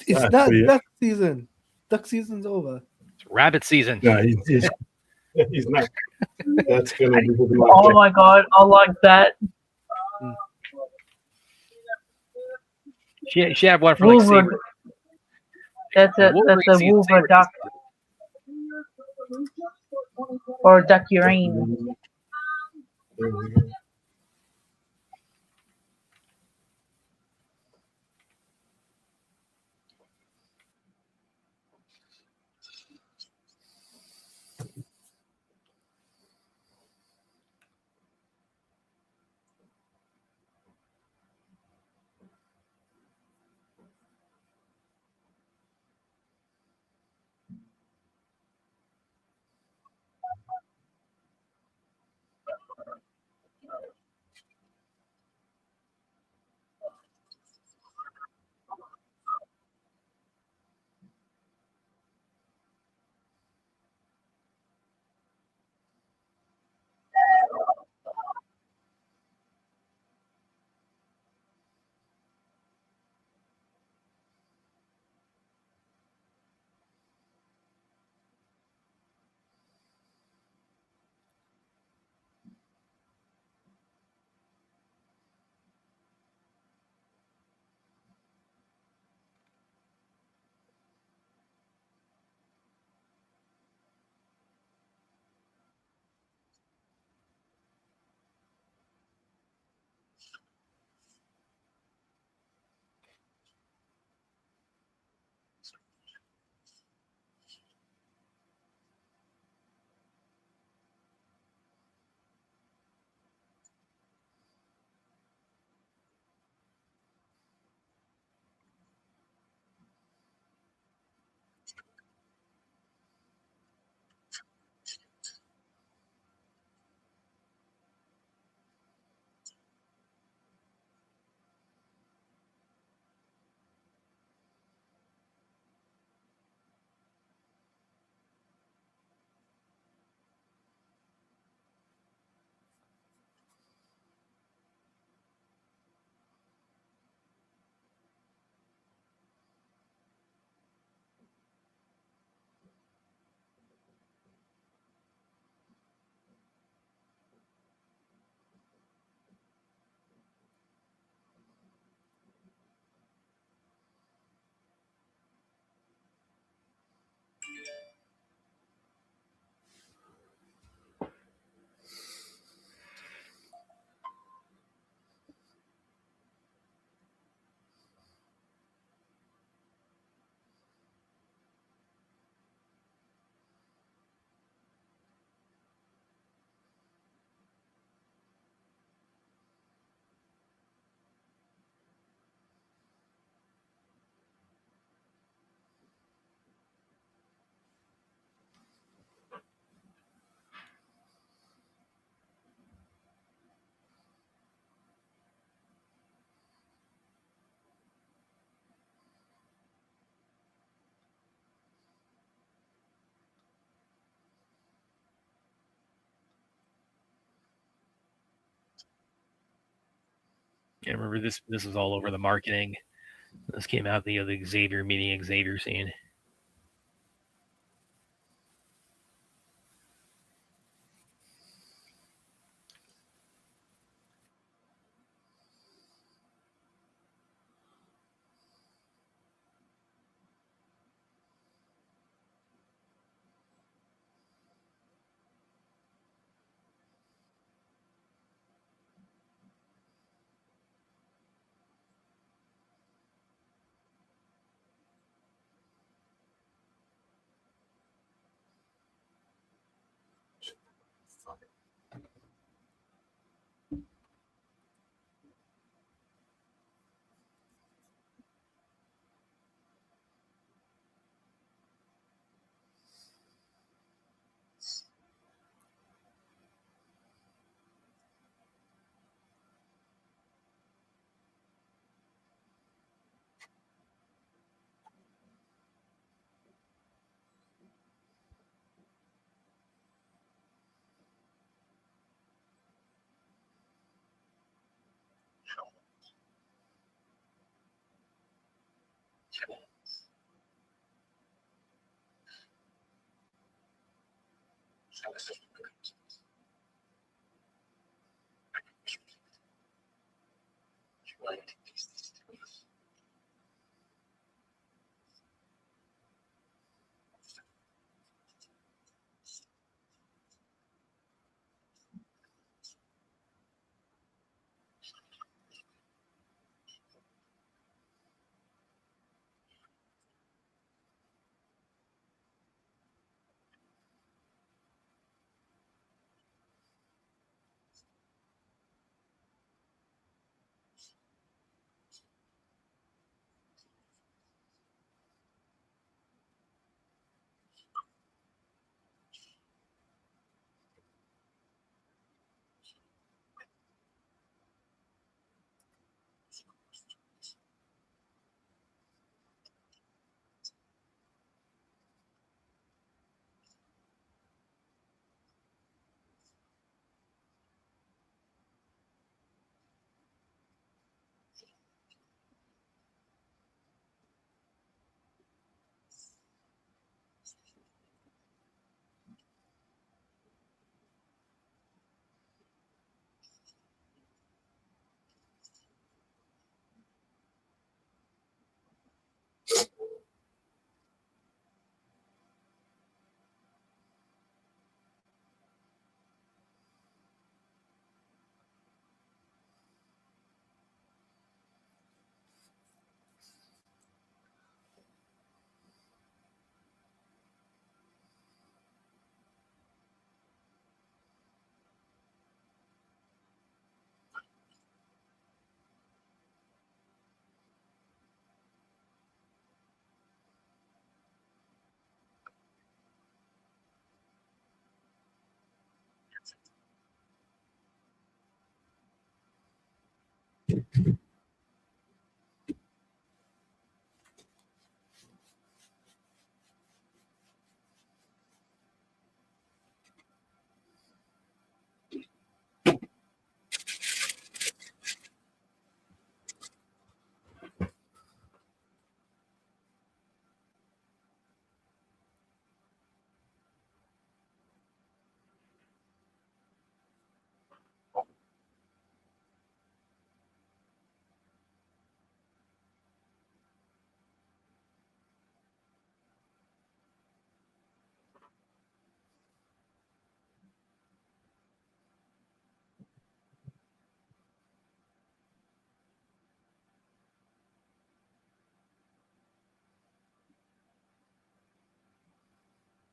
It's Ah, not so you- duck season. Duck season's over. It's rabbit season. No, he's not. That's gonna be his Oh my god, I like that. She had one for like Wolver. Saber. That's a Wolverine Wolver Saber duck or duckurine. There we go. Yeah, remember this? This was all over the marketing. This came out the Xavier meeting Xavier scene.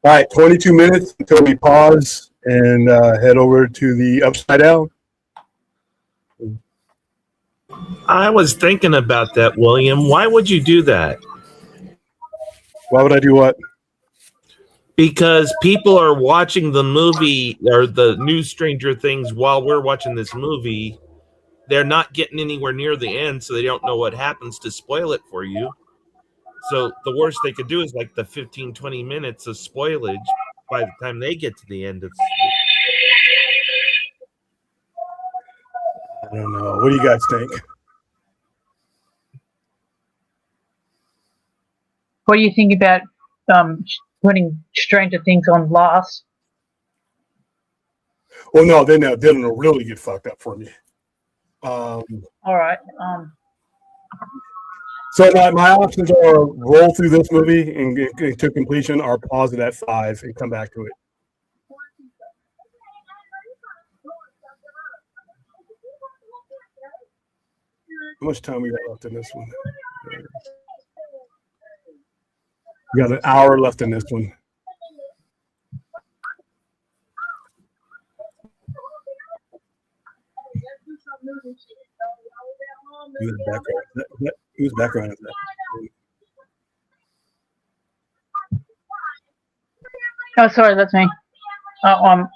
All right, 22 minutes until we pause and head over to the Upside Down. I was thinking about that, William. Why would you do that? Why would I do what? Because people are watching the movie or the new Stranger Things while we're watching this movie. They're not getting anywhere near the end, so they don't know what happens to spoil it for you. So the worst they could do is like the 15, 20 minutes of spoilage by the time they get to the end. I don't know. What do you guys think? What do you think about putting Stranger Things on last? Well, no, then it'll really get fucked up for me. All right. So my options are roll through this movie and get to completion, or pause it at 5 and come back to it. How much time we got left in this one? We got an hour left in this one. Whose background? Whose background is that? Oh, sorry, that's me. On.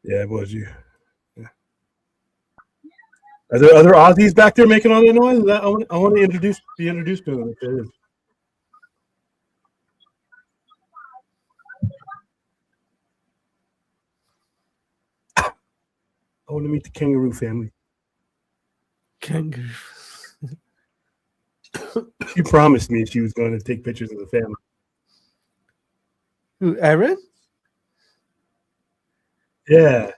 Yeah, it was you. Yeah. Are there other Aussies back there making all the noise? I want to be introduced to them. If there is. I want to meet the kangaroo family. Kangaroo. She promised me she was going to take pictures of the family. Who, Erin? Yeah.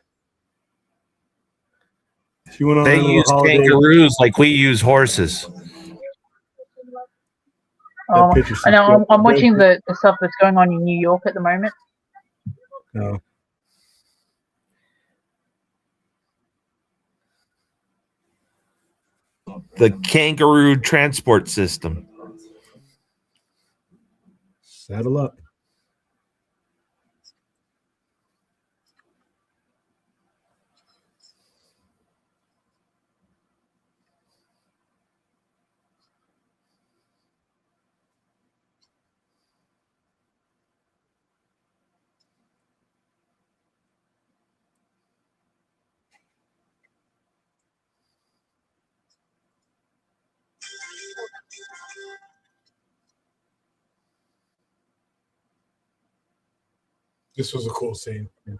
She went on They a little use holiday. kangaroos like we use horses. Oh, picture I know. some I'm watching the stuff that's going on in New York at the moment. No. The kangaroo transport system. Saddle up. This was a cool scene. Yeah.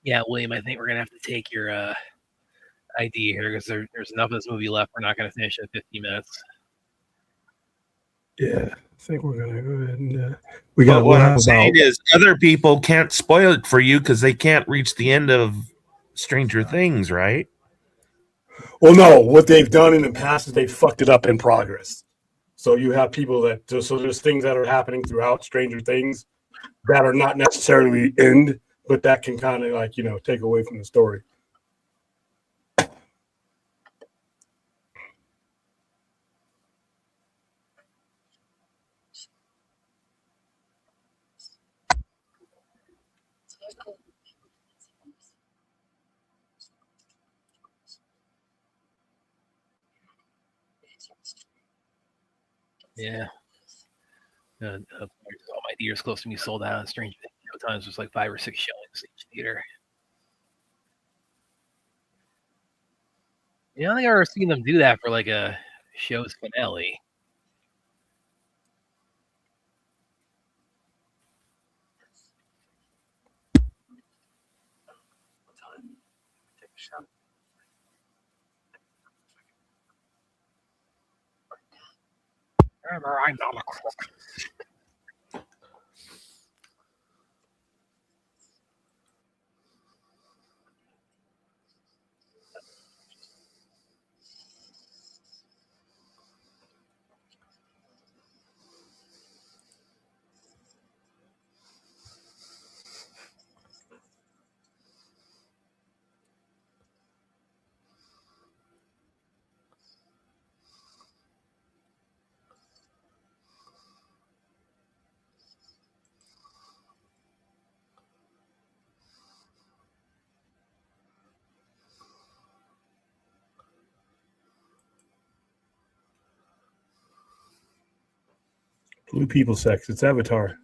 Yeah, William, I think we're gonna have to take your ID here because there's enough of this movie left. We're not gonna finish in 50 minutes. Yeah. I think we're gonna go ahead and we But got what I'm saying is other people can't spoil it for you because they can't reach the end of Stranger Things, right? Well, no, what they've done in the past is they fucked it up in progress. So you have people that so there's things that are happening throughout Stranger Things that are not necessarily end, but that can kind of like take away from the story. Yeah. All my theaters close to me sold out on Stranger Things. Sometimes there's like 5 or 6 showings each theater. I don't think I've ever seen them do that for like a show's finale. Remember, I'm not a crook. Blue people sex. It's Avatar.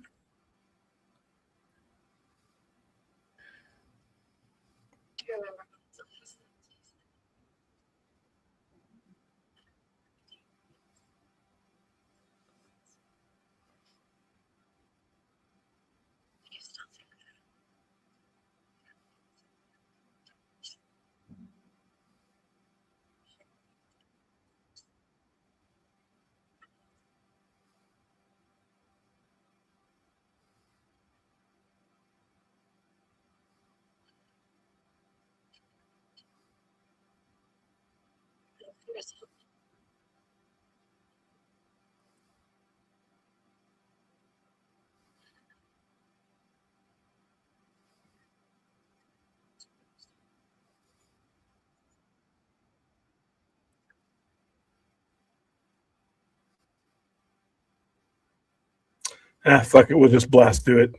Fuck it. We'll just blast through it.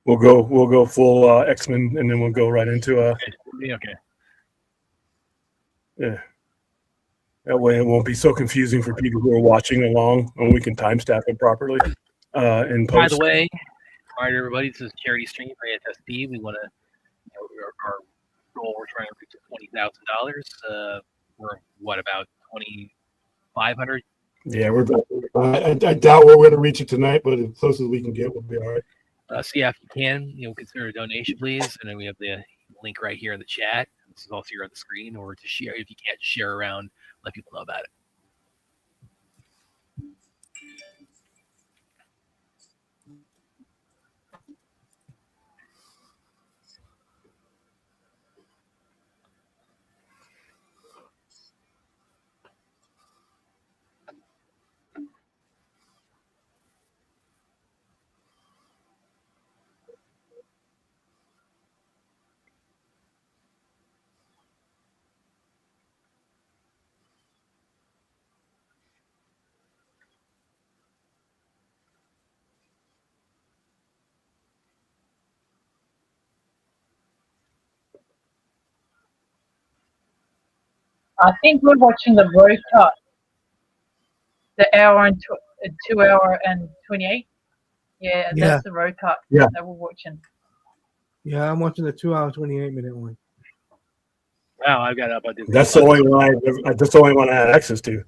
We'll go full Xmen, and then we'll go right into Okay. yeah. That way it won't be so confusing for people who are watching along, and we can timestamp it properly. In post. By the way, all right, everybody, this is charity stream for AFSP. We want to, our goal, we're trying to reach $20,000. We're what, about 2,500? Yeah, I doubt we're going to reach it tonight, but as close as we can get, we'll be all right. So yeah, if you can, consider a donation, please. And then we have the link right here in the chat. This is also here on the screen, or to share if you can't share around, let people know about it. I think we're watching the road cut, the hour and 2 hour and 28. Yeah, Yeah. that's the road cut Yeah. that we're watching. Yeah, I'm watching the 2 hour 28-minute one. Wow, I've got it up on Disney. That's the only one. That's the only one I had access to.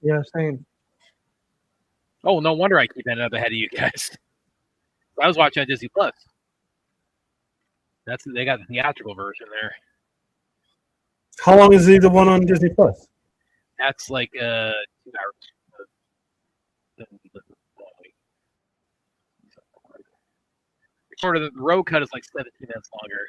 Yeah, same. Oh, no wonder I keep ending up ahead of you guys. I was watching on Disney Plus. They got the theatrical version there. How long is the one on Disney Plus? That's like 2 hours. Sort of the road cut is like 17 minutes longer.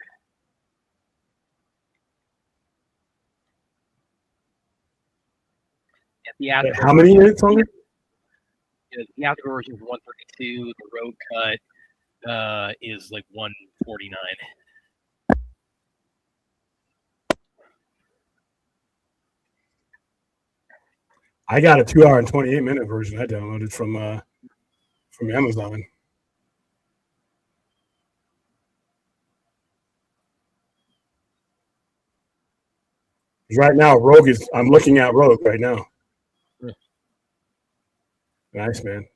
theatrical How many minutes longer? the theatrical version is 132. The road cut is like 149. I got a 2 hour and 28-minute version I downloaded from Amazon. Right now, I'm looking at Rogue right now. Nice, man.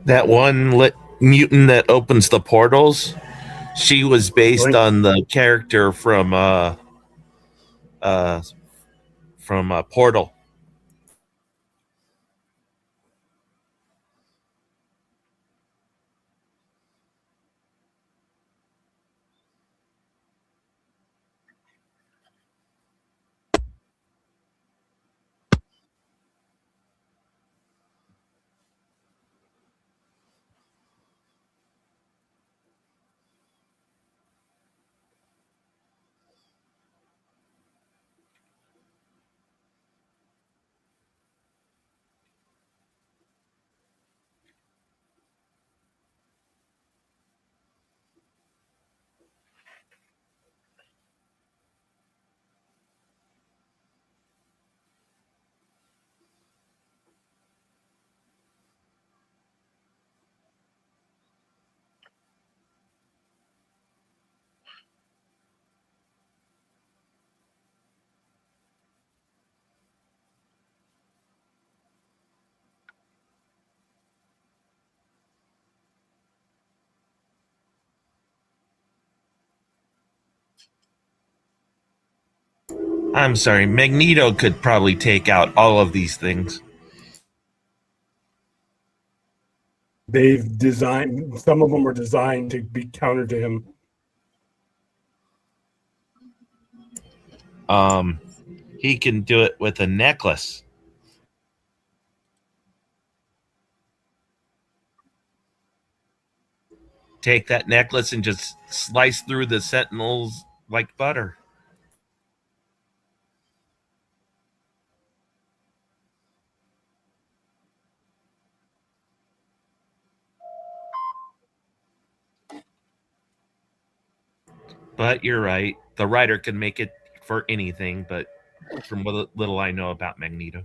That one mutant that opens the portals, she was based on the character uh, from Portal. I'm sorry, Magneto could probably take out all of these things. They've designed, some of them are designed to be counter to him. He can do it with a necklace. Take that necklace and just slice through the Sentinels like butter. But you're right. The writer can make it for anything, but from what little I know about Magneto.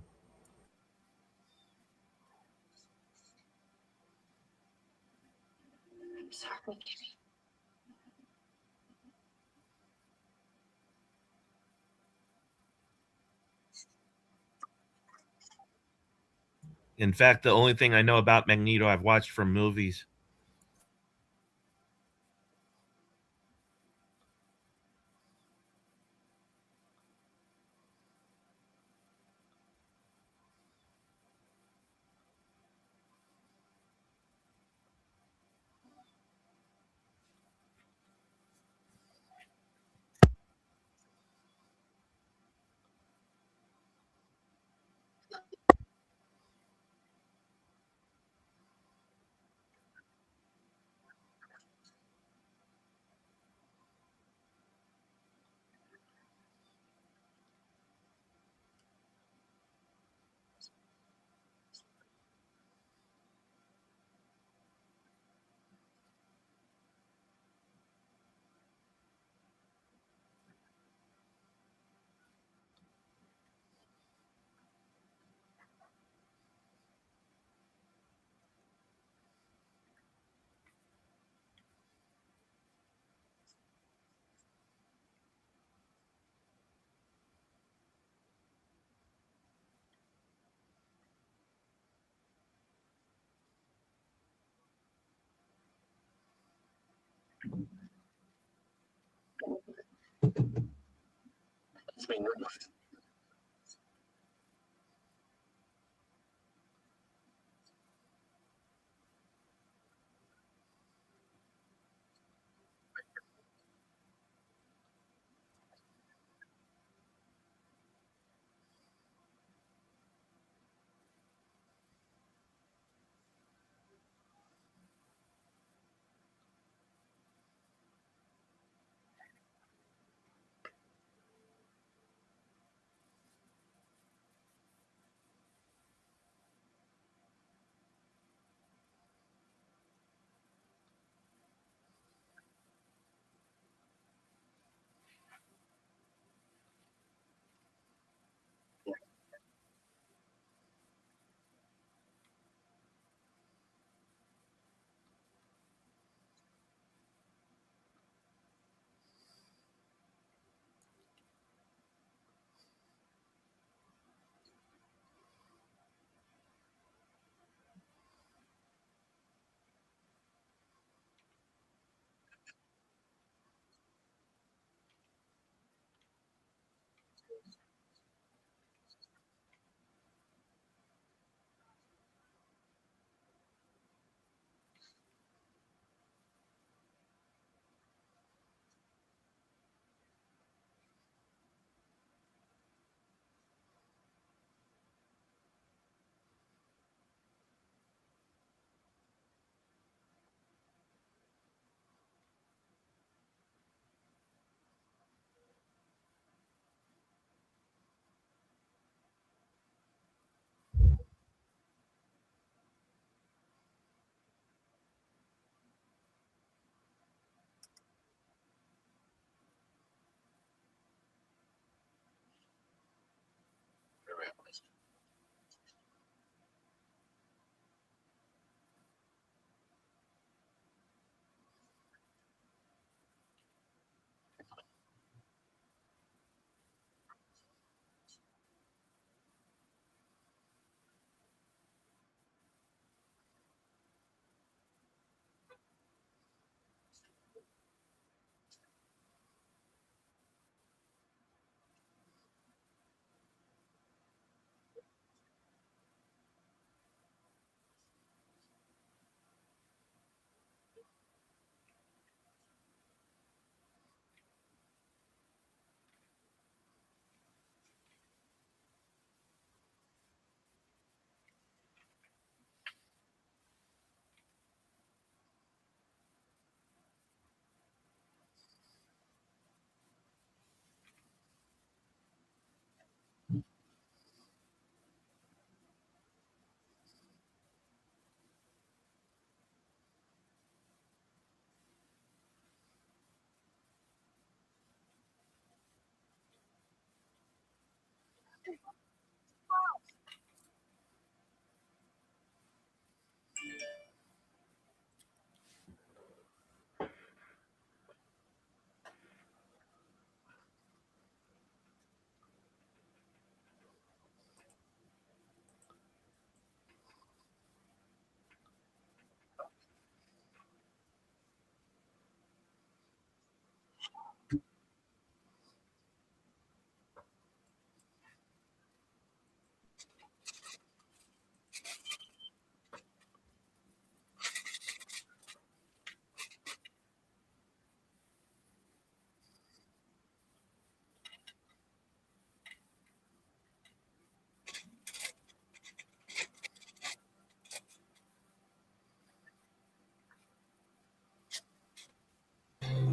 In fact, the only thing I know about Magneto I've watched from movies.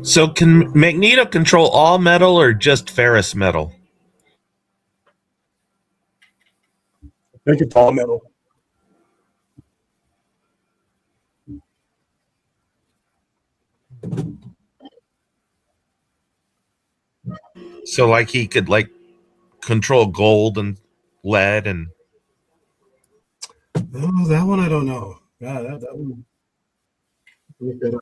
So can Magneto control all metal or just ferrous metal? I think it's all metal. So like he could like control gold and lead and Oh, that one I don't know. Yeah, that one. Look that up.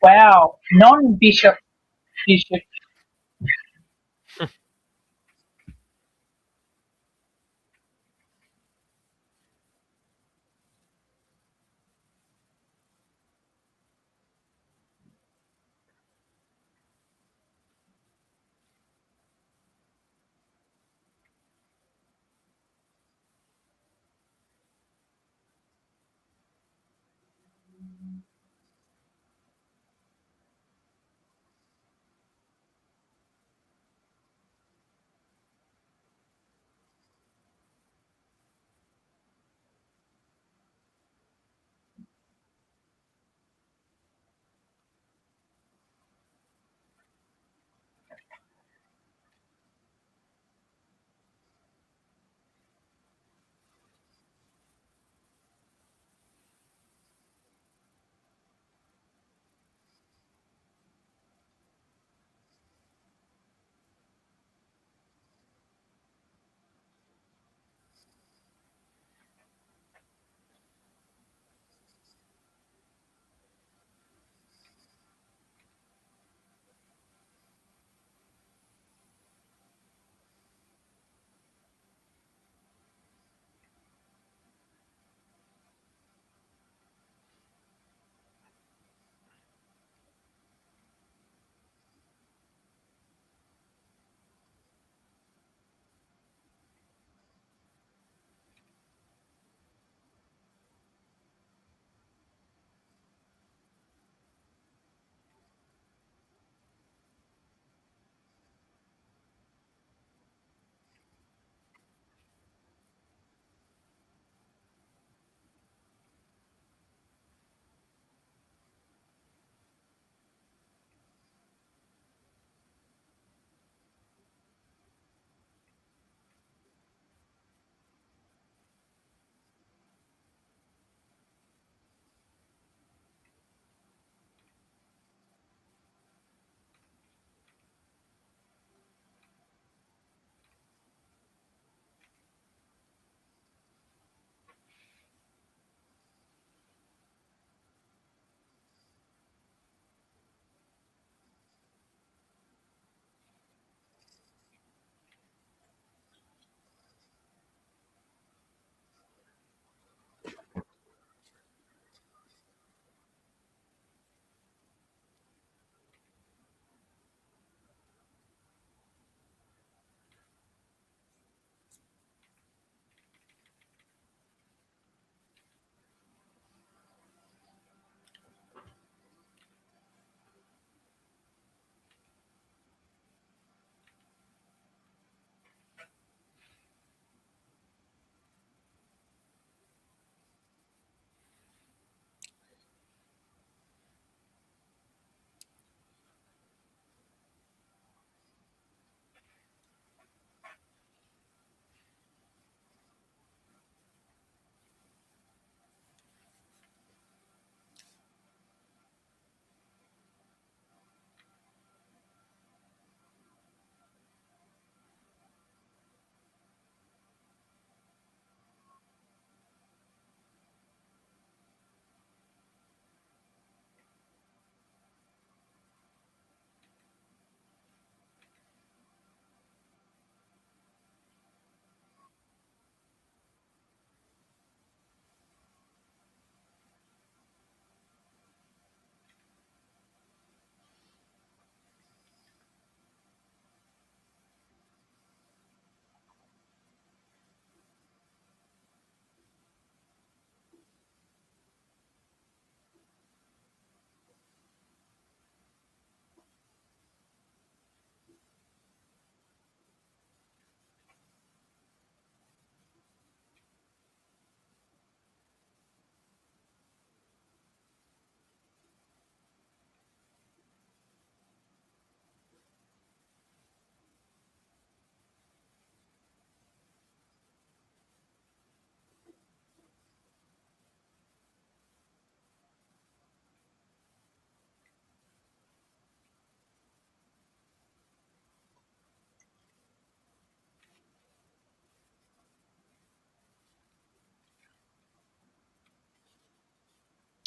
Wow, non-bishop bishop.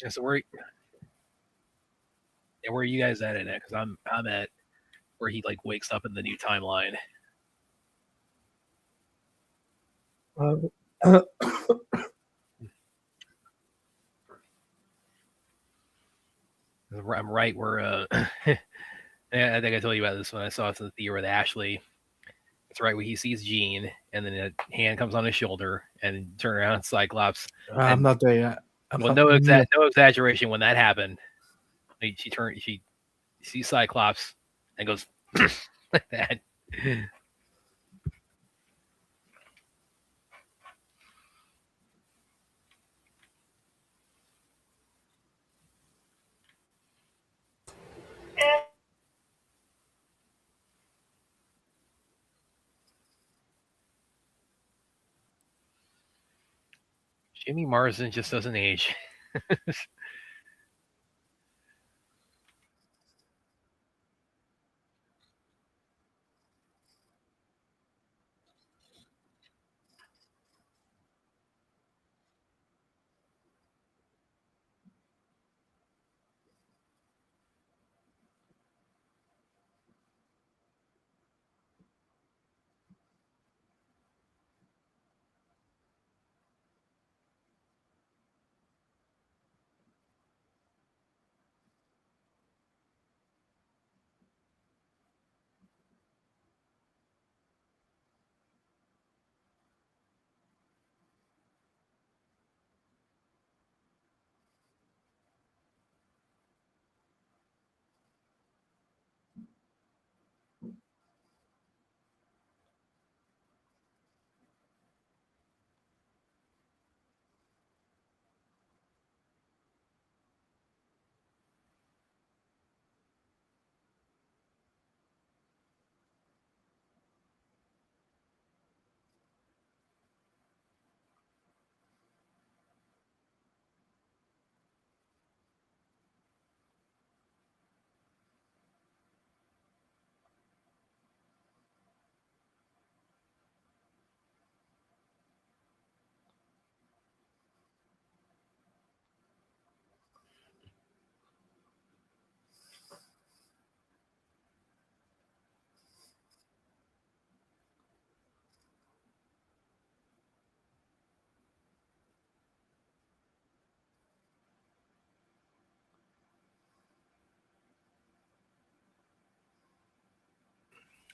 Yeah, so where are you guys at it? Because I'm at where he like wakes up in the new timeline. I'm right where I think I told you about this when I saw it in the theater with Ashley. It's right where he sees Jean, and then a hand comes on his shoulder, and turn around, Cyclops. I'm not there yet. No exaggeration. When that happened, she sees Cyclops and goes like that. Jimmy Marsden just doesn't age.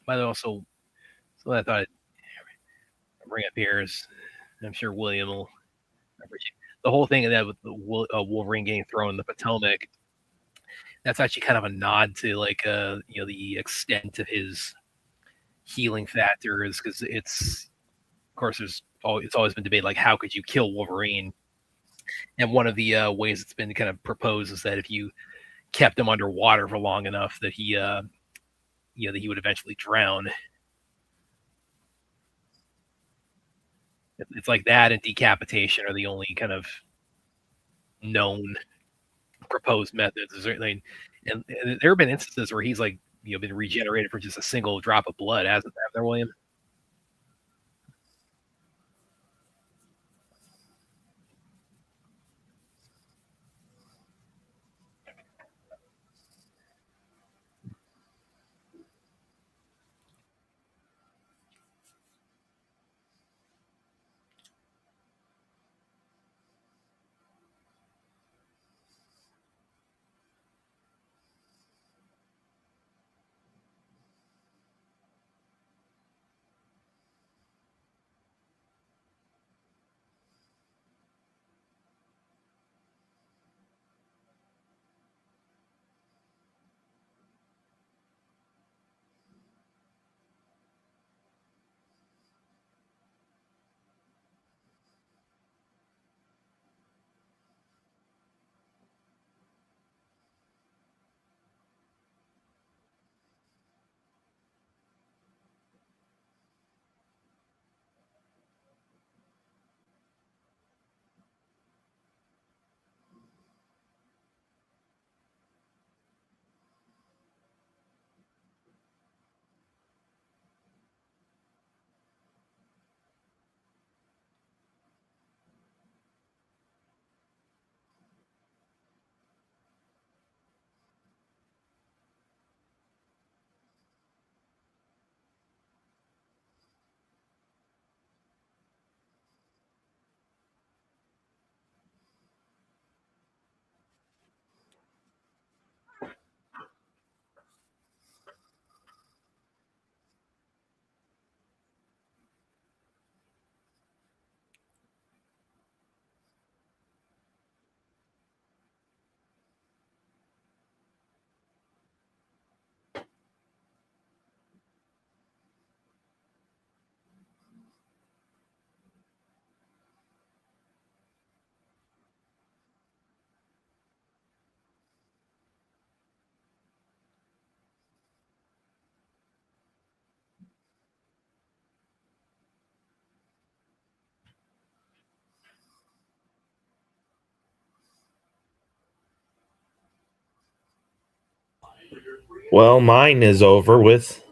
By the way, also, so I thought I'd bring up here is, I'm sure William will appreciate the whole thing of that with the Wolverine getting thrown in the Potomac. That's actually kind of a nod to like the extent of his healing factors, because it's, of course, it's always been debated like how could you kill Wolverine, and one of the ways it's been kind of proposed is that if you kept him underwater for long enough that he that he would eventually drown. It's like that and decapitation are the only kind of known proposed methods. Certainly, and there have been instances where he's like been regenerated for just a single drop of blood, hasn't there, William? Well, mine is over with.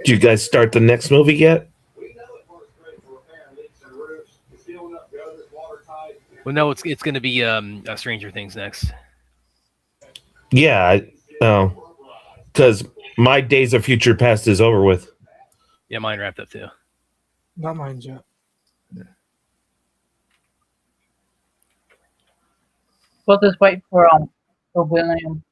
Did you guys start the next movie yet? Well, no, it's going to be Stranger Things next. Yeah, because my Days of Future Past is over with. Yeah, mine wrapped up too. Not mine yet. We'll just wait for William.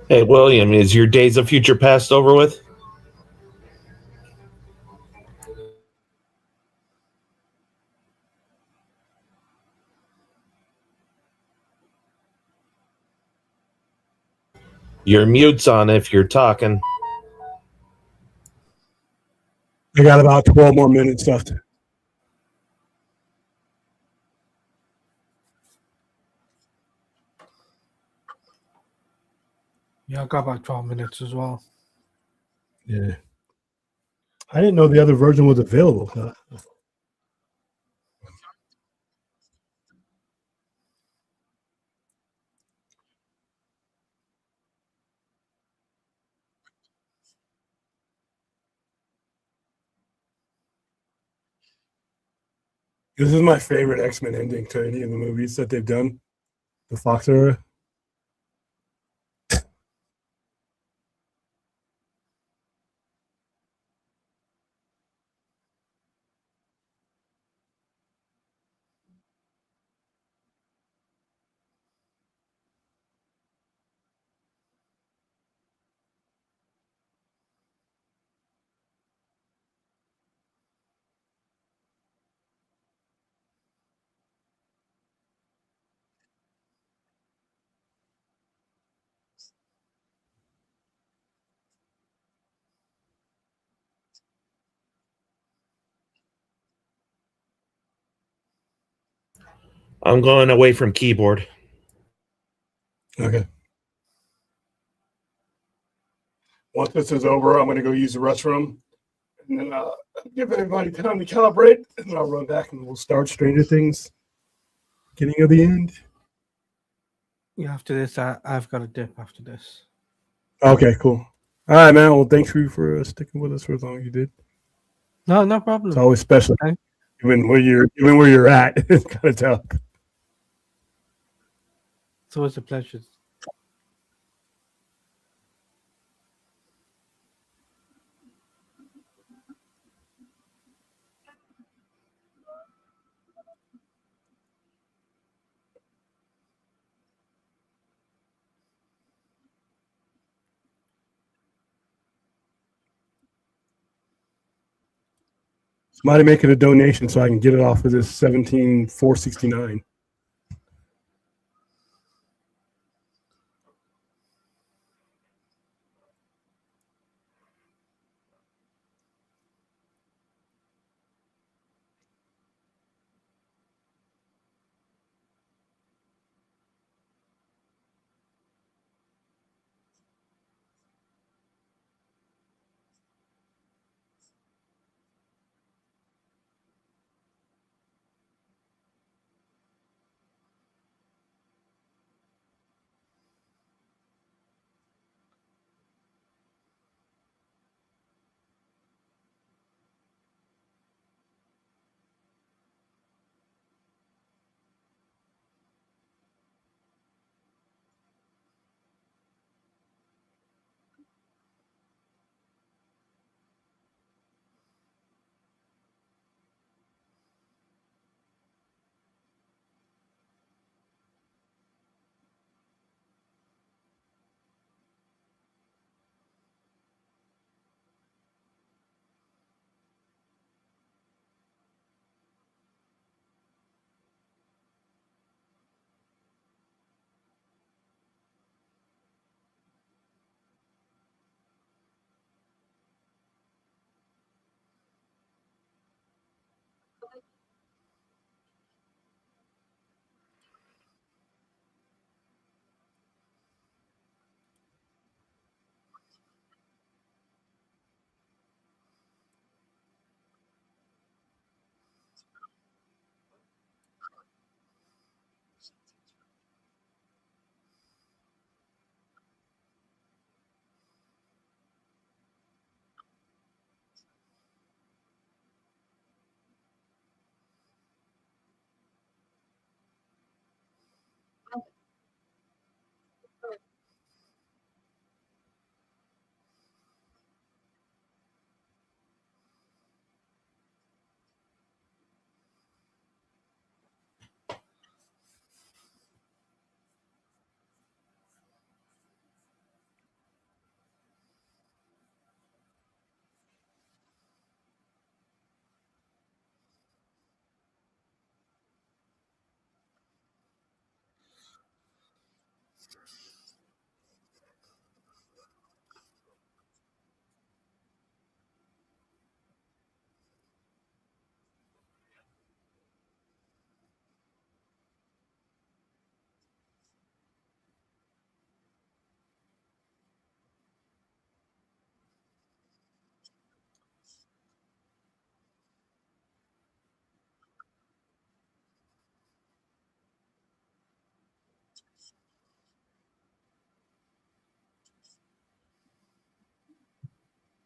Hey, William, is your Days of Future Past over with? Your mute's on if you're talking. I got about 12 more minutes left. Yeah, I got about 12 minutes as well. Yeah. I didn't know the other version was available. This is my favorite X-Men ending to any of the movies that they've done. The Fox era. I'm going away from keyboard. Okay. Once this is over, I'm going to go use the restroom. And then give everybody time to calibrate. And then I'll run back and we'll start Stranger Things. Beginning of the end. Yeah, after this, I've got a dip after this. Okay, cool. All right, man. Well, thanks for sticking with us for as long as you did. No problem. It's always special. Okay. Even where you're at, it's kind of tough. It's always a pleasure. Somebody making a donation so I can get it off of this 17,469.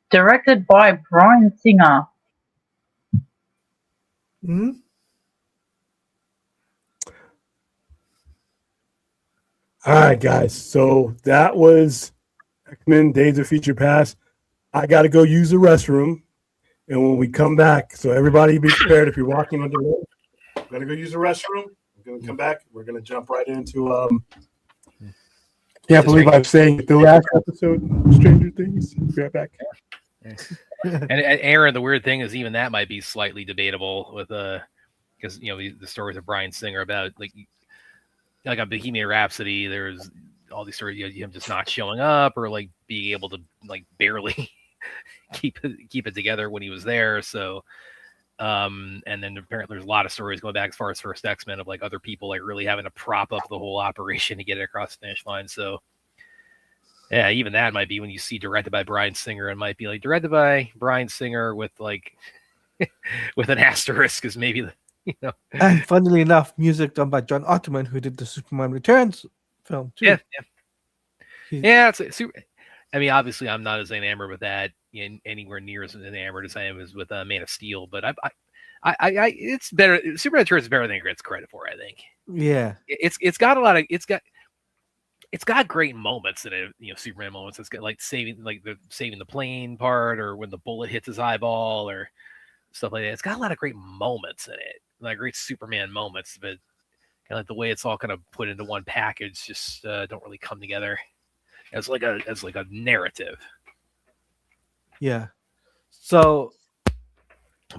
Directed by Bryan Singer. Hmm? All right, guys. So that was X-Men Days of Future Past. I got to go use the restroom. And when we come back, so everybody be prepared if you're walking on the road. I'm going to go use the restroom. I'm going to come back. We're going to jump right into. Can't believe I'm saying it. The last episode of Stranger Things. Be right back. And Aaron, the weird thing is even that might be slightly debatable with because the stories of Bryan Singer about like on Bohemian Rhapsody, there's all these stories him just not showing up or like being able to like barely keep it together when he was there. So and then apparently there's a lot of stories going back as far as first X-Men of like other people like really having to prop up the whole operation to get it across the finish line. So yeah, even that might be when you see directed by Bryan Singer, it might be like directed by Bryan Singer with like with an asterisk is maybe the And funnily enough, music done by John Ottoman, who did the Superman Returns film too. Yeah. It's super. I mean, obviously, I'm not as enamored with that anywhere near as enamored as I am as with Man of Steel. But I it's better. Superman Returns is better than it gets credit for. I think. Yeah, It's got a lot of it's got great moments in it. Superman moments. It's got like saving the plane part, or when the bullet hits his eyeball, or stuff like that. It's got a lot of great moments in it, like great Superman moments, but kind of like the way it's all kind of put into one package just don't really come together as like a narrative. yeah. So,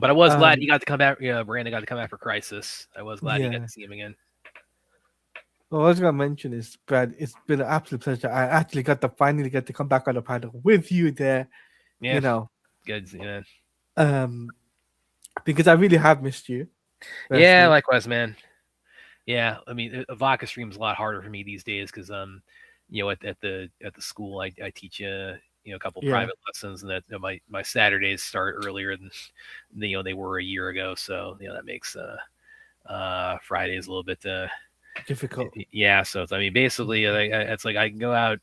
but I was glad he got to come back. Brandon got to come back for Crisis. I was glad he got Yeah. to see him again. well, what I was gonna mention is, Brad, it's been an absolute pleasure. I actually finally get to come back on the panel with you there. Yeah, good. Because I really have missed you. Yeah, personally. likewise, man. Yeah, I mean, a vodka stream is a lot harder for me these days because at the school I teach a couple Yeah. private lessons, and that my Saturdays start earlier than they were a year ago. So that makes Fridays a little bit difficult. yeah. So it's, I mean, basically, it's like I can go out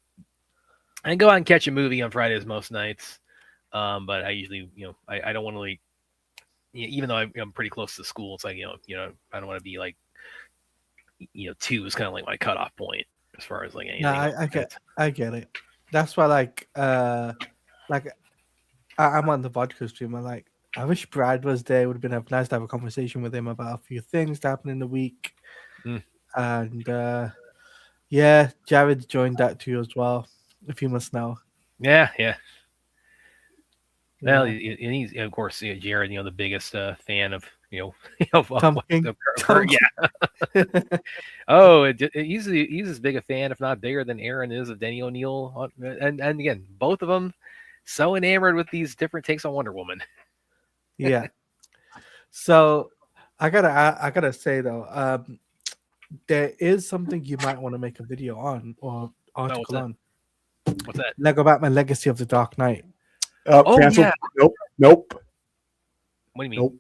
and catch a movie on Fridays most nights, but I usually I don't want to like, even though I'm pretty close to school, it's like I don't want to be like 2 is kind of like my cutoff point as far as like anything. No, I get it. That's why I'm on the vodka stream. I wish Brad was there. It would have been nice to have a conversation with him about a few things that happened in the week. And Jared joined that too as well, if you must know. Yeah. Well, and he's of course Jared, the biggest fan of Tom King. Yeah. Oh, he's as big a fan, if not bigger, than Aaron is of Denny O'Neil. And again, both of them so enamored with these different takes on Wonder Woman. Yeah. So I gotta say though, there is something you might want to make a video on or article on. What's that? Lego Batman Legacy of the Dark Knight. Canceled. Yeah. Nope. What do you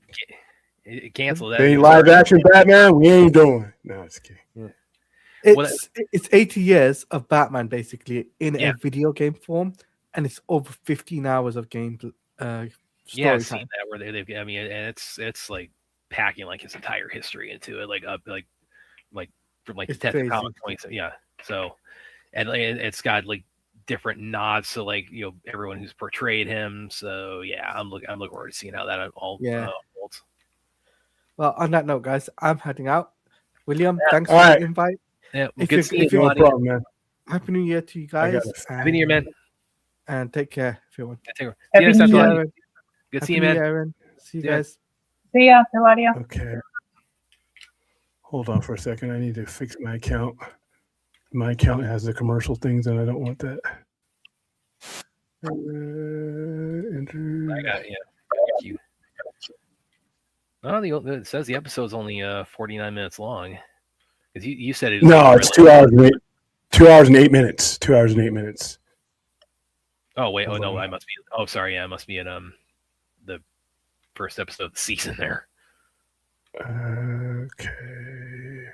mean? Cancel that? Any live action Batman? We ain't doing. No, it's kidding. It's 80 years of Batman basically in a video game form, and it's over 15 hours of game story I've seen time. that where they've. I mean, and it's like packing like his entire history into it, like from like It's Detective crazy. Comics 20. Yeah. So, and it's got like different nods to like everyone who's portrayed him. So yeah, I'm looking forward to seeing how that all holds. Well, on that note, guys, I'm heading out. William, Yeah. thanks All for right. the invite. Yeah, If good you- seeing if you, you- No buddy. problem, man. Happy New Year to you I guys. got it. Happy New Year, man. And take care, everyone. Happy New Good Year. seeing you, man. Aaron. See you Yeah. guys. See ya, Eladia. Okay. Hold on for a second. I need to fix my account. My account has the commercial things, and I don't want that. Enter. I got you. No, it says the episode's only 49 minutes long. Because you said it was No, it's 2 hours and 8 minutes. 2 hours and 8 minutes. Oh wait, oh no, I must be. Oh sorry, yeah, I must be in the first episode of the season there. Okay.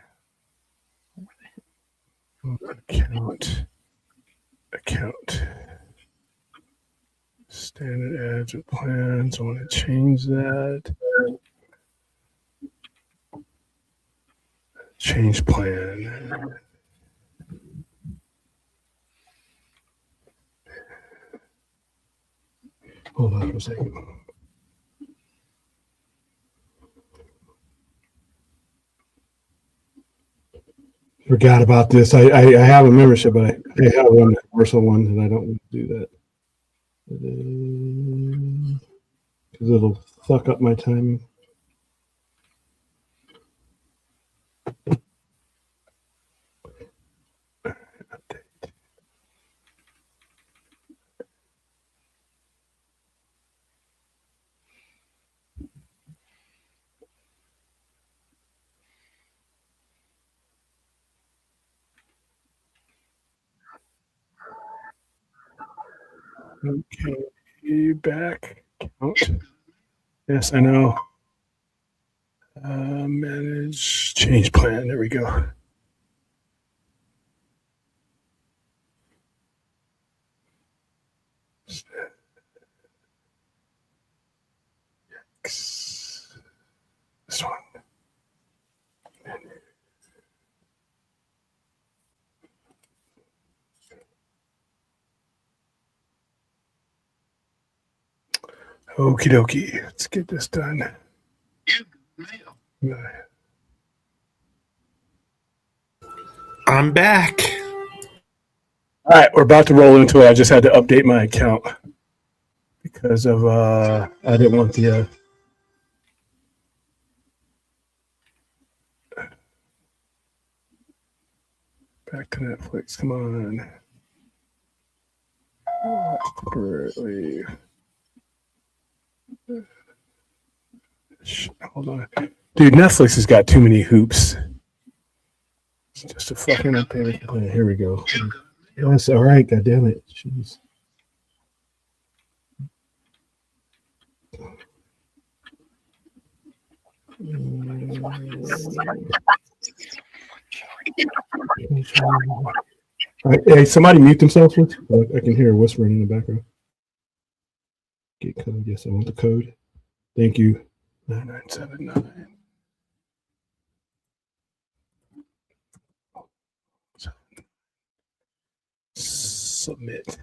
Account. Standard ads with plans. I want to change that. Change plan. Hold on for a second. Forgot about this. I have a membership, but I have one commercial one, and I don't want to do that because it'll fuck up my timing. Okay, back count. Yes, I know. Manage change plan. There we go. This one. Okie dokie. Let's get this done. I'm back. All right, we're about to roll into it. I just had to update my account because of I didn't want the back to Netflix. Come on. Temporarily. Hold on. Dude, Netflix has got too many hoops. It's just a fucking update. Here we go. Yes, all right, god damn it. Jeez. All right, hey, somebody mute themselves, please. I can hear whispering in the background. Get code. Yes, I want the code. Thank you. 9979. Submit.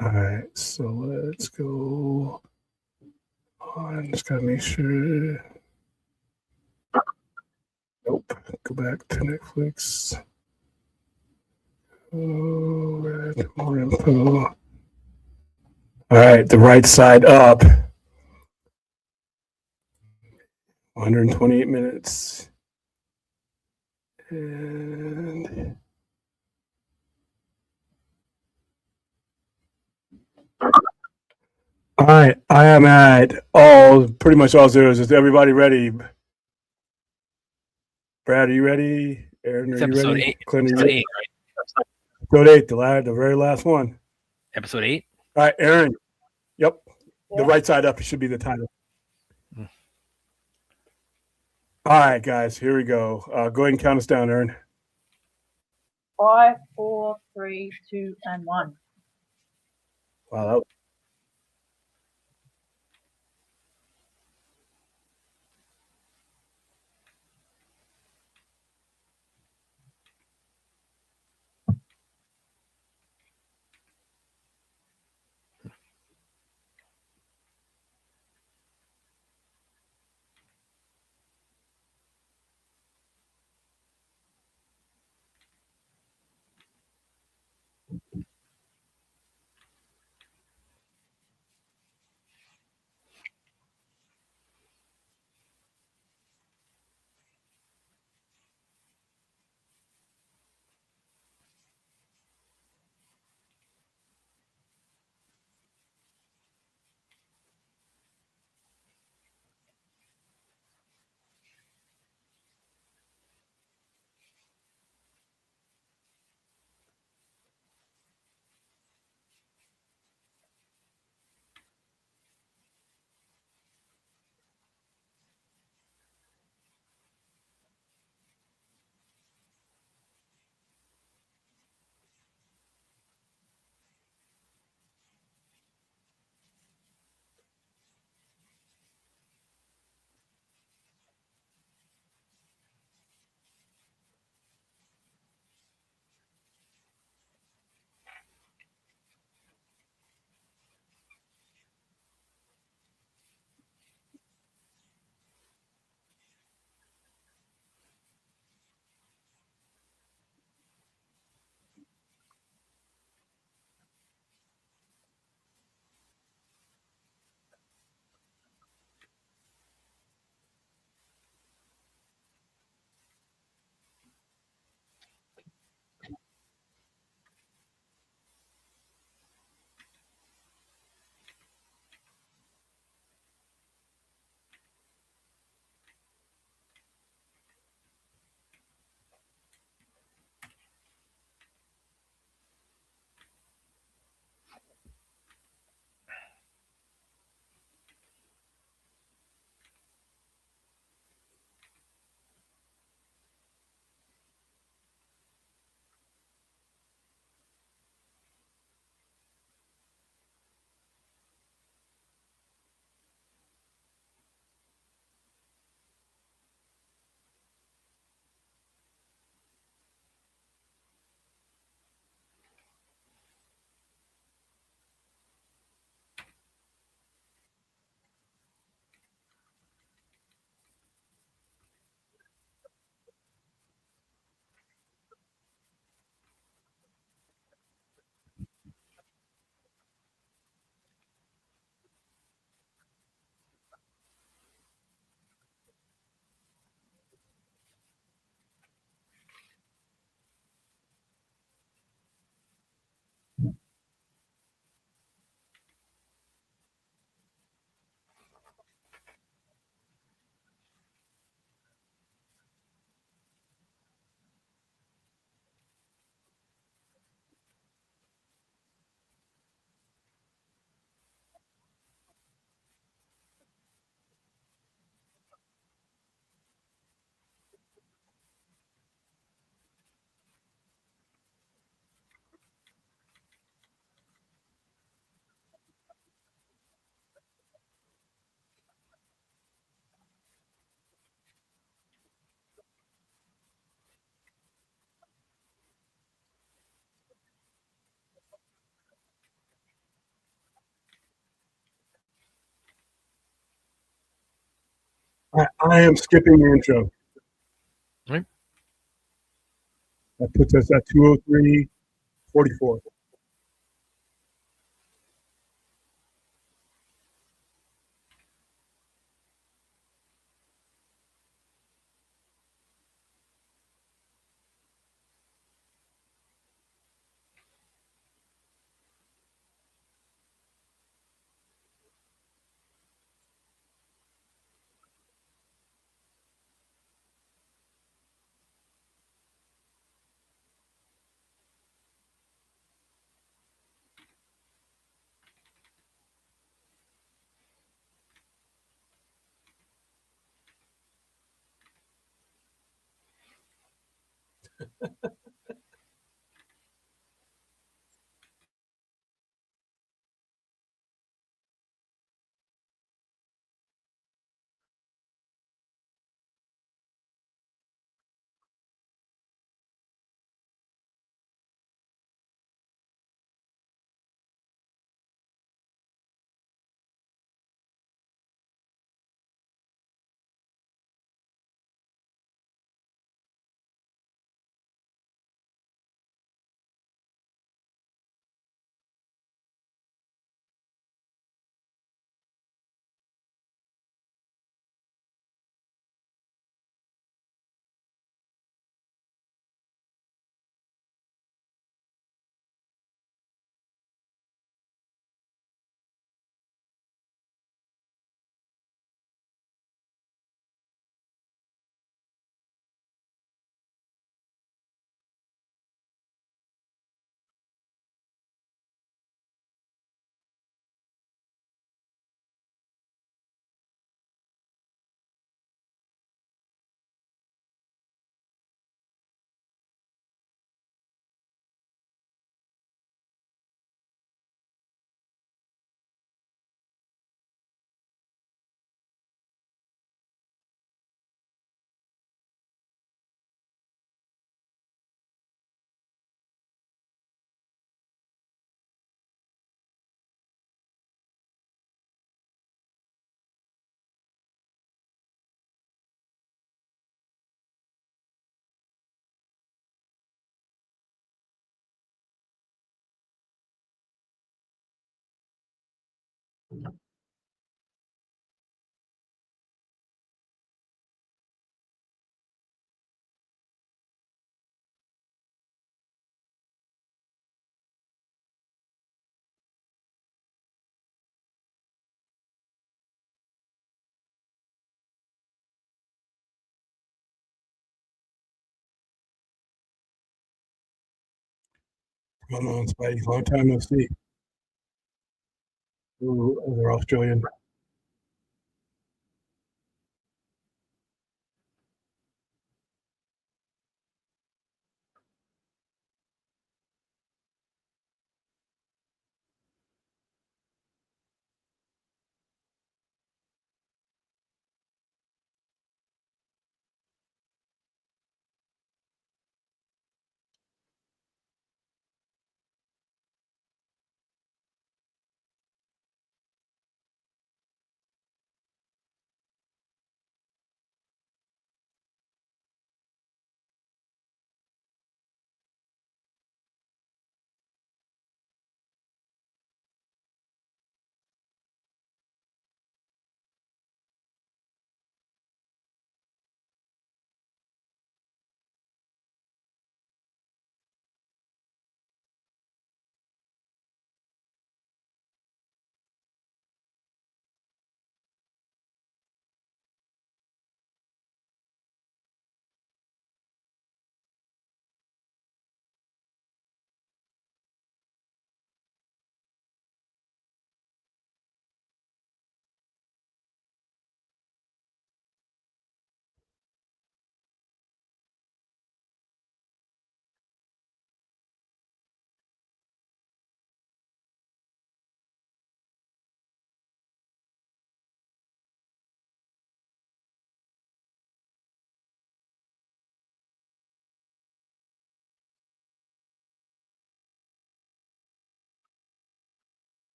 All right, so let's go on. Just gotta make sure. Nope. Go back to Netflix. Oh, more info. All right, the right side up. 128 minutes. And all right, I am at pretty much all zeros. Is everybody ready? Brad, are you ready? Aaron, are you episode ready? 8. Clint, are you Episode ready? 8, right? Episode 8, the very last one. Episode 8. All right, Aaron. Yep. The Yeah. right side up should be the title. Hmm. All right, guys, here we go. Go ahead and count us down, Aaron. 5, 4, 3, 2, and 1. Wow, I am skipping the intro. Right. That puts us at 203.44. Come on, Spidey. Long time no see. Ooh, they're Australian.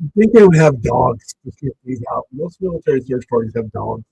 I think they would have dogs to sniff these out. Most military search parties have dogs.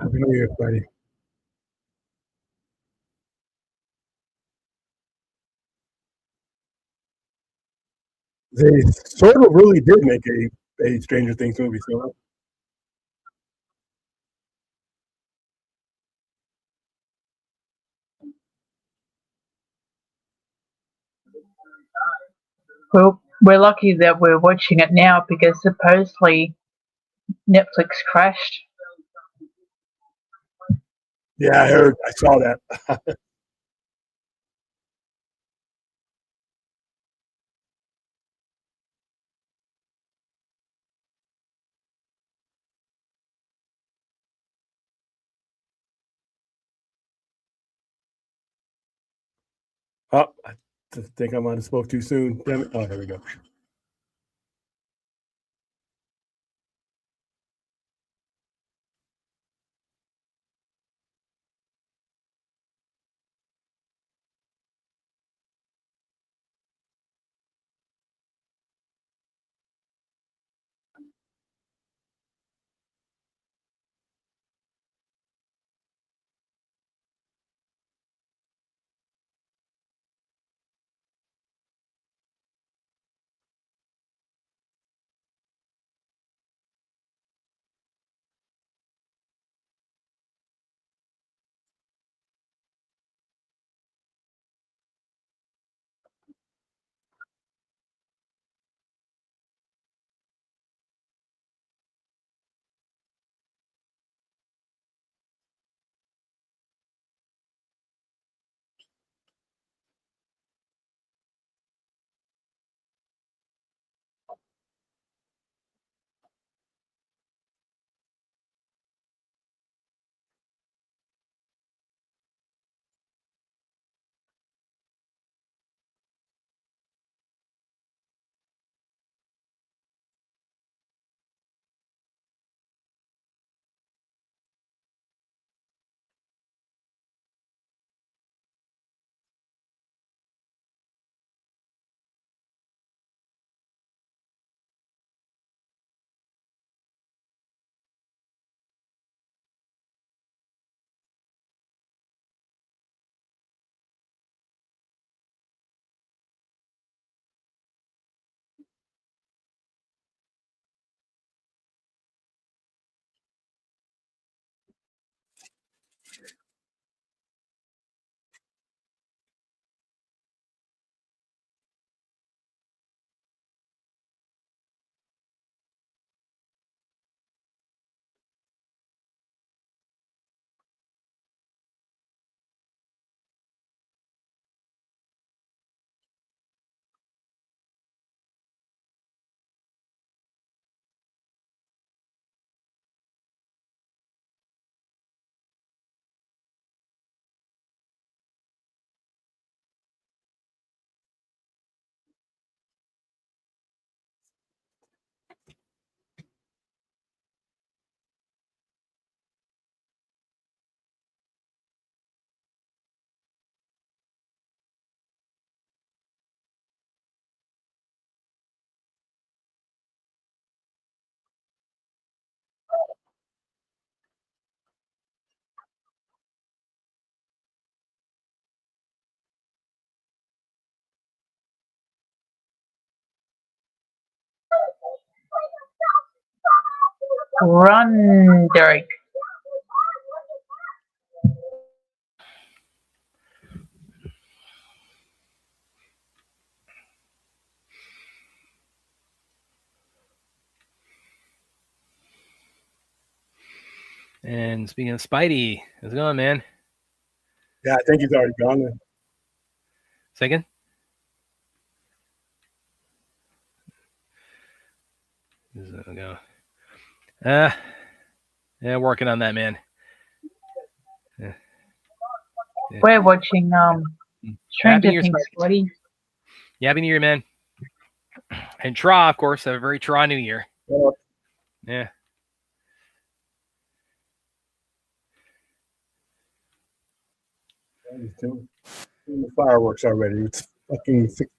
Happy New Year, buddy. They sort of really did make a Stranger Things movie. So Well, we're lucky that we're watching it now because supposedly Netflix crashed. yeah, I saw that. Oh, I think I might have spoke too soon. Damn it. Oh, there we go. Run, Derek. And speaking of Spidey, how's it going, man? Yeah, I think he's already gone there. Second? Go. Yeah, working on that, man. Yeah. We're watching Stranger Year, Things, buddy. Yeah, Happy New Year, man. And Tra, of course, have a very Tra New Year. Yeah. He's doing the fireworks already. It's fucking 6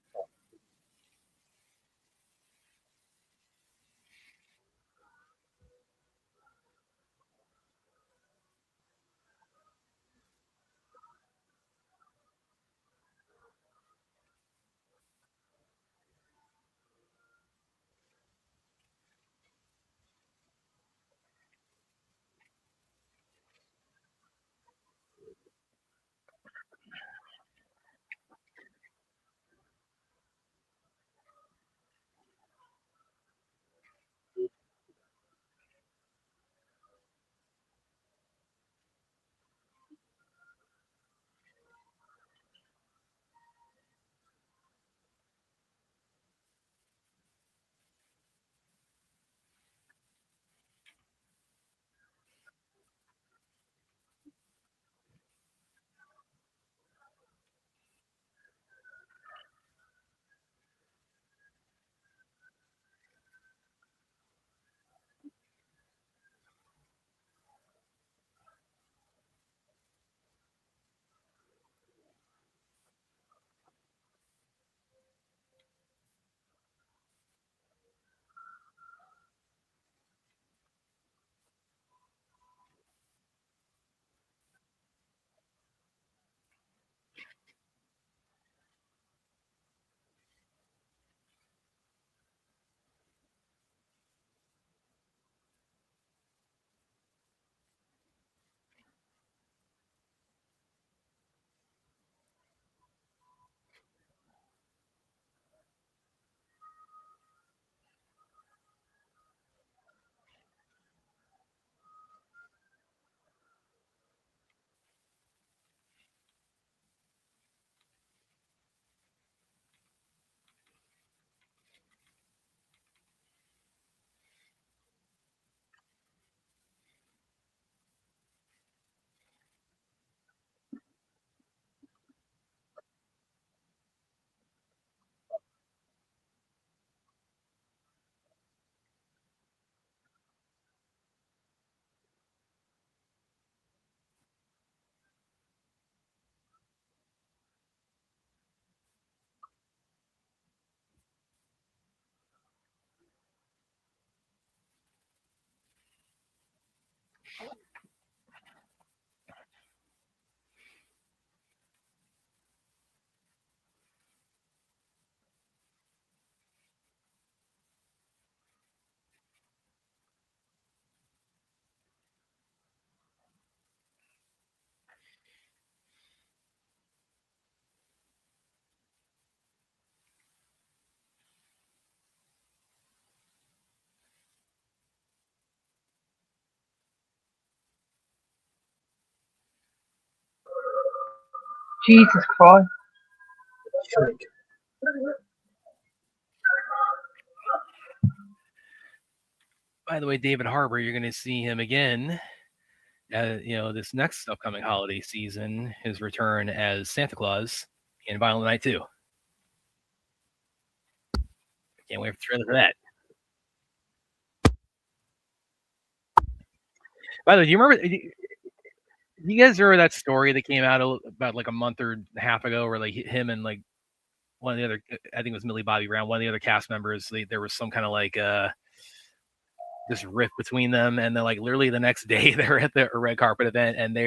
Jesus Christ. By the way, David Harbour, you're going to see him again. This next upcoming holiday season, his return as Santa Claus in Violent Night 2. Can't wait for the trailer for that. By the way, do you remember? You guys remember that story that came out about like a month or a half ago, where like him and like one of the other, I think it was Millie Bobby Brown, one of the other cast members, there was some kind of like this rift between them, and then like literally the next day they were at the red carpet event, and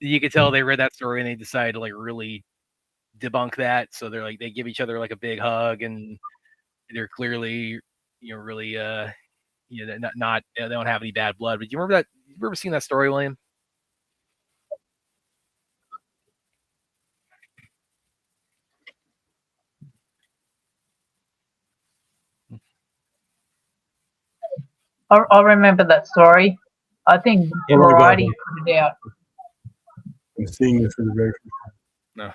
you could tell they read that story and they decided to like really debunk that. So they're like, they give each other like a big hug, and they're clearly really they don't have any bad blood. But you remember that? You ever seen that story, William? I remember that story. I think Oh my God. Variety put it out. I'm seeing this for the very first time. No.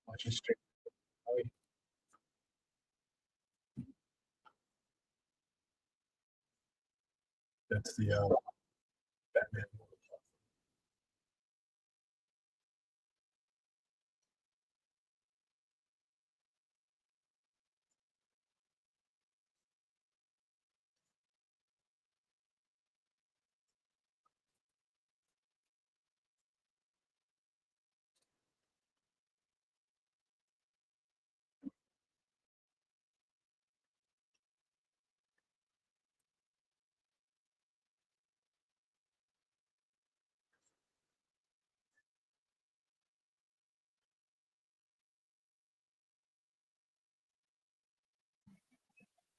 Watch it straight. That's the Batman.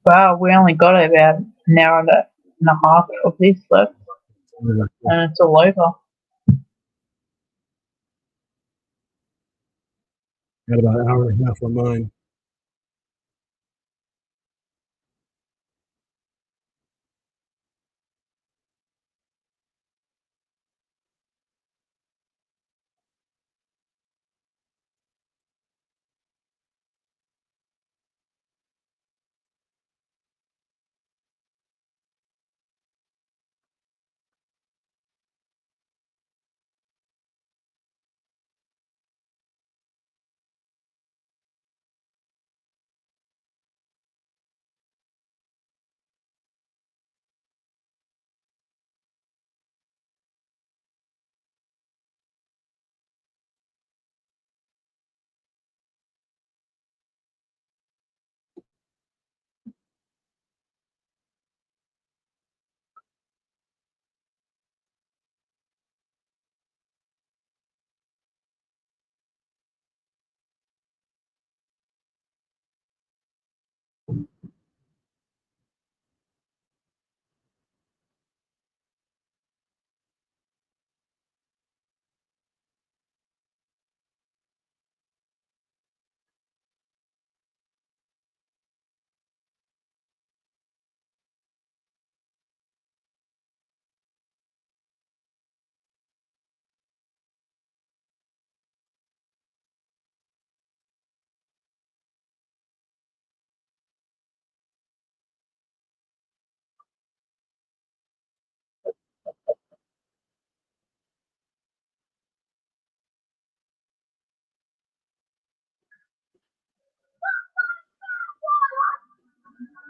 Wow, we only got about an hour and a half of this left, and it's all over. Got about an hour and a half on mine.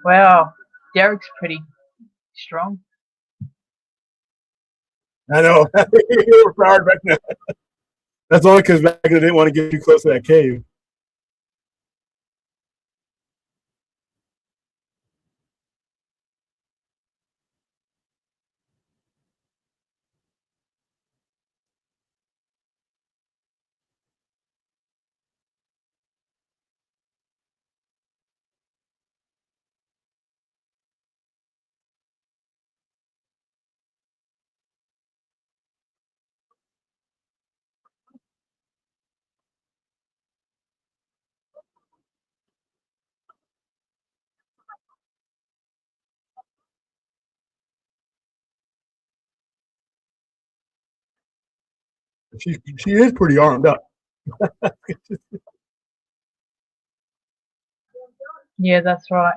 Wow, Derek's pretty strong. I know. You're overpowered back now. That's only because back then I didn't want to get too close to that cave. She is pretty armed up. Yeah, that's right.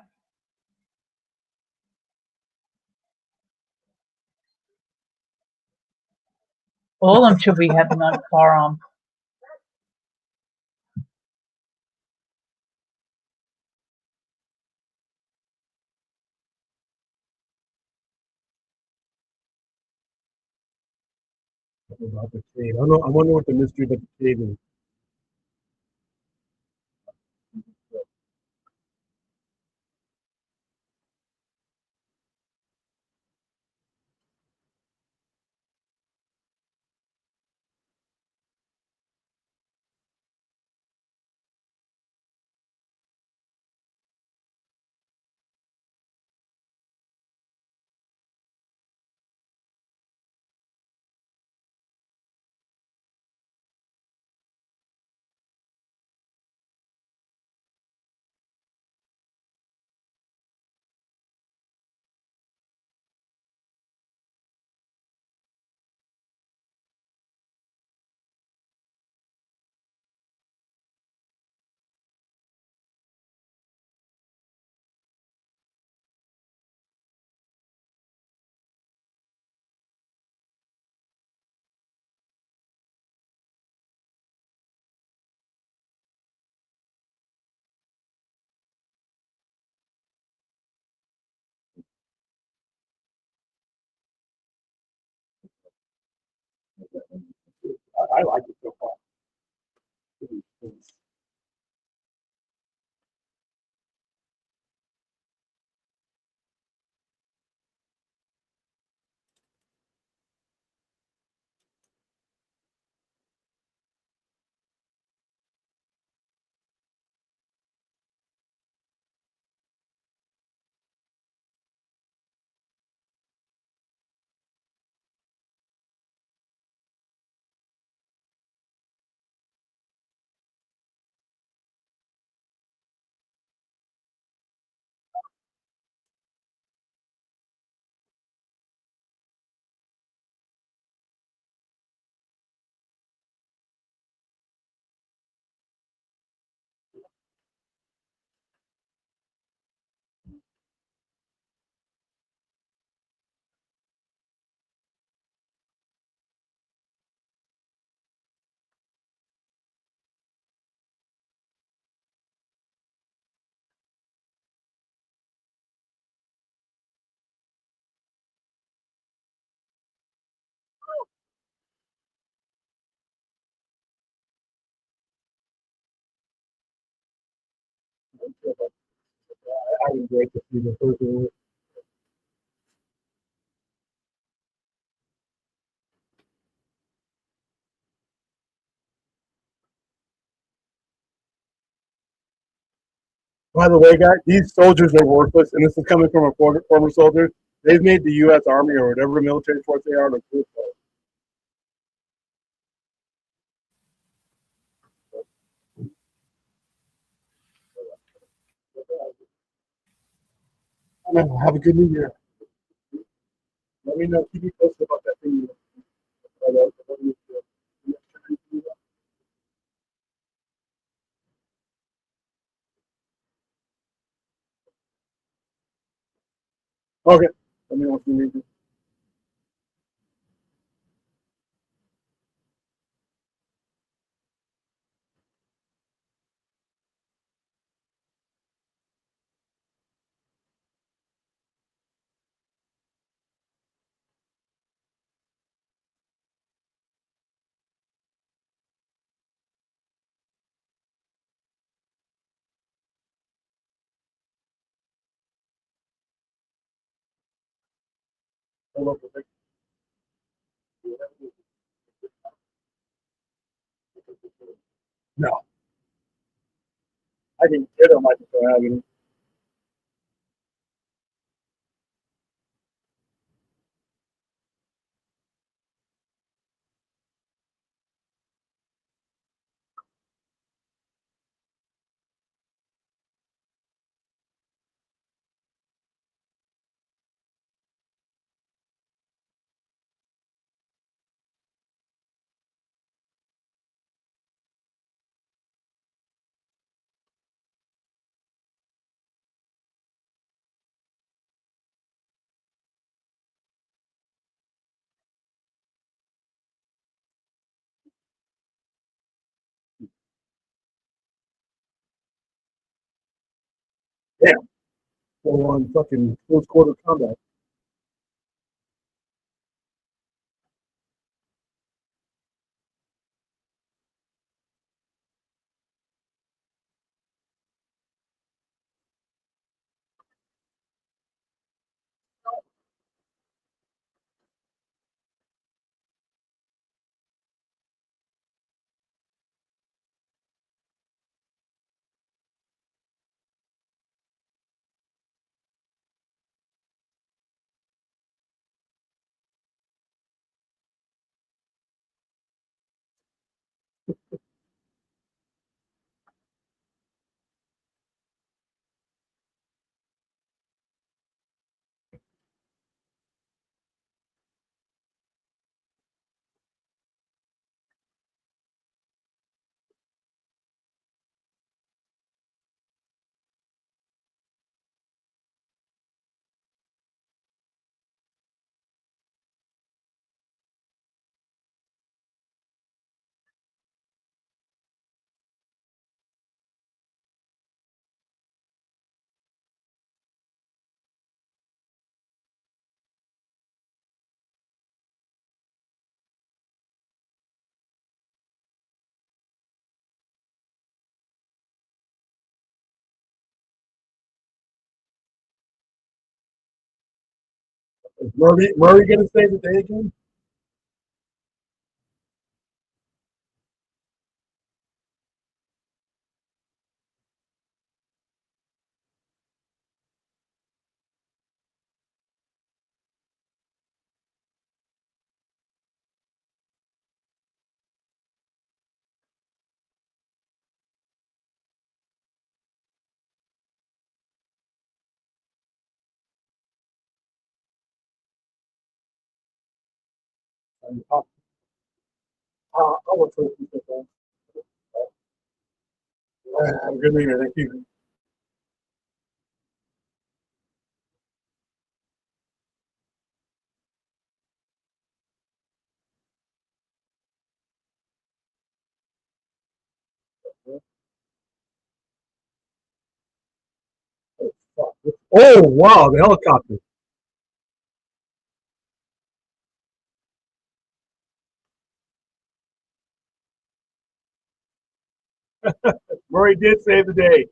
All of them should be having like firearms. About the cave. I don't know. I wonder what the mystery about the cave is. I like it so far. I enjoyed the season personally. By the way, guys, these soldiers are worthless, and this is coming from a former soldier. They've made the U.S. Army or whatever military force they are look good. Have a good New Year. Let me know. Keep me posted about that thing. Okay. Let me know if you need me. Hold up a second. No, I can get them. I just don't have any. Damn. Full on fucking close quarter combat. Is Murray going to save the day again? I'll look for it. Have a good evening. Thank you. Oh, wow, the helicopter. Murray did save the day.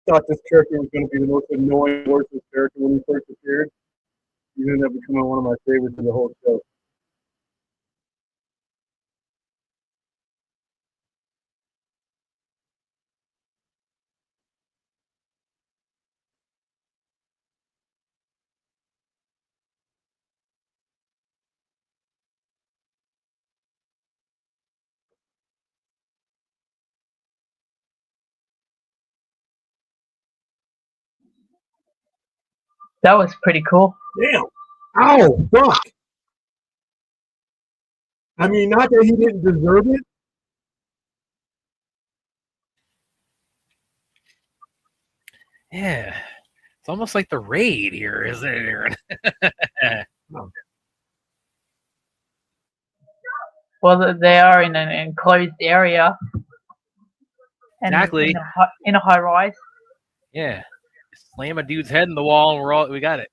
Thought this character was going to be the most annoying, worst character when he first appeared. He ended up becoming one of my favorites of the whole show. That was pretty cool. Damn. Ow, fuck. I mean, not that he didn't deserve it. Yeah. It's almost like the raid here, isn't it, Aaron? Well, they are in an enclosed area. And Exactly. In a high rise. Yeah. Slam a dude's head in the wall and we got it.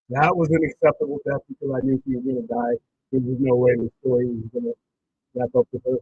That was an acceptable death because I knew she was going to die. There was no way the story was going to wrap up with her.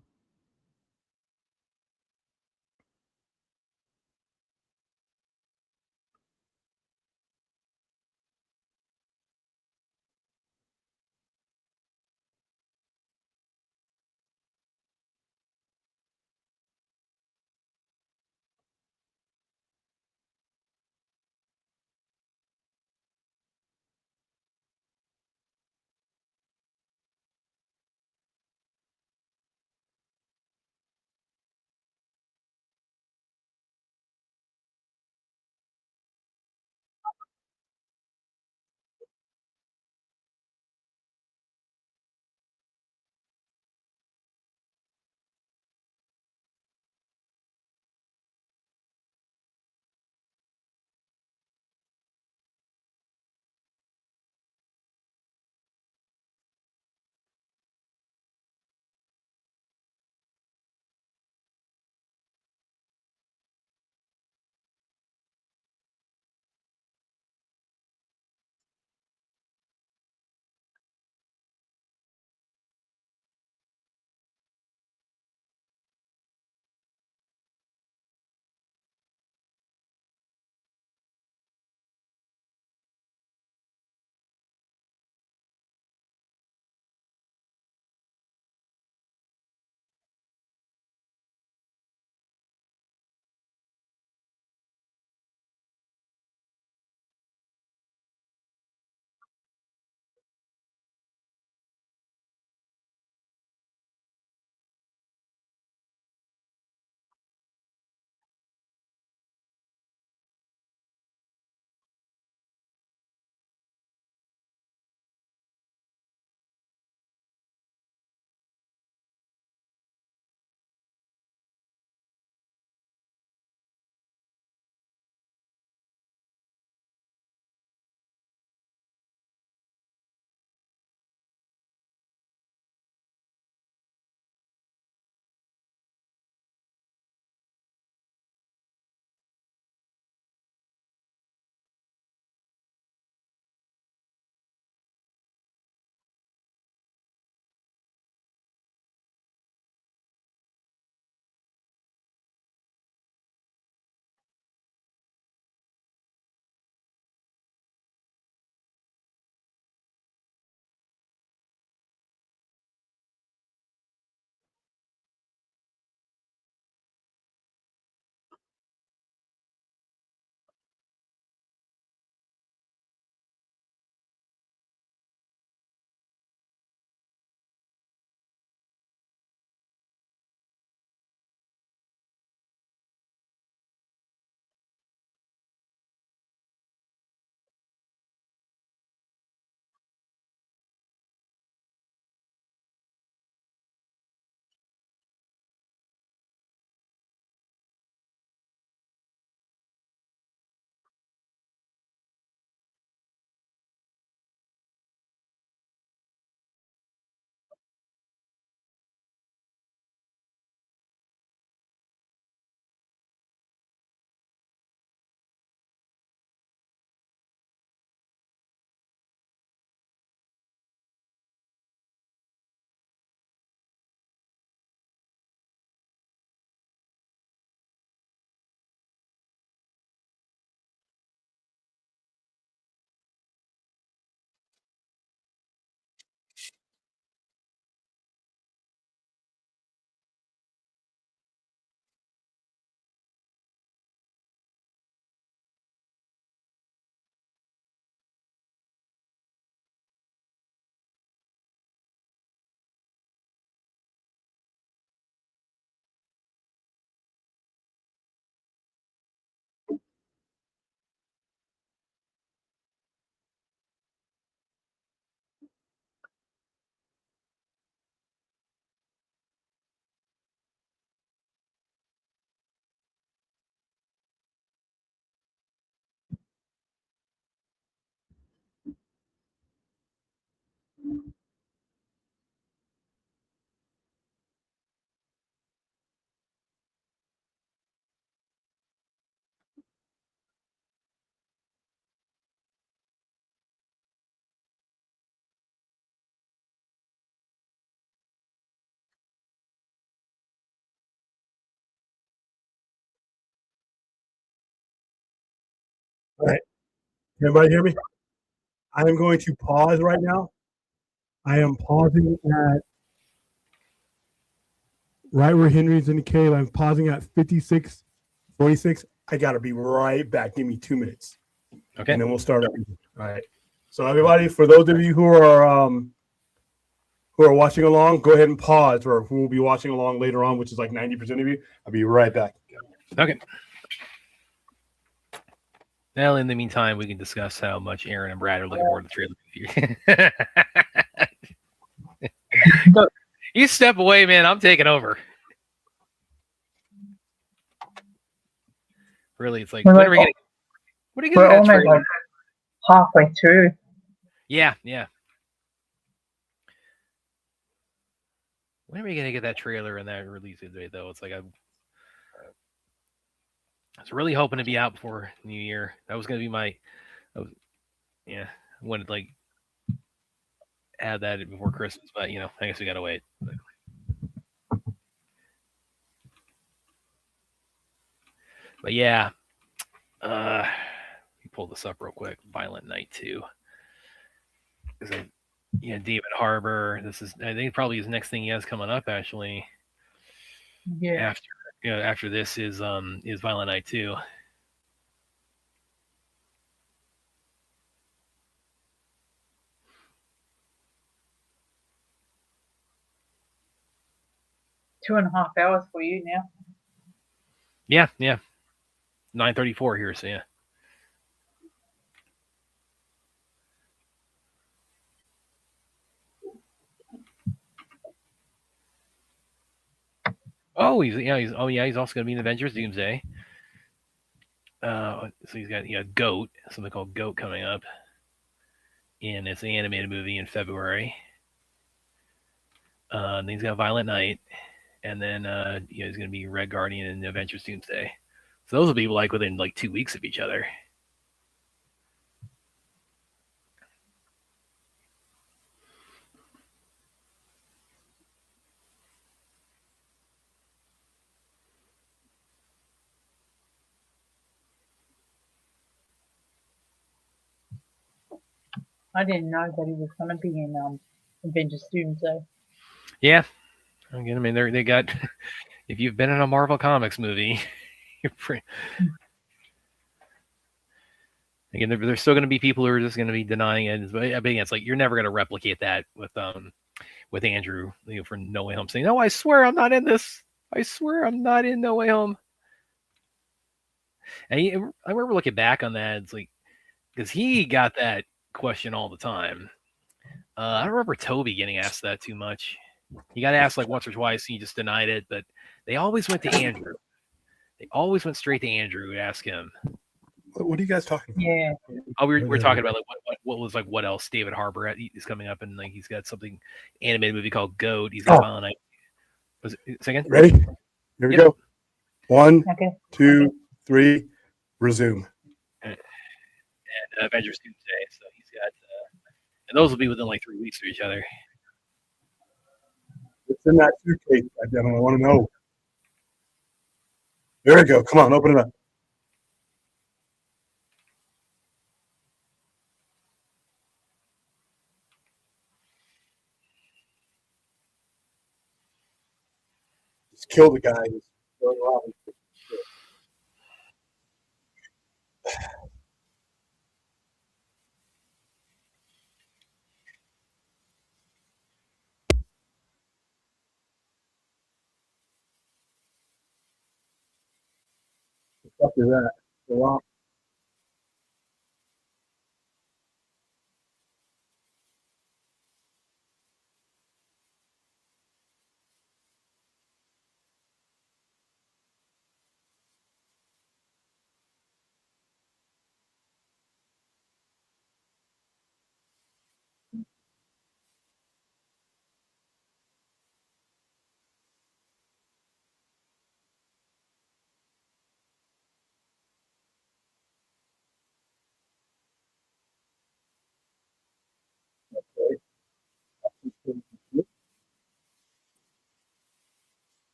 All right. Can everybody hear me? I am going to pause right now. I am pausing at right where Henry's in the cave. I'm pausing at 56:46. I got to be right back. Give me 2 minutes. Okay. And then we'll start everything. All right. So everybody, for those of you who are watching along, go ahead and pause, or who will be watching along later on, which is like 90% of you. I'll be right back. Okay. Well, in the meantime, we can discuss how much Aaron and Brad are looking forward to the trailer. Look, you step away, man. I'm taking over. Really, it's like, when are we gonna? What are you gonna We're get that almost trailer? like halfway through. Yeah. When are we gonna get that trailer and that release date, though? It's like I was really hoping to be out before New Year. That was gonna be my, I wanted to like add that before Christmas, but I guess we gotta wait. But yeah, let me pull this up real quick. Violent Night 2. David Harbour. This is, I think, probably his next thing he has coming up. Actually, Yeah. after this is Violent Night 2. Two and a half hours for you now. Yeah. 9:34 here. So yeah. Oh, he's also gonna be in Avengers Doomsday. So he's got Goat, something called Goat coming up, and it's an animated movie in February. Then he's got Violent Night, and then he's gonna be Red Guardian and Avengers Doomsday. So those will be like within like 2 weeks of each other. I didn't know that he was going to be in Avengers Doomsday. Yeah. Again, I mean, they got. If you've been in a Marvel Comics movie, you're pretty. Again, there's still going to be people who are just going to be denying it. But again, it's like you're never going to replicate that with Andrew for No Way Home saying, "No, I swear I'm not in this. I swear I'm not in No Way Home." And I remember looking back on that. It's like because he got that question all the time. I don't remember Toby getting asked that too much. He got asked like once or twice, and he just denied it. But they always went to Andrew. They always went straight to Andrew to ask him. What are you guys talking about? Yeah. Oh, we're talking about like what was like what else? David Harbour is coming up, and like he's got something animated movie called Goat. He's got Violent Night. Was it second? Ready? Here we go. 1, Okay. 2, 3, resume. And Avengers Doomsday. So he's got, and those will be within like 3 weeks of each other. What's in that suitcase? I want to know. There we go. Come on, open it up. Just kill the guy who's going around. What the fuck is that? Go on.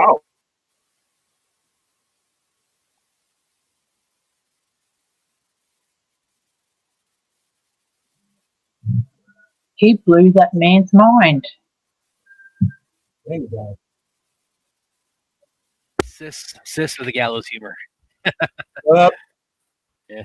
Wow. He blew that man's mind. Thank God. Sis with the gallows humor. What up? Yeah.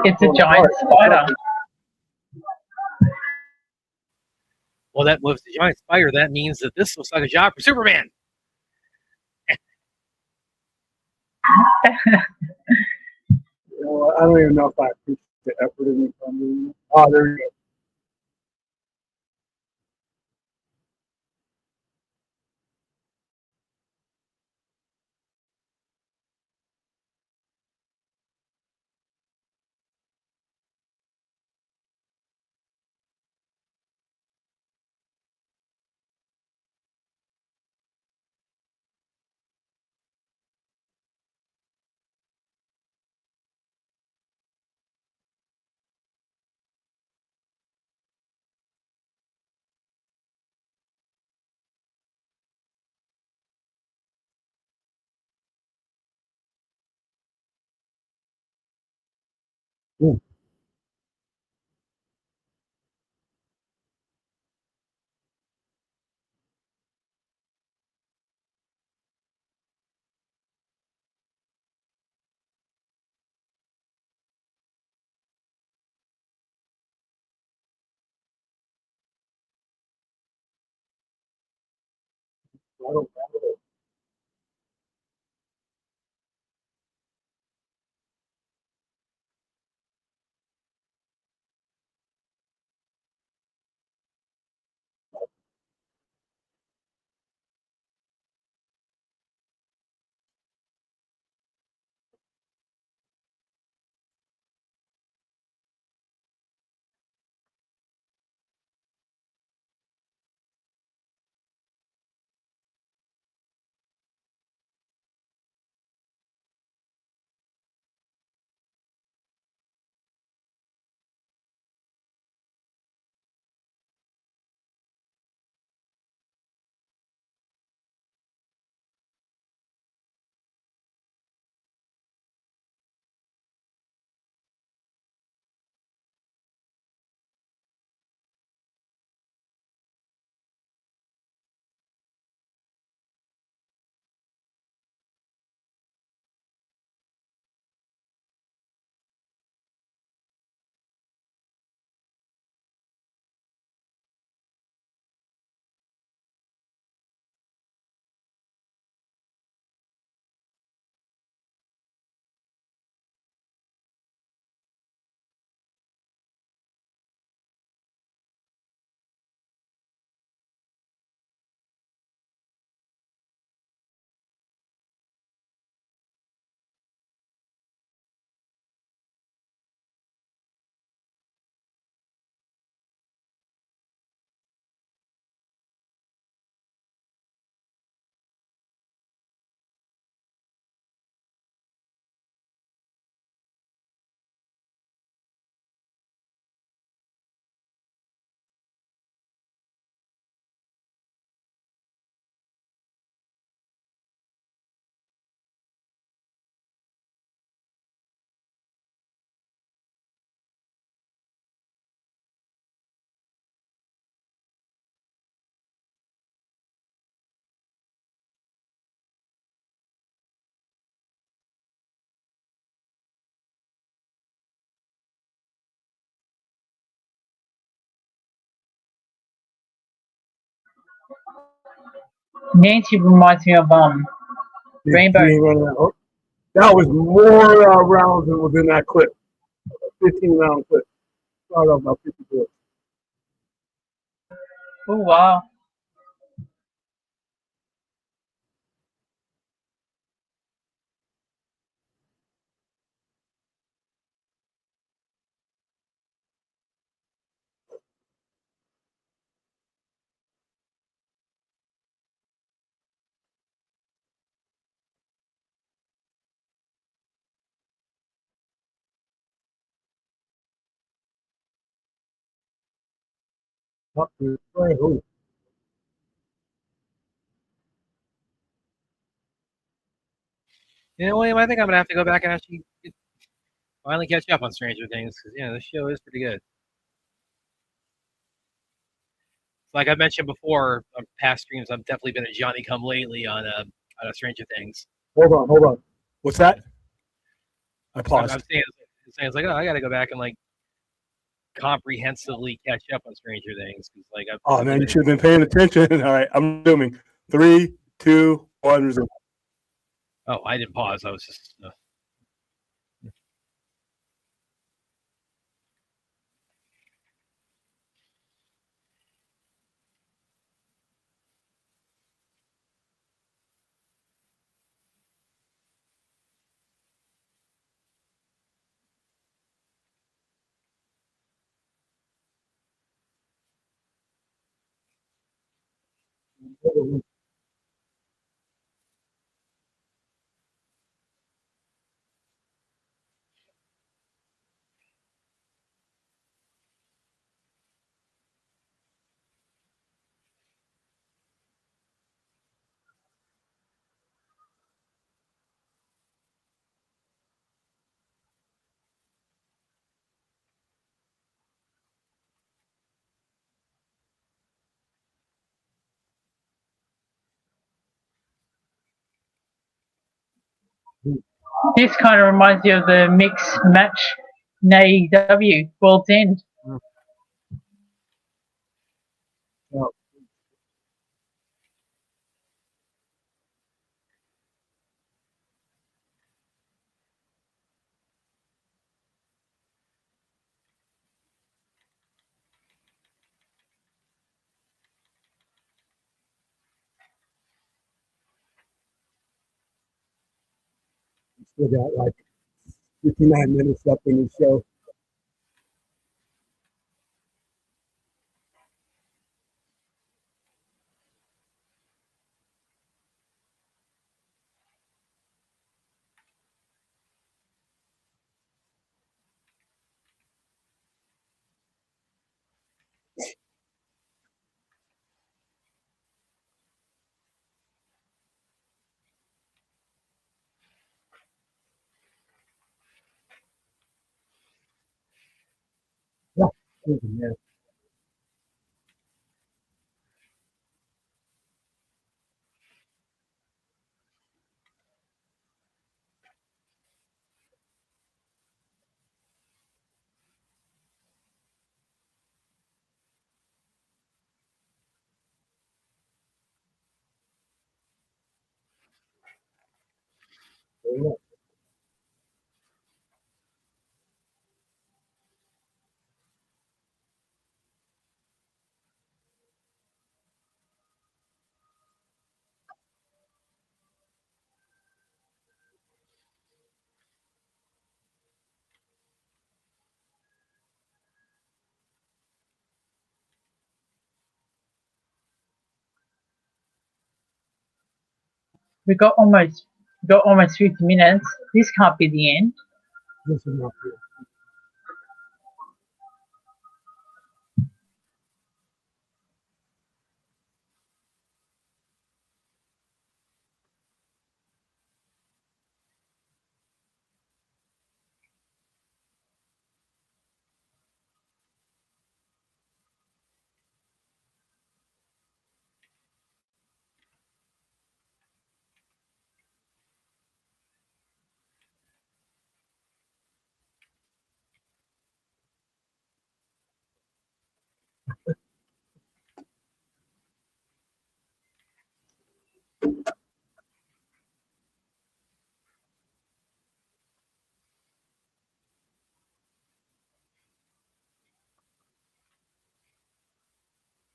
It's a giant spider. Well, that was the giant spider. That means that this looks like a job for Superman. You know, I don't even know if I appreciate the effort in it. I mean, oh, there you go. Nancy reminds me of He Rainbow. ain't running that. Oh, that was more rounds than was in that clip. 15-round clip. Started off about 50 bullets. Oh wow. Up to the play. Oh, You know, William, I think I'm gonna have to go back and actually finally catch up on Stranger Things because this show is pretty good. Like I mentioned before on past streams, I've definitely been a Johnny Come Lately on Stranger Things. hold on. What's that? I I'm paused. saying it's like, oh, I got to go back and like comprehensively catch up on Stranger Things because like Oh man, you should have been paying attention. All right, I'm zooming. 3, 2, 1, resume. Oh, I didn't pause. I was just. This kind of reminds me of the mixed match in AEW, World's End. Still got like 59 minutes left in the show. Yeah. Man. We got almost 50 minutes. This can't be the end. This is not good.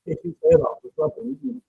Take his head off or something.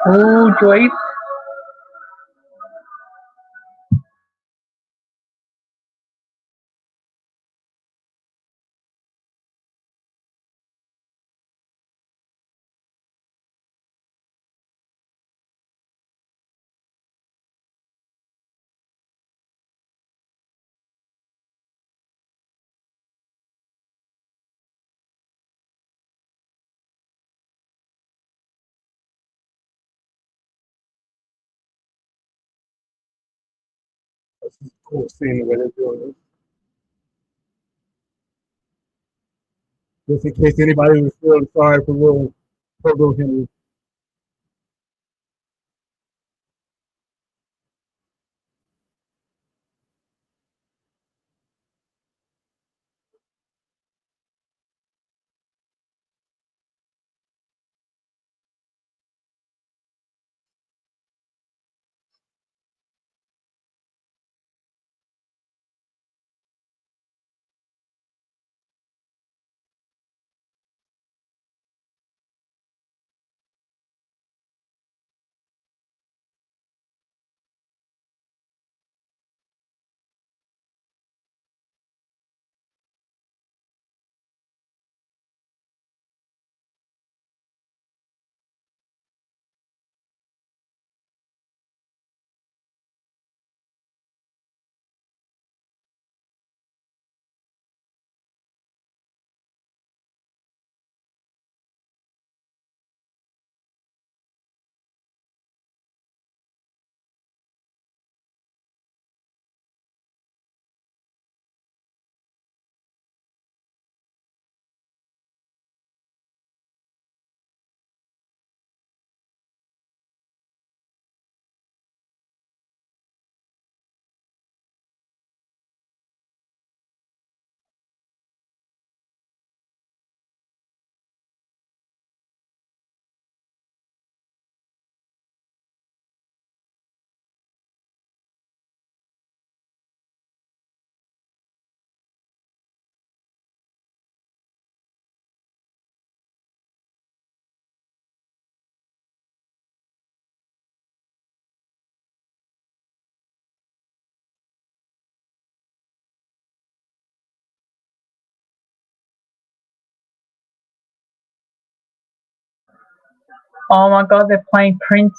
Oh, Joyce. This is cool seeing the way they're doing it. Just in case anybody was feeling sorry for little Henry. Oh my god, they're playing Prince.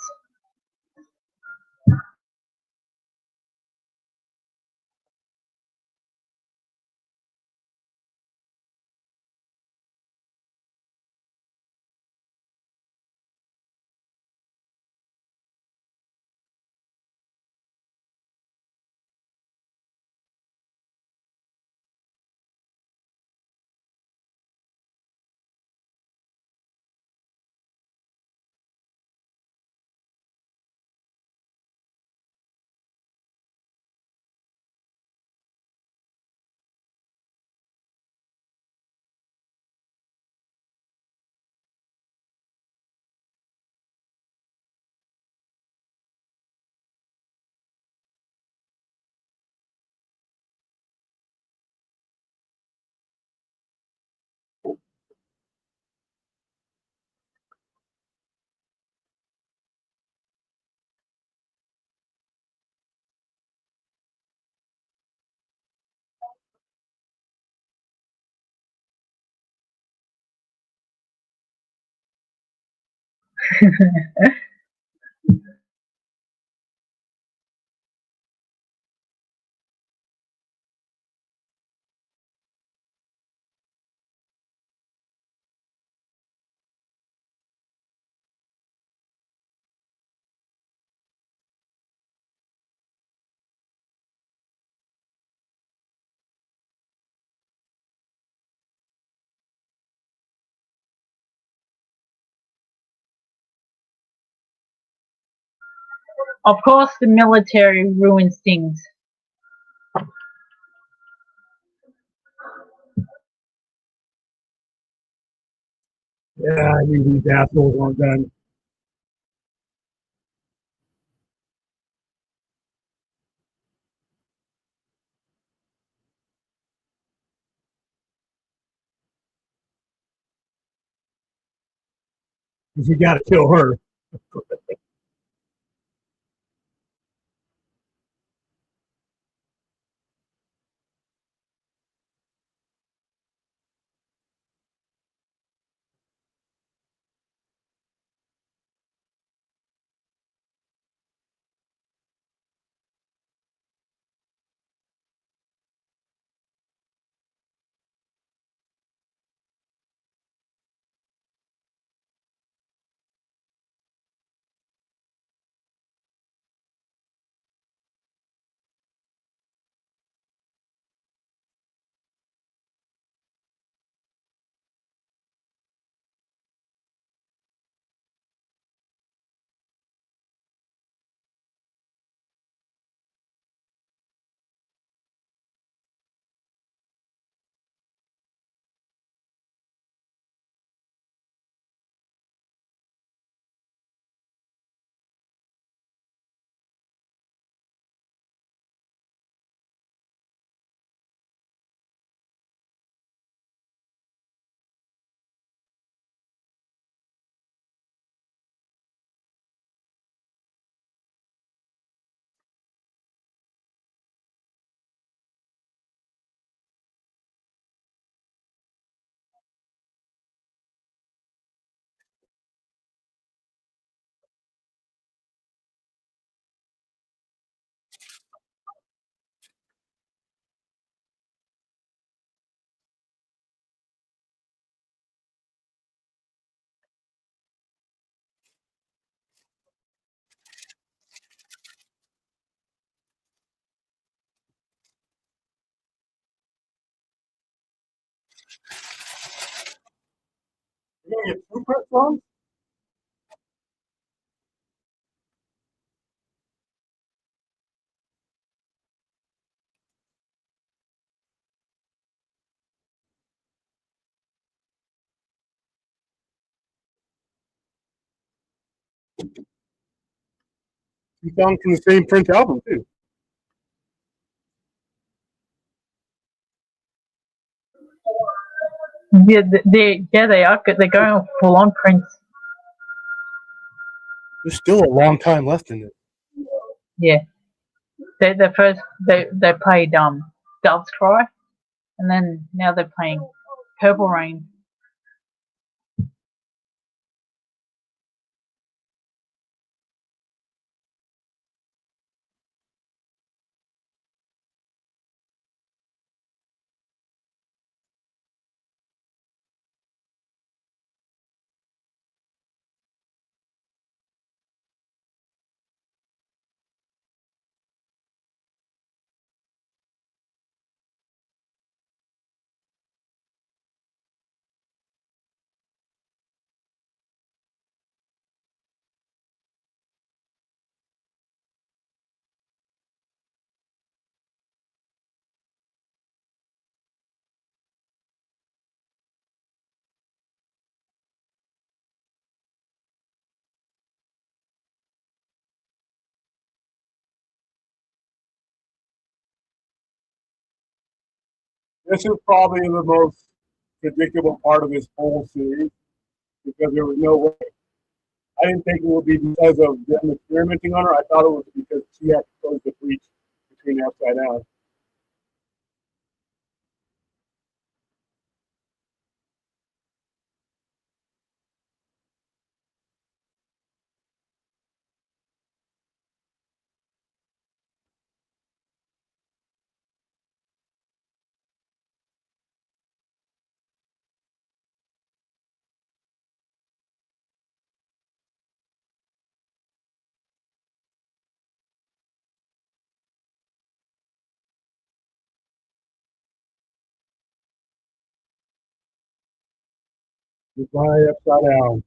Of course, the military ruins things. Yeah, I knew these assholes weren't done. You got to kill her. You gonna get two press on? You found from the same print album too. Yeah, they are good. They're going full on Prince. There's still a long time left in it. Yeah, they played Doves Cry, and then now they're playing Purple Rain. This is probably the most predictable part of this whole series because there was no way. I didn't think it would be because of them experimenting on her. I thought it was because she had to close the breach between Upside Down. Goodbye, Upside Down.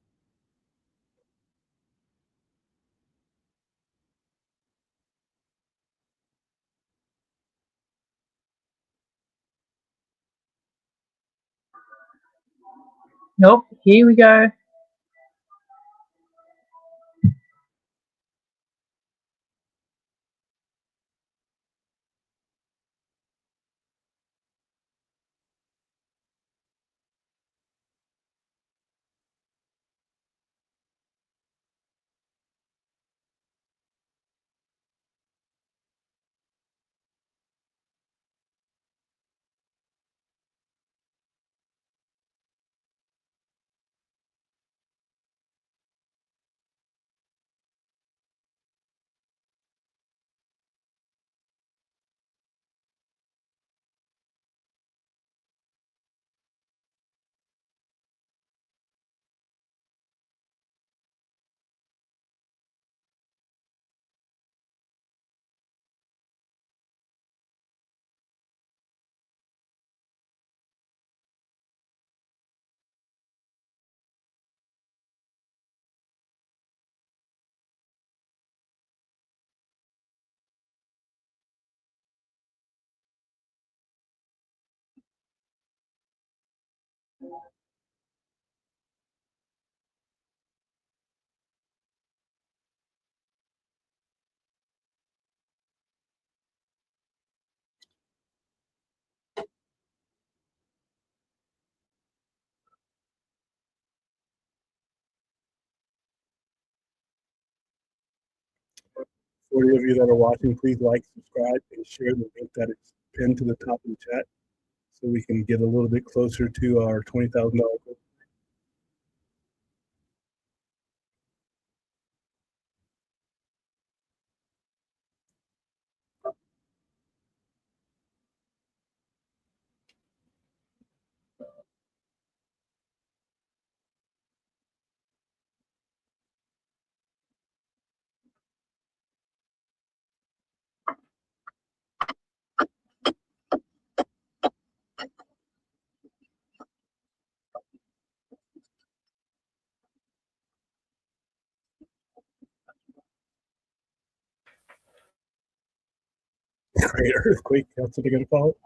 Nope. Here we go. For any of you that are watching, please like, subscribe, and share the link that is pinned to the top of the chat so we can get a little bit closer to our $20,000 goal. Great earthquake. That's what they're going to call it.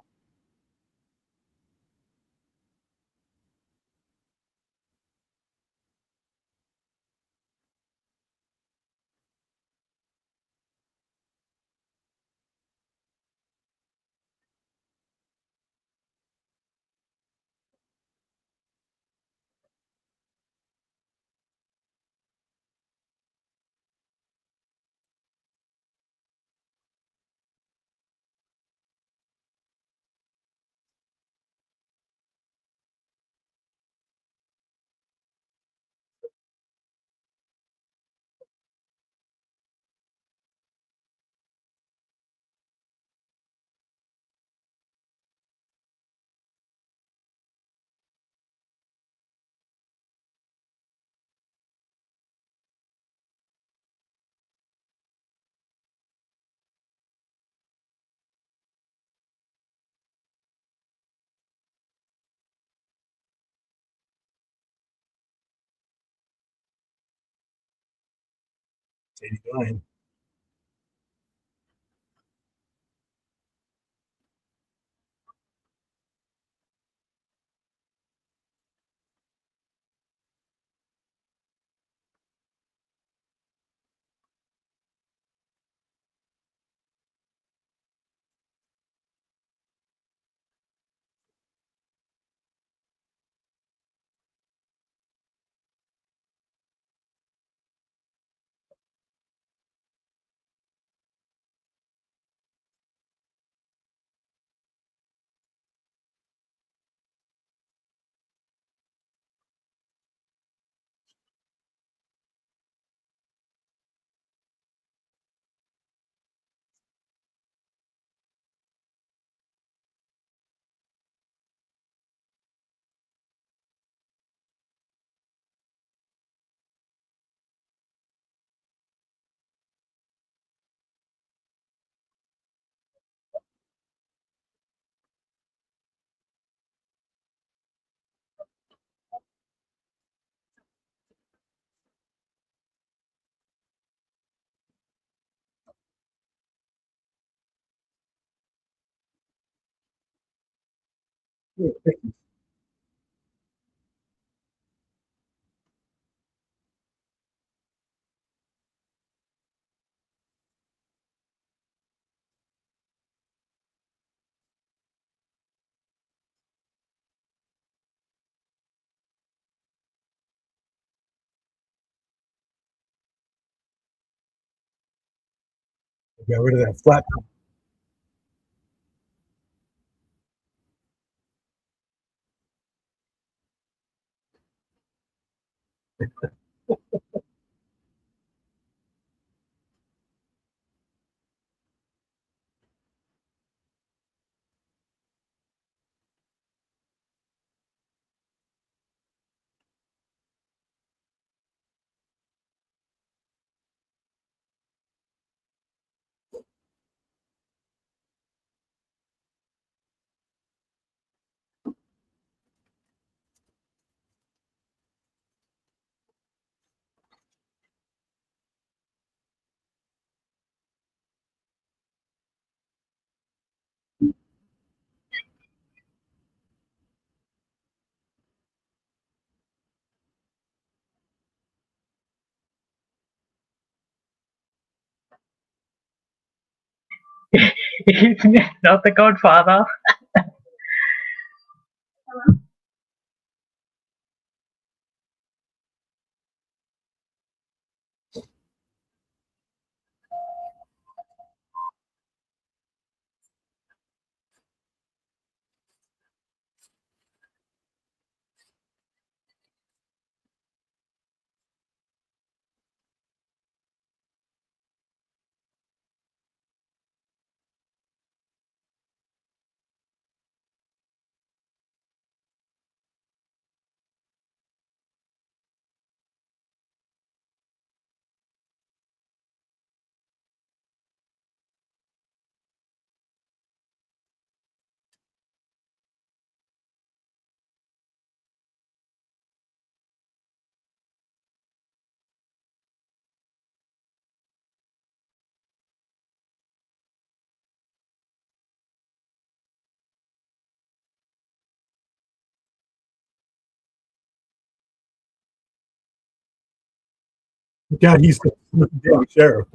It's 89. Got rid of that flat. Not the Godfather. God, he's the damn sheriff.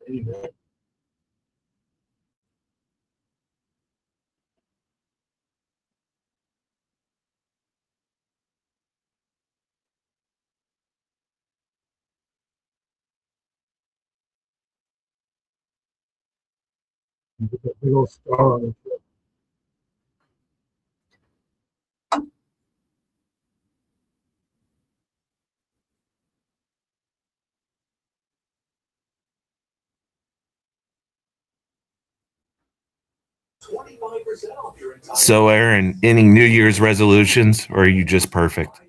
Big old star on it. So, Aaron, any New Year's resolutions, or are you just perfect?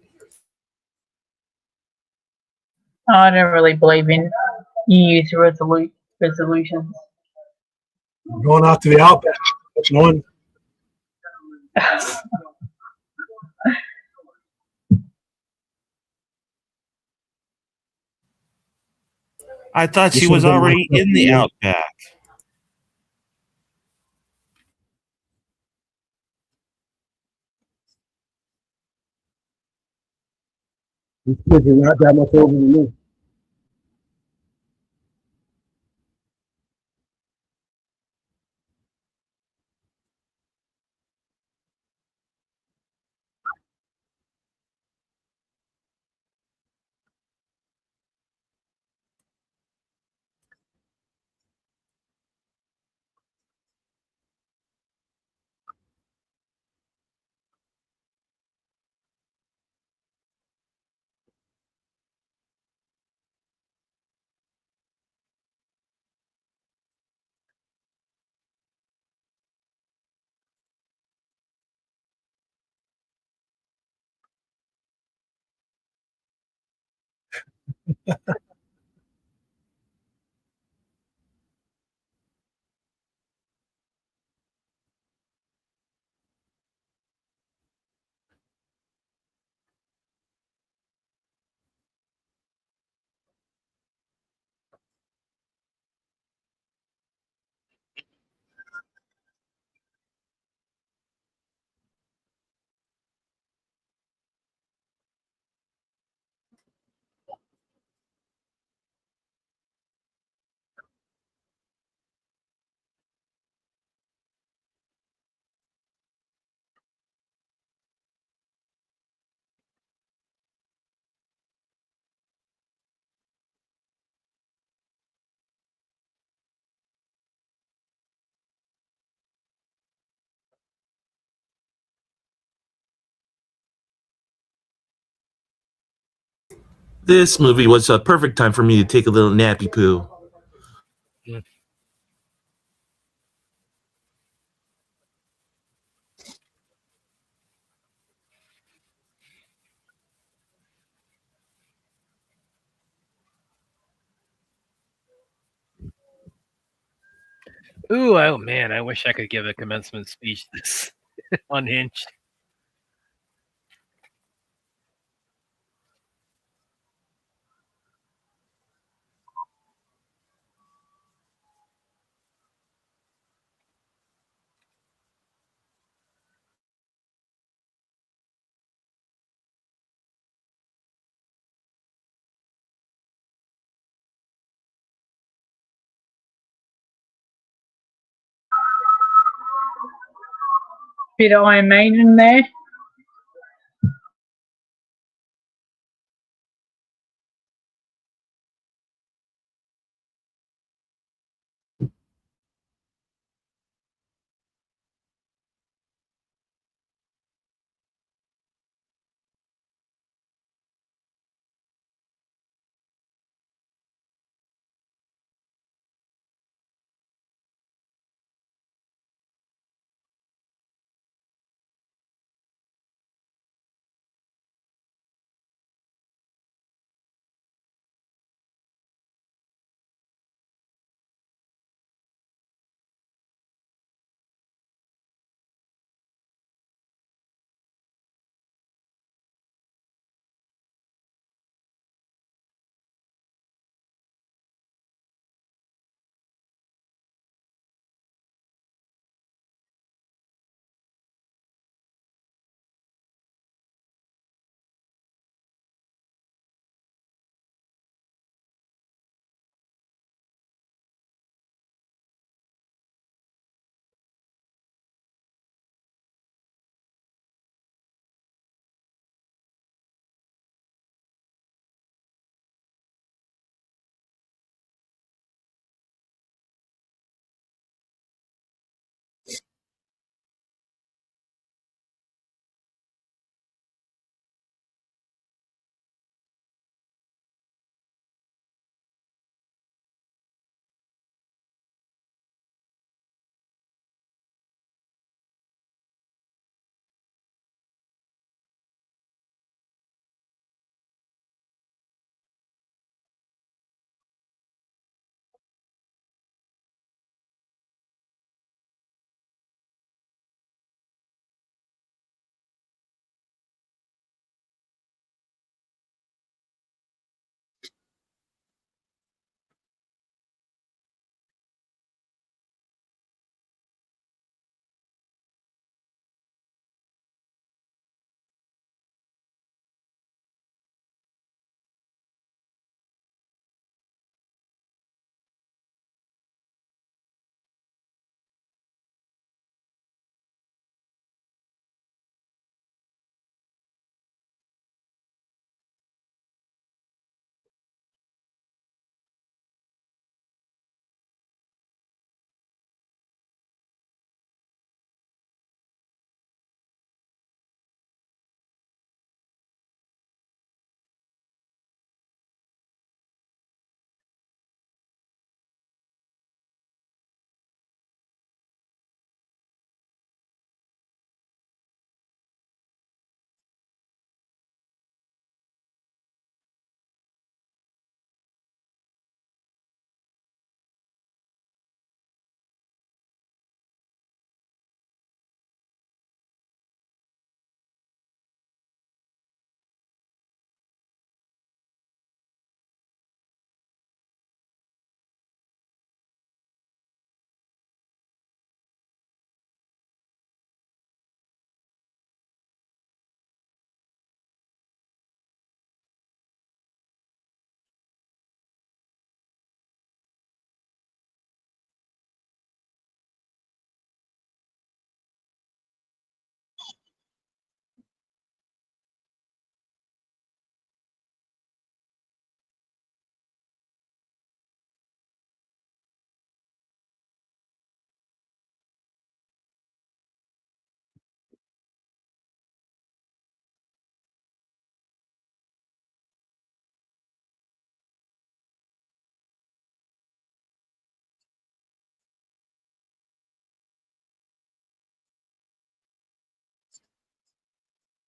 I don't really believe in New Year's resolutions. Going out to the Outback. That's one. I thought You she should was have done my already stuff in for the you. Outback. These kids are not that much older than me. This movie was a perfect time for me to take a little nappy poo. Ooh, oh man, I wish I could give a commencement speech this unhinged. Bit of Iron Maiden there.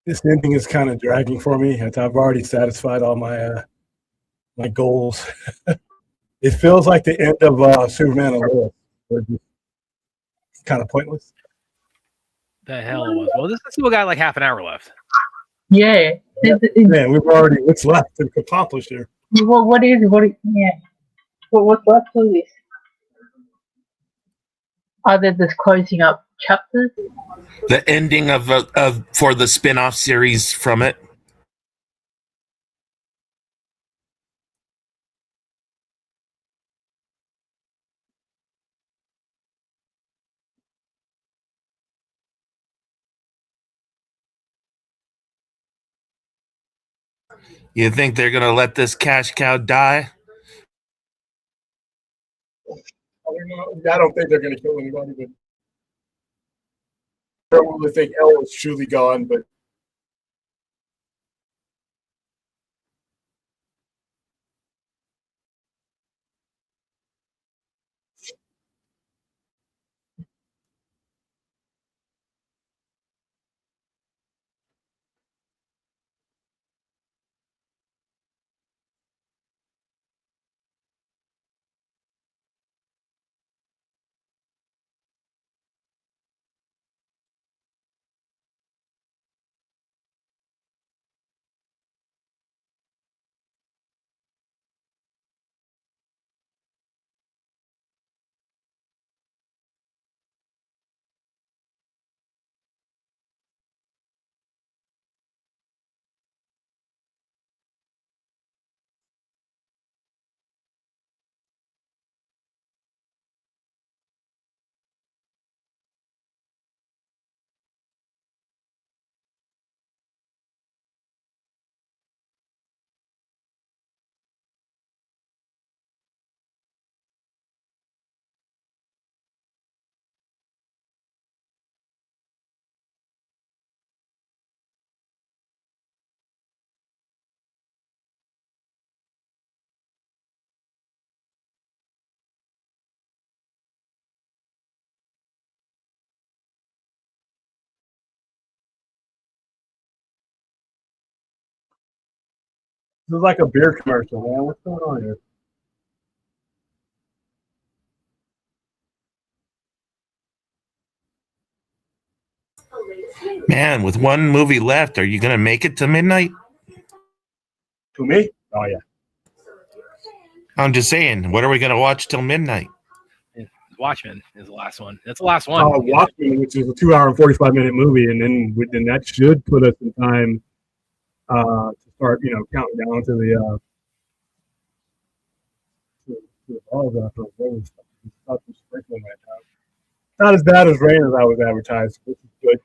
This ending is kind of dragging for me. I've already satisfied all my my goals. It feels like the end of Superman and Lois. It's kind of pointless. The hell it was. Well, this still got like half an hour left. Yeah. Man, we've already what's left to accomplish here. What is it? Yeah. What's left of this? Are there just closing up chapters? The ending of for the spin-off series from it. You think they're gonna let this cash cow die? I don't think they're going to kill anybody, but I don't really think Elle is truly gone. But this is like a beer commercial, man. What's going on here? Man, with one movie left, are you gonna make it to midnight? To me? Oh yeah. I'm just saying, what are we gonna watch till midnight? Watchmen is the last one. That's the last one. Watchmen, which is a 2 hour and 45-minute movie, and then that should put us in time to start, counting down to the balls after rain. Stuff is sprinkling right now. Not as bad as rain as I was advertised. This is good.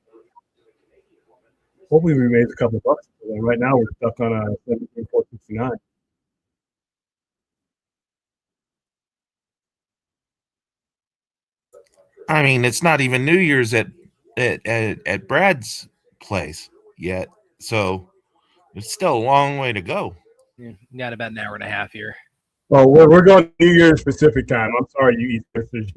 Hopefully, we made a couple of bucks. Right now, we're stuck on a 17,469. I mean, it's not even New Year's at Brad's place yet, so it's still a long way to go. Yeah, got about an hour and a half here. Well, we're going New Year's Pacific time. I'm sorry, you East Coasters.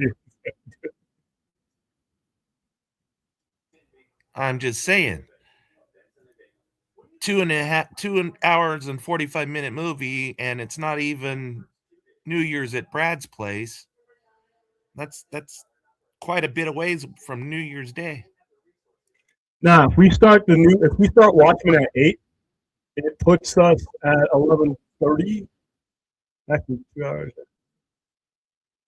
I'm just saying, 2 hours and 45-minute movie, and it's not even New Year's at Brad's place. That's quite a bit of ways from New Year's Day. Now, if we start Watchmen at 8, it puts us at 11:30. Actually, 2 hours.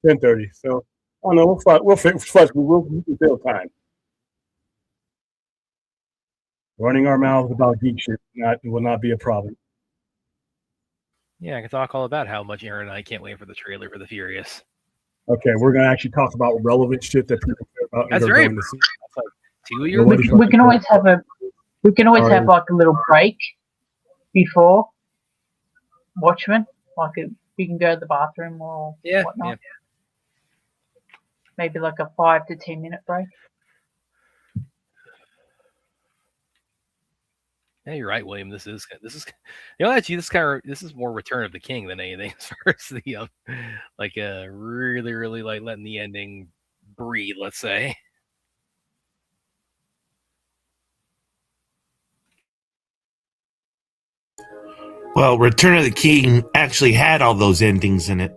10:30. So, oh no, we'll fill time. Running our mouths about geek shit will not be a problem. Yeah, I can talk all about how much Aaron and I can't wait for the trailer for The Furious. Okay, we're gonna actually talk about relevant shit that people care about. That's very important. That's like 2 years. We can always have have like a little break before Watchmen. Like we can go to the bathroom or whatnot. Yeah. Maybe like a 5 to 10 minute break. Yeah, you're right, William. This is actually this is more Return of the King than anything as far as the really like letting the ending breathe, let's say. Well, Return of the King actually had all those endings in it.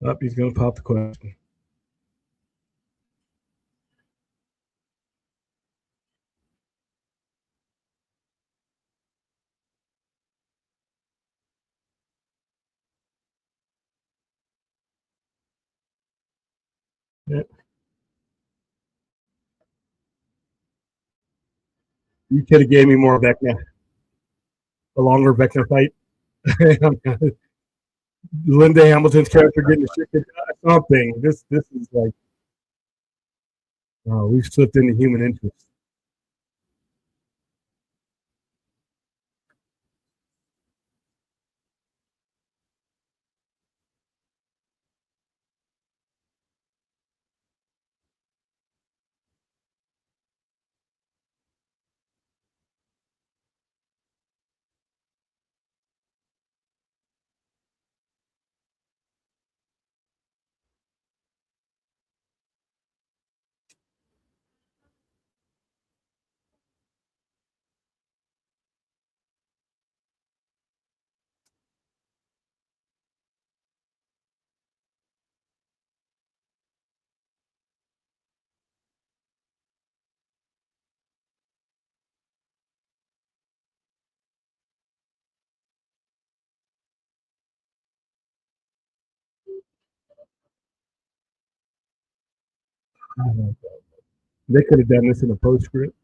Oh, he's gonna pop the question. Yeah. You could have gave me more Vecna, a longer Vecna fight. Linda Hamilton's character getting the shit kicked out, something. This is like, oh, we've slipped into human interest. They could have done this in a postscript.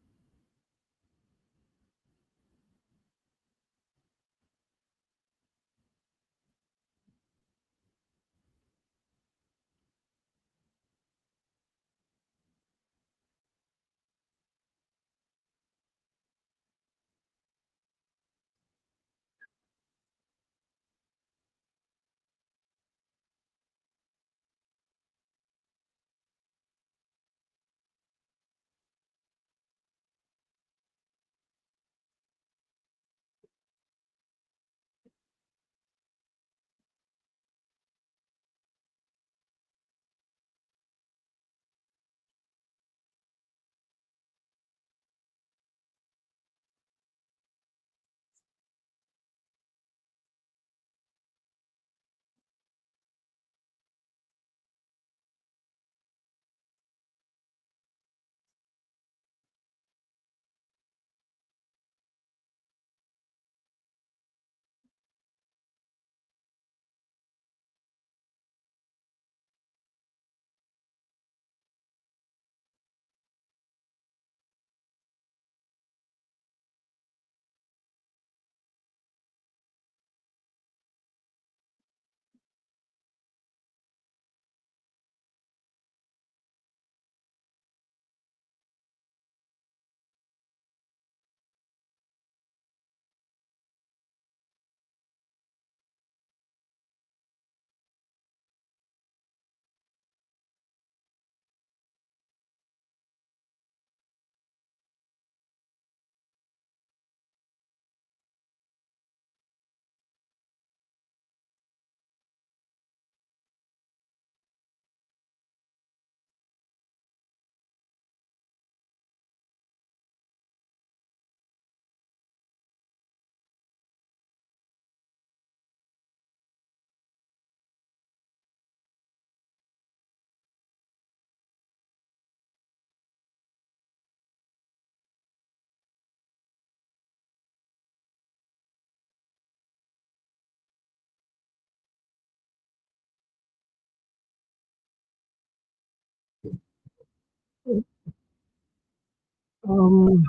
Um,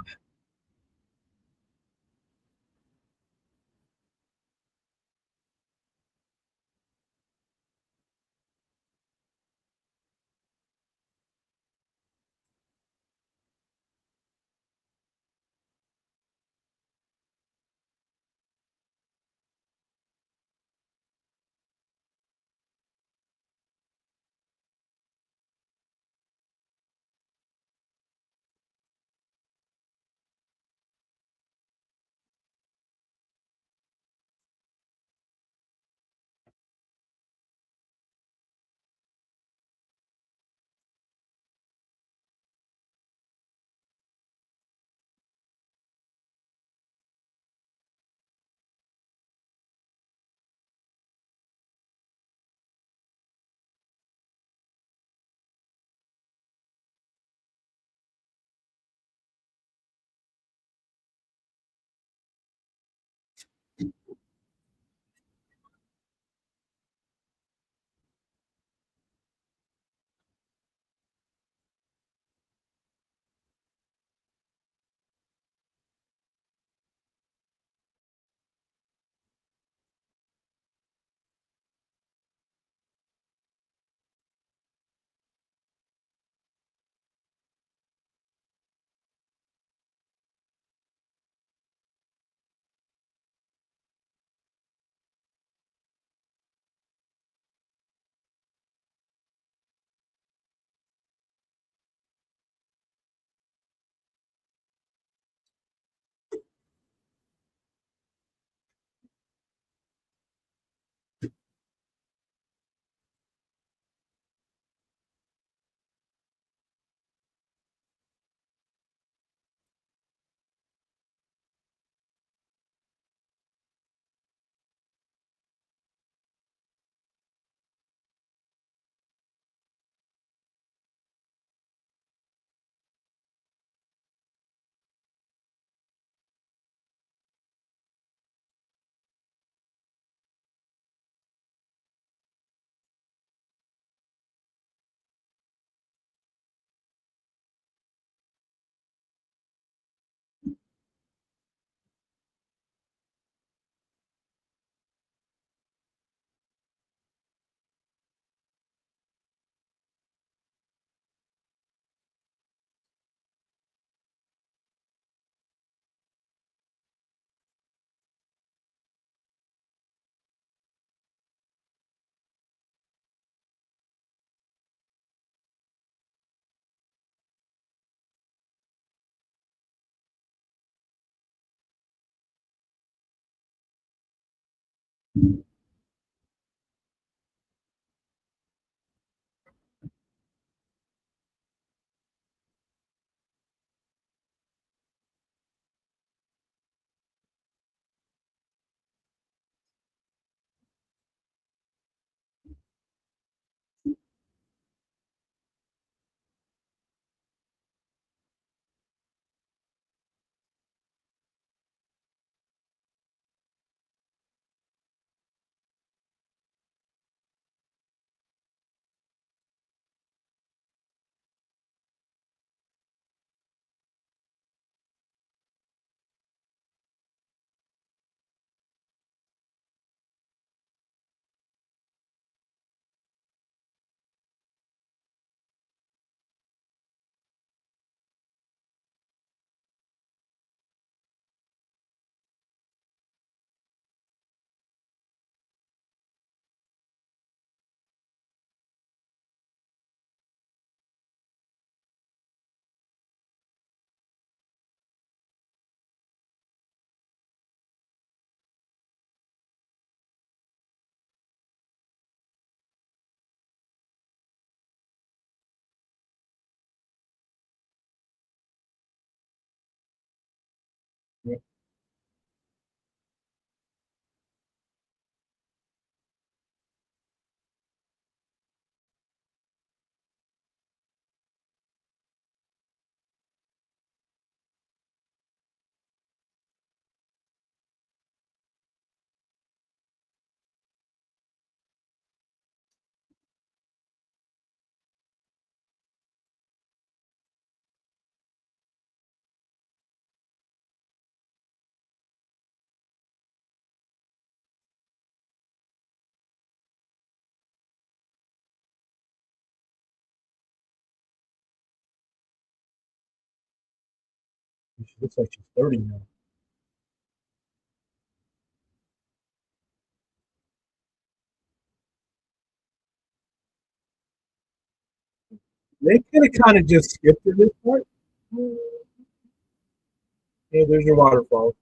She looks like she's 30 now. They could have kind of just skipped to this part. Hey, there's your waterfall.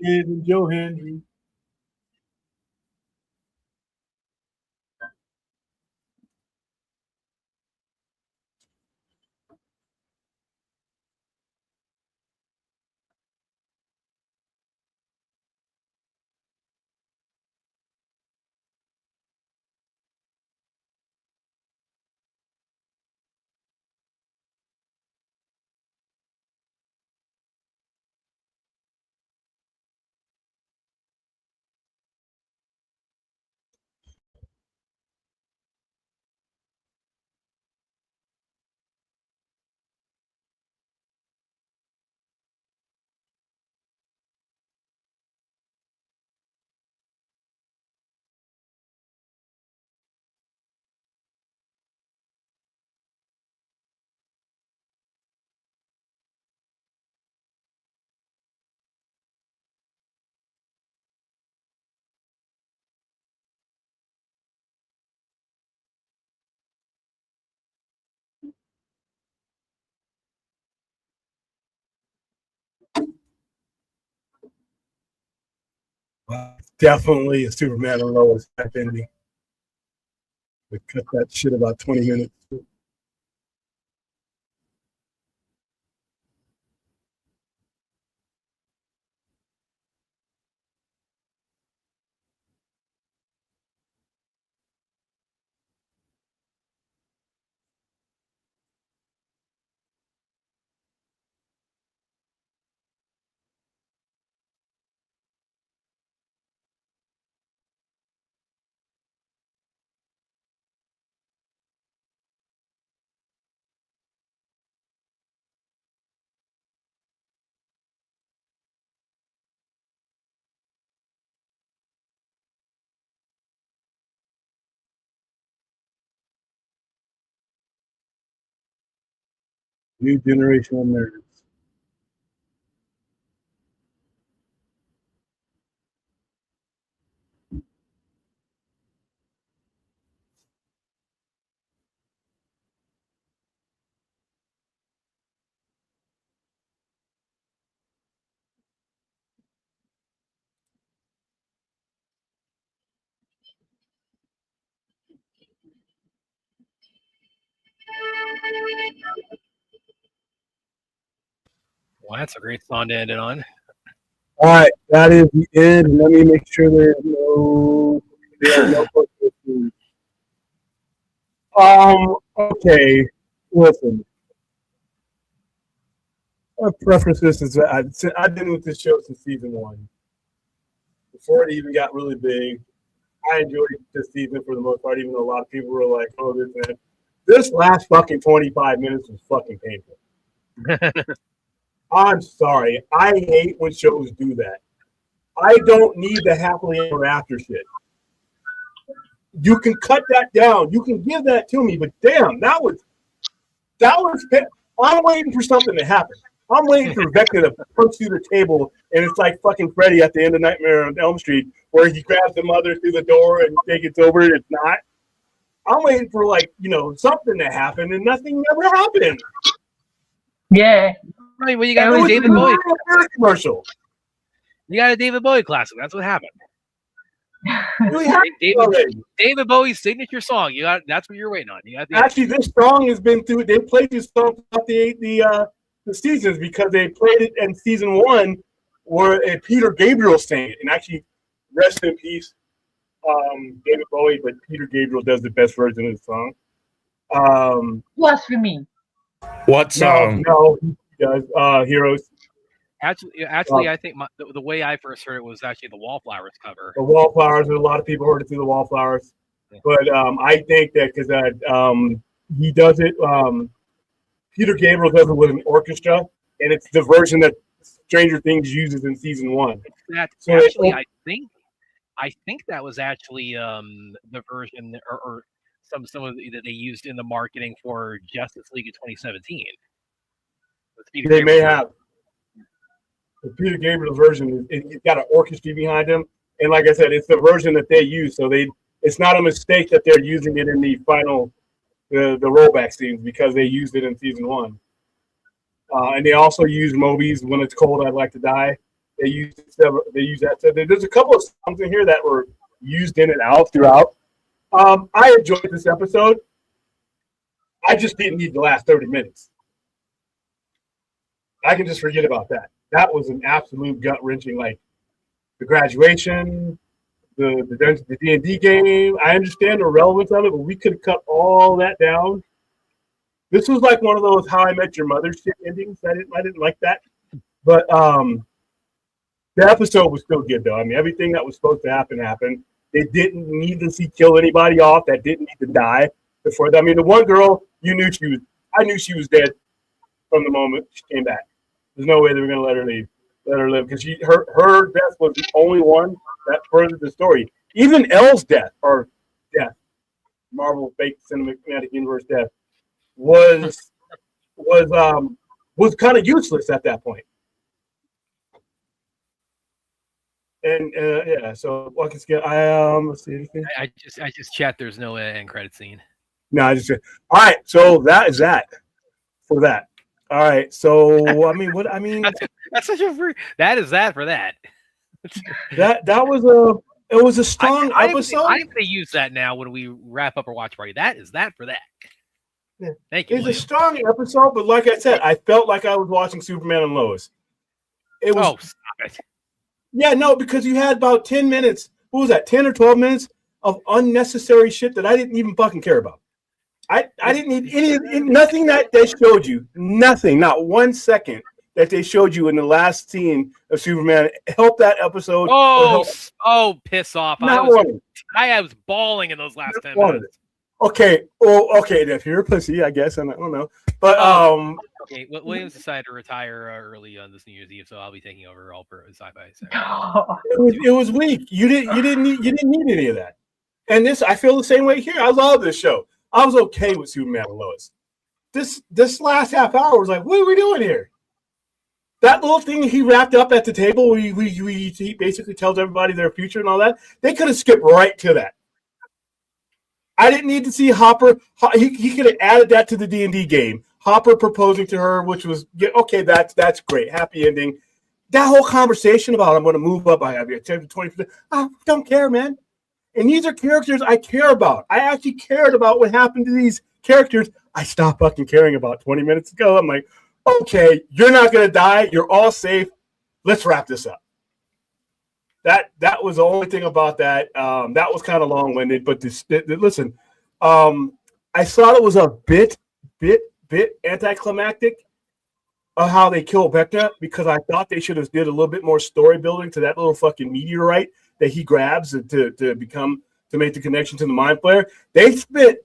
And Joe Henry. Definitely a Superman and Lois type ending. We cut that shit about 20 minutes. New generation of nerds. Well, that's a great song to end it on. All right, that is the end. Let me make sure there are no questions. Okay, listen. My preference is that I've been with this show since season 1. Before it even got really big, I enjoyed this season for the most part, even though a lot of people were like, oh, this and that. This last fucking 25 minutes was fucking painful. I'm sorry. I hate when shows do that. I don't need the happily ever after shit. You can cut that down. You can give that to me, but damn, that was. I'm waiting for something to happen. I'm waiting for Vecna to punch through the table, and it's like fucking Freddy at the end of Nightmare on Elm Street, where he grabs the mother through the door and they gets over it. It's not. I'm waiting for something to happen, and nothing ever happened. Yeah. Right, well, you got It a was David Bowie. a commercial. You got a David Bowie classic. That's what happened. We have David Bowie's signature song. That's what you're waiting on. Actually, this song has been through. They played this song throughout the seasons because they played it in season 1, where Peter Gabriel sang it. And actually, rest in peace, David Bowie. But Peter Gabriel does the best version of the song. Blasphemy. What song? No, he does. Heroes. Actually, I think the way I first heard it was actually the Wallflowers cover. The Wallflowers. A lot of people heard it through the Wallflowers. Yeah. But I think that because he does it. Peter Gabriel does it with an orchestra, and it's the version that Stranger Things uses in season 1. I think that was actually the version or some of that they used in the marketing for Justice League of 2017. They may have. The Peter Gabriel version, it's got an orchestra behind him, and like I said, it's the version that they use. So it's not a mistake that they're using it in the final, the rollback scenes, because they used it in season 1. And they also use Moby's "When It's Cold, I'd Like to Die." They use that. So there's a couple of songs in here that were used in and out throughout. I enjoyed this episode. I just didn't need the last 30 minutes. I can just forget about that. That was an absolute gut-wrenching, like the graduation, the D&D game. I understand the relevance of it, but we could have cut all that down. This was like one of those How I Met Your Mother shit endings. I didn't like that. But the episode was still good, though. I mean, everything that was supposed to happen happened. They didn't need to kill anybody off that didn't need to die before that. I mean, the one girl, I knew she was dead from the moment she came back. There's no way they were going to let her live because her death was the only one that furthered the story. Even Elle's death, Marvel fake cinematic universe death, was kind of useless at that point. And yeah, so let's see anything. I just chat. There's no end credit scene. No, I just all right. So that is that for that. All right. So that's such a that is that for that. that was a strong episode. I think they use that now when we wrap up our watch party. That is that for that. Yeah. Thank you. It's a strong episode, but like I said, I felt like I was watching Superman and Lois. It was. Oh, stop it. Yeah, no, because you had about 10 minutes. What was that? 10 or 12 minutes of unnecessary shit that I didn't even fucking care about. I didn't need nothing that they showed you. Nothing, not 1 second that they showed you in the last scene of Superman helped that episode. Piss off! I was bawling in those last 10 minutes. Okay, if you're a pussy, I guess I don't know, but okay. Williams decided to retire early on this New Year's Eve, so I'll be taking over all pro sci-fi. So. It was weak. You didn't need any of that. And this, I feel the same way here. I love this show. I was okay with Superman and Lois. this last half hour was like, what are we doing here? That little thing he wrapped up at the table, he basically tells everybody their future and all that. They could have skipped right to that. I didn't need to see Hopper. He could have added that to the D&D game. Hopper proposing to her, which was okay. That's great, happy ending. That whole conversation about I'm going to move up. I have 10 to 20%. I don't care, man. And these are characters I care about. I actually cared about what happened to these characters. I stopped fucking caring about 20 minutes ago. I'm like, okay, you're not going to die. You're all safe. Let's wrap this up. That was the only thing about that. That was kind of long-winded, but listen, I thought it was a bit anticlimactic of how they killed Vecna, because I thought they should have did a little bit more story building to that little fucking meteorite that he grabs to make the connection to the Mind Flayer. They spent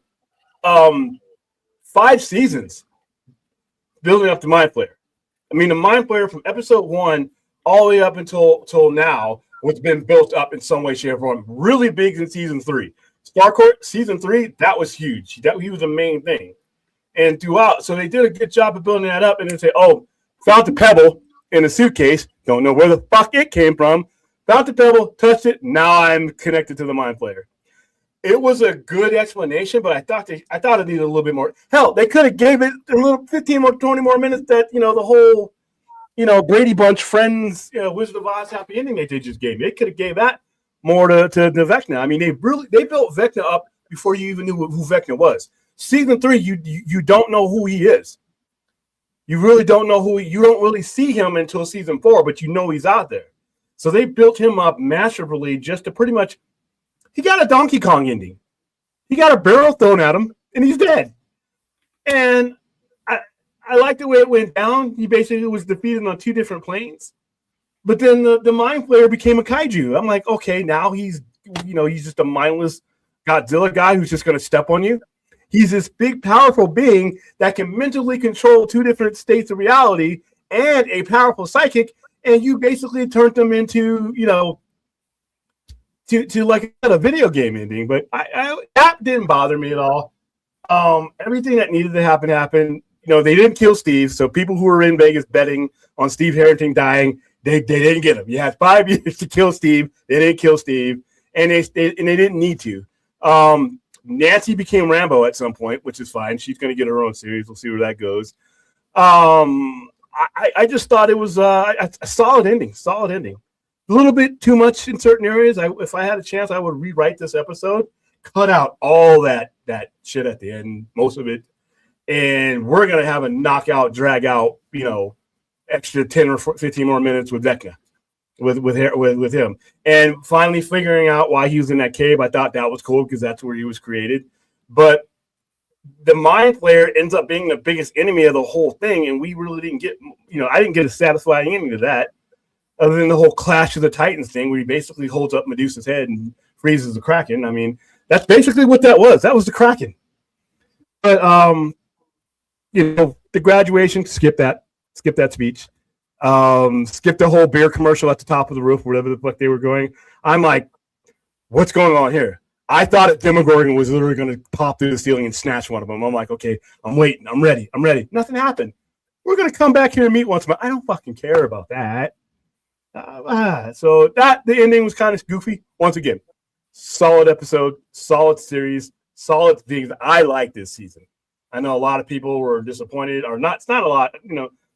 5 seasons building up the Mind Flayer. I mean, the Mind Flayer from episode 1 all the way up until now, which been built up in some way, shape, or form. Really big in season 3. Starcourt season 3, that was huge. He was the main thing. And throughout, so they did a good job of building that up, and then say, oh, found the pebble in a suitcase. Don't know where the fuck it came from. Found the pebble, touched it. Now I'm connected to the Mind Flayer. It was a good explanation, but I thought it needed a little bit more. Hell, they could have gave it a little 15 or 20 more minutes. That the whole Brady Bunch Friends, Wizard of Oz happy ending they just gave me. They could have gave that more to Vecna. I mean, they built Vecna up before you even knew who Vecna was. Season 3, you don't know who he is. You really don't know you don't really see him until season 4, but you know he's out there. So they built him up masterfully just to pretty much. He got a Donkey Kong ending. He got a barrel thrown at him, and he's dead. And I like the way it went down. He basically was defeated on 2 different planes. But then the Mind Flayer became a kaiju. I'm like, okay, now he's just a mindless Godzilla guy who's just going to step on you. He's this big, powerful being that can mentally control 2 different states of reality and a powerful psychic. And you basically turned them into, to like a video game ending. But that didn't bother me at all. Everything that needed to happen happened. They didn't kill Steve, so people who were in Vegas betting on Steve Harrington dying, they didn't get him. You had 5 years to kill Steve. They didn't kill Steve, and they didn't need to. Nancy became Rambo at some point, which is fine. She's going to get her own series. We'll see where that goes. I just thought it was a solid ending. Solid ending. A little bit too much in certain areas. If I had a chance, I would rewrite this episode, cut out all that shit at the end, most of it. And we're going to have a knockout, drag out, extra 10 or 15 more minutes with Vecna, with him. And finally figuring out why he was in that cave. I thought that was cool because that's where he was created. But the Mind Flayer ends up being the biggest enemy of the whole thing. And we really didn't get, I didn't get a satisfying ending to that, other than the whole Clash of the Titans thing where he basically holds up Medusa's head and freezes the Kraken. I mean, that's basically what that was. That was the Kraken. But, the graduation, skip that speech. Skip the whole beer commercial at the top of the roof, wherever the fuck they were going. I'm like, what's going on here? I thought a Demogorgon was literally going to pop through the ceiling and snatch one of them. I'm like, okay, I'm waiting. I'm ready. Nothing happened. We're going to come back here and meet once more. I don't fucking care about that. So the ending was kind of goofy. Once again, solid episode, solid series, solid things I like this season. I know a lot of people were disappointed, or not. It's not a lot.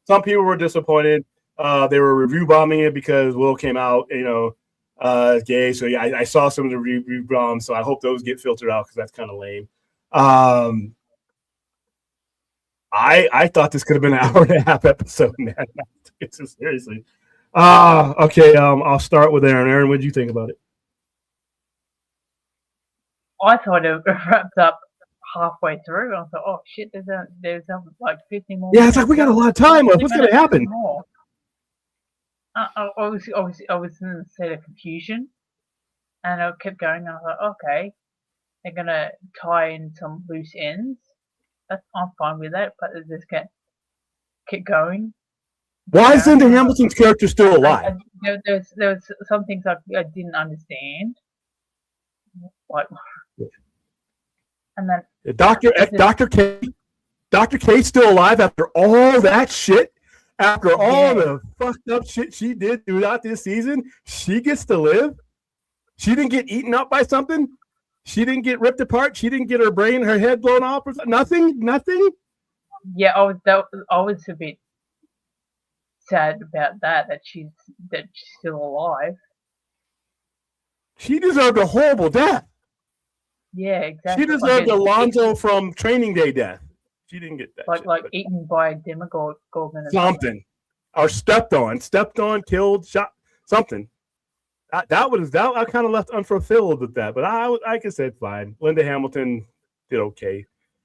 Some people were disappointed. They were review bombing it because Will came out, gay. So yeah, I saw some of the review bombs. So I hope those get filtered out because that's kind of lame. I thought this could have been an hour and a half episode, man. It's seriously. Okay. I'll start with Aaron. Aaron, what did you think about it? I thought it wrapped up halfway through. I thought, oh shit, there's like 50 more. Yeah, it's like we got a lot of time left. What's going to happen? I was in a state of confusion, and I kept going. And I thought, okay, they're gonna tie in some loose ends. I'm fine with that, but they just keep going. Why is Linda Hamilton's character still alive? There was some things I didn't understand. Like, and then Dr. K. Dr. K's still alive after all that shit. After all the fucked up shit she did throughout this season, she gets to live. She didn't get eaten up by something. She didn't get ripped apart. She didn't get her head blown off. Or nothing. Yeah, I was a bit sad about that she's still alive. She deserved a horrible death. Yeah, exactly. She deserved Alonzo from Training Day death. She didn't get that. Like eaten by a demogorgon or something. Or stepped on, killed, shot, something. That I kind of left unfulfilled with that, but I could say fine. Linda Hamilton did okay.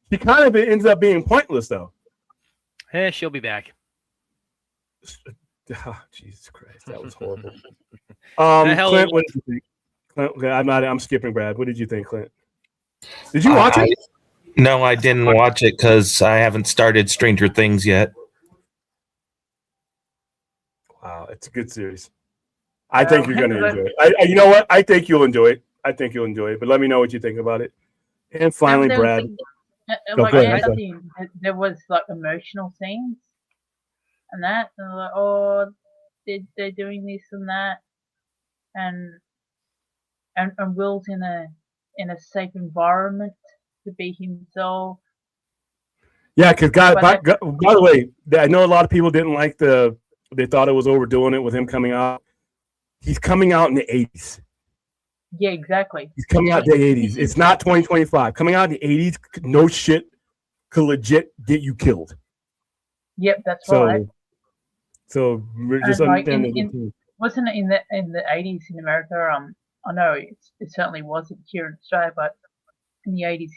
She kind of ends up being pointless though. Hey, she'll be back. Oh, Jesus Christ, that was horrible. Clint, what did you think? Clint, I'm skipping Brad. What did you think, Clint? Did you watch it? No, I didn't watch it because I haven't started Stranger Things yet. Wow, it's a good series. I think you're going to enjoy it. You know what? I think you'll enjoy it. But let me know what you think about it. And finally, Brad. There was like emotional scenes and that. And like, oh, they're doing this and that. And Will's in a safe environment to be himself. Yeah, because by the way, I know a lot of people didn't like they thought it was overdoing it with him coming out. He's coming out in the 80s. Yeah, exactly. He's coming out in the 80s. It's not 2025. Coming out in the 80s, no shit could legit get you killed. Yep, that's right. So we're just understanding. Wasn't it in the 80s in America? I know it certainly wasn't here in Australia, but in the 80s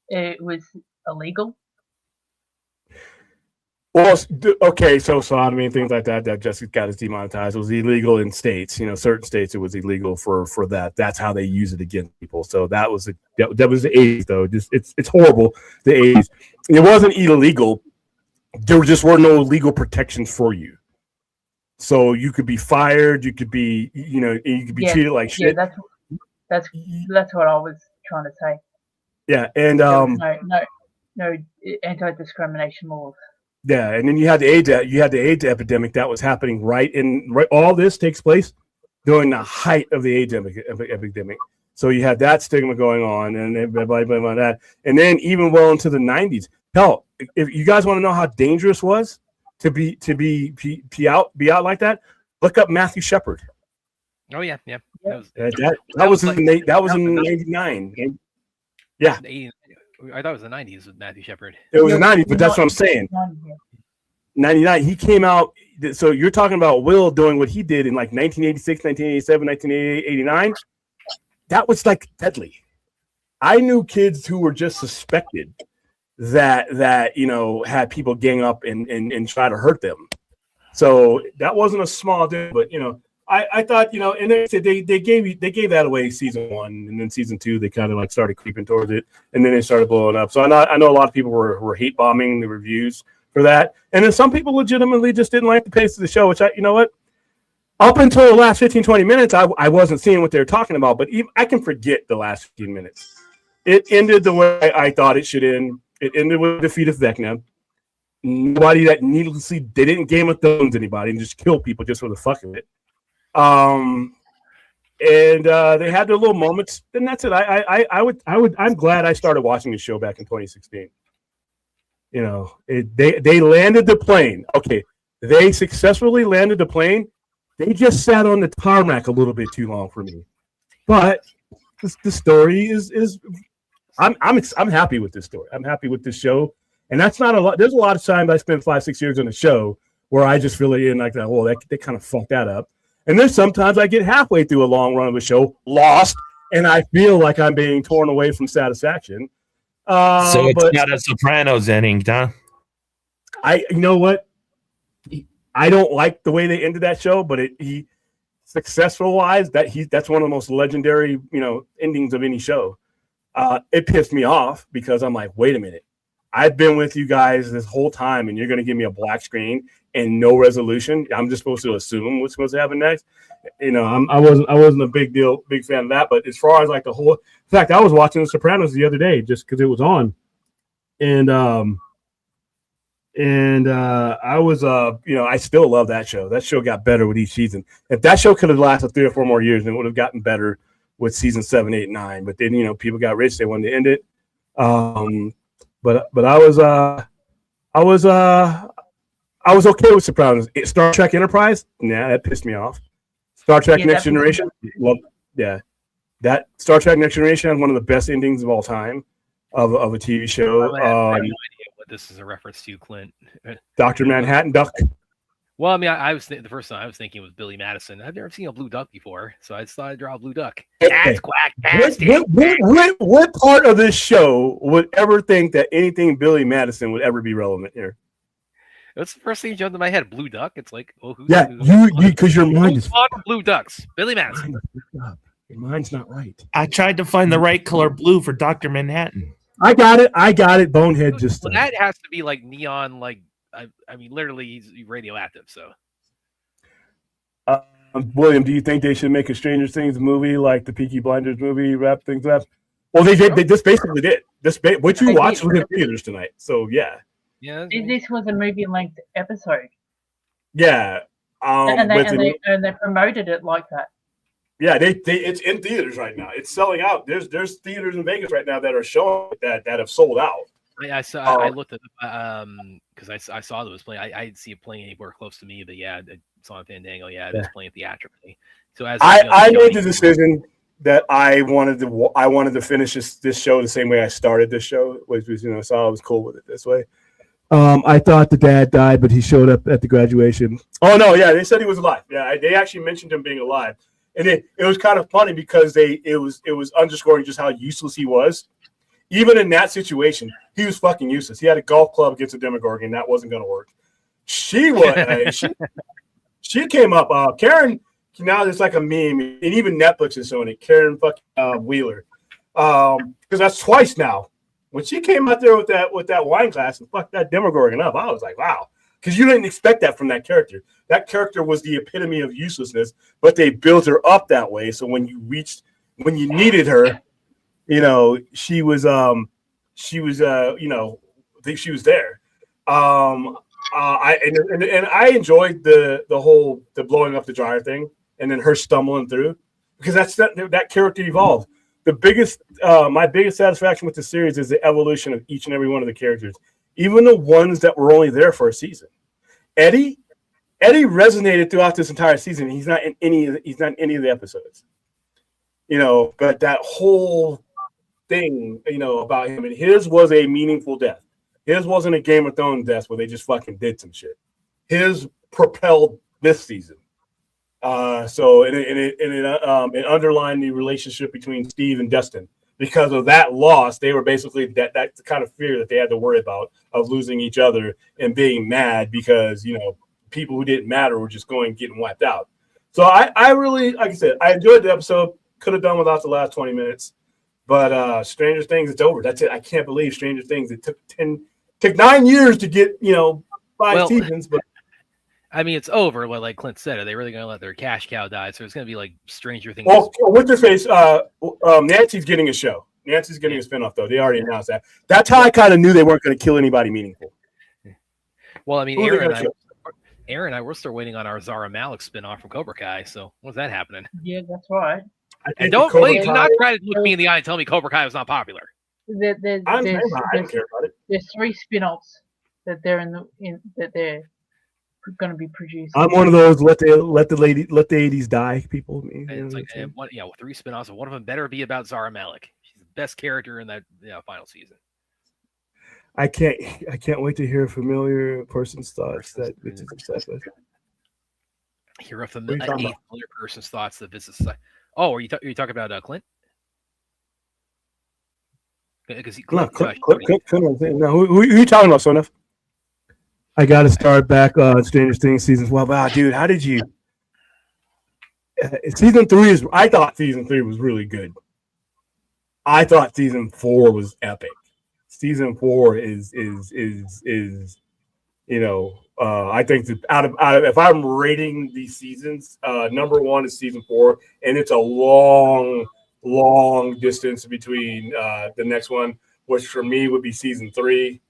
it was illegal. Well, okay, so sodomy and things like that just got us demonetized. It was illegal in states. Certain states it was illegal for that. That's how they use it against people. So that was the 80s, though. Just it's horrible. The 80s. It wasn't illegal. There just were no legal protections for you. So you could be fired. You could be, you could be treated like shit. Yeah, that's what I was trying to say. Yeah, and no anti-discrimination laws. Yeah, and then you had the AIDS epidemic that was happening right. All this takes place during the height of the AIDS epidemic. So you had that stigma going on, and everybody about that, and then even well into the 90s. Hell, if you guys want to know how dangerous it was to be out like that, look up Matthew Shepard. Oh yeah. That was in 89. Yeah. I thought it was the 90s with Matthew Shepard. It was the 90s, but that's what I'm saying. 99, he came out. So you're talking about Will doing what he did in like 1986, 1987, 1988, 89. That was like deadly. I knew kids who were just suspected that had people gang up and try to hurt them. So that wasn't a small deal, but I thought, and they gave that away season 1, and then season 2 they kind of like started creeping towards it, and then it started blowing up. So I know a lot of people were hate bombing the reviews for that, and then some people legitimately just didn't like the pace of the show. Which up until the last 15-20 minutes, I wasn't seeing what they were talking about, but I can forget the last 15 minutes. It ended the way I thought it should end. It ended with the defeat of Vecna. Nobody that needlessly, they didn't Game of Thrones anybody and just kill people just for the fuck of it. And they had their little moments, and that's it. I'm glad I started watching the show back in 2016. They landed the plane. Okay, they successfully landed the plane. They just sat on the tarmac a little bit too long for me. But the story is I'm happy with this story. I'm happy with this show, and that's not a lot. There's a lot of time I spent 5-6 years on the show where I just feel it in like that. Well, they kind of fucked that up. And then sometimes I get halfway through a long run of a show, lost, and I feel like I'm being torn away from satisfaction. So it's not a Sopranos ending, huh? You know what? I don't like the way they ended that show, but he successful wise, that's one of the most legendary, endings of any show. It pissed me off because I'm like, wait a minute. I've been with you guys this whole time, and you're going to give me a black screen and no resolution. I'm just supposed to assume what's supposed to happen next. I wasn't a big fan of that. But as far as like the whole, in fact, I was watching The Sopranos the other day just because it was on, and And I was, I still love that show. That show got better with each season. If that show could have lasted 3 or 4 more years, then it would have gotten better with season 7, 8, 9. But then, people got rich; they wanted to end it. But I was okay with Sopranos. Star Trek Enterprise, nah, that pissed me off. Star Trek Yeah, Next that was- Generation, that Star Trek Next Generation had one of the best endings of all time of a TV show. I have no idea what this is a reference to, Clint. Dr. Manhattan Duck. Well, I mean, I was the first time I was thinking it was Billy Madison. I've never seen a blue duck before, so I just thought I'd draw a blue duck. That's quack-tastic. What part of this show would ever think that anything Billy Madison would ever be relevant here? What's the first thing that jumped in my head? Blue duck. It's like, oh, who's Because your mind is on blue ducks? Billy Madison. your mind's not right. I tried to find the right color blue for Dr. Manhattan. I got it. Bonehead just. Well, that has to be like neon, like I mean, literally, he's radioactive. So, William, do you think they should make a Stranger Things movie like the Peaky Blinders movie? Wrap things up. Well, they did. They just basically did. What you watched was in theaters tonight. So yeah. yeah. This was a movie-length episode, Yeah. and they promoted it like that. Yeah, it's in theaters right now. It's selling out. There's theaters in Vegas right now that are showing that have sold out. I saw. I looked at because I saw that it was playing. I didn't see it playing anywhere close to me, but yeah, I saw on Fandango. Yeah, it was playing theatrically. So as I made the decision that I wanted to finish this show the same way I started this show, which was so I was cool with it this way. I thought the dad died, but he showed up at the graduation. Oh no, yeah, they said he was alive. Yeah, they actually mentioned him being alive, and it was kind of funny because it was underscoring just how useless he was. Even in that situation, he was fucking useless. He had a golf club against a Demogorgon. That wasn't going to work. She was. she came up. Karen. Now there's like a meme, and even Netflix is showing it. Karen fucking Wheeler, because that's twice now. When she came out there with that wine glass and fucked that Demogorgon up, I was like, wow, because you didn't expect that from that character. That character was the epitome of uselessness, but they built her up that way. So when you needed her, she was she was there. I enjoyed the blowing up the jar thing, and then her stumbling through, because that character evolved. My biggest satisfaction with the series is the evolution of each and every one of the characters, even the ones that were only there for a season. Eddie resonated throughout this entire season. He's not in any of the episodes, but that whole thing, about him, and his was a meaningful death. His wasn't a Game of Thrones death where they just fucking did some shit. His propelled this season. It underlined the relationship between Steve and Dustin. Because of that loss, they were basically that's the kind of fear that they had to worry about, of losing each other and being mad because people who didn't matter were just getting wiped out. So I really, like I said, I enjoyed the episode. Could have done without the last 20 minutes, but Stranger Things, it's over. That's it. I can't believe Stranger Things. It took 9 years to get 5 seasons, but. I mean, it's over. Well, like Clint said, are they really going to let their cash cow die? So it's going to be like Stranger Things. Well, with their face, Nancy's getting a show. Nancy's getting a spinoff, though. They already announced that. That's how I kind of knew they weren't going to kill anybody meaningful. Well, I mean, Aaron and I, we're still waiting on our Zara Malik spinoff from Cobra Kai. So when's that happening? Yeah, that's right. And do not try to look me in the eye and tell me Cobra Kai was not popular. There's I don't care about it. There's 3 spin-offs that they're that they're going to be producing. I'm one of those let the 80s die people. It's like 3 spinoffs, and one of them better be about Zara Malik. She's the best character in that final season. I can't wait to hear a familiar person's thoughts that Vince is obsessed with. Hear a familiar person's thoughts that Vince is. Oh, are you talking about Clint? Because Clint. No, who are you talking about, son of? I got to start back on Stranger Things season 12. Wow, dude, how did you? Season 3 I thought season 3 was really good. I thought season 4 was epic. Season 4 is I think that out of if I'm rating these seasons, number 1 is season 4, and it's a long distance between the next one, which for me would be season 3.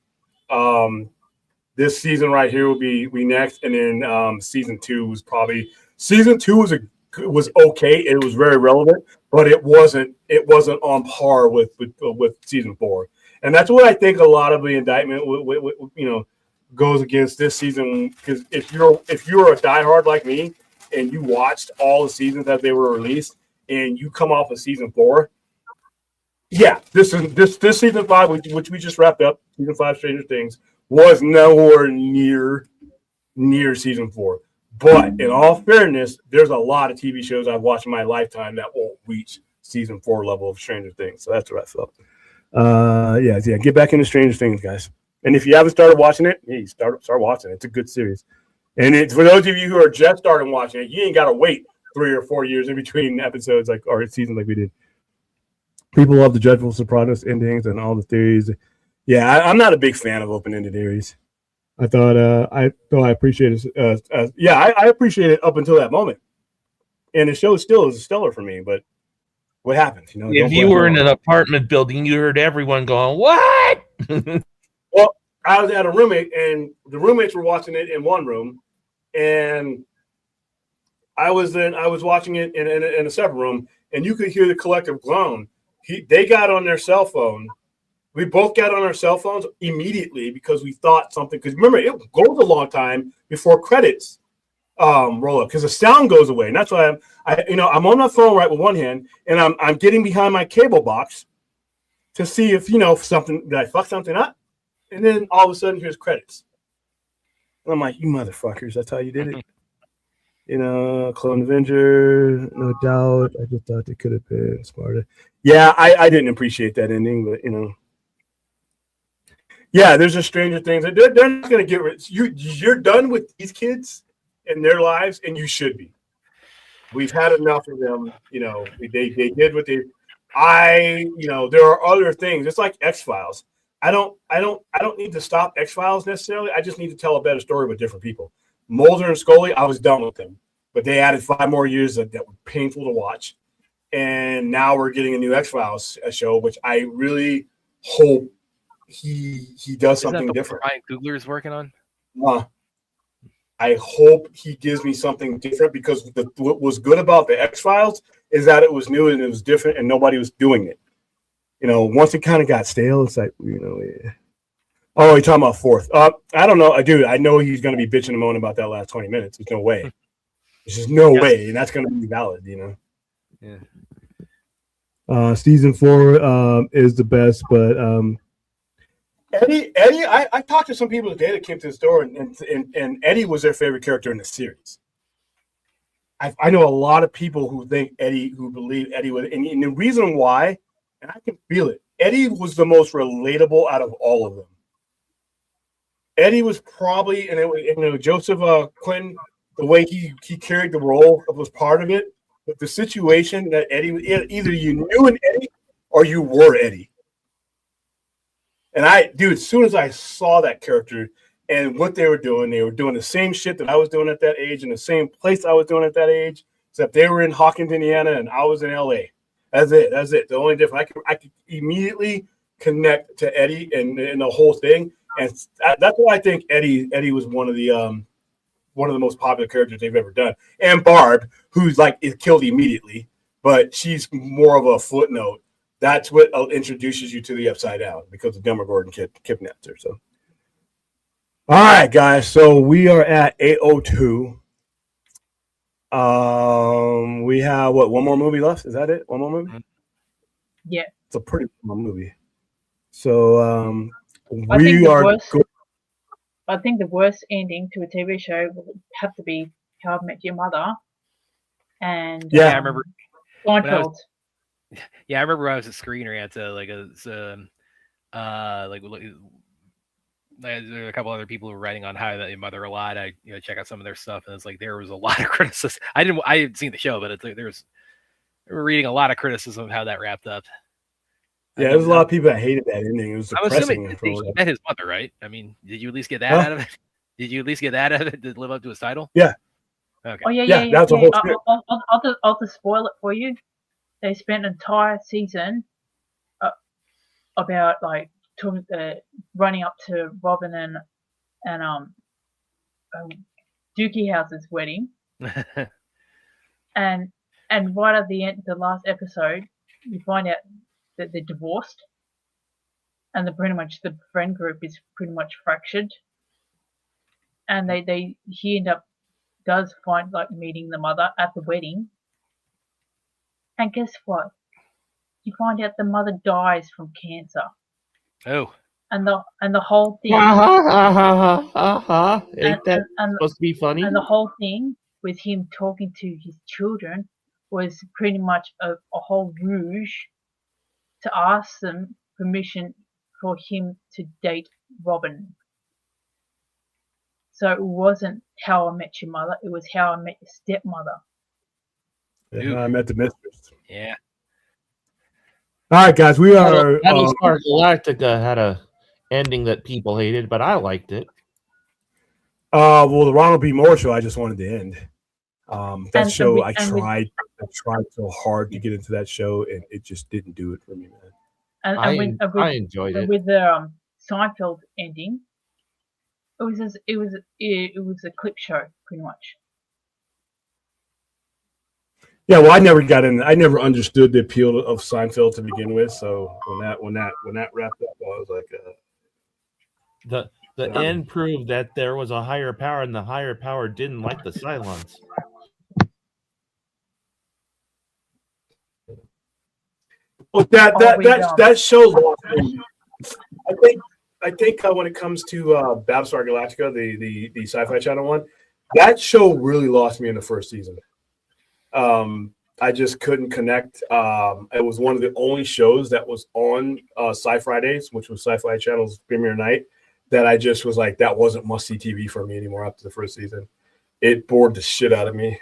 This season right here will be next, and then season 2 was probably was okay. It was very relevant, but it wasn't on par with season 4, and that's what I think a lot of the indictment goes against this season. Because if you're a diehard like me and you watched all the seasons that they were released, and you come off of season 4, yeah, this season 5, which we just wrapped up, season 5, Stranger Things, was nowhere near season 4. But in all fairness, there's a lot of TV shows I've watched in my lifetime that won't reach season 4 level of Stranger Things. So that's what I felt. Yeah, get back into Stranger Things, guys. And if you haven't started watching it, hey, start watching it. It's a good series. And it's for those of you who are just starting watching it, you ain't got to wait 3 or 4 years in between episodes or seasons like we did. People love the dreadful Sopranos endings and all the theories. Yeah, I'm not a big fan of open-ended theories. I appreciate it. I appreciate it up until that moment, and the show still is stellar for me. But what happens? If you were in an apartment building, you heard everyone going, "What?" Well, I was at a roommate, and the roommates were watching it in one room, and I was watching it in a separate room, and you could hear the collective groan. They got on their cell phone. We both got on our cell phones immediately because we thought something. Because remember, it goes a long time before credits roll up because the sound goes away. And that's why I'm on my phone right with one hand, and I'm getting behind my cable box to see if something, did I fuck something up? And then all of a sudden, here's credits. And I'm like, you motherfuckers, that's how you did it. Clone Avenger, no doubt. I just thought they could have been smarter. Yeah, I didn't appreciate that ending, but yeah, there's a Stranger Things. They're not going to get rid. You're done with these kids and their lives, and you should be. We've had enough of them. They did what they. There are other things. It's like X-Files. I don't need to stop X-Files necessarily. I just need to tell a better story with different people. Mulder and Scully, I was done with them, but they added 5 more years that were painful to watch, and now we're getting a new X-Files show, which I really hope he does something different. Ryan Coogler's working on. I hope he gives me something different because what was good about the X-Files is that it was new and it was different and nobody was doing it. Once it kind of got stale, it's like yeah. Oh, you're talking about 4th. I don't know, dude. I know he's going to be bitching and moaning about that last 20 minutes. There's no way. There's just no way, and that's going to be valid. Yeah. Season 4 is the best, but Eddie, I talked to some people today that came to the store, and Eddie was their favorite character in the series. I know a lot of people who believe Eddie was, and the reason why, and I can feel it, Eddie was the most relatable out of all of them. Eddie was probably, and Joseph Clinton, the way he carried the role was part of it, but the situation that Eddie, either you knew an Eddie or you were Eddie. And as soon as I saw that character and what they were doing the same shit that I was doing at that age in the same place I was doing at that age, except they were in Hawkins, Indiana, and I was in LA. That's it. The only difference, I could immediately connect to Eddie and the whole thing. And that's why I think Eddie was one of the most popular characters they've ever done. And Barb, who's is killed immediately, but she's more of a footnote. That's what introduces you to the Upside Down because the Demogorgon kidnapped her. So, all right, guys. So we are at 8:02. We have one more movie left? Is that it? One more movie? Yeah. It's a pretty long movie. So I think the worst ending to a TV show would have to be How I Met Your Mother. And I remember. Seinfeld. I remember when I was a screener at there were a couple other people who were writing on How I Met Your Mother a lot. I check out some of their stuff, and it's there was a lot of criticism. I hadn't seen the show, but they were reading a lot of criticism of how that wrapped up. Yeah, there's a lot of people that hated that ending. It was depressing. I'm assuming he met his mother, right? I mean, did you at least get that out of it? Did you at least get that out of it to live up to his title? Yeah. Okay. Oh yeah. That's a whole I'll just spoil it for you. They spent an entire season about talking, running up to Robin and Dookie House's wedding, and right at the end, the last episode, you find out that they're divorced, and the friend group is pretty much fractured, and he does find like meeting the mother at the wedding, and guess what? You find out the mother dies from cancer, Oh, and the whole thing, Ain't that supposed to be funny? and the whole thing with him talking to his children was pretty much a whole rouge to ask them permission for him to date Robin. So it wasn't How I Met Your Mother, it was How I Met Your Stepmother. Yeah, I met the mistress. yeah. All right, guys, we are. Battlestar Galactica had a ending that people hated, but I liked it. Well, the Ronald B. Moore show, I just wanted to end. That show, I tried so hard to get into that show, and it just didn't do it for me, man. I enjoyed it. With the Seinfeld ending, it was a clip show, pretty much. Yeah, well, I never got in. I never understood the appeal of Seinfeld to begin with. So when that wrapped up, I was like, the end proved that there was a higher power, and the higher power didn't like the Cylons. Well, that show lost me. I think when it comes to Battlestar Galactica, the Sci-Fi Channel one, that show really lost me in the first season. I just couldn't connect. It was one of the only shows that was on Sci-Fridays, which was Sci-Fi Channel's premiere night, that I just was like, that wasn't must-see TV for me anymore after the first season. It bored the shit out of me.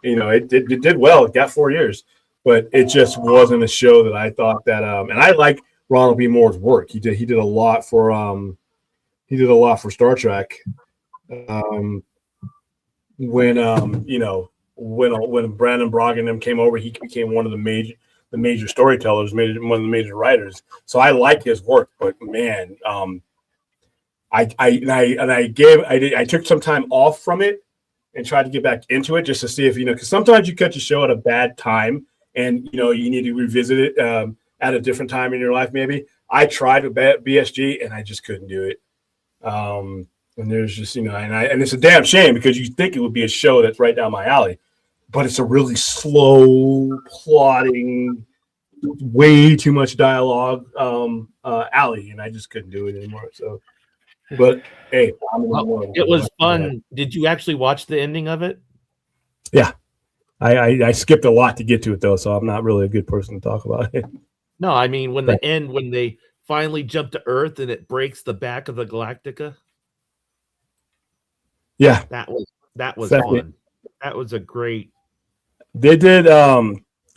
It did well. It got 4 years, but it just wasn't a show that I thought that. And I like Ronald B. Moore's work. He did a lot for Star Trek. When Brandon Bragg and them came over, he became one of the major storytellers, one of the major writers. So I like his work, but man, I took some time off from it and tried to get back into it just to see if because sometimes you cut your show at a bad time and you need to revisit it at a different time in your life. Maybe I tried with BSG and I just couldn't do it. And there's just and it's a damn shame because you think it would be a show that's right down my alley, but it's a really slow plotting, way too much dialogue alley, and I just couldn't do it anymore. So, but hey, it was fun. Did you actually watch the ending of it? Yeah, I skipped a lot to get to it though, so I'm not really a good person to talk about it. No, I mean when they finally jump to Earth and it breaks the back of the Galactica. Yeah, that was fun. That was a great. They did.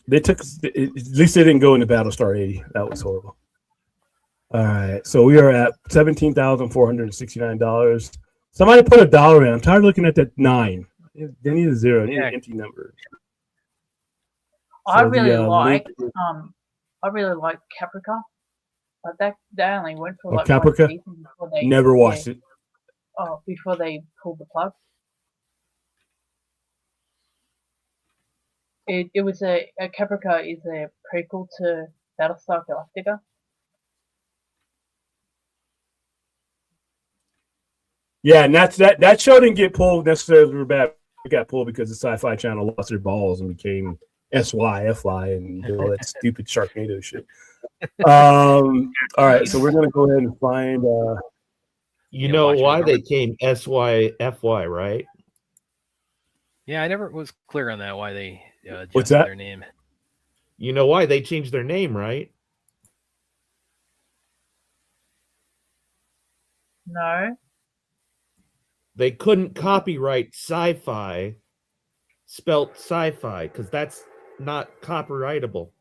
They took. At least they didn't go into Battlestar 80. That was horrible. All right, so we are at $17,469. Somebody put $1 in. I'm tired of looking at that 9. They need a 0. They need an empty number. I really like Caprica, but they only went for like Caprica? 1 season before they Never watched it. Oh, before they pulled the plug. It was a Caprica is a prequel to Battlestar Galactica. Yeah, and that show didn't get pulled necessarily for bad. It got pulled because the Sci-Fi Channel lost their balls and became SY, and all that stupid Sharknado shit. All right, so we're gonna go ahead and find. You know why they came SYFY, right? Yeah, I never was clear on that. Why they What's changed that? their name? You know why they changed their name, right? No. They couldn't copyright sci-fi, spelt sci-fi, because that's not copyrightable.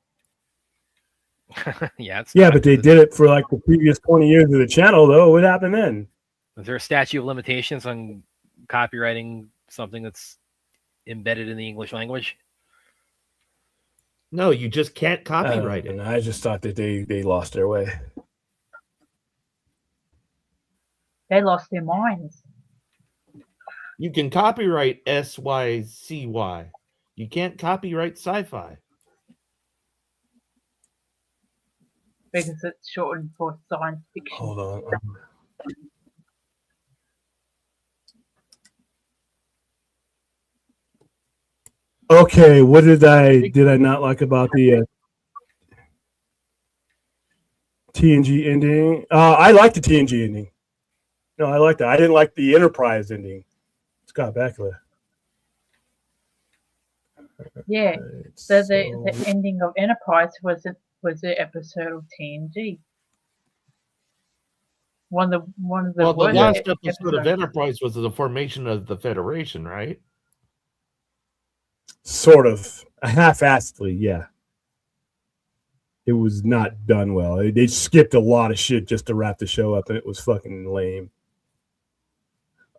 Yeah, but they did it for like the previous 20 years of the channel, though. What happened then? Is there a statute of limitations on copywriting something that's embedded in the English language? No, you just can't copyright it. I just thought that they lost their way. They lost their minds. You can copyright SYCY. You can't copyright sci-fi. Because it's shortened for science fiction. Hold on. Okay, what did I not like about the TNG ending? I like the TNG ending. No, I like that. I didn't like the Enterprise ending. Scott Bakula. Yeah. So the ending of Enterprise was the episode of TNG. One of the Well, the worst last episode of episodes. Enterprise was the formation of the Federation, right? Sort of. Half-assedly, yeah. It was not done well. They skipped a lot of shit just to wrap the show up, and it was fucking lame.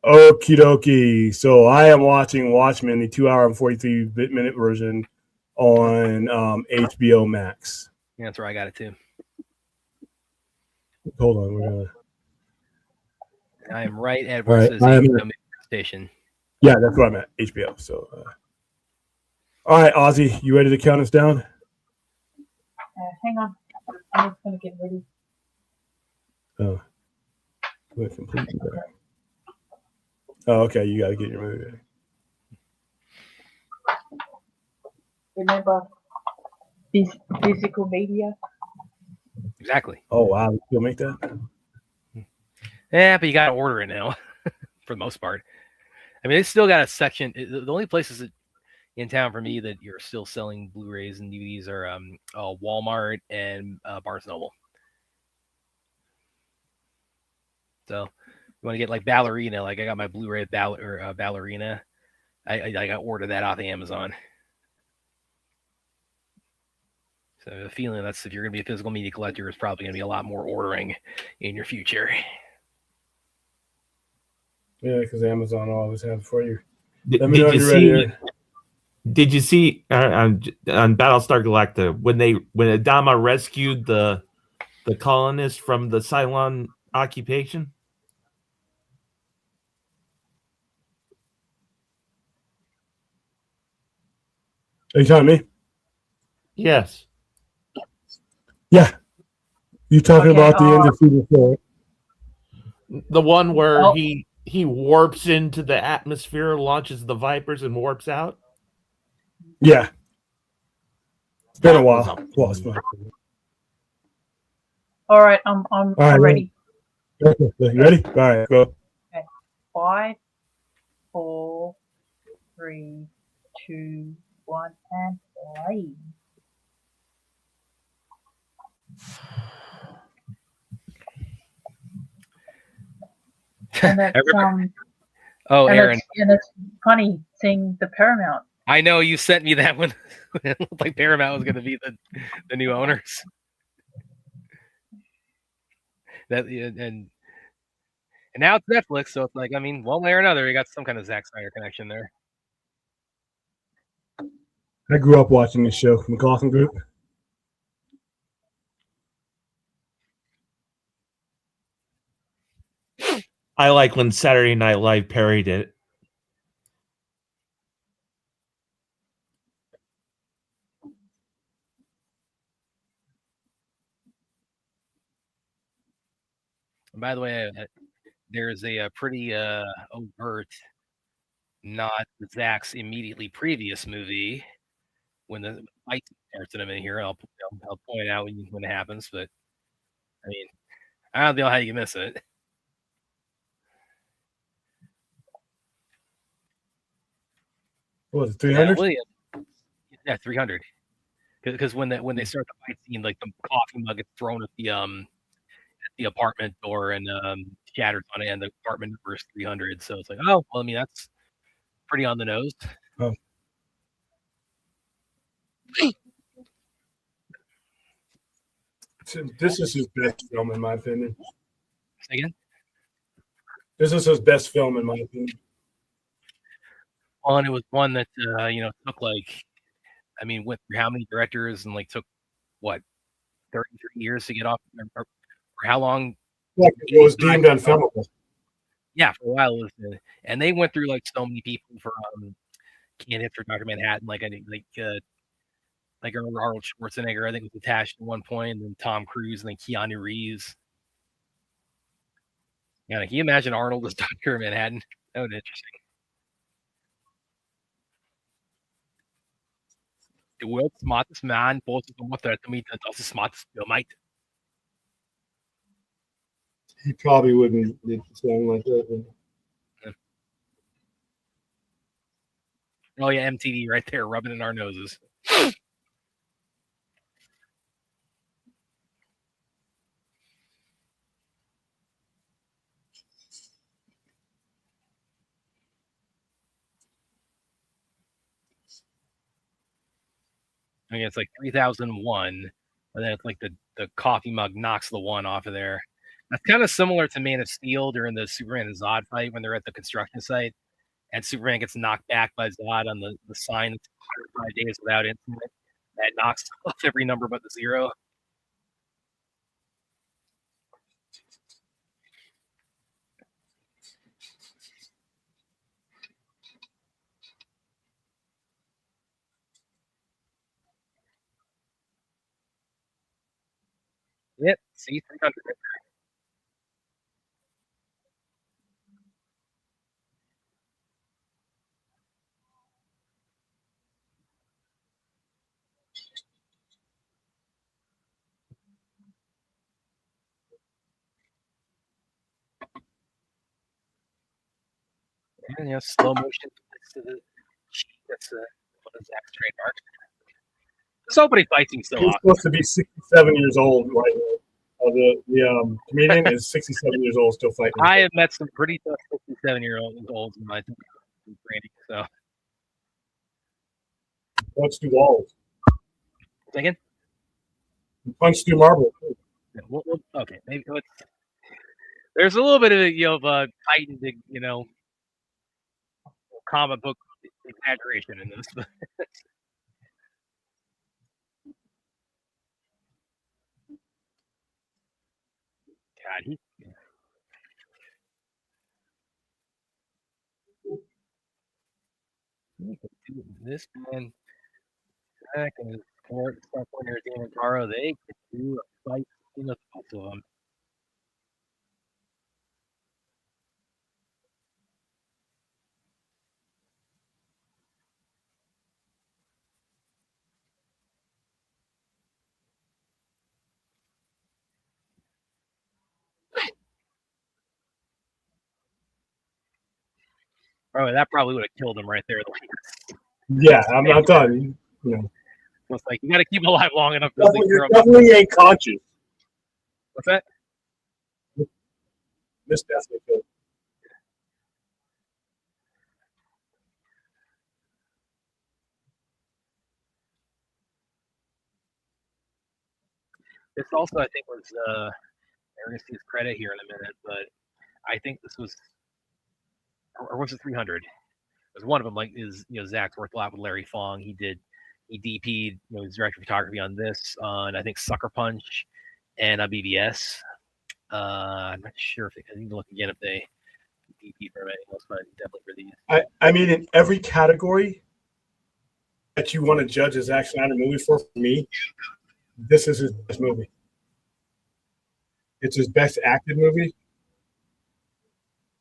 Okie dokie. So I am watching Watchmen, the 2 hour and 43-minute version on HBO Max. Yeah, that's where I got it too. Hold on, we're gonna. I am right at where All it right, says HBO station. Yeah, that's where I'm at. HBO. So, all right, Ozzy, you ready to count us down? Hang on. I'm just going to get ready. Oh, we're completely there. Oh, okay. You got to get your movie ready. Remember, physical media. Exactly. Oh wow, you'll make that. Yeah, but you got to order it now, for the most part. I mean, it's still got a section. The only places in town for me that you're still selling Blu-rays and DVDs are Walmart and Barnes Noble. So you want to get like Ballerina, like I got my Blu-ray of Ballerina. I got ordered that off of Amazon. So the feeling that's if you're going to be a physical media collector, there's probably going to be a lot more ordering in your future. Yeah, because Amazon will always have it for you. Did Let me know when you you're see? ready. Did you see on Battlestar Galactica when Adama rescued the colonists from the Cylon occupation? Are you talking to me? Yes. Yeah. You talking Okay, about the end of season 4? The one where Oh. he warps into the atmosphere, launches the Vipers, and warps out. Yeah. It's been a That was while. a- Well, it's fine. All right, I'm right, ready. Okay, you ready? All right, go. 5, 4, 3, 2, 1, and play. And that's Oh, Aaron, and it's funny seeing the Paramount. I know you sent me that one. It looked like Paramount was going to be the new owners. And now it's Netflix, so it's like, I mean, one way or another, you got some kind of Zack Snyder connection there. I grew up watching this show, McLaughlin Group. I like when Saturday Night Live parodied it. And by the way, there's a pretty overt not Zach's immediately previous movie when the fight starts in a minute here. I'll point it out when it happens, but I mean, I don't know how you can miss it. What was it, 300? Yeah, 300. Because when they start the fight scene, like the coffee mug gets thrown at the apartment door and shatters on it, and the apartment number is 300. So it's like, oh, well, I mean, that's pretty on the nose. Oh. This is his best film, in my opinion. Say again? This is his best film, in my opinion. Well, and it was one that took like, I mean, went through how many directors and like took what 33 years to get off, or how long? Like it was deemed unfilmable. Yeah, for a while it was, and they went through like so many people for Can't Hit for Dr. Manhattan, like like Arnold Schwarzenegger, I think was attached at one point, and then Tom Cruise, and then Keanu Reeves. Yeah, can you imagine Arnold as Dr. Manhattan? That would be interesting. The world's smartest man poses more threat to me than the smartest Bill might. He probably wouldn't sound like that. Oh yeah, MTV right there, rubbing in our noses. I mean, it's like 3001, and then it's like the coffee mug knocks the one off of there. That's kind of similar to Man of Steel during the Superman and Zod fight when they're at the construction site, and Superman gets knocked back by Zod on the sign that's 105 days without incident. That knocks off every number but the 0. Yep, see, 300. And slow motion. That's one of Zach's trademarks. This opening fight seems so He's awesome. supposed to be 67 years old right now. The comedian is 67 years old, still fighting. I have met some pretty tough 67-year-olds in my training. So, Punch through walls. second. Punch through marble. Okay, maybe there's a little bit of heightened, comic book exaggeration in this. God, this man, Zach and his stuff when they're doing Taro, they could do a fight in the both of them. Oh, that probably would have killed him right there. Yeah, I'm not done. It's like you got to keep him alive long enough. You definitely ain't conscious. What's that? This definitely killed. This also, I think, was I'm going to see his credit here in a minute, but I think this was, or was it 300? It was one of them. Like Zach's worked a lot with Larry Fong. He DP'd, his director of photography on this, on I think Sucker Punch and BBS. I'm not sure if I need to look again if they DP for anything else, but definitely for these. I mean, in every category that you want to judge a Zack Snyder movie for me, this is his best movie. It's his best acted movie.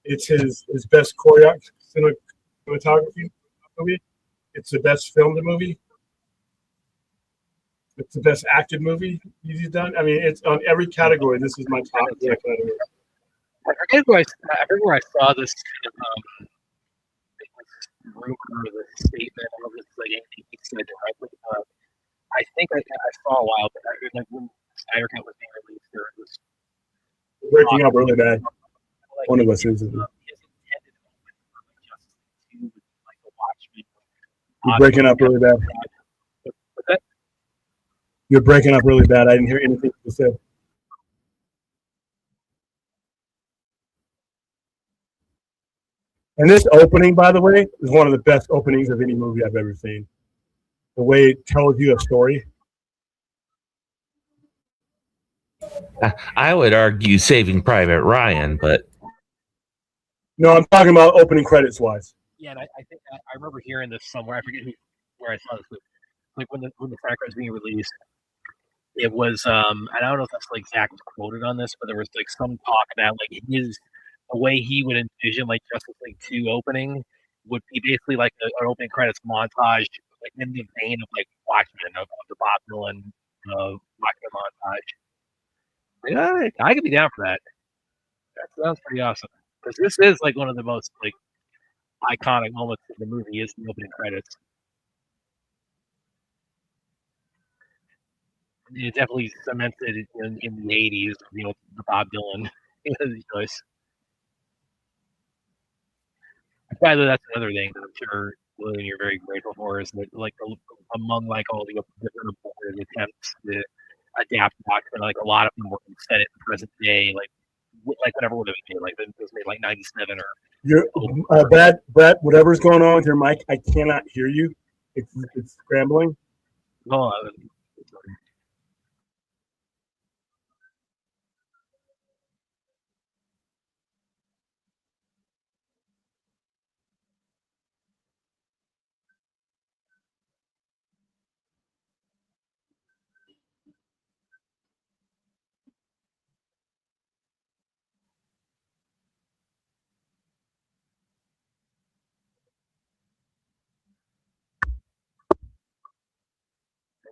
It's his best choreography cinematography movie. It's the best filmed movie. It's the best acted movie he's done. I mean, it's on every category. This is my top Zack Snyder movie. I forget where I saw this rumor or the statement of this, like anything he said directly. I think I saw a while, but like when Snyder Cut was being released, there was Breaking up really bad. One of us is. You're breaking up really bad. You're breaking up really bad. I didn't hear anything you said. And this opening, by the way, is one of the best openings of any movie I've ever seen. The way it tells you a story. I would argue Saving Private Ryan, but No, I'm talking about opening credits wise. Yeah, and I think I remember hearing this somewhere. I forget where I saw this. Like when the track was being released, it was and I don't know if that's like Zach was quoted on this, but there was like some talk about like the way he would envision like Justice League 2 opening would be basically like an opening credits montage, like in the vein of like Watchmen of the Bob Dylan Watchmen montage. Like, all right, I could be down for that. That sounds pretty awesome because this is like one of the most like iconic moments in the movie is the opening credits. It definitely cemented in the '80s, the Bob Dylan choice. By the way, that's another thing that I'm sure William you're very grateful for is that like among like all the different aborted attempts to adapt Watchmen, like a lot of them were set in present day, like whatever would have been made, like it was made like '97 or. You're Brett, whatever's going on with your mic, I cannot hear you. It's scrambling. Oh,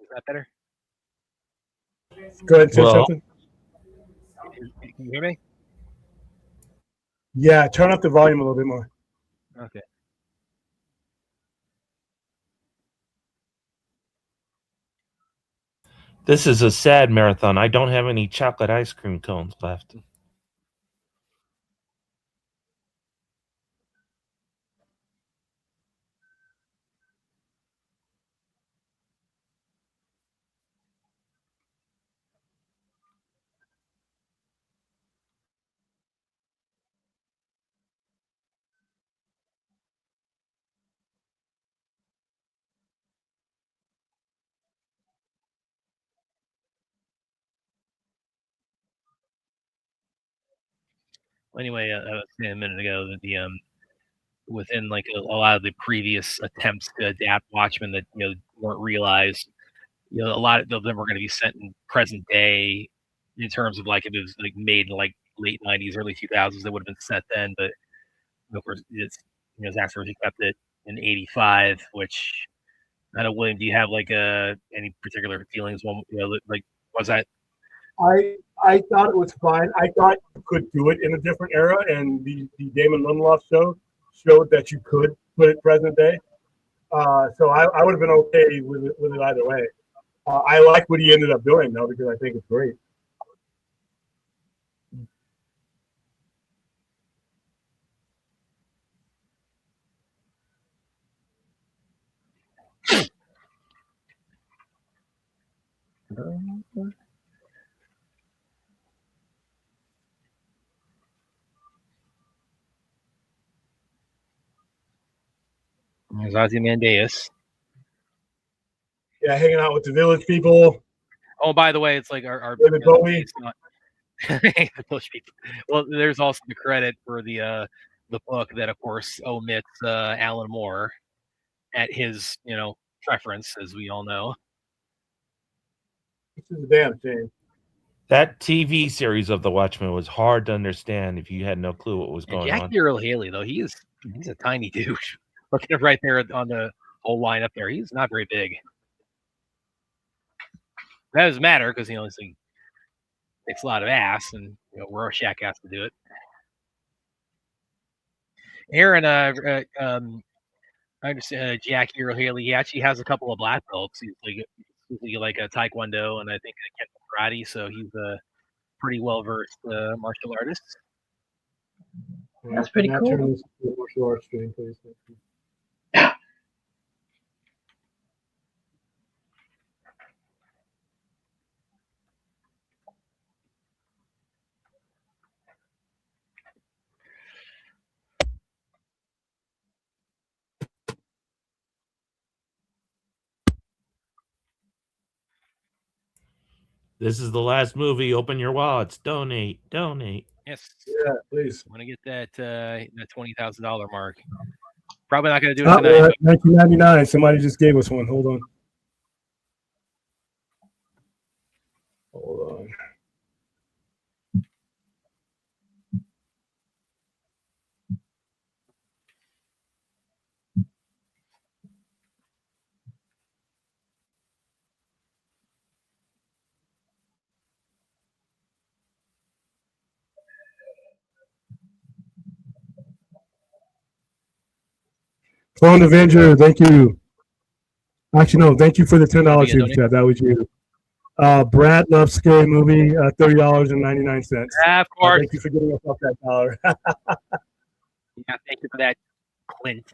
is that better? Go ahead and say Well, something. Can you hear me? Yeah, turn up the volume a little bit more. Okay. this is a sad marathon. I don't have any chocolate ice cream cones left. Anyway, I was saying a minute ago that the within like a lot of the previous attempts to adapt Watchmen that weren't realized, a lot of them were going to be set in present day in terms of like if it was like made in like late '90s, early 2000s, they would have been set then. But of course, it's Zach's originally kept it in '85, which I don't know. William, do you have like any particular feelings? Like was that? I thought it was fine. I thought you could do it in a different era, and the Damon Lindelof show showed that you could put it present day. So I would have been okay with it either way. I like what he ended up doing though because I think it's great. There's Ozymandias. Yeah, hanging out with the village people. Oh, by the way, it's like our David Bowie. not those people. Well, there's also the credit for the book that, of course, omits Alan Moore at his preference, as we all know. This is a damn shame. That TV series of The Watchmen was hard to understand if you had no clue what was going on. Jackie Earle Haley, though, he's a tiny dude. Looking right there on the whole line up there, he's not very big. That doesn't matter because he takes a lot of ass, and Rorschach has to do it. Aaron, I understand Jackie Earle Haley. He actually has a couple of black belts. He's like a Taekwondo and I think a karate, so he's a pretty well versed martial artist. That's pretty cool. Turn this to a martial arts stream, please. This is the last movie. Open your wallets. Donate. Donate. Yes. Yeah, please. I want to get that that $20,000 mark. Probably not going to do it Oh, tonight. 1999. Somebody just gave us one. Hold on. Hold on. Clone Avenger, thank you. Actually, no, thank you for the $10 super chat. That was you. Brad loves scary movie. $30.99. Of course. Thank you for giving us up that dollar. Yeah, thank you for that, Clint.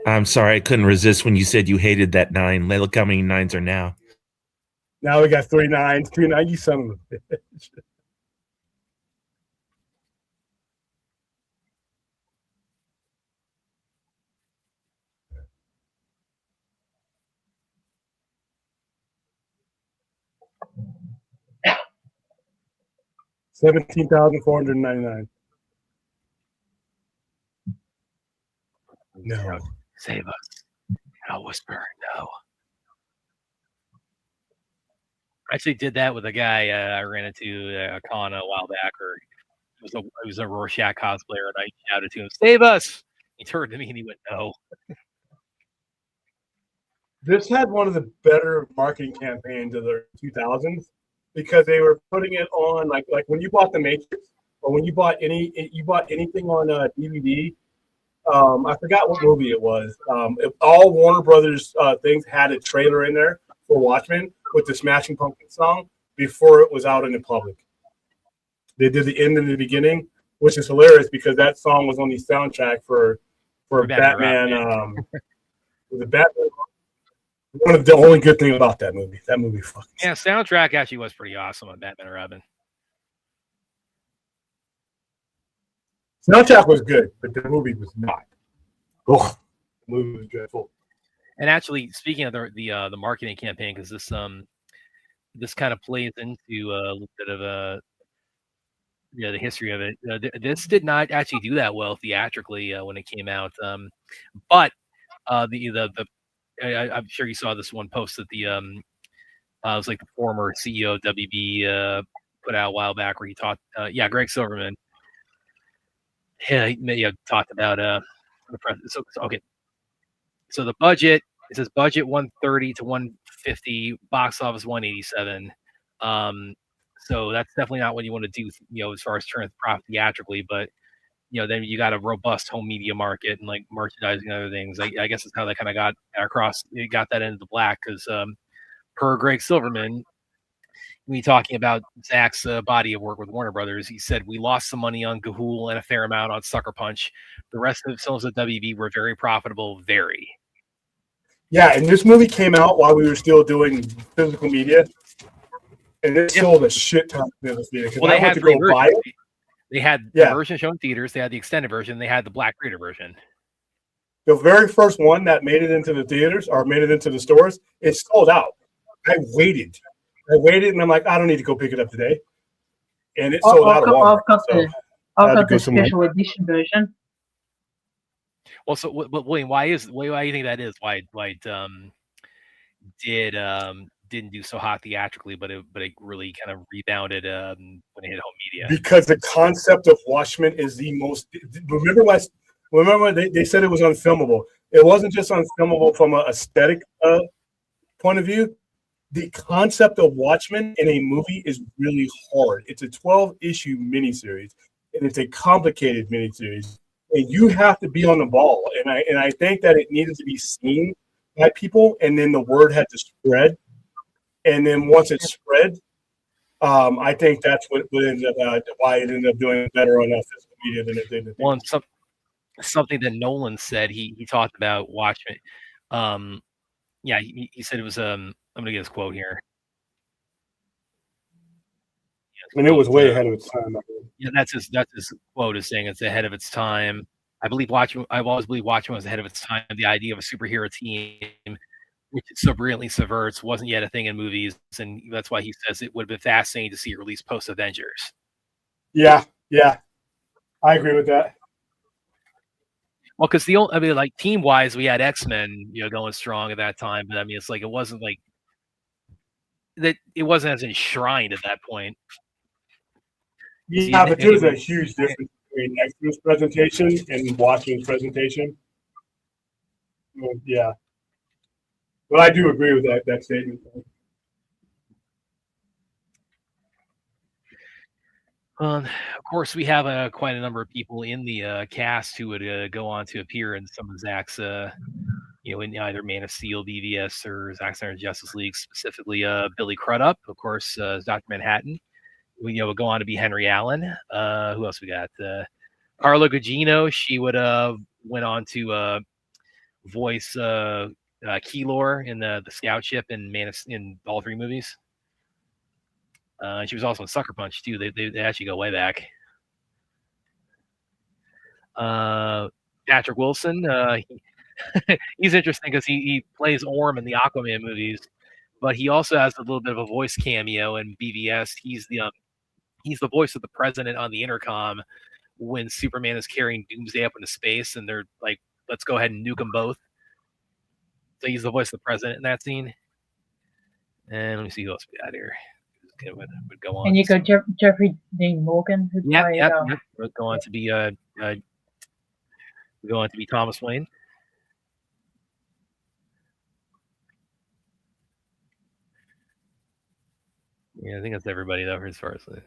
I'm sorry, I couldn't resist when you said you hated that 9. Look how many 9s are now. Now we got 3 9s, 290 some. $17,499. No. Save us. I'll whisper no. I actually did that with a guy I ran into a con a while back, or it was a Rorschach cosplayer, and I shouted to him, "Save us!" He turned to me and he went, "No." This had one of the better marketing campaigns of the 2000s because they were putting it on like when you bought The Matrix or when you bought anything on DVD. I forgot what movie it was. All Warner Brothers things had a trailer in there for Watchmen with the Smashing Pumpkins song before it was out in the public. They did the end and the beginning, which is hilarious because that song was on the soundtrack for Batman. The Batman. One of the only good thing about that movie. That movie fucking. Yeah, soundtrack actually was pretty awesome on Batman and Robin. Soundtrack was good, but the movie was not. Oh, the movie was dreadful. And actually, speaking of the marketing campaign, because this kind of plays into a little bit of the history of it. This did not actually do that well theatrically when it came out, but I'm sure you saw this one post that it was like the former CEO of WB put out a while back where he talked. Greg Silverman. Yeah, he talked about the press. So okay. So the budget, it says budget 130 to 150, box office 187. So that's definitely not what you want to do, as far as turning profit theatrically, but then you got a robust home media market and like merchandising and other things. I guess that's how they kind of got that into the black because per Greg Silverman, when talking about Zach's body of work with Warner Brothers, he said, "We lost some money on Ga'Hoole and a fair amount on Sucker Punch. The rest of the films at WB were very profitable, very." Yeah, and this movie came out while we were still doing physical media, and it sold a shit ton of physical media. Well, they had to go buy it. They had the version shown in theaters. They had the extended version. They had the Black Reader version. The very first one that made it into the theaters or made it into the stores, it sold out. I waited, and I'm like, I don't need to go pick it up today, and it sold out. I've got the special edition version. Well, so William, why do you think that is? Why didn't do so hot theatrically, but it really kind of rebounded when it hit home media? Because the concept of Watchmen is the most. Remember they said it was unfilmable. It wasn't just unfilmable from an aesthetic point of view. The concept of Watchmen in a movie is really hard. It's a 12-issue miniseries, and it's a complicated miniseries. And you have to be on the ball. And I think that it needed to be seen by people, and then the word had to spread. And then once it spread, I think that's what ended up why it ended up doing better on physical media than it did. Well, and something that Nolan said, he talked about Watchmen. He said it was I'm gonna get his quote here. And it was way ahead of its time. Yeah, that's his quote, is saying it's ahead of its time. I've always believed Watchmen was ahead of its time. The idea of a superhero team which it so brilliantly subverts, wasn't yet a thing in movies, and that's why he says it would have been fascinating to see it released post Avengers. Yeah, I agree with that. Well, because like team wise, we had Xmen, going strong at that time, but I mean, it's like it wasn't like that. It wasn't as enshrined at that point. Yeah, but there's a huge difference between X-Men's presentation and Watchmen's presentation. Yeah, but I do agree with that statement. Of course, we have quite a number of people in the cast who would go on to appear in some of Zach's, in either Man of Steel, BVS, or Zack Snyder's Justice League. Specifically, Billy Crudup, of course, Dr. Manhattan. We would go on to be Henry Allen. Who else we got? Carla Gugino. She would went on to voice Keylor in the Scout Ship in all three movies. She was also in Sucker Punch too. They actually go way back. Patrick Wilson, he's interesting because he plays Orm in the Aquaman movies, but he also has a little bit of a voice cameo in BVS. He's the voice of the president on the intercom when Superman is carrying Doomsday up into space, and they're like, "Let's go ahead and nuke them both." So he's the voice of the president in that scene. And let me see who else we got here. Would go on. And you got Jeffrey Dean Morgan, who played. Would go on to be Thomas Wayne. Yeah, I think that's everybody though, as far as the.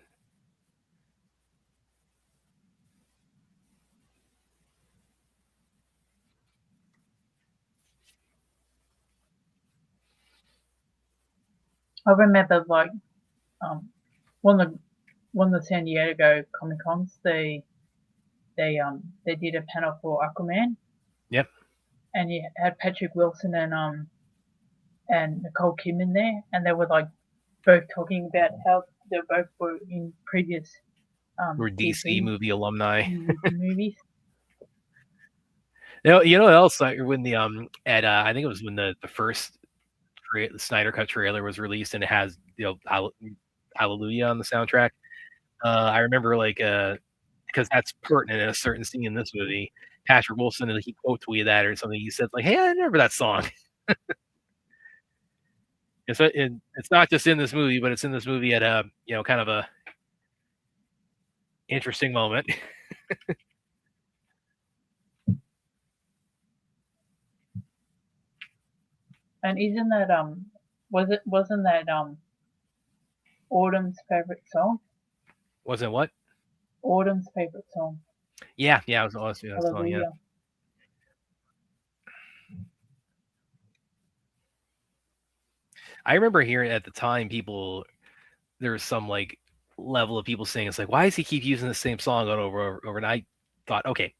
I remember one of the San Diego Comic Cons, they did a panel for Aquaman. Yep. And you had Patrick Wilson and Nicole Kidman there, and they were like both talking about how they both were in previous were DC movie alumni movies. You know what else? When the I think it was when the first the Snyder Cut trailer was released, and it has Hallelujah on the soundtrack. I remember because that's pertinent in a certain scene in this movie. Patrick Wilson, he quote tweeted that or something. He said like, "Hey, I remember that song." It's not just in this movie, but it's in this movie at a kind of a interesting moment. And isn't that wasn't that Autumn's favorite song? Wasn't what? Autumn's favorite song. Yeah, it was awesome. Yeah, song, yeah. I remember hearing at the time there was some level of people saying it's like, why does he keep using the same song over? And I thought, okay,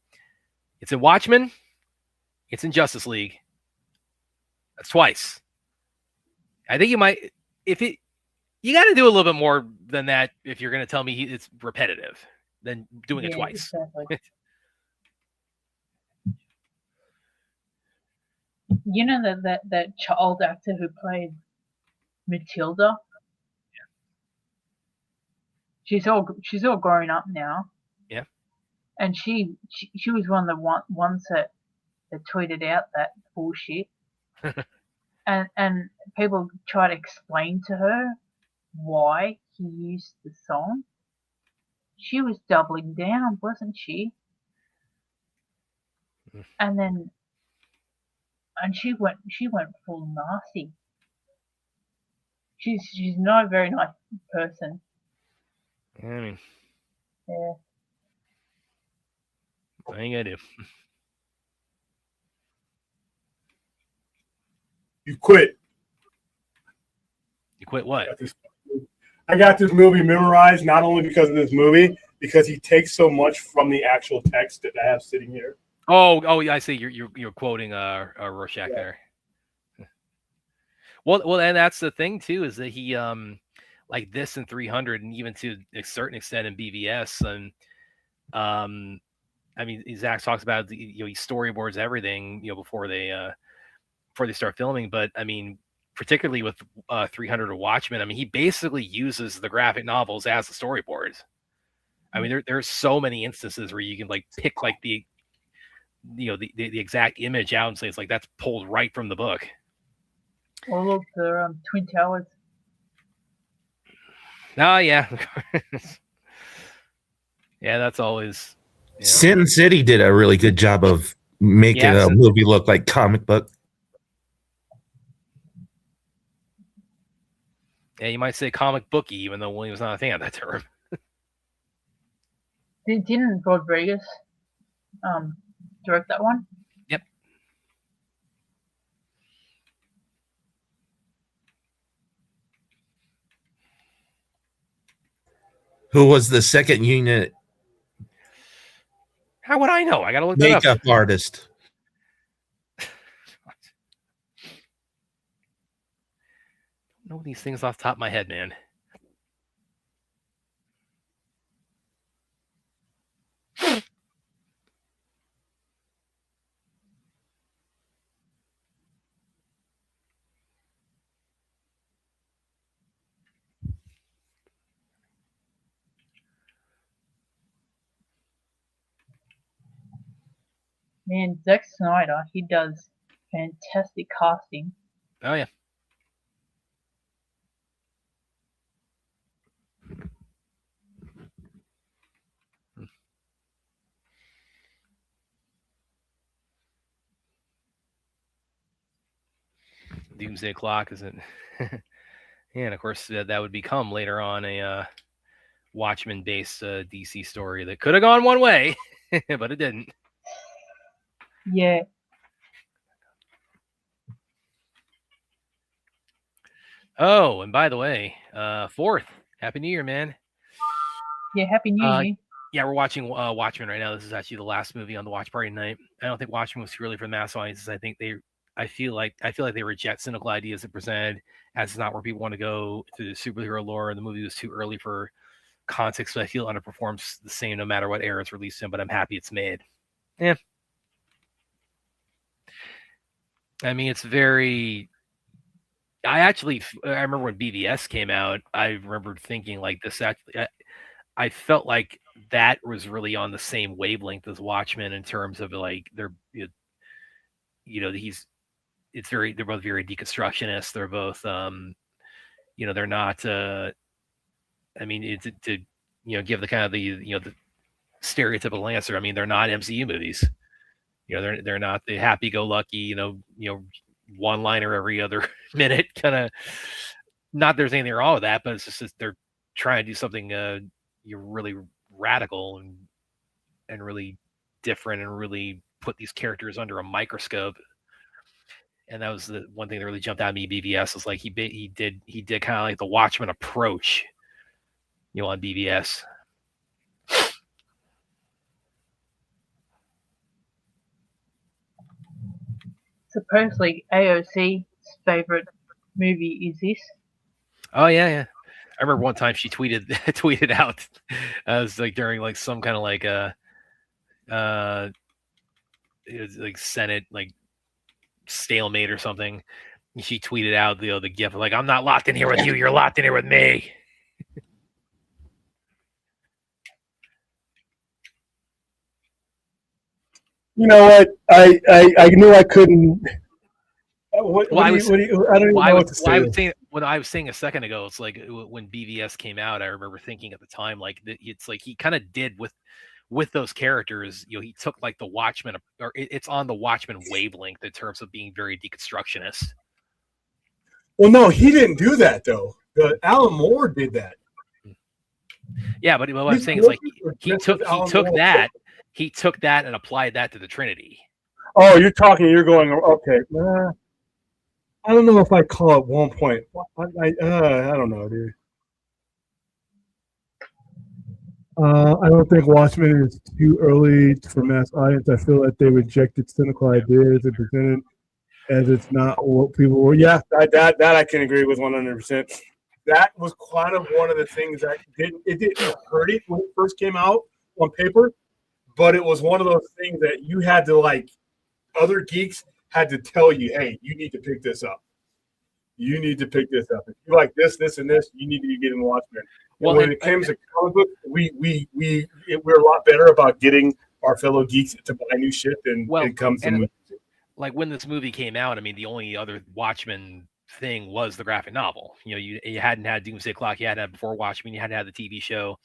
it's in Watchmen, it's in Justice League. That's twice. I think you might, you got to do a little bit more than that if you're going to tell me it's repetitive than doing it twice. Exactly. You know that child actor who played Matilda. Yeah. She's all grown up now. Yeah. And she was one of the ones that tweeted out that bullshit. and people try to explain to her why he used the song. She was doubling down, wasn't she? And she went full nasty. She's not a very nice person. I mean, yeah. I ain't gonna do. You quit. You quit what? I got this movie memorized not only because of this movie, because he takes so much from the actual text that I have sitting here. Oh, yeah, I see. You're quoting Rorschach there. Well, and that's the thing too, is that he like this in 300, and even to a certain extent in BVS, and I mean, Zach talks about he storyboards everything, before they before they start filming. But I mean, particularly with 300 or Watchmen, I mean, he basically uses the graphic novels as the storyboards. I mean, there's so many instances where you can like pick like the exact image out and say it's like that's pulled right from the book. Or look, the Twin Towers. Oh yeah. Yeah, that's always. You know. Sin City did a really good job of making a movie look like comic book. Yeah, you might say comic booky, even though William was not a fan of that term. Didn't Rodriguez direct that one? Yep. Who was the second unit How would I know? I gotta look that up. makeup artist? Know these things off the top of my head, man. Man, Zack Snyder, he does fantastic casting. Oh yeah. Doomsday Clock isn't. Yeah, and of course that would become later on a Watchmen-based DC story that could have gone one way, but it didn't. Yeah. Oh, and by the way, 4th, Happy New Year, man. Yeah, Happy New Year. Yeah, we're watching Watchmen right now. This is actually the last movie on the watch party tonight. I don't think Watchmen was too early for the mass audiences. I feel like they reject cynical ideas that presented as it's not where people want to go through the superhero lore, and the movie was too early for context, so I feel it underperforms the same no matter what era it's released in, but I'm happy it's made. Yeah. I mean, it's very... I remember when BVS came out, I remember thinking like this actually... I felt like that was really on the same wavelength as Watchmen in terms of like they're both very deconstructionist. They're both they're not I mean to give the kind of the stereotypical answer. I mean, they're not MCU movies. They're not the happy-go-lucky, one-liner every other minute kind of. Not there's anything wrong with that, but it's just they're trying to do something you're really radical and really different and really put these characters under a microscope. And that was the one thing that really jumped out at me. BVS was like he did kind of like the Watchmen approach, on BVS. Supposedly AOC's favorite movie is this. Oh yeah. I remember one time she tweeted out as like during like some kind of like it was like Senate like stalemate or something. She tweeted out the gif like, "I'm not locked in here with you, you're locked in here with me." You know what? I knew I couldn't. I was saying a second ago, it's like when BVS came out, I remember thinking at the time, like it's like he kind of did with those characters, he took like the Watchmen, or it's on the Watchmen wavelength in terms of being very deconstructionist. Well, no, he didn't do that though. Alan Moore did that. Yeah, but what I'm saying is like he took that and applied that to the Trinity. Oh, you're going, okay. I don't know if I call it 1 point. I don't know, dude. I don't think Watchmen is too early for mass audience. I feel like they rejected cynical ideas and presented as it's not what people were. Yeah, that I can agree with 100%. That was kind of one of the things that didn't hurt it when it first came out on paper, but it was one of those things that you had to like. Other geeks had to tell you, hey, you need to pick this up. You need to pick this up. If you like this, this, and this, you need to get in Watchmen. Well, When it comes to comic books, we're a lot better about getting our fellow geeks to buy new shit than it comes to movies. Like when this movie came out, I mean, the only other Watchmen thing was the graphic novel. You know, you hadn't had Doomsday Clock, you hadn't had before Watchmen, you hadn't had the TV show.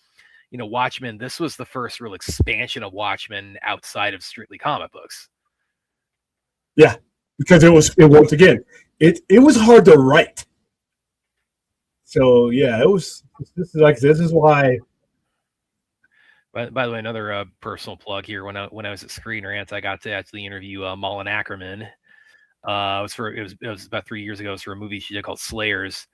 You know, Watchmen, this was the first real expansion of Watchmen outside of strictly comic books. Yeah, because it was once again, it was hard to write. So yeah, it was. This is why. By the way, another personal plug here. When I was at Screen Rant, I got to actually interview Malin Ackerman. It was about 3 years ago. It was for a movie she did called Slayers.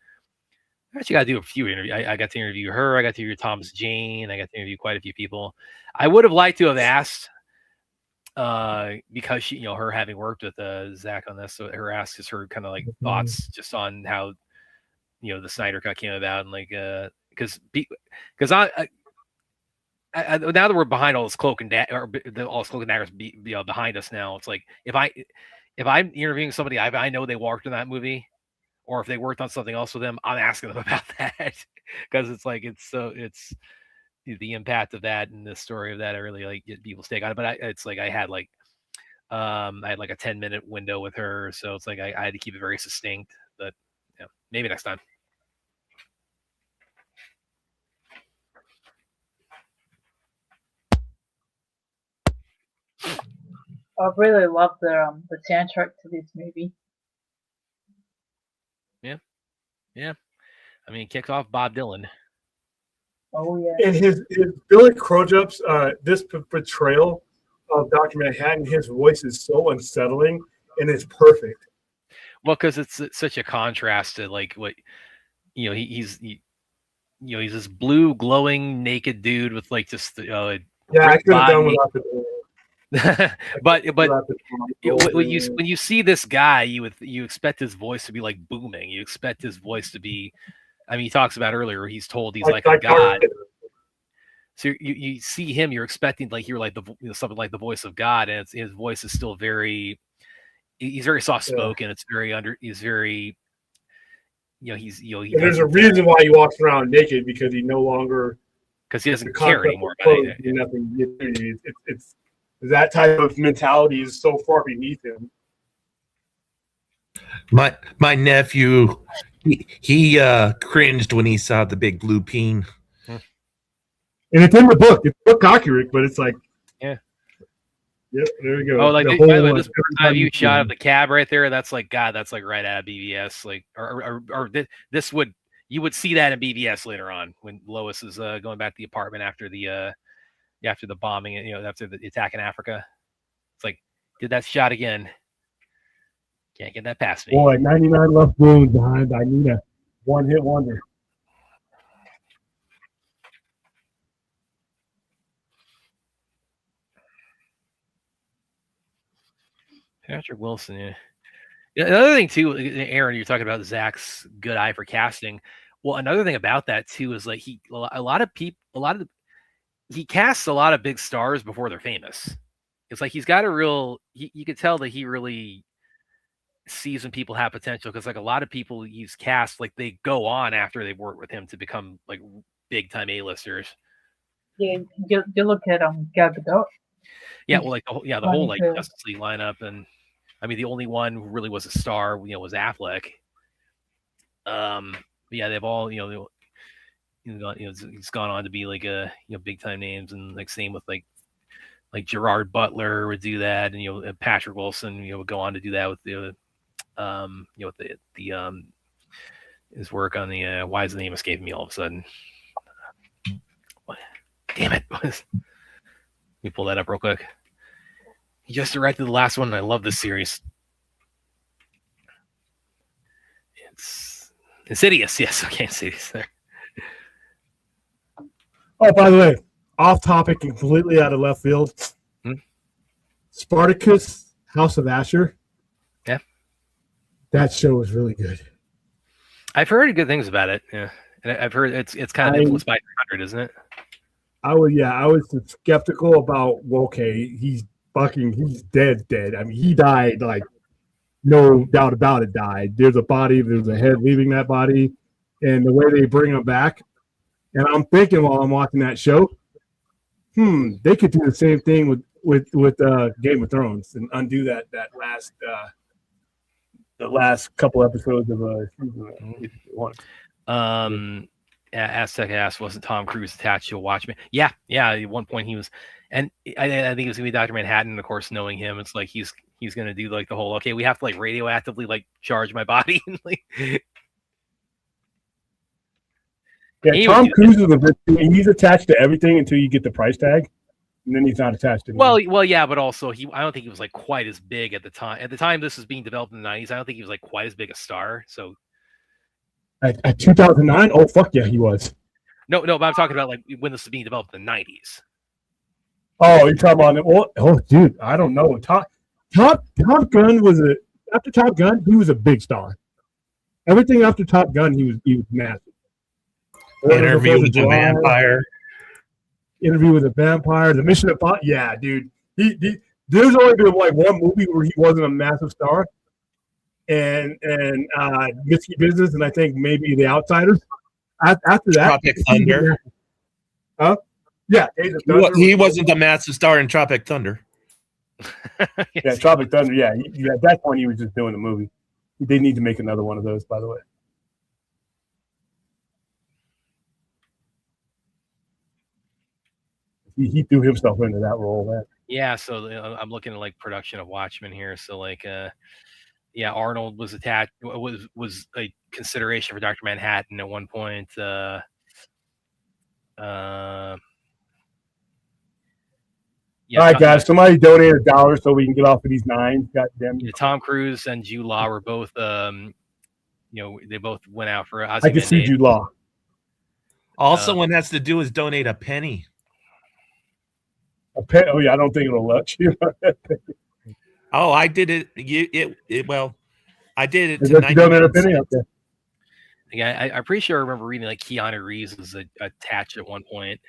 I actually got to do a few interviews. I got to interview her. I got to interview Thomas Jane. I got to interview quite a few people. I would have liked to have asked, because she, her having worked with Zach on this, so her asked is her kind of like thoughts just on how the Snyder Cut came about, and like because I now that we're behind all this cloak and all this cloak and daggers behind us now, it's like if I'm interviewing somebody I know they worked in that movie, or if they worked on something else with them, I'm asking them about that because it's like it's the impact of that and the story of that. I really like get people's take on it, but I had like a 10-minute window with her, so it's like I had to keep it very succinct. But maybe next time. I really love the soundtrack to this movie. Yeah. I mean, it kicks off Bob Dylan. Oh yeah. And his Billy Crudup's this portrayal of Dr. Manhattan, his voice is so unsettling, and it's perfect. Well, because it's such a contrast to like what he's this blue glowing naked dude with like just I could have done without the. but when you see this guy, you expect his voice to be like booming. You expect his voice to be. I mean, he talks about earlier. He's told he's like a god. So you see him, you're expecting like you're like something like the voice of God, and his voice is still very. He's very soft spoken. It's very He's very. There's a reason why he walks around naked, because he no longer. Because he doesn't care anymore about anything. Nothing. It's that type of mentality is so far beneath him. My nephew, he cringed when he saw the big blue peen. And it's in the book. It's book accurate, but it's like, yeah. Yep, there we go. Oh, like by the way, this view shot of the cab right there. That's like that's like right out of BVS. Like, or this would you would see that in BVS later on when Lois is going back to the apartment after the bombing, after the attack in Africa. It's like, did that shot again. Can't get that past me. Boy, 99 left wounds behind. I need a one-hit wonder. Patrick Wilson, yeah. Another thing too, Aaron, you're talking about Zach's good eye for casting. Well, another thing about that too is like he casts a lot of big stars before they're famous. It's like he's got a real. You could tell that he really sees when people have potential, because like a lot of people he's cast, like they go on after they've worked with him to become like big time A-listers. Yeah, you look at Gal Gadot. Yeah, well, like the whole like Justice League lineup, and I mean the only one who really was a star, was Affleck. But yeah, they've all he's gone on to be like a big time names, and like same with like Gerard Butler would do that, and Patrick Wilson would go on to do that with his work on the why is the name escaping me all of a sudden? Damn it. Let me pull that up real quick. He just directed the last one, and I love this series. It's Insidious. Yes, okay, Insidious there. Oh, by the way, off topic and completely out of left field. Spartacus, House of Asher. Yeah. That show was really good. I've heard good things about it. Yeah. And I've heard it's kind of influenced by 300, isn't it? I was skeptical about, okay, he's dead. I mean, he died like no doubt about it, died. There's a body, there's a head leaving that body, and the way they bring him back. And I'm thinking while I'm watching that show, they could do the same thing with Game of Thrones and undo that last the last couple episodes of season one. Aztec asked, wasn't Tom Cruise attached to a Watchmen? Yeah. At one point he was, and I think it was gonna be Dr. Manhattan. And of course, knowing him, it's like he's gonna do like the whole we have to like radioactively like charge my body and like. Yeah, Tom Cruise is he's attached to everything until you get the price tag, and then he's not attached to anything. Well, yeah, but also I don't think he was like quite as big at the time. At the time this was being developed in the 90s, I don't think he was like quite as big a star. So at 2009, oh fuck yeah, he was. No, but I'm talking about like when this was being developed in the 90s. Oh, you're talking about oh, dude, I don't know. Top Gun was after Top Gun, he was a big star. Everything after Top Gun, he was massive. Interview with the Vampire. Interview with a Vampire. The Mission Impossible. Yeah, dude. There's only been like one movie where he wasn't a massive star, and Risky Business, and I think maybe The Outsiders. After that, Tropic Thunder. Huh? Yeah, he wasn't the massive star in Tropic Thunder. Yeah, Tropic Thunder. Yeah, at that point he was just doing the movie. They need to make another one of those, by the way. He threw himself into that role, man. Yeah, so I'm looking at like production of Watchmen here. So like, Arnold was attached. Was a consideration for Dr. Manhattan at one point. All right, guys. Somebody donate $1 so we can get off of these 9. Goddamn. Yeah, Tom Cruise and Jude Law were both. They both went out for. I can see Jude Law. All someone has to do is donate a penny. Oh yeah, I don't think it'll let you. Oh, I did it. Well, I did it. To donate a penny up there. Yeah, I'm pretty sure I remember reading like Keanu Reeves was attached at one point.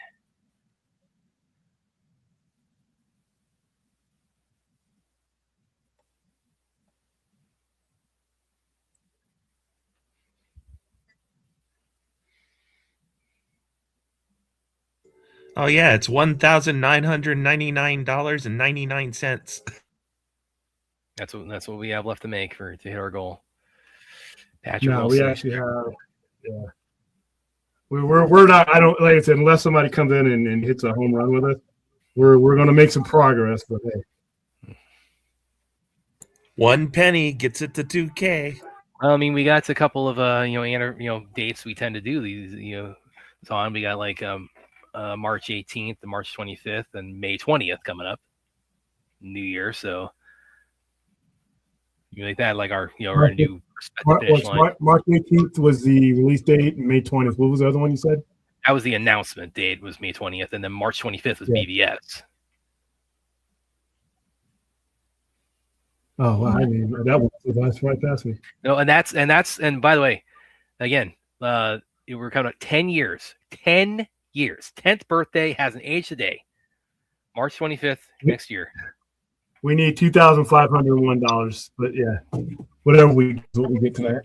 Oh yeah, it's $1,999.99. That's what we have left to make to hit our goal. Patrick No, Wilson. we actually have. Yeah, we're not. I don't like I said unless somebody comes in and hits a home run with us. We're going to make some progress, but hey, 1 penny gets it to 2K. Well, I mean, we got a couple of dates we tend to do these on. We got like March 18th and March 25th and May 20th coming up, New Year. So you make that like our our new finish line. March 18th was the release date. May 20th. What was the other one you said? That was the announcement date. Was May 20th, and then March 25th was BVS. Oh wow! I mean, that's right past me. No, and by the way, again, we're coming up 10 years. 10 years. 10th birthday hasn't aged a day. March 25th next year. We need $2,501, but yeah, whatever what we get tonight.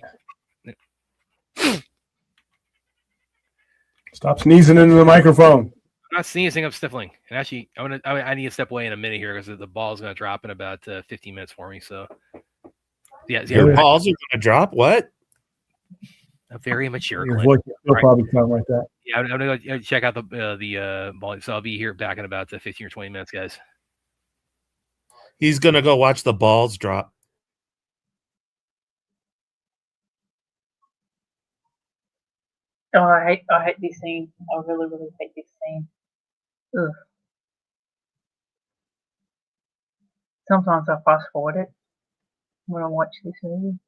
Stop sneezing into the microphone. I'm not sneezing, I'm sniffling. And actually, I need to step away in a minute here because the ball's going to drop in about 15 minutes for me. So, yeah, your balls are going to drop. What? A very mature. Your voice will probably sound like that. Yeah, I'm going to go check out the ball. So I'll be here back in about 15 or 20 minutes, guys. He's going to go watch the balls drop. Oh, I hate this scene. I really, really hate this scene. Ugh. Sometimes I fast forward it when I watch this movie.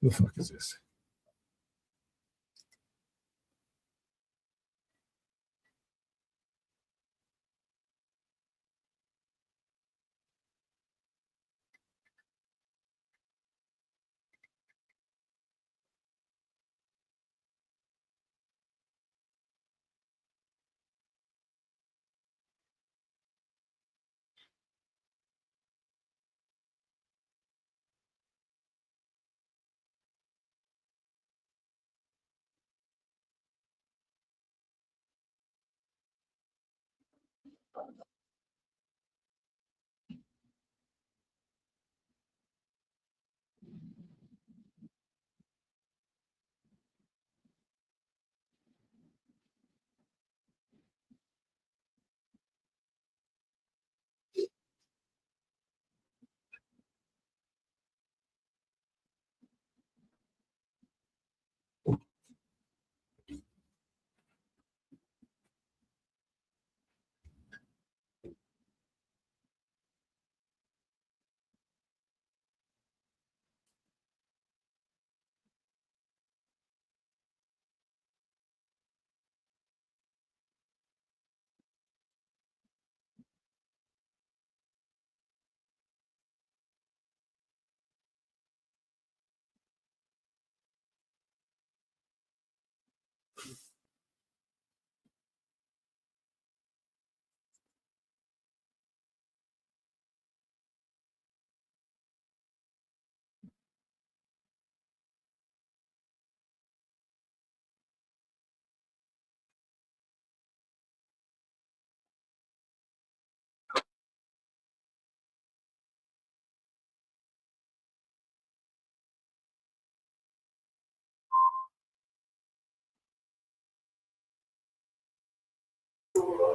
What the fuck is this?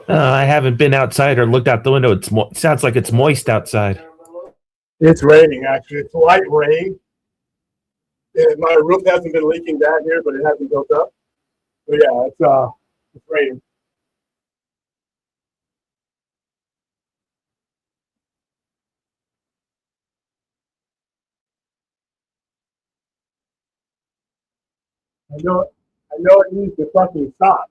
I haven't been outside or looked out the window. Sounds like it's moist outside. It's raining, actually. It's light rain. My roof hasn't been leaking down here, but it hasn't built up. So yeah, it's raining. I know it needs to fucking stop.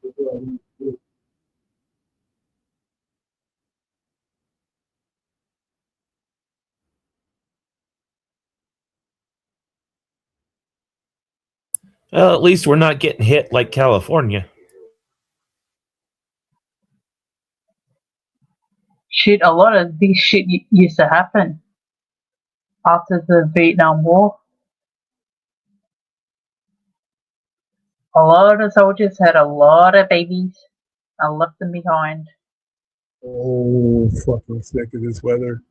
Well, at least we're not getting hit like California. Shit, a lot of this shit used to happen after the Vietnam War. A lot of soldiers had a lot of babies and left them behind. Oh, fucking sick of this weather.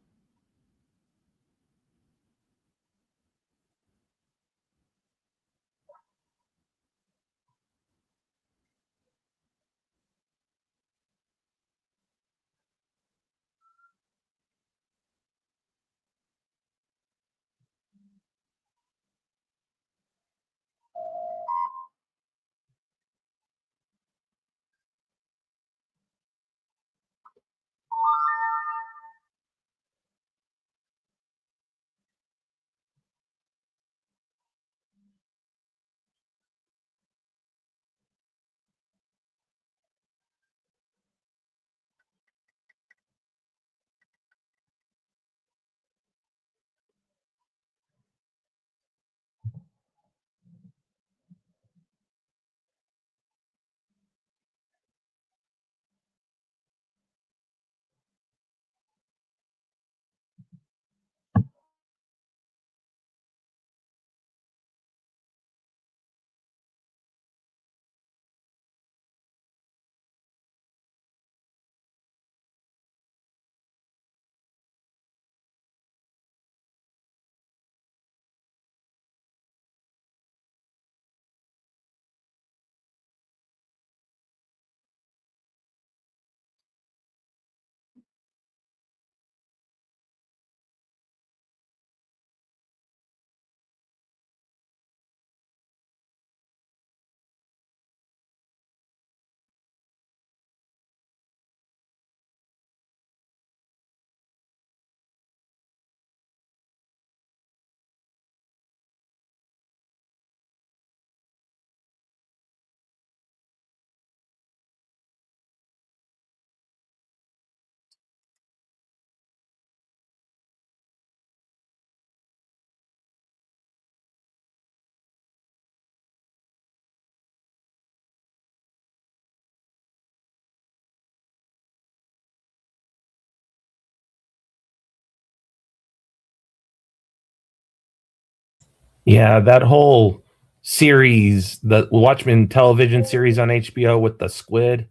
Yeah, that whole series, the Watchmen television series on HBO with the squid,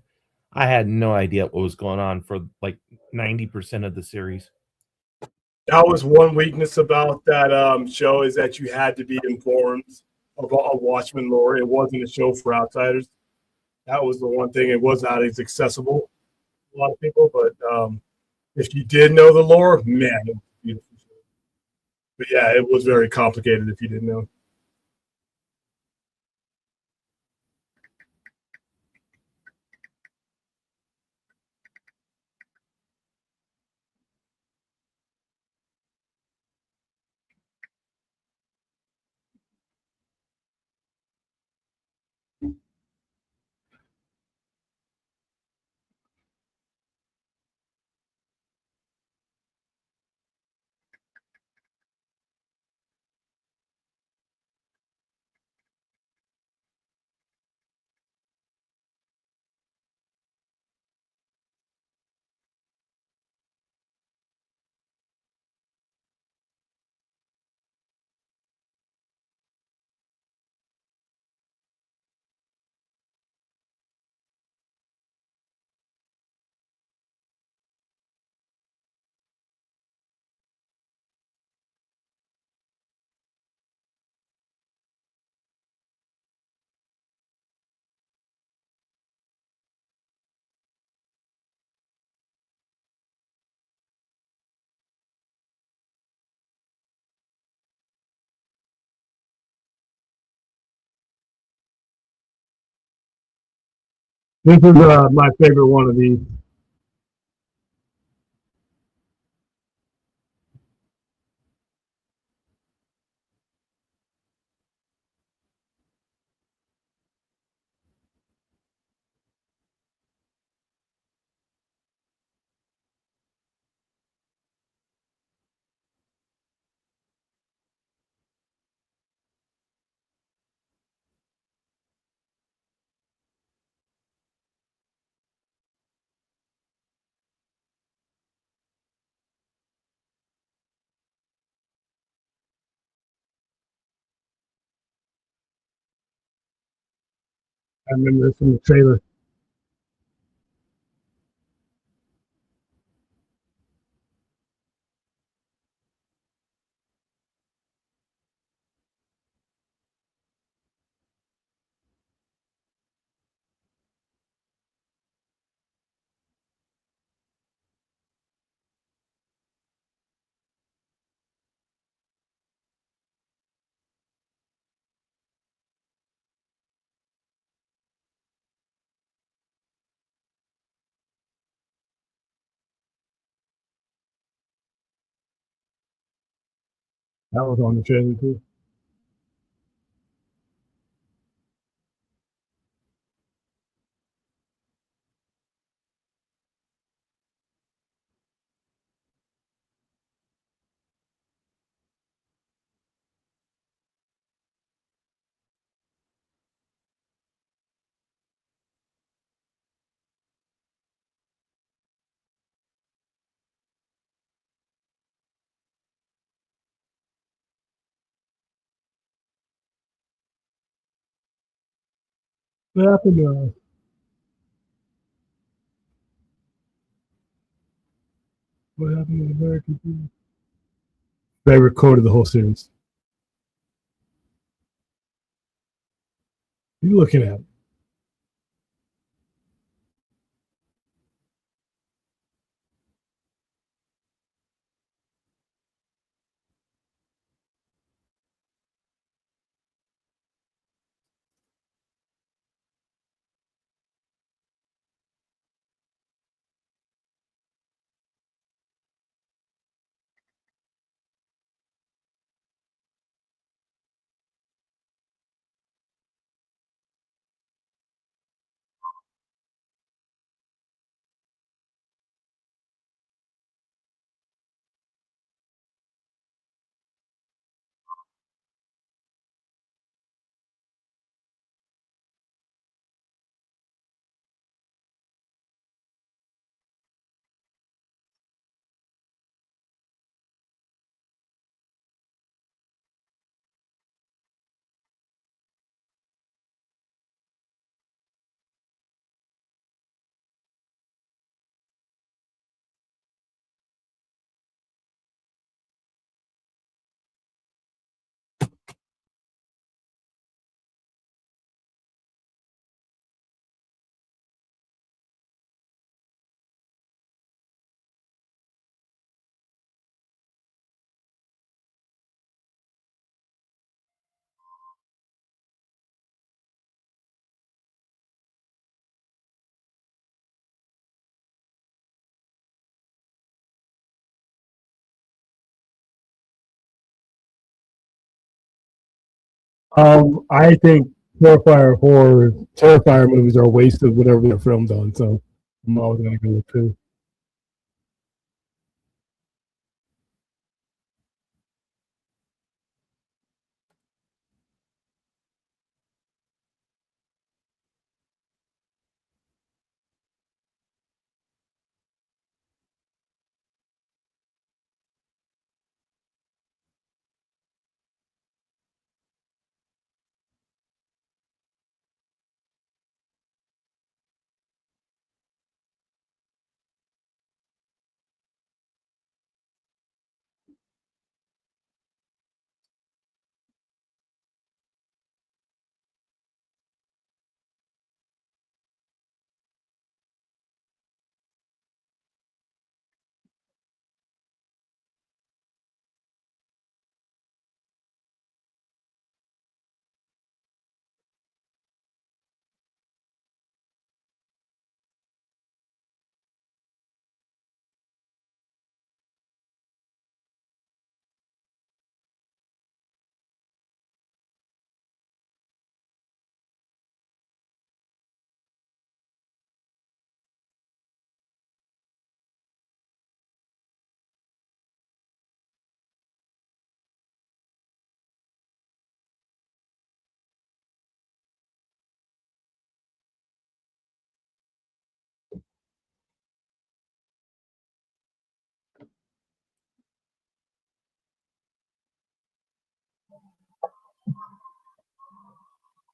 I had no idea what was going on for like 90% of the series. That was one weakness about that show, is that you had to be informed of Watchmen lore. It wasn't a show for outsiders. That was the one thing. It was not as accessible to a lot of people, but if you did know the lore, man, it was a beautiful show. But yeah, it was very complicated if you didn't know. This is my favorite one of these. I remember this from the trailer. That was on the trailer too. What happened to what happened to American people? Favorite quote of the whole series. You looking at? I think Terrifier movies are a waste of whatever they're filmed on. So I'm always gonna go with two.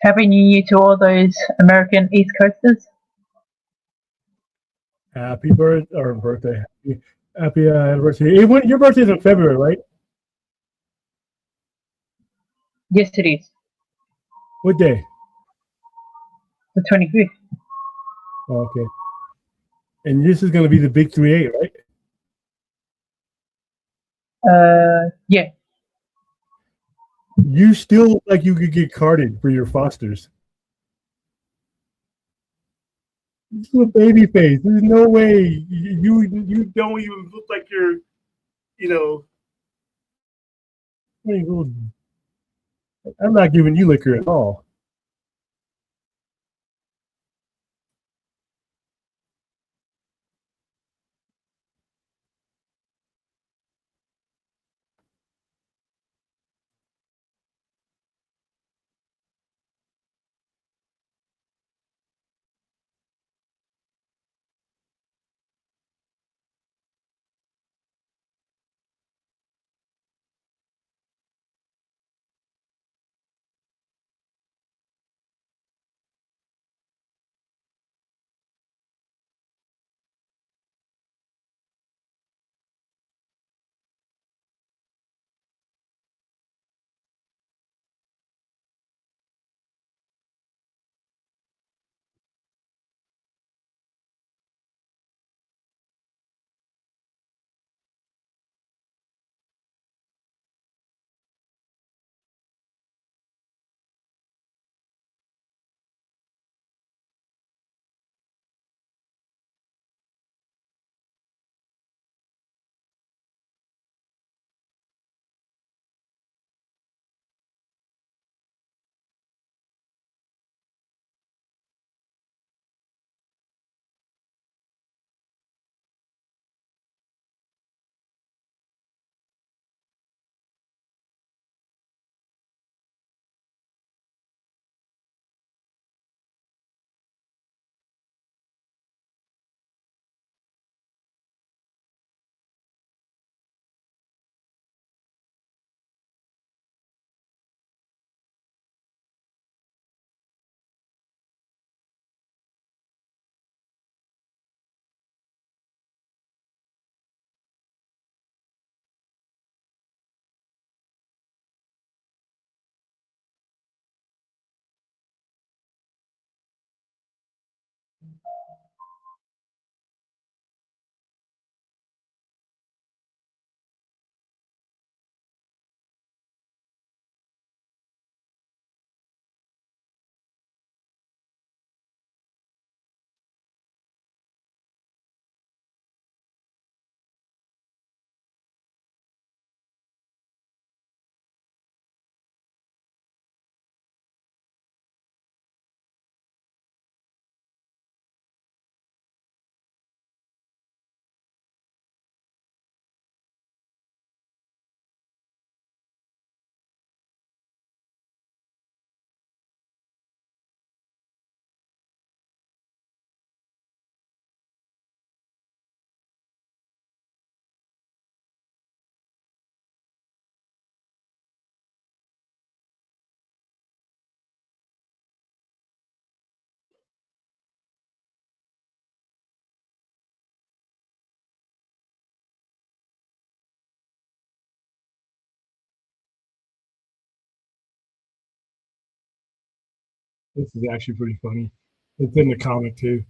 Happy New Year to all those American East Coasters. Happy birthday. Happy anniversary. Hey, your birthday's in February, right? Yes, it is. What day? The 25th. Okay. And this is going to be the big 3-8, right? Yeah. You still look like you could get carded for your Fosters. You a baby face. There's no way you don't even look like you're, you know. I'm not giving you liquor at all. This is actually pretty funny. It's in the comic too.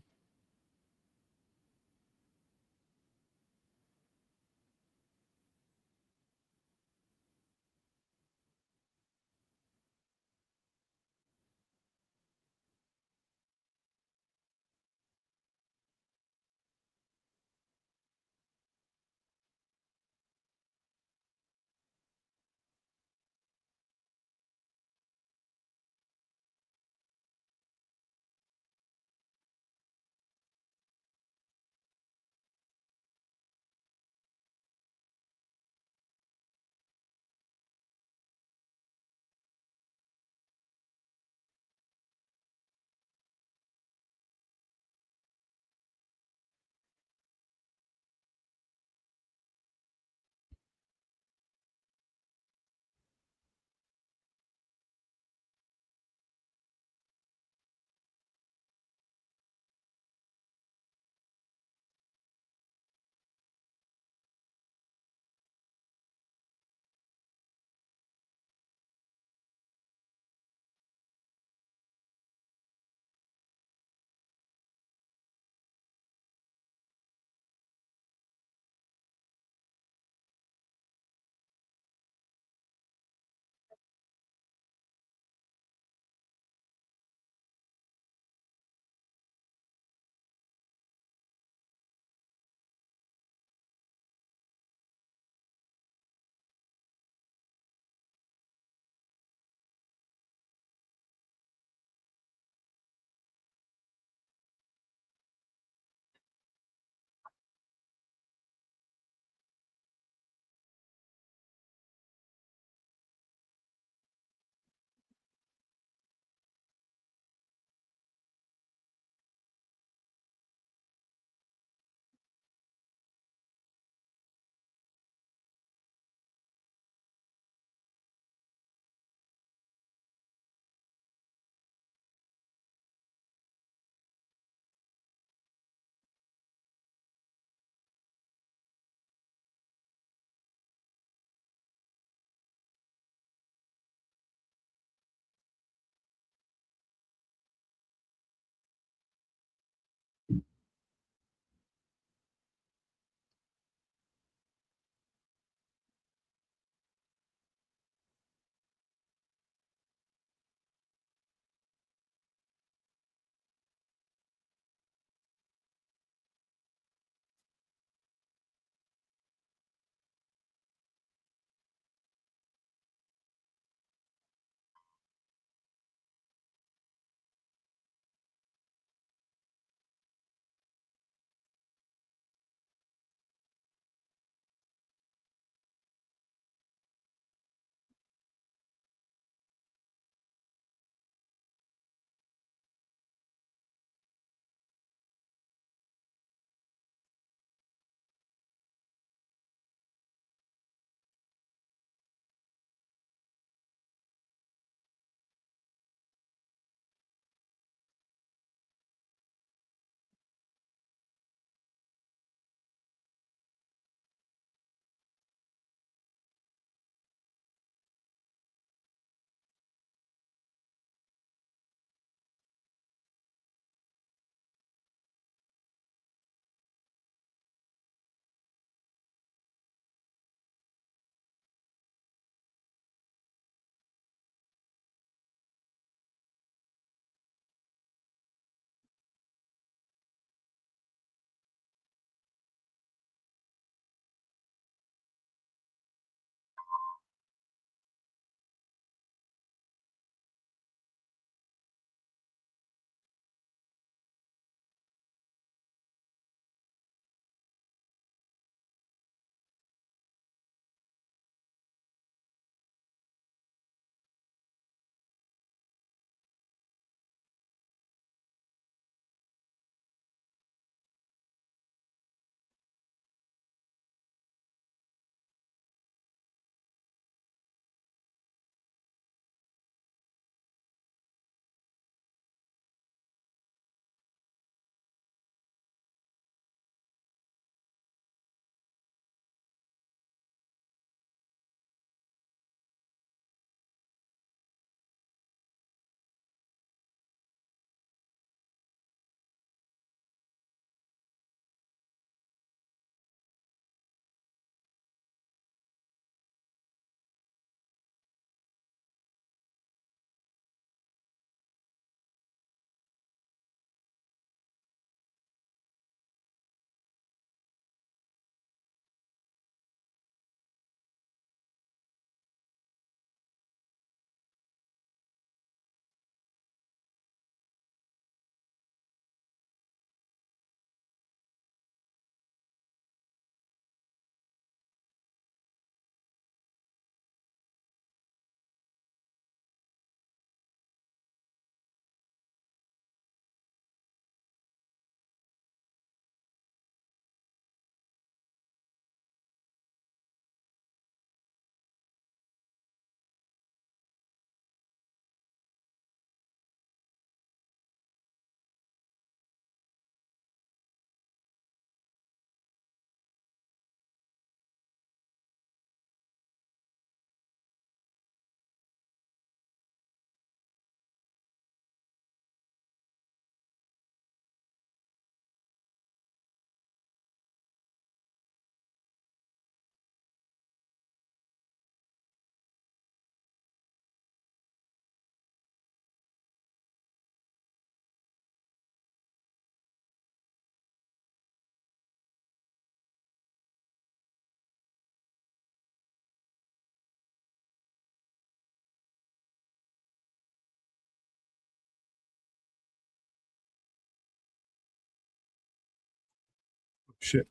Shit.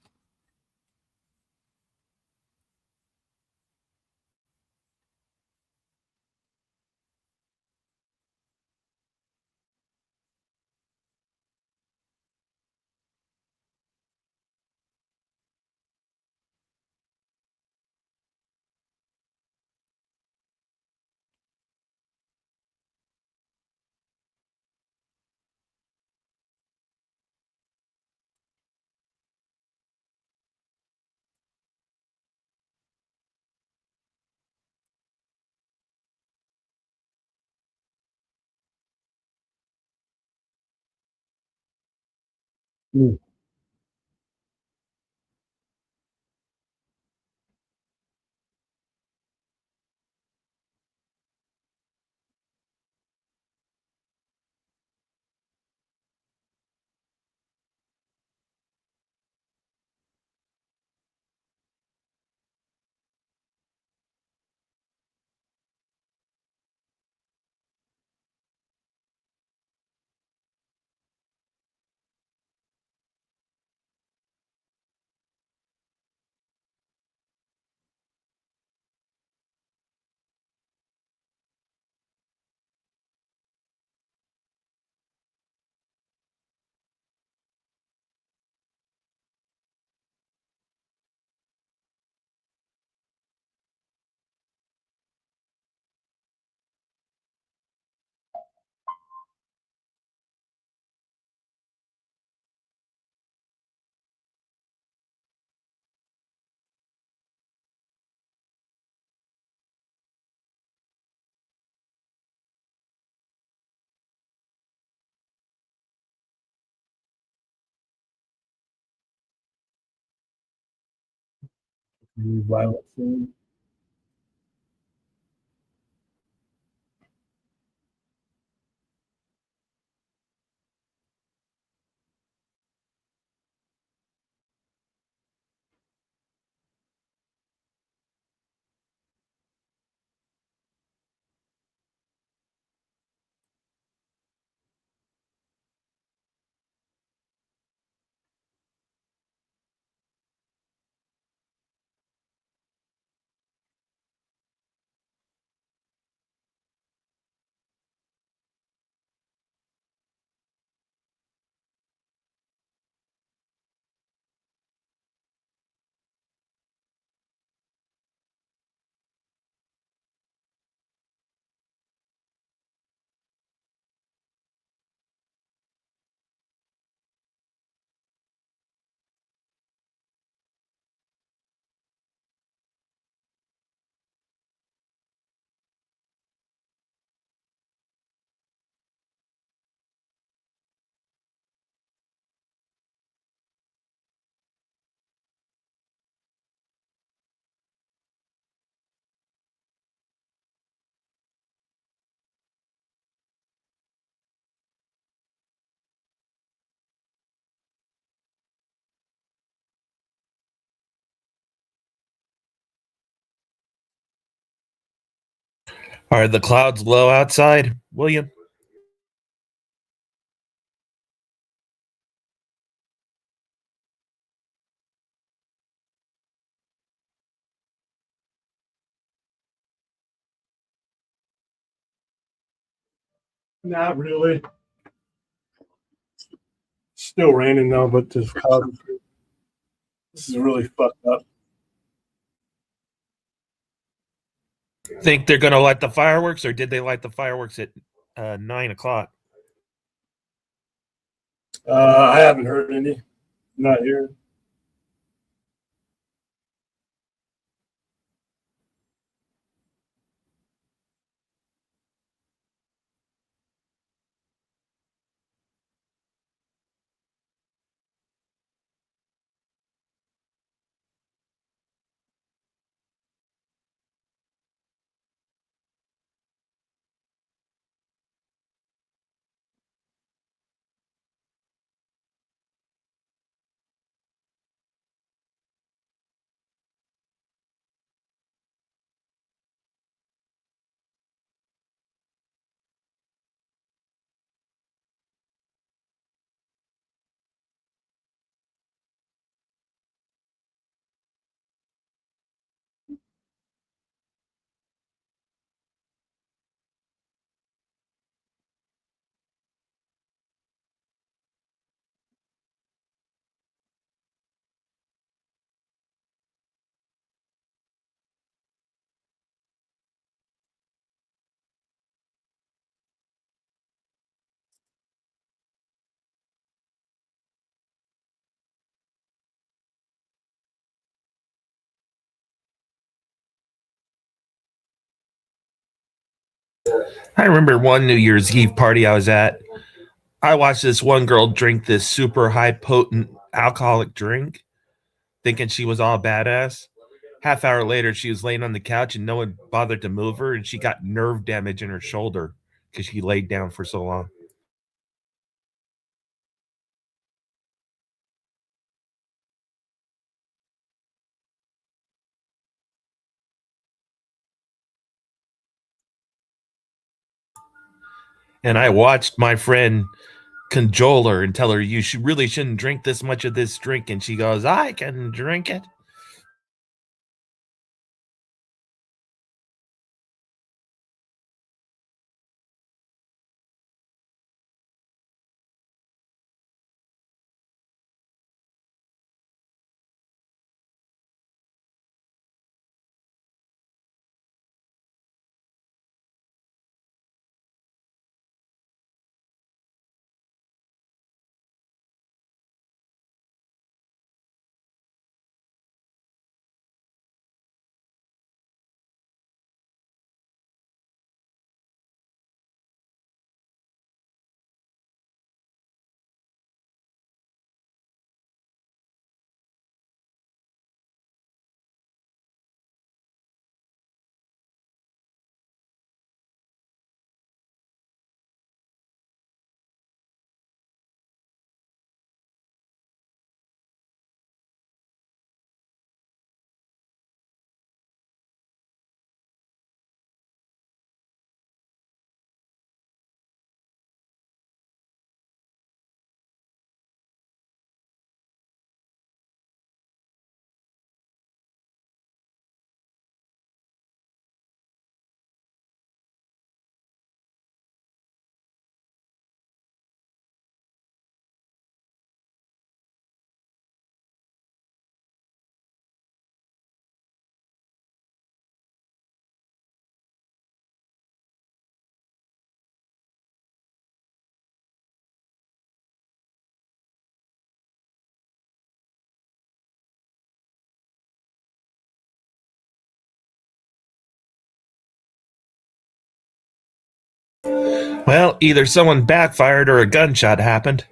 Mm. Violent scene. Are the clouds low outside, William? Not really. Still raining though, but this cloud. This is really fucked up. Think they're going to light the fireworks, or did they light the fireworks at 9 o'clock? I haven't heard any. Not here. I remember one New Year's Eve party I was at. I watched this one girl drink this super high potent alcoholic drink, thinking she was all badass. Half hour later, she was laying on the couch and no one bothered to move her, and she got nerve damage in her shoulder because she laid down for so long. And I watched my friend cajole her and tell her you really shouldn't drink this much of this drink, and she goes, "I can drink it." Well, either someone backfired or a gunshot happened.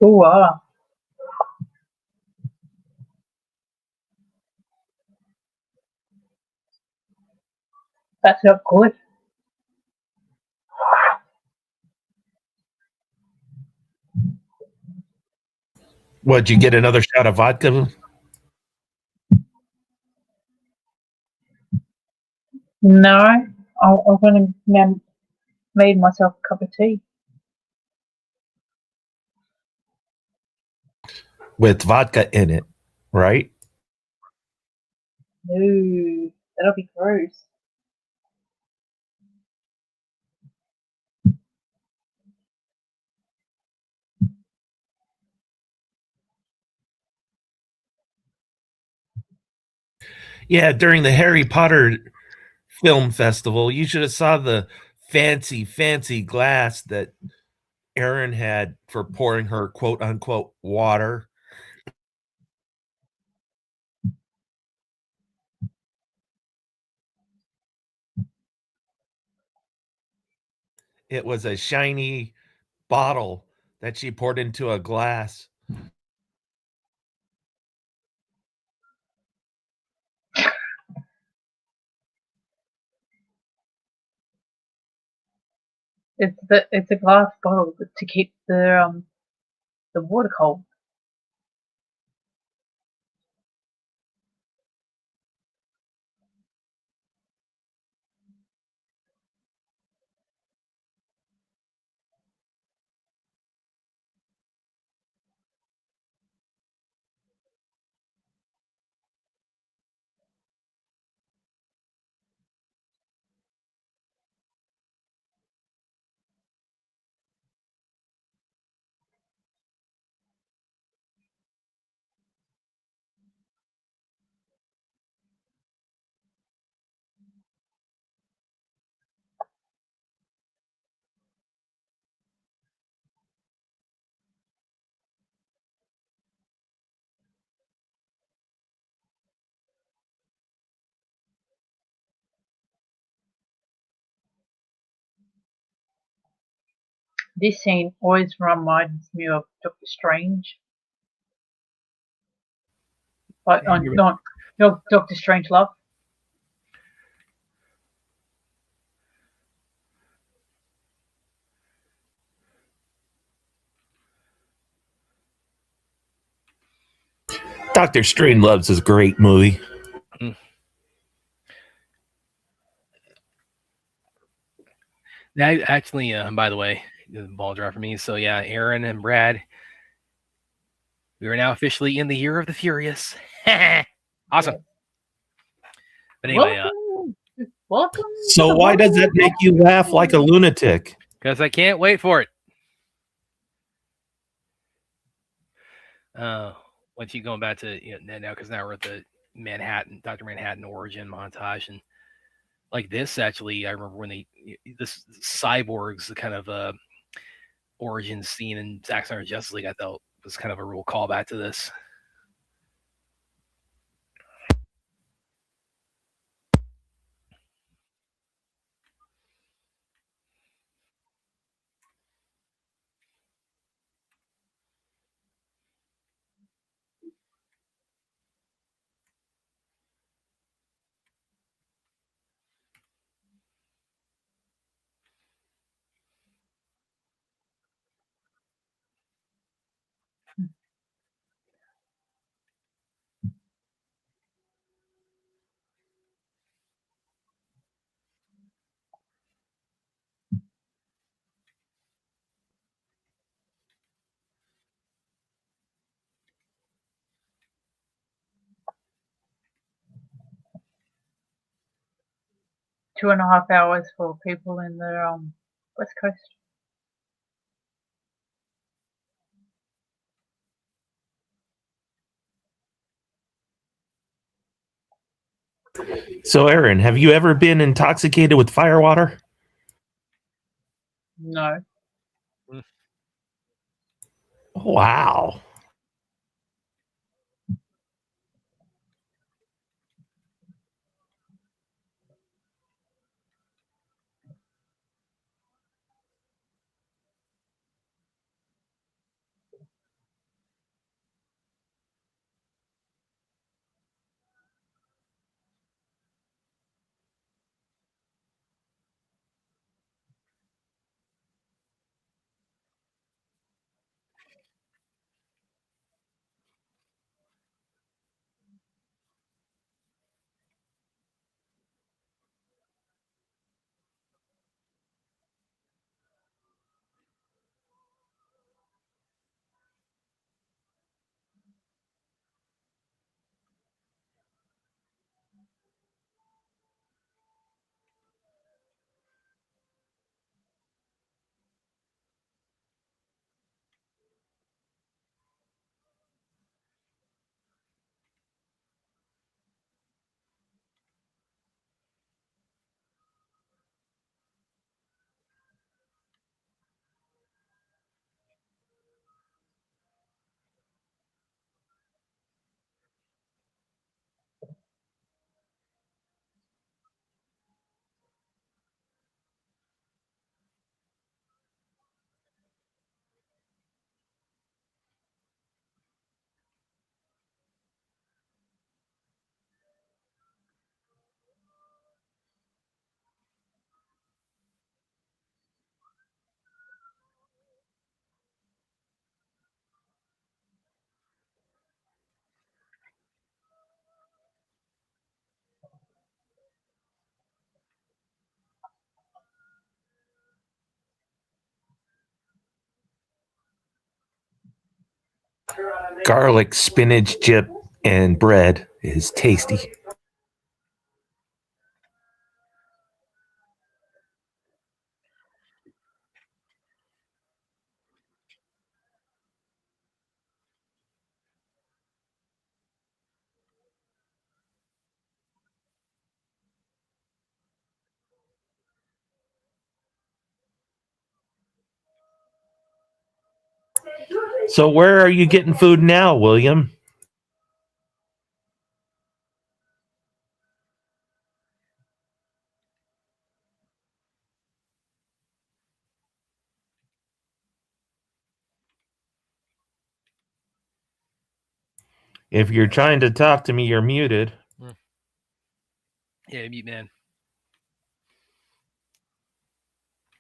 Oh, wow. That's not good. Would you get another shot of vodka? No, I'm going to made myself a cup of tea. With vodka in it, right? No, that'll be gross. Yeah, during the Harry Potter film festival, you should have saw the fancy glass that Erin had for pouring her quote unquote water. It was a shiny bottle that she poured into a glass. It's a glass bottle to keep the water cold. This scene always reminds me of Doctor Strange. Like not Doctor Strangelove. Doctor Strangelove's is a great movie. Now, actually, by the way, the ball drop for me. So yeah, Aaron and Brad, we are now officially in the year of the Furious. Awesome. But anyway, Welcome. So why does that make you laugh like a lunatic? because I can't wait for it. Once you going back to now, because now we're at the Dr. Manhattan origin montage, and like this actually, I remember when this cyborgs, the kind of origin scene in Zack Snyder's Justice League, I thought was kind of a real callback to this. Two and a half hours for people in the West Coast. So, Aaron, have you ever been intoxicated with firewater? No. Wow. Garlic, spinach dip, and bread is tasty. So where are you getting food now, William? If you're trying to talk to me, you're muted. Yeah, mute man.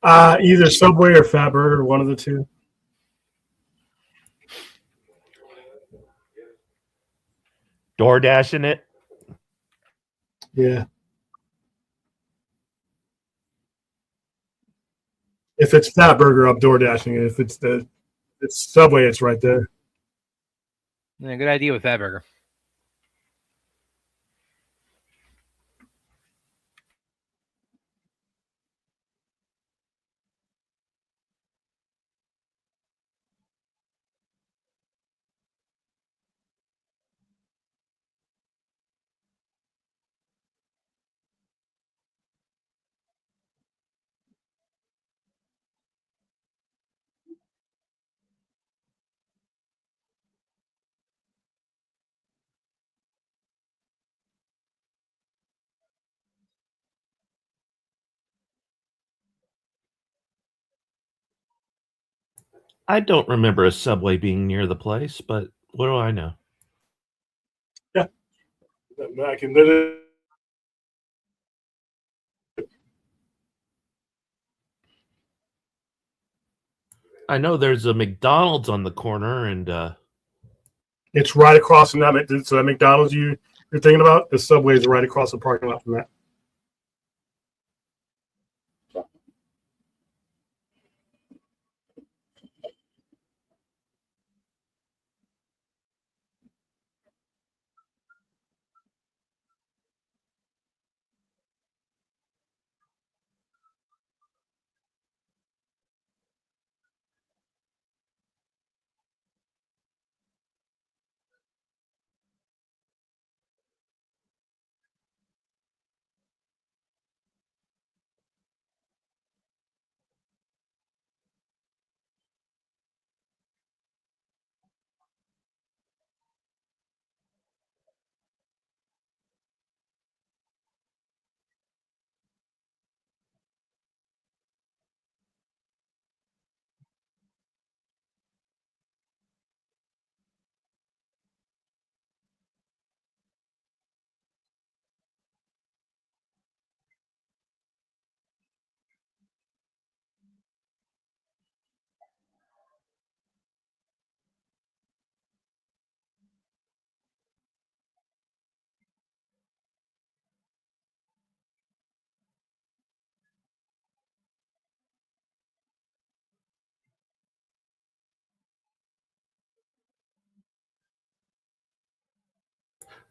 Either Subway or Fatburger, one of the two. Door dashing it. Yeah. If it's Fatburger, I'm door dashing it. If it's Subway, it's right there. Yeah, good idea with that burger. I don't remember a Subway being near the place, but what do I know? I can literally. I know there's a McDonald's on the corner, and It's right across from that. So that McDonald's you're thinking about, the Subway is right across the parking lot from that.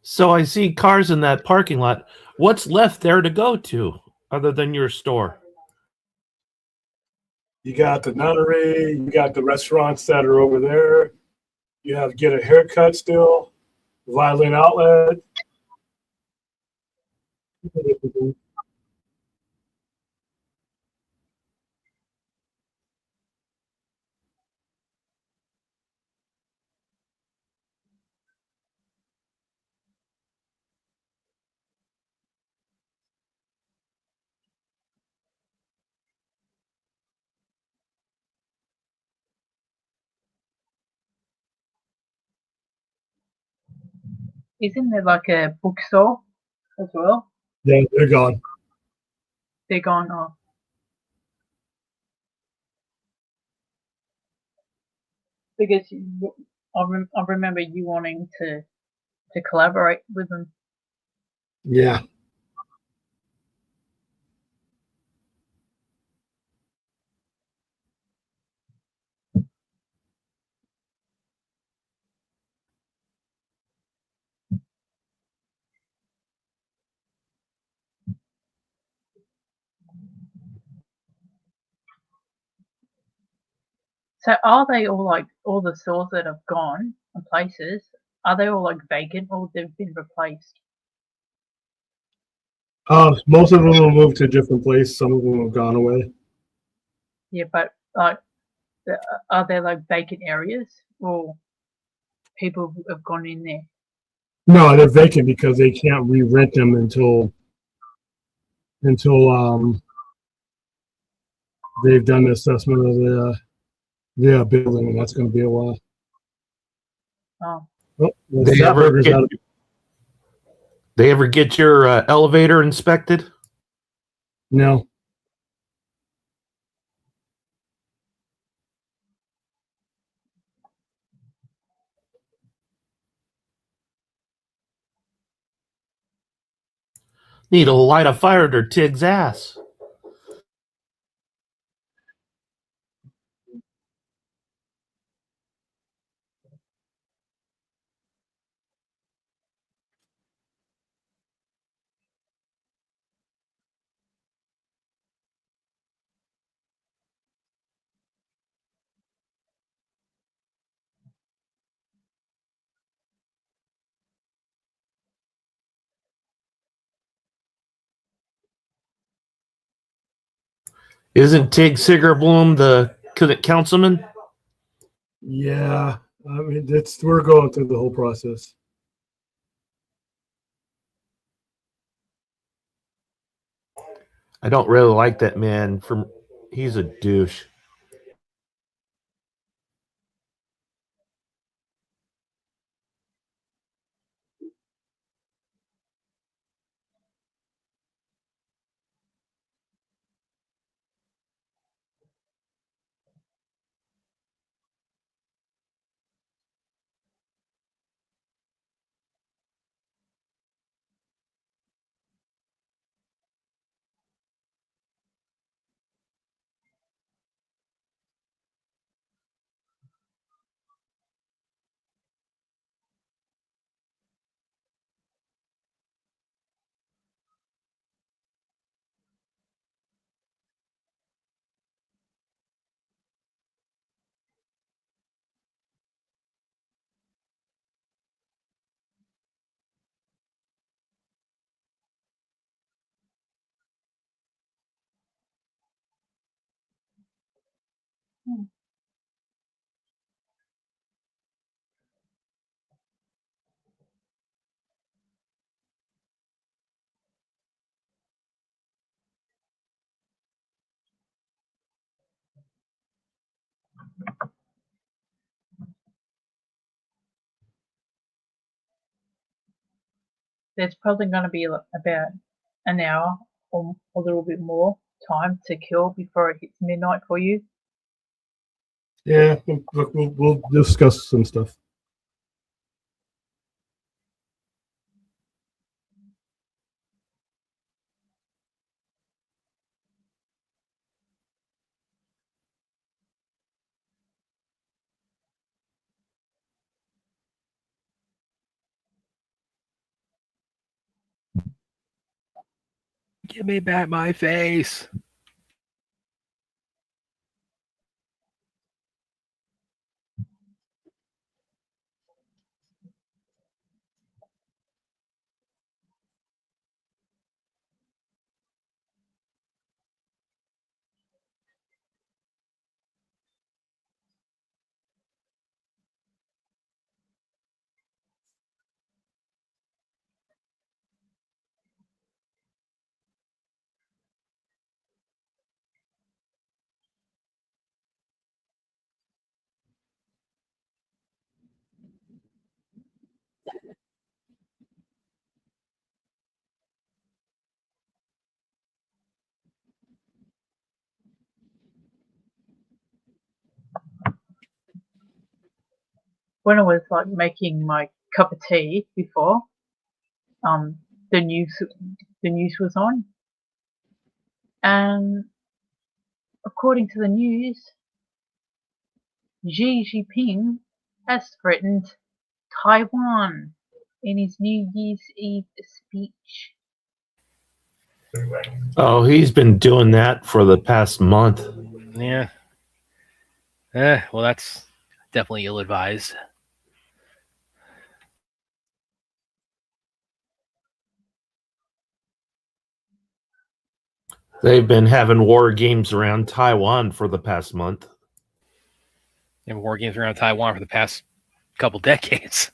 so I see cars in that parking lot. What's left there to go to other than your store? You got the nunnery, you got the restaurants that are over there. You have to get a haircut still, violin outlet. Isn't there like a bookstore as well? Yeah, they're gone. They're gone off. Because I remember you wanting to collaborate with them. Yeah. So are they all like all the stores that have gone and places? Are they all like vacant or they've been replaced? Most of them will move to a different place. Some of them have gone away. Yeah, but like, are there like vacant areas or people have gone in there? No, they're vacant because they can't re-rent them until they've done the assessment of the building, and that's going to be a while. Oh, Oh, the They Sat ever Burger's get- out of They ever get your elevator inspected? No. Need to light a fire under Tig's ass. Isn't Tig Sigerbloom the councilman? Yeah. I mean, we're going through the whole process. I don't really like that man. He's a douche. There's probably going to be about an hour or a little bit more time to kill before it hits midnight for you. Yeah. Look, we'll discuss some stuff. Give me back my face. When I was like making my cup of tea before, the news was on, and according to the news, Xi Jinping has threatened Taiwan in his New Year's Eve speech. Oh, he's been doing that for the past month. Yeah. Well, that's definitely ill-advised. They've been having war games around Taiwan for the past month. And war games around Taiwan for the past couple decades.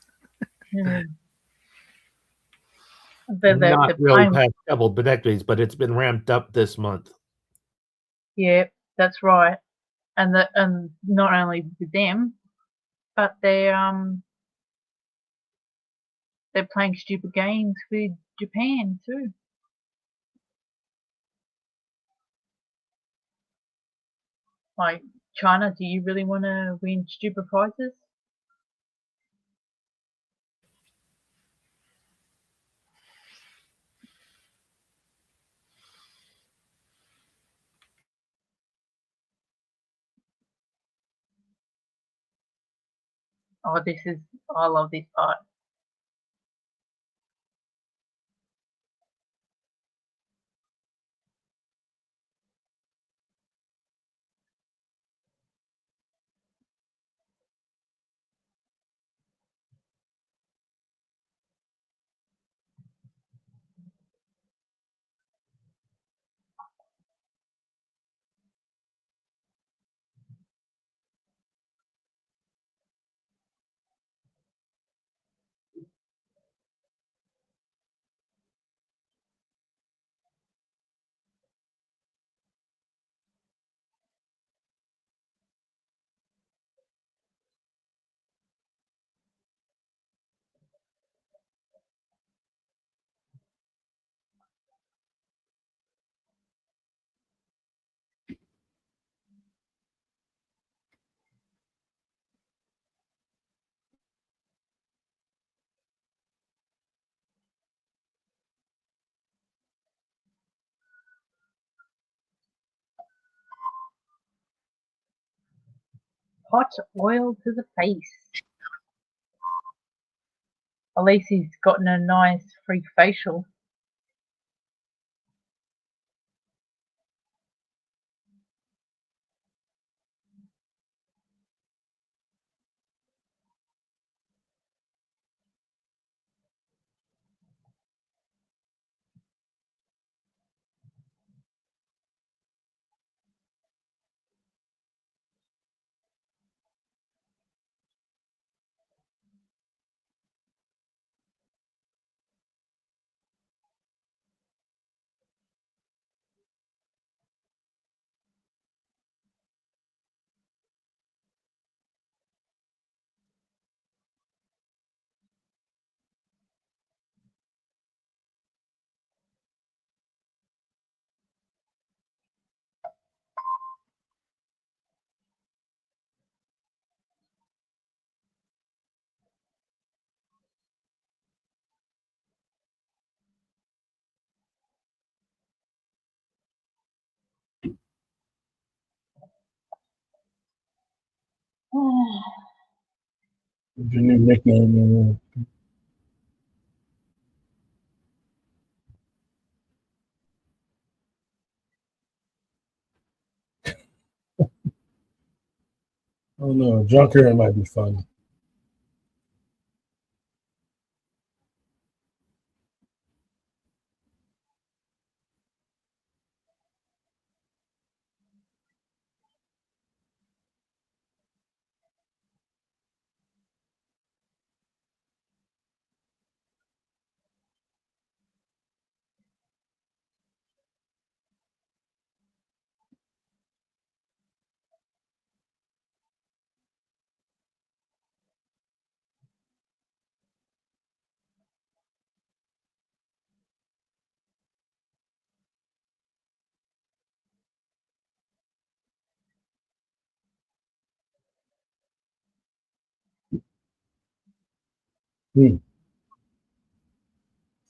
Not really past couple of decades, but it's been ramped up this month. Yeah, that's right. And not only with them, but they're playing stupid games with Japan too. Like, China, do you really want to win stupid prizes? Oh, I love this part. Hot oil to the face. At least he's gotten a nice free facial. Your new nickname. Oh no, Junker might be fun.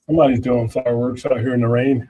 Somebody's doing fireworks out here in the rain.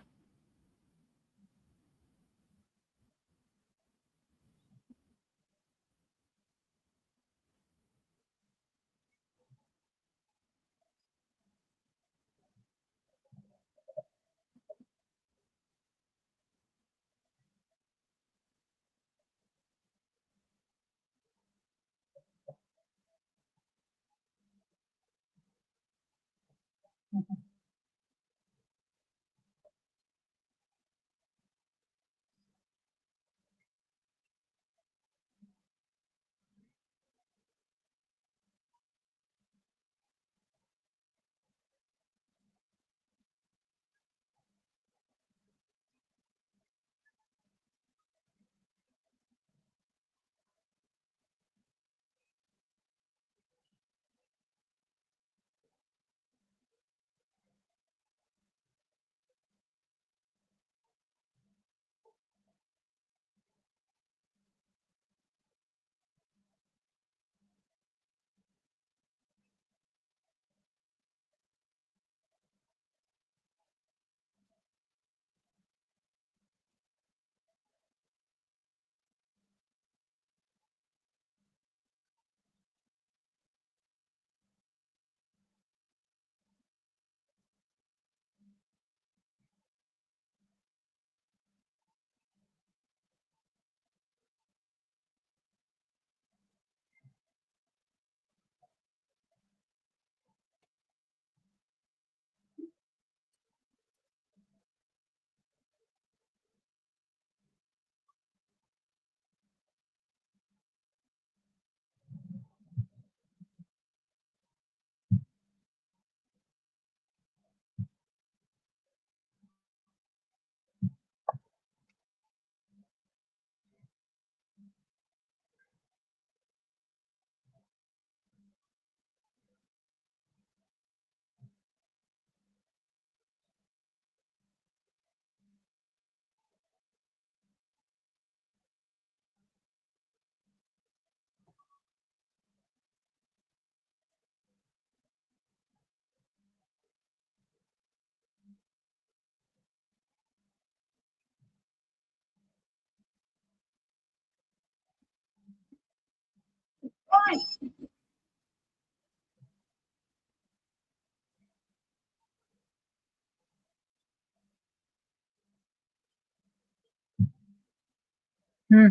Hmm.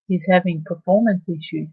He's having performance issues.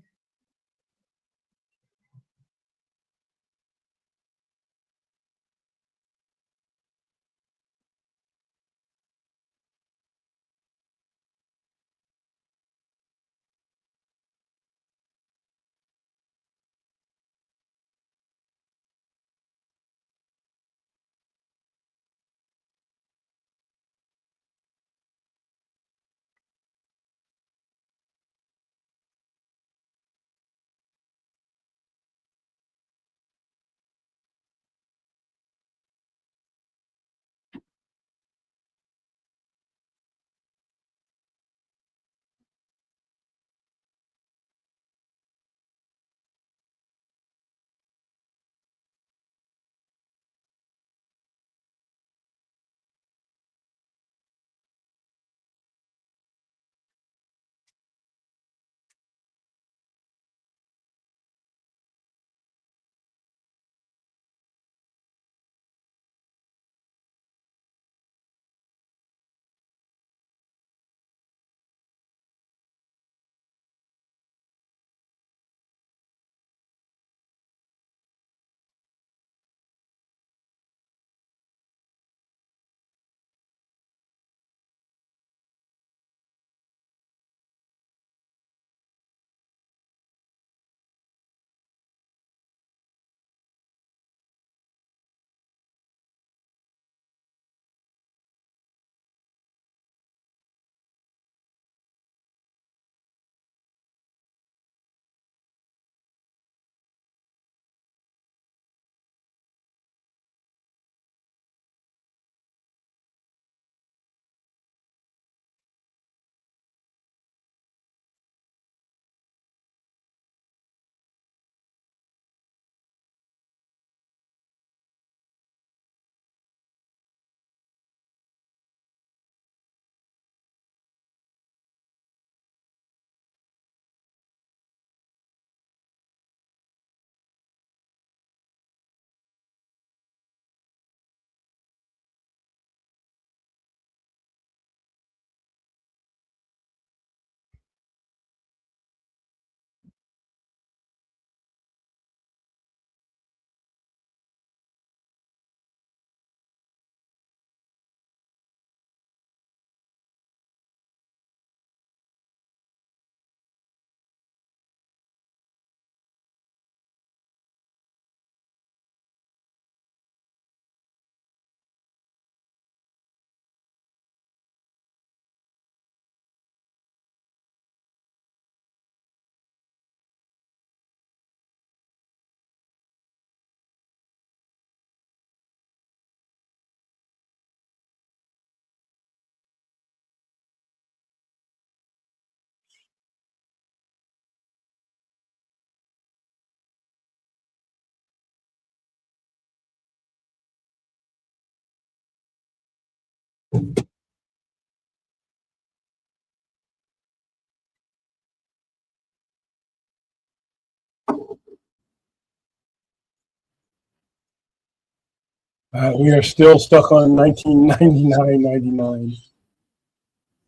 We are still stuck on 1999.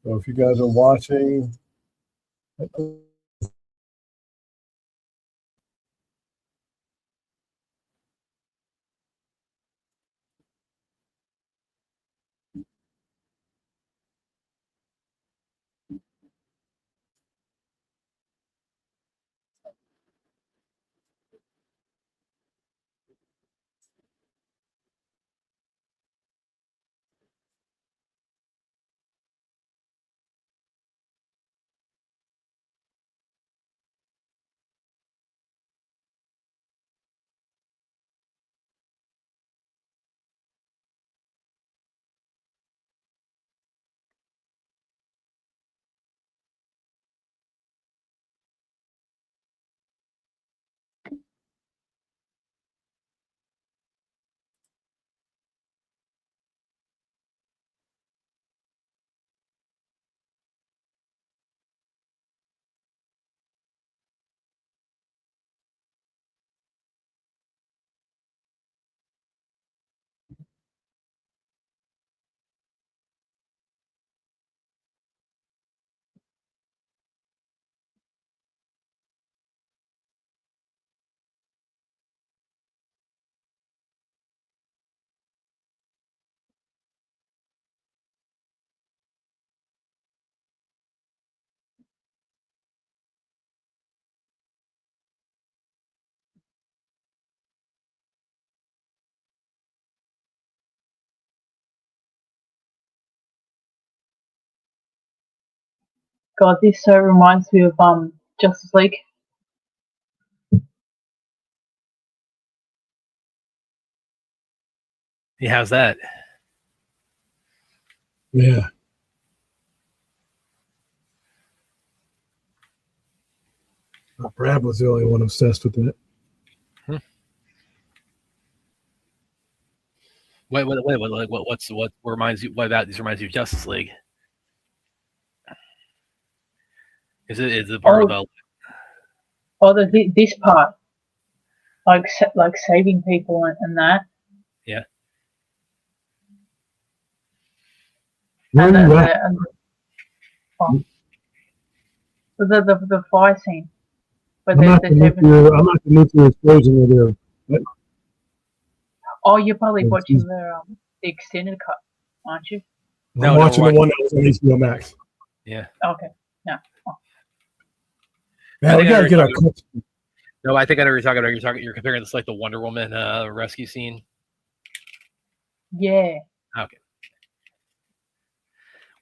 So if you guys are watching, God, this so reminds me of Justice League. Yeah, how's that? Yeah. Brad was the only one obsessed with it. Wait, what reminds you? What about this reminds you of Justice League? Is it part of the? This part, like saving people and that. Yeah. Where And are you the, at? the fire scene. But I'm not the nuclear explosion video. Oh, you're probably watching the extended cut, aren't you? I'm watching the one that was on HBO Max. Yeah. Okay. Yeah. Yeah, we gotta get our clips. No, I think I know what you're talking about. You're comparing this like the Wonder Woman rescue scene. Yeah. Okay.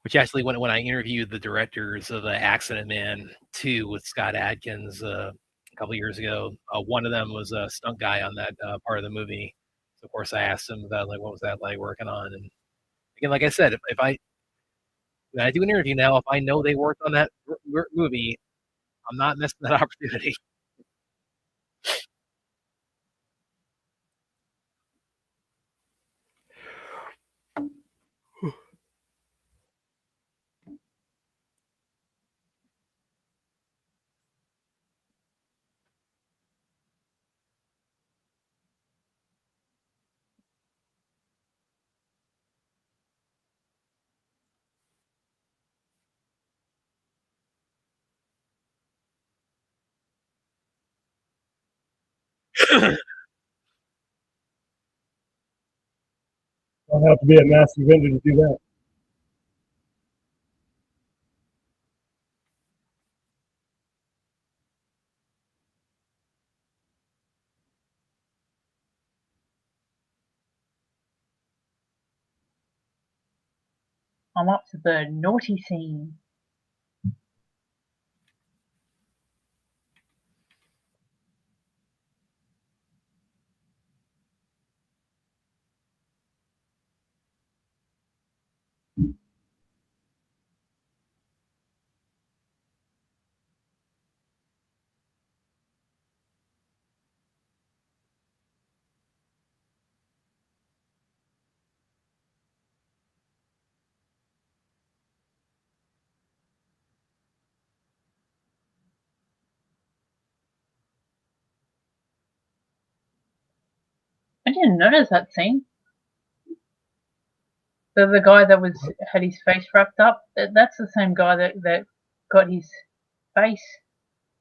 Which actually, when I interviewed the directors of the Accident Man 2 with Scott Adkins a couple of years ago, one of them was a stunt guy on that part of the movie. So of course, I asked him about like what was that like working on, and again, like I said, if I when I do an interview now, if I know they worked on that movie, I'm not missing that opportunity. Don't have to be a massive vendor to do that. I'm up to the naughty scene. I didn't notice that scene. The guy that had his face wrapped up. That's the same guy that got his face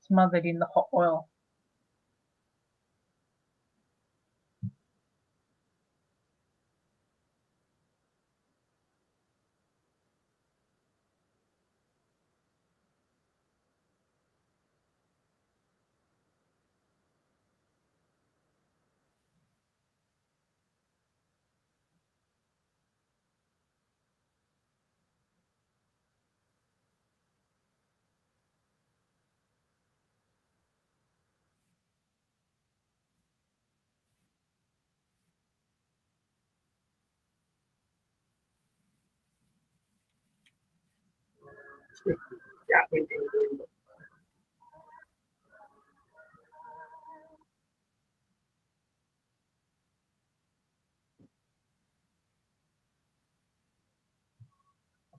smothered in the hot oil.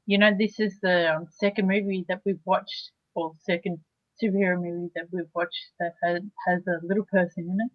You know, this is the second movie that we've watched, or second superhero movie that we've watched that has a little person in it.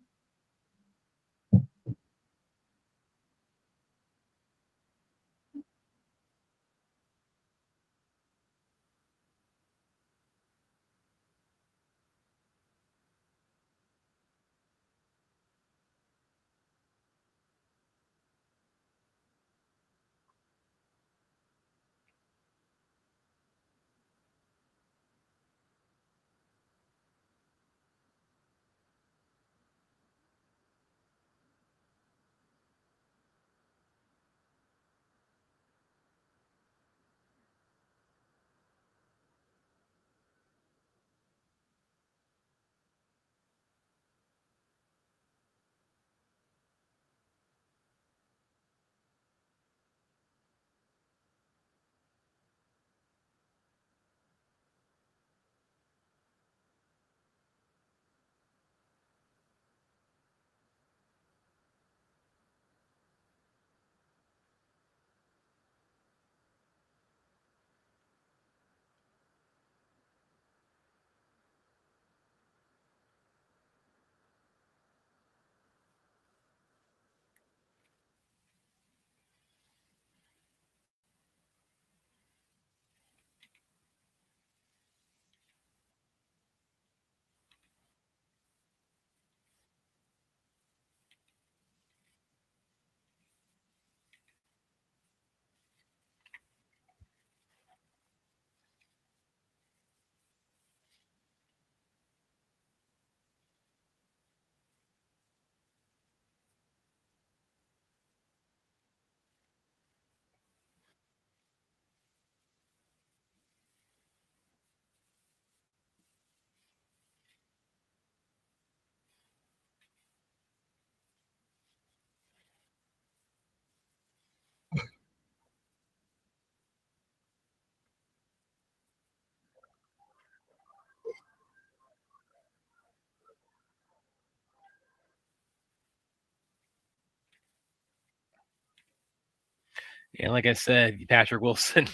And like I said, Patrick Wilson,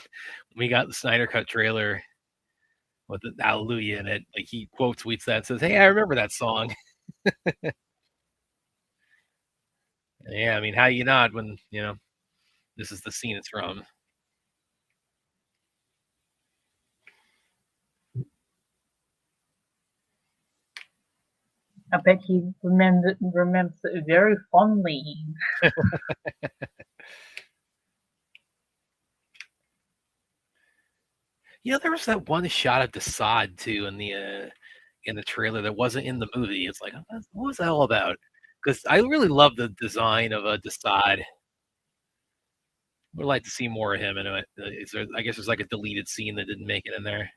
we got the Snyder Cut trailer with the Hallelujah in it. Like he quote tweets that and says, "Hey, I remember that song." Yeah, I mean, how you not when this is the scene it's from? I bet he remembers it very fondly. There was that one shot of Desaad too in the trailer that wasn't in the movie. It's like, what was that all about? Because I really love the design of Desaad. Would like to see more of him in it. I guess there's like a deleted scene that didn't make it in there.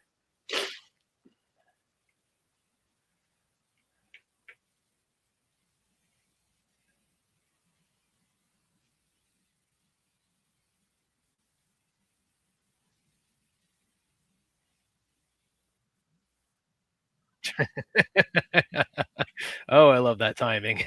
Oh, I love that timing.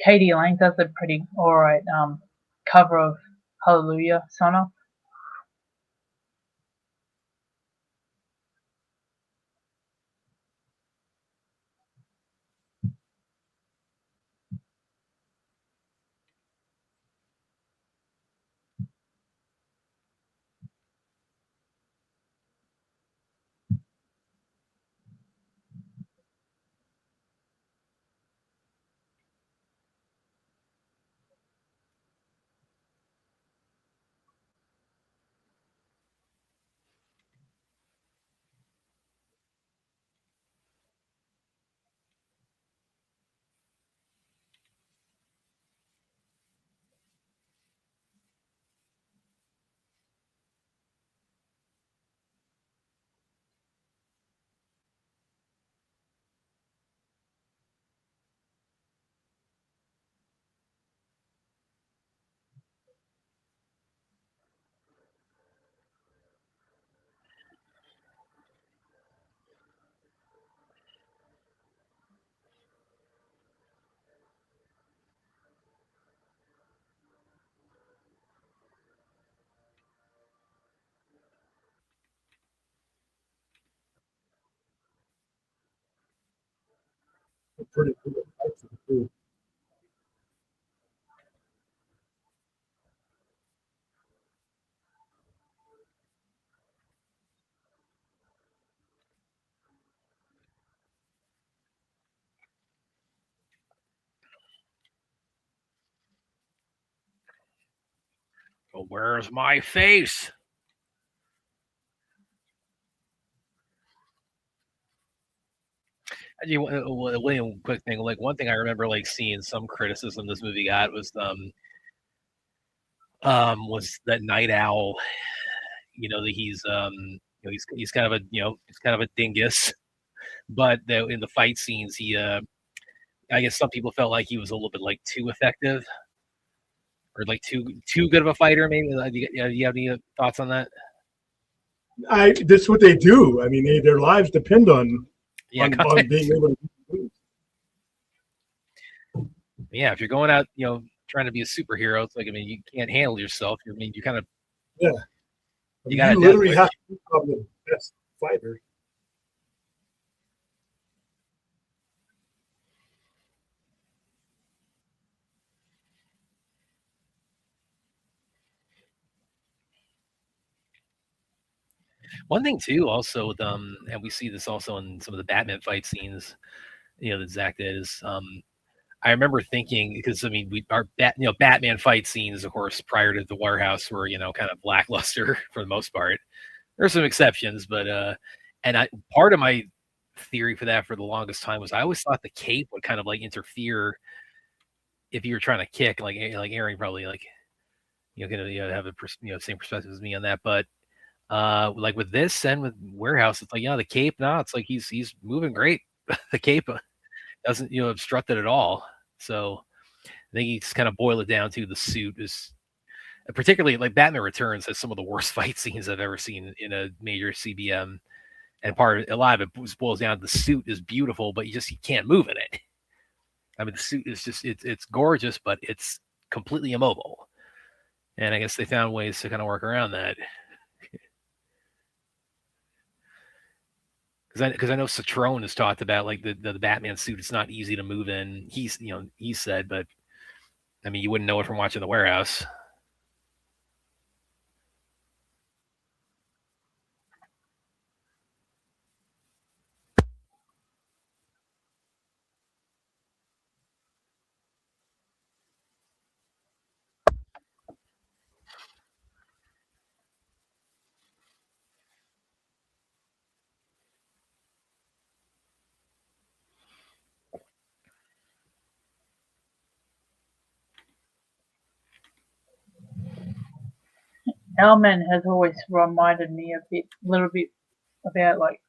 Katie Lang does a pretty alright cover of Hallelujah, Sonna. Pretty cool. Well, where's my face? William, quick thing. Like one thing I remember, like seeing some criticism this movie got was that Night Owl. That he's kind of he's kind of a dingus, but in the fight scenes, I guess some people felt like he was a little bit like too effective or like too good of a fighter. Maybe. Do you have any thoughts on that? That's what they do. I mean, their lives depend on Yeah, on being able to do. Yeah, if you're going out, trying to be a superhero, it's like, I mean, you can't handle yourself. You kind of, Yeah. you got to literally have to become the best fighter. One thing too, also with and we see this also in some of the Batman fight scenes, that Zach did is, I remember thinking because I mean Batman fight scenes, of course, prior to the Warehouse were kind of lackluster for the most part. There's some exceptions, but part of my theory for that for the longest time was I always thought the cape would kind of like interfere if you were trying to kick, like Aaron probably like gonna have the same perspective as me on that, but like with this and with Warehouse, it's like the cape now it's like he's moving great. The cape doesn't obstruct it at all. So I think you just kind of boil it down to the suit is particularly like Batman Returns has some of the worst fight scenes I've ever seen in a major CBM. And a lot of it boils down to the suit is beautiful, but you can't move in it. I mean, the suit is just it's gorgeous, but it's completely immobile. And I guess they found ways to kind of work around that. Because I know Citrone has talked about like the Batman suit. It's not easy to move in. He said, but I mean, you wouldn't know it from watching The Warehouse. Owlman has always reminded me a little bit about like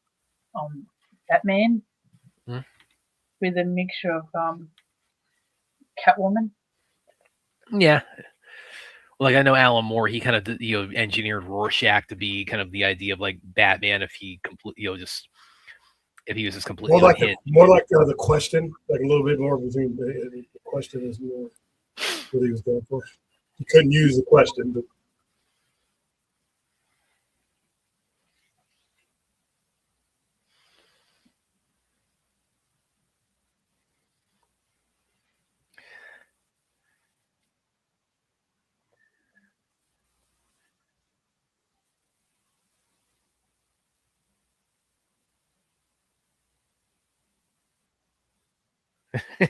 Batman with a mixture of Catwoman. Yeah. Like I know Alan Moore, he kind of engineered Rorschach to be kind of the idea of like Batman if he if he was just completely More like unhinged. the question, like a little bit more between the question is more what he was going for. He couldn't use the question, but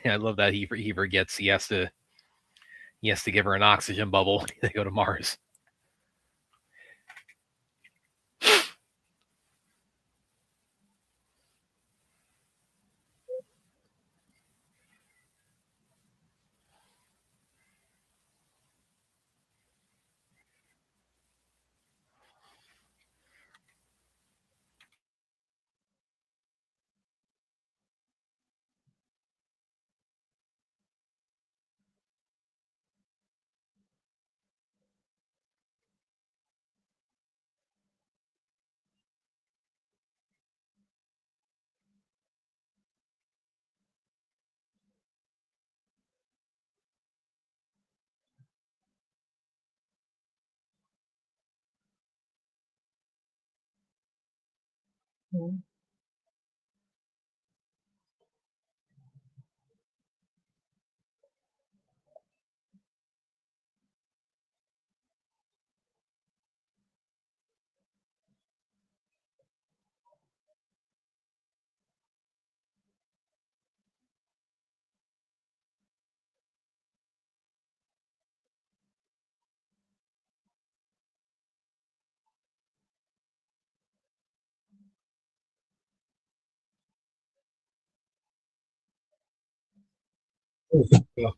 I love that he forgets he has to give her an oxygen bubble. They go to Mars. Mm. Yeah.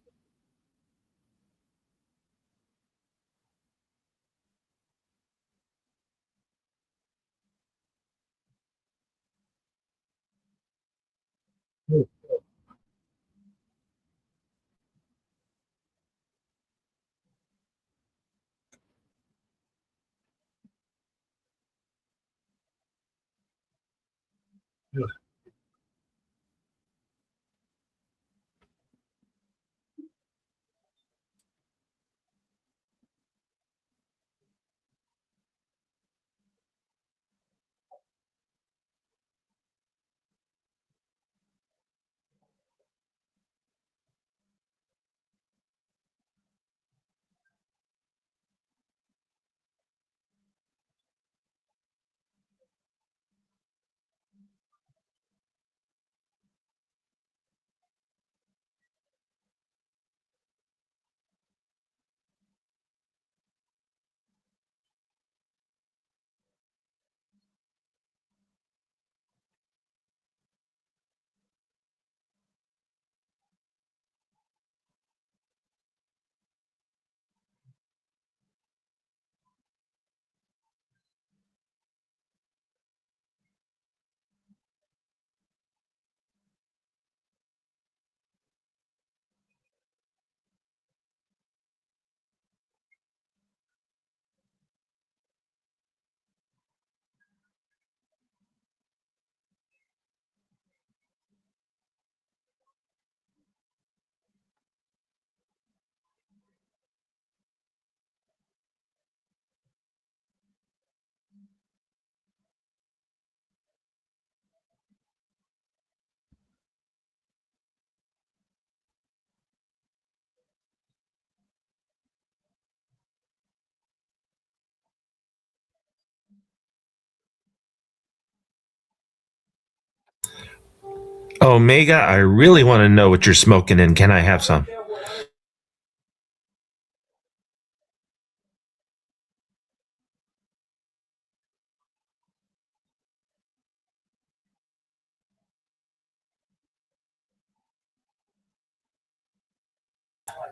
Omega, I really want to know what you're smoking in. Can I have some?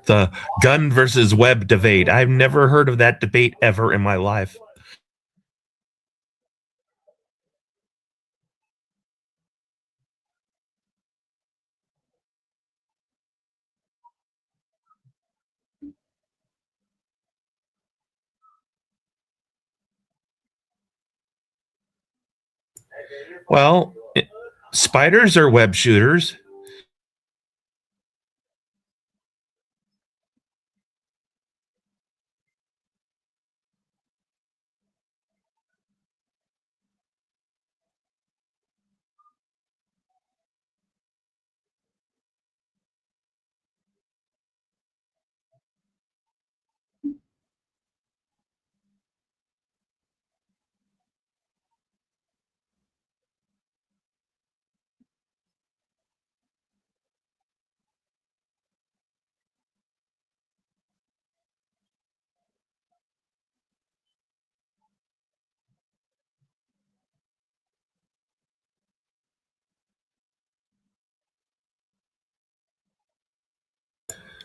The gun versus web debate. I've never heard of that debate ever in my life. Well, spiders are web shooters.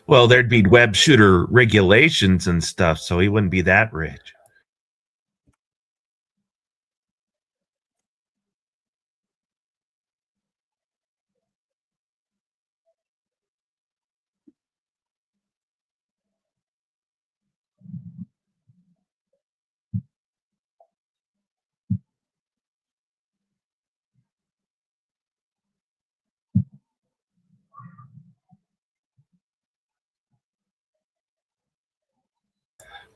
Well, there'd be web shooter regulations and stuff, so he wouldn't be that rich.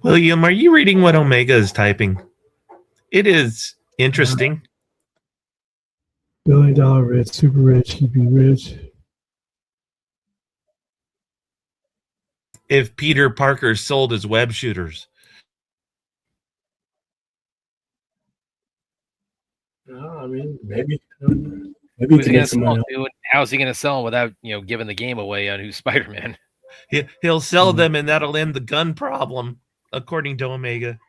William, are you reading what Omega is typing? It is interesting. $1 billion rich, super rich, he'd be rich. If Peter Parker sold his web shooters. I mean, maybe. Maybe he Who's he can gonna make some sell money. to? How's he gonna sell them without giving the game away on who's Spider-Man? He'll sell them, and that'll end the gun problem, according to Omega.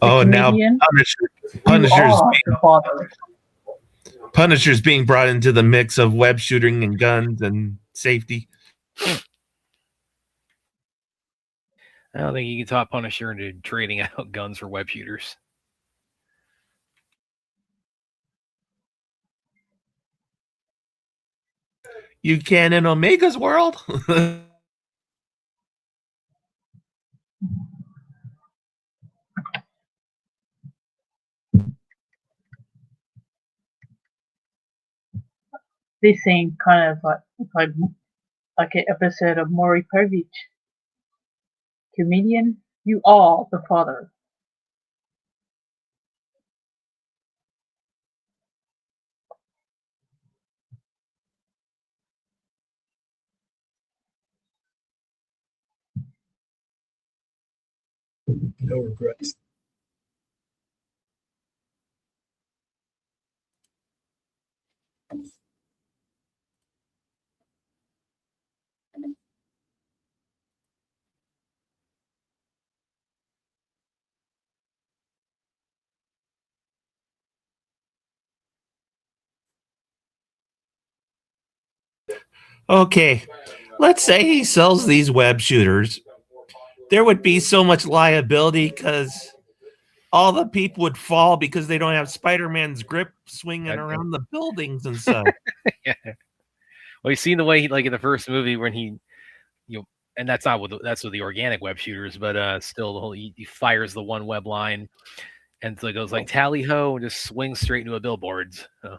Oh, now comedian, you Punisher's are the father. Punisher's being brought into the mix of web shooting and guns and safety. I don't think you can talk Punisher into trading out guns for web shooters. You can in Omega's world. This scene kind of like an episode of Maury Povich. Comedian, you are the father. No regrets. Okay, let's say he sells these web shooters. There would be so much liability because all the people would fall because they don't have Spider-Man's grip swinging around the buildings and stuff. Yeah. Well, you seen the way he, like in the first movie when he, and that's not with that's with the organic web shooters, but still the whole he fires the one web line, and so it goes like tally ho and just swings straight into a billboards. So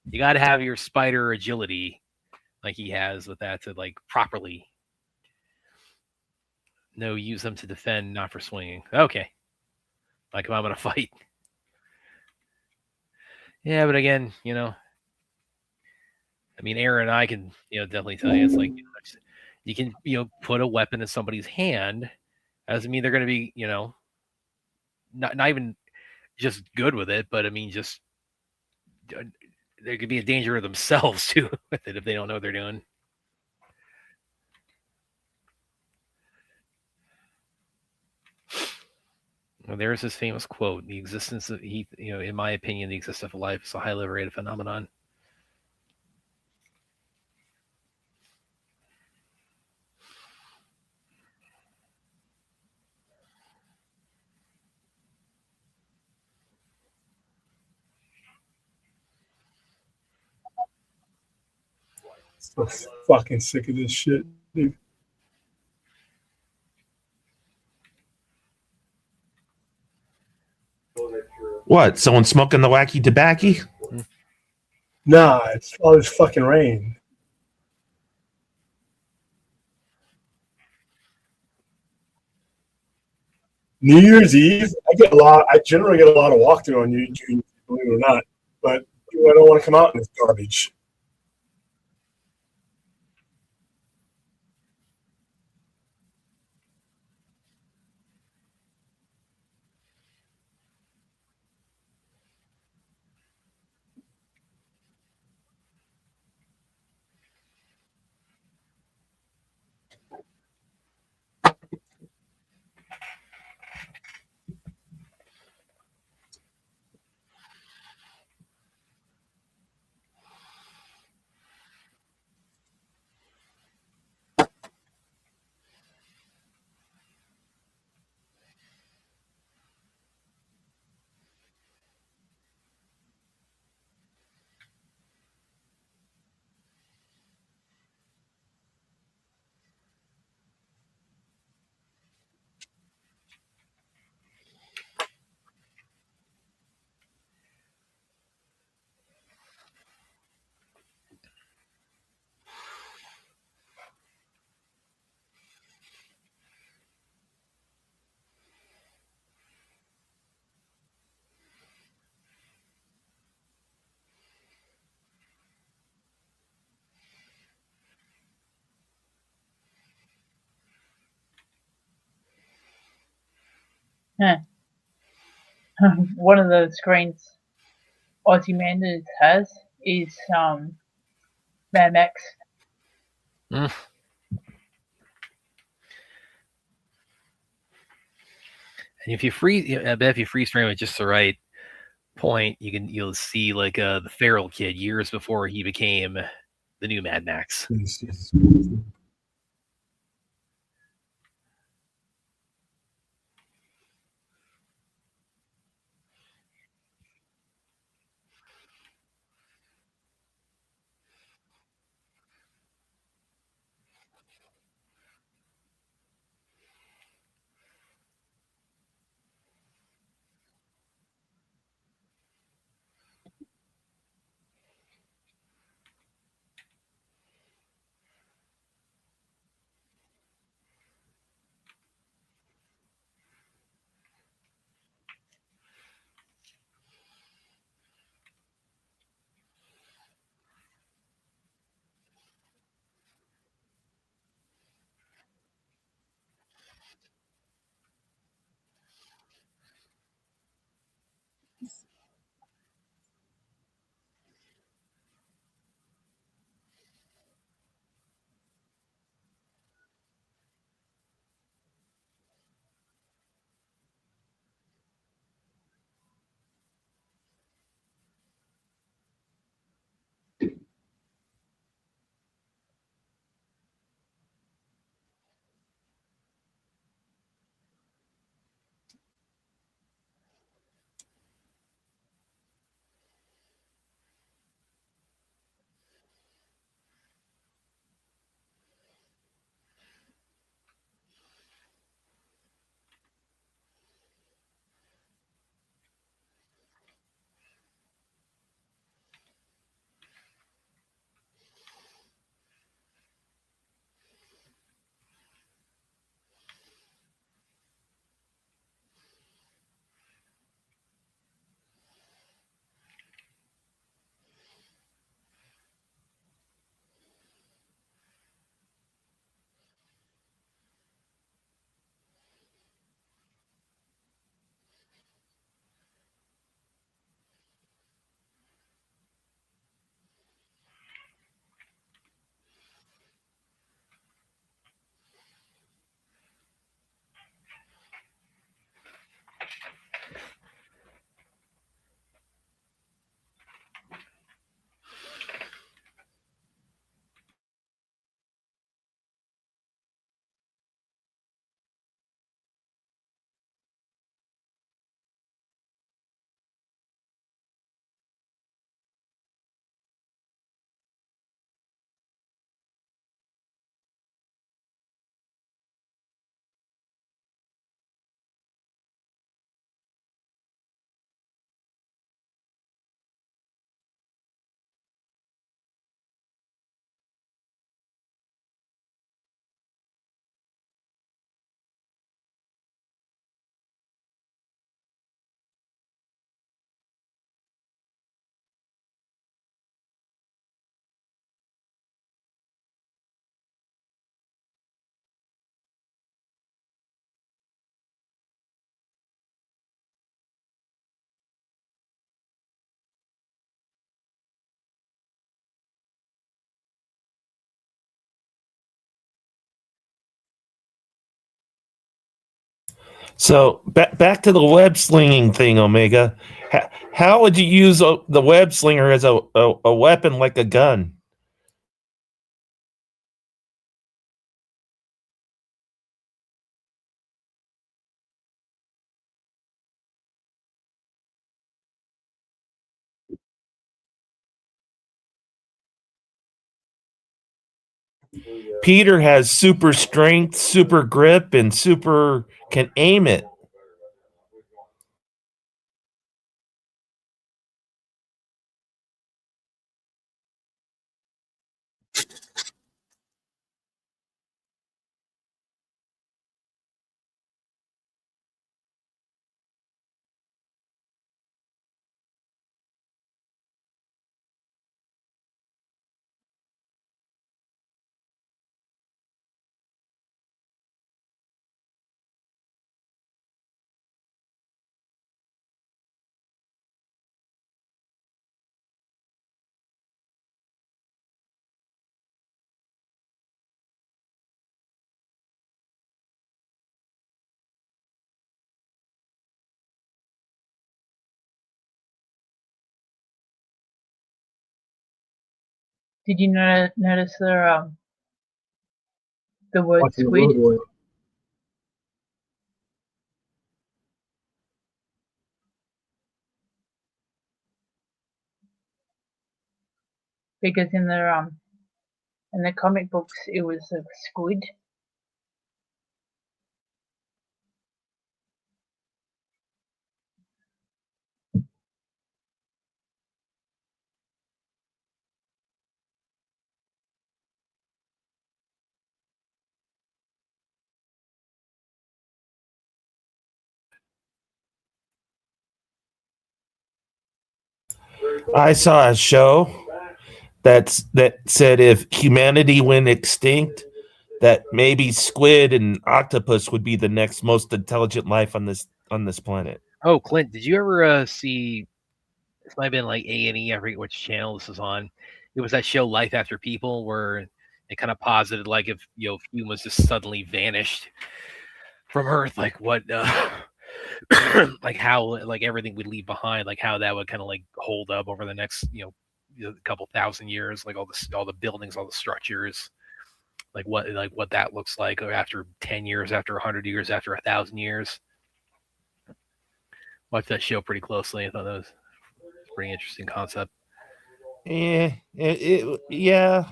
you got to have your spider agility, like he has with that, to like properly. No, use them to defend, not for swinging. Okay, like if I'm gonna fight. Yeah, but again, I mean, Aaron and I can, definitely tell you, it's like you can, put a weapon in somebody's hand. Doesn't mean they're going to be, not even just good with it, but I mean, just there could be a danger of themselves too with it if they don't know what they're doing. Well, there's his famous quote: "The existence of in my opinion, the existence of life is a highly overrated phenomenon." So fucking sick of this shit, dude. What? Someone smoking the wacky tobacco? Nah, it's all this fucking rain. New Year's Eve, I generally get a lot of walk through on YouTube, believe it or not. But I don't want to come out in this garbage. One of the screens Ozymandias has is Mad Max. And if you freeze, I bet if you freeze frame at just the right point, you'll see like the feral kid years before he became the new Mad Max. So back to the web slinging thing, Omega. How would you use the web slinger as a weapon like a gun? Peter has super strength, super grip, and super can aim it. Did you notice the word Watching the squid? Road Warrior. Because in the comic books it was a squid. I saw a show that said if humanity went extinct, that maybe squid and octopus would be the next most intelligent life on this planet. Oh, Clint, did you ever see? This might have been like A&E. I forget which channel this is on. It was that show Life After People, where it kind of posited like if humans just suddenly vanished from Earth, like what, like how like everything would leave behind, like how that would kind of like hold up over the next couple thousand years, like all the buildings, all the structures, like what that looks like after 10 years, after 100 years, after 1,000 years. Watched that show pretty closely. I thought that was a pretty interesting concept. Yeah,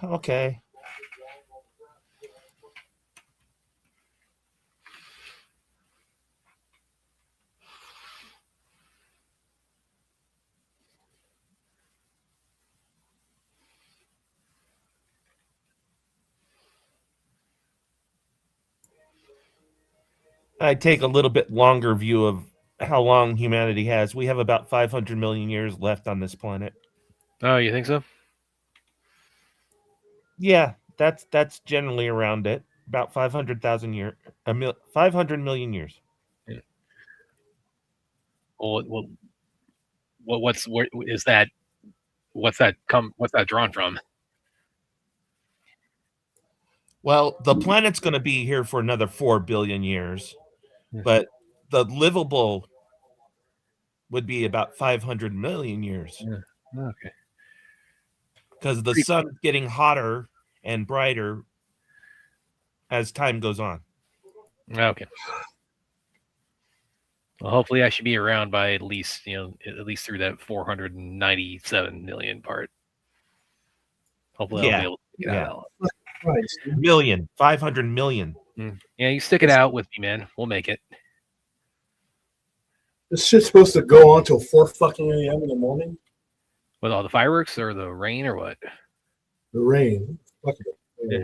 okay. I take a little bit longer view of how long humanity has. We have about 500 million years left on this planet. Oh, you think so? Yeah, that's generally around it. About 500,000 years, 500 million years. Yeah. Well, what's that? What's that drawn from? Well, the planet's going to be here for another 4 billion years, but the livable would be about 500 million years. Yeah. Okay. Because the sun's getting hotter and brighter as time goes on. Okay. Well, hopefully I should be around by at least through that 497 million part. Hopefully I'll be able to get out. Christ, dude. Million, 500 million. Yeah, you stick it out with me, man. We'll make it. This shit's supposed to go on till 4 fucking a.m. in the morning. With all the fireworks or the rain or what? The rain. Fuck it. Yeah.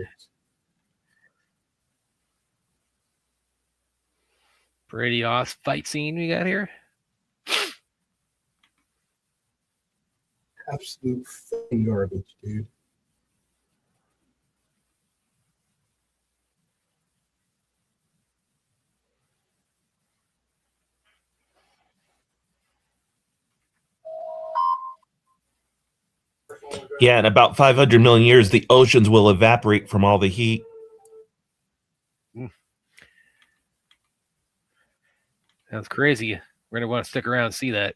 Pretty awesome fight scene we got here. Absolute fucking garbage, dude. Yeah, in about 500 million years, the oceans will evaporate from all the heat. That's crazy. We're gonna want to stick around and see that.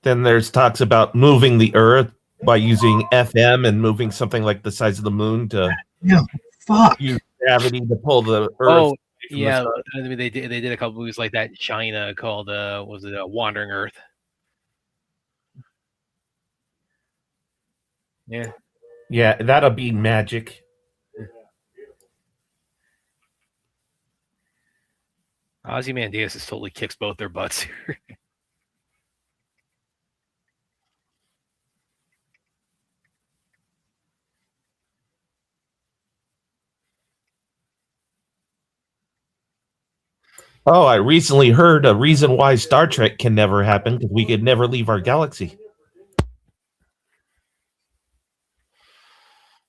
Then there's talks about moving the Earth by using FM and moving something like the size of the moon to Fuck. use gravity to pull the Earth. Oh, yeah. I mean, they did a couple movies like that in China called was it Wandering Earth? Yeah. Yeah, that'll be magic. Ozymandias has totally kicks both their butts here. Oh, I recently heard a reason why Star Trek can never happen because we could never leave our galaxy.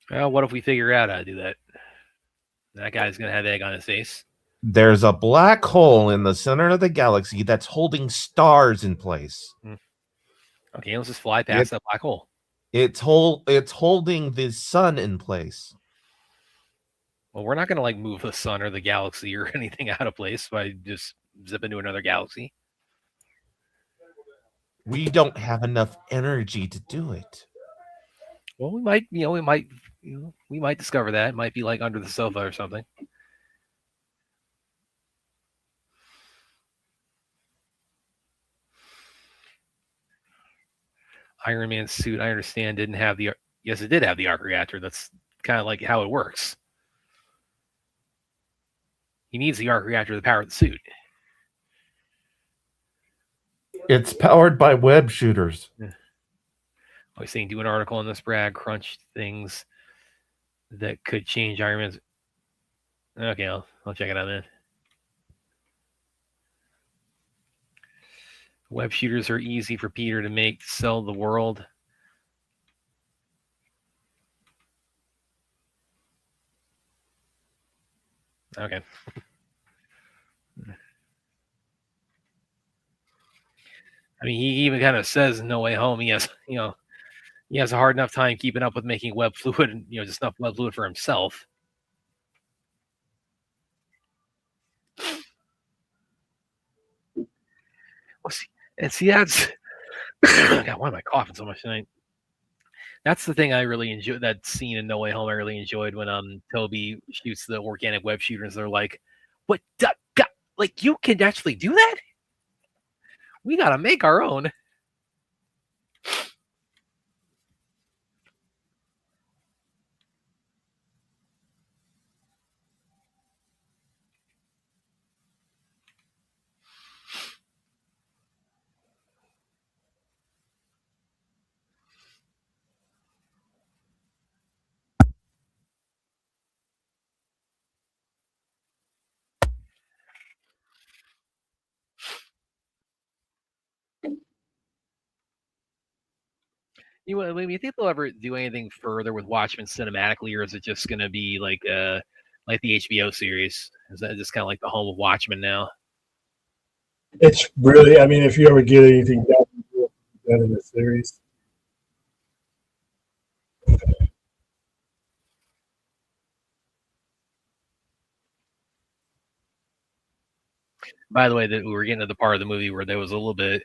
Well, what if we figure out how to do that? That guy's gonna have egg on his face. There's a black hole in the center of the galaxy that's holding stars in place. Okay, let's just fly past that black hole. It's holding the sun in place. Well, we're not going to like move the sun or the galaxy or anything out of place by just zip into another galaxy. We don't have enough energy to do it. Well, we might discover that. It might be like under the sofa or something. Iron Man's suit, I understand, didn't have the. Yes, it did have the arc reactor. That's kind of like how it works. He needs the arc reactor to power the suit. It's powered by web shooters. I was saying, do an article on this, Brad. Crunch things that could change Iron Man's. Okay, I'll check it out then. Web shooters are easy for Peter to make to sell the world. Okay. I mean, he even kind of says in No Way Home, he has a hard enough time keeping up with making web fluid and just enough web fluid for himself. Well, see, that's God, why am I coughing so much tonight? That's the thing I really enjoy. That scene in No Way Home I really enjoyed when Toby shoots the organic web shooters. They're like, "What? Like you can actually do that? We gotta make our own." You think they'll ever do anything further with Watchmen cinematically, or is it just going to be like the HBO series? Is that just kind of like the home of Watchmen now? It's really, I mean, if you ever get anything done in the series. By the way, that we were getting to the part of the movie where there was a little bit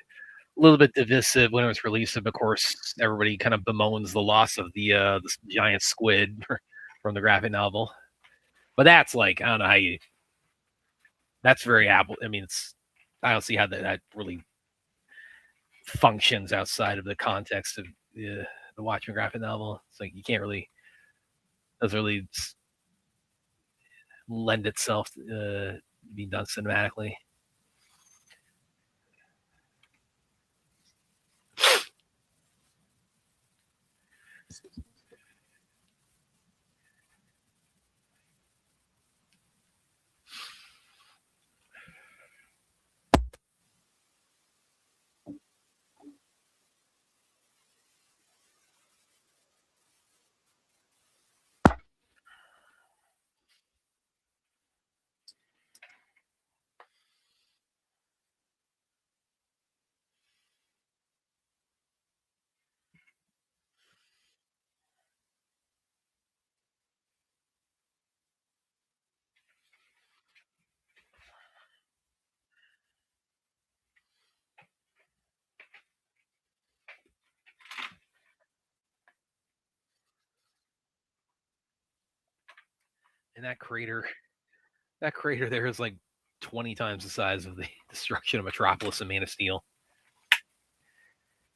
divisive when it was released. Of course, everybody kind of bemoans the loss of the giant squid from the graphic novel. But that's like, I don't know how you. That's very Apple. I mean, I don't see how that really functions outside of the context of the Watchmen graphic novel. It's like you can't really. Doesn't really lend itself to being done cinematically. And that crater there is like 20 times the size of the destruction of Metropolis and Man of Steel.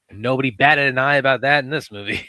And nobody batted an eye about that in this movie.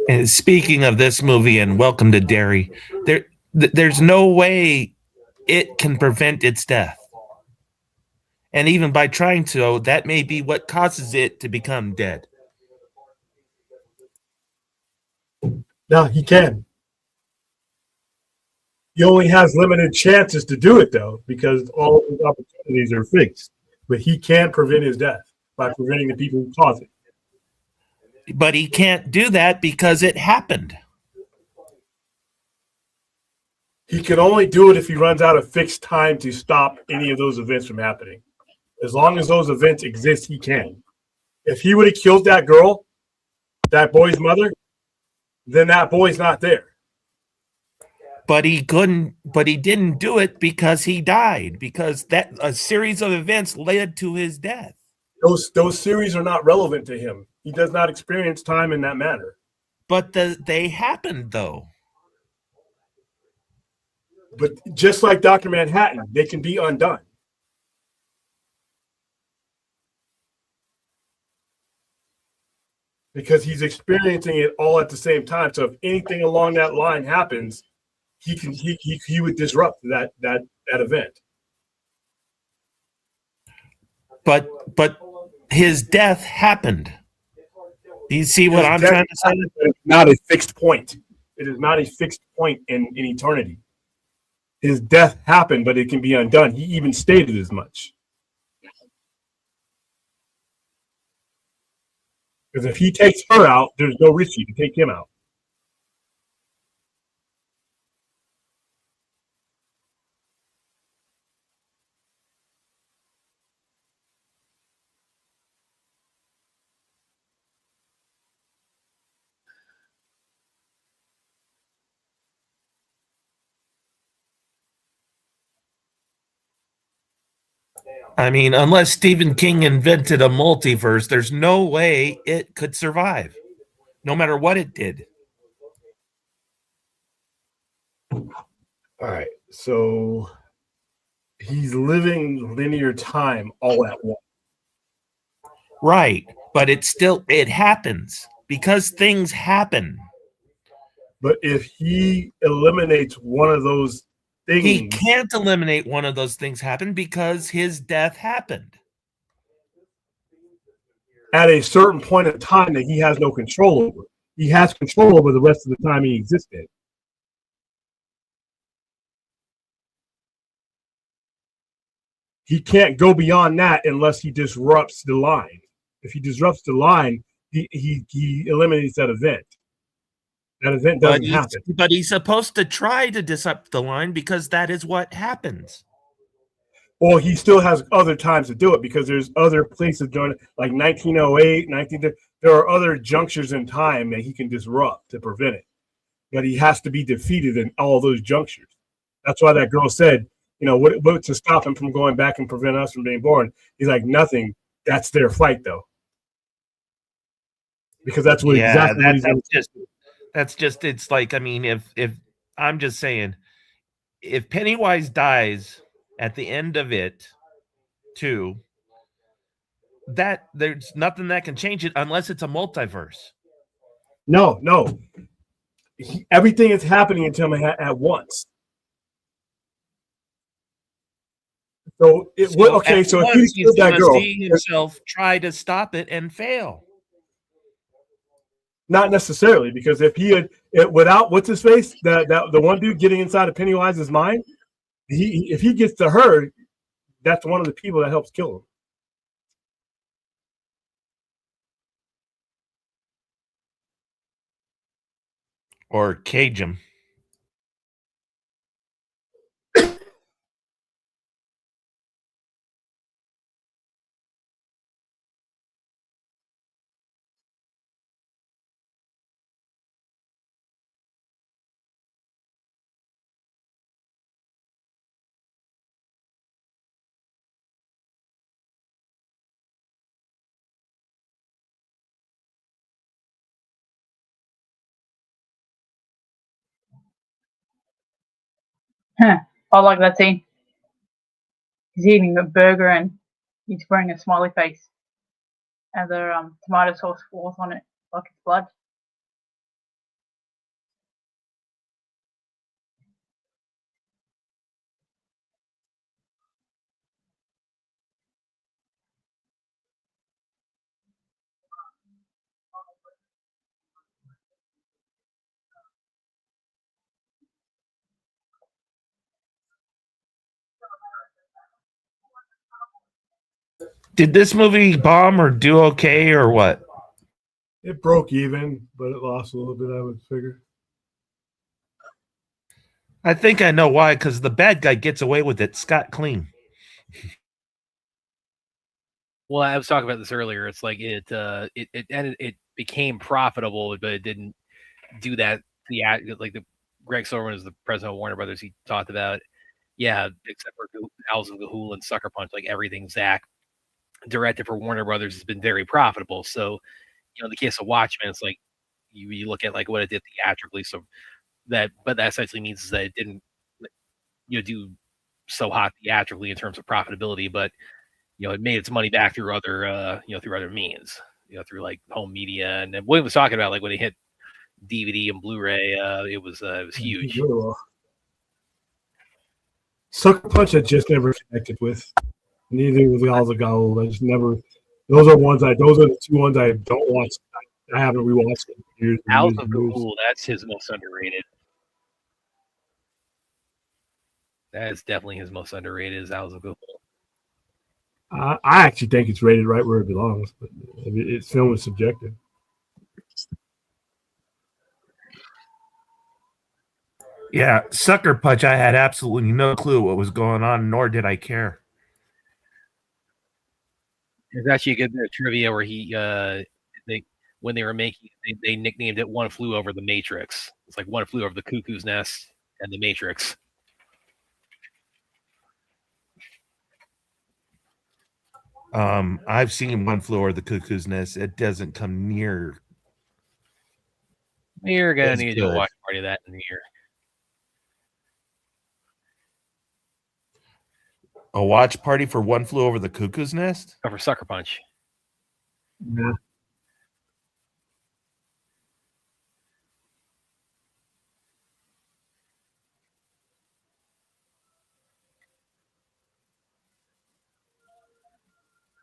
And speaking of this movie and Welcome to Derry, there's no way it can prevent its death. And even by trying to, that may be what causes it to become dead. No, he can. He only has limited chances to do it, though, because all of his opportunities are fixed. But he can prevent his death by preventing the people who cause it. But he can't do that because it happened. He can only do it if he runs out of fixed time to stop any of those events from happening. As long as those events exist, he can. If he would have killed that girl, that boy's mother, then that boy's not there. But he couldn't. But he didn't do it because he died. Because that a series of events led to his death. Those series are not relevant to him. He does not experience time in that manner. But they happened though. But just like Dr. Manhattan, they can be undone. Because he's experiencing it all at the same time. So if anything along that line happens, he would disrupt that event. But his death happened. Do you see what I'm trying to say? It's not a fixed point. It is not a fixed point in eternity. His death happened, but it can be undone. He even stated as much. Because if he takes her out, there's no Richie to take him out. I mean, unless Stephen King invented a multiverse, there's no way it could survive, no matter what it did. All right, so he's living linear time all at once. Right, but it happens because things happen. But if he eliminates one of those things, he can't eliminate one of those things happen because his death happened at a certain point in time that he has no control over. He has control over the rest of the time he existed. He can't go beyond that unless he disrupts the line. If he disrupts the line, he eliminates that event. That event doesn't happen. But he's supposed to try to disrupt the line because that is what happens. Or he still has other times to do it because there's other places during, like 1908, there are other junctures in time that he can disrupt to prevent it. But he has to be defeated in all those junctures. That's why that girl said, you know, what to stop him from going back and prevent us from being born? He's like, nothing. That's their fight, though. Because that's what exactly that's just it's like, I mean, if I'm just saying, if Pennywise dies at the end of it too, that there's nothing that can change it unless it's a multiverse. No. Everything is happening to him at once. So if he he's going to see himself try to stop it and fail. Not necessarily, because if he had without what's his face, the one dude getting inside of Pennywise's mind, if he gets to her, that's one of the people that helps kill him. Or cage him. I like that scene. He's eating a burger and he's wearing a smiley face. And the tomato sauce falls on it like it's blood. Did this movie bomb or do okay or what? It broke even, but it lost a little bit, I would figure. I think I know why, because the bad guy gets away with it scot clean. Well, I was talking about this earlier. It's like it became profitable, but it didn't do that. Like the Greg Silverman is the president of Warner Brothers. He talked about, yeah, except for Owls of Gahul and Sucker Punch, like everything Zach directed for Warner Brothers has been very profitable. So, in the case of Watchmen, it's like you look at like what it did theatrically. So that essentially means is that it didn't do so hot theatrically in terms of profitability, but it made its money back through other through other means, through like home media. And then William was talking about like when it hit DVD and Blu-ray, it was huge. Really well. Sucker Punch I just never connected with. Neither was Owls of Gahul. I just never. Those are the two ones I don't watch. I haven't rewatched in years. Owls of Gahul, that's his most underrated. That is definitely his most underrated. Is Owls of Gahul. I actually think it's rated right where it belongs, but its film is subjective. Yeah, Sucker Punch, I had absolutely no clue what was going on, nor did I care. There's actually a good bit of trivia where when they were making it, they nicknamed it One Flew Over the Matrix. It's like One Flew Over the Cuckoo's Nest and the Matrix. I've seen One Flew Over the Cuckoo's Nest. It doesn't come near. You're gonna need to do a watch party of that in the year. A watch party for One Flew Over the Cuckoo's Nest? Or for Sucker Punch. Yeah.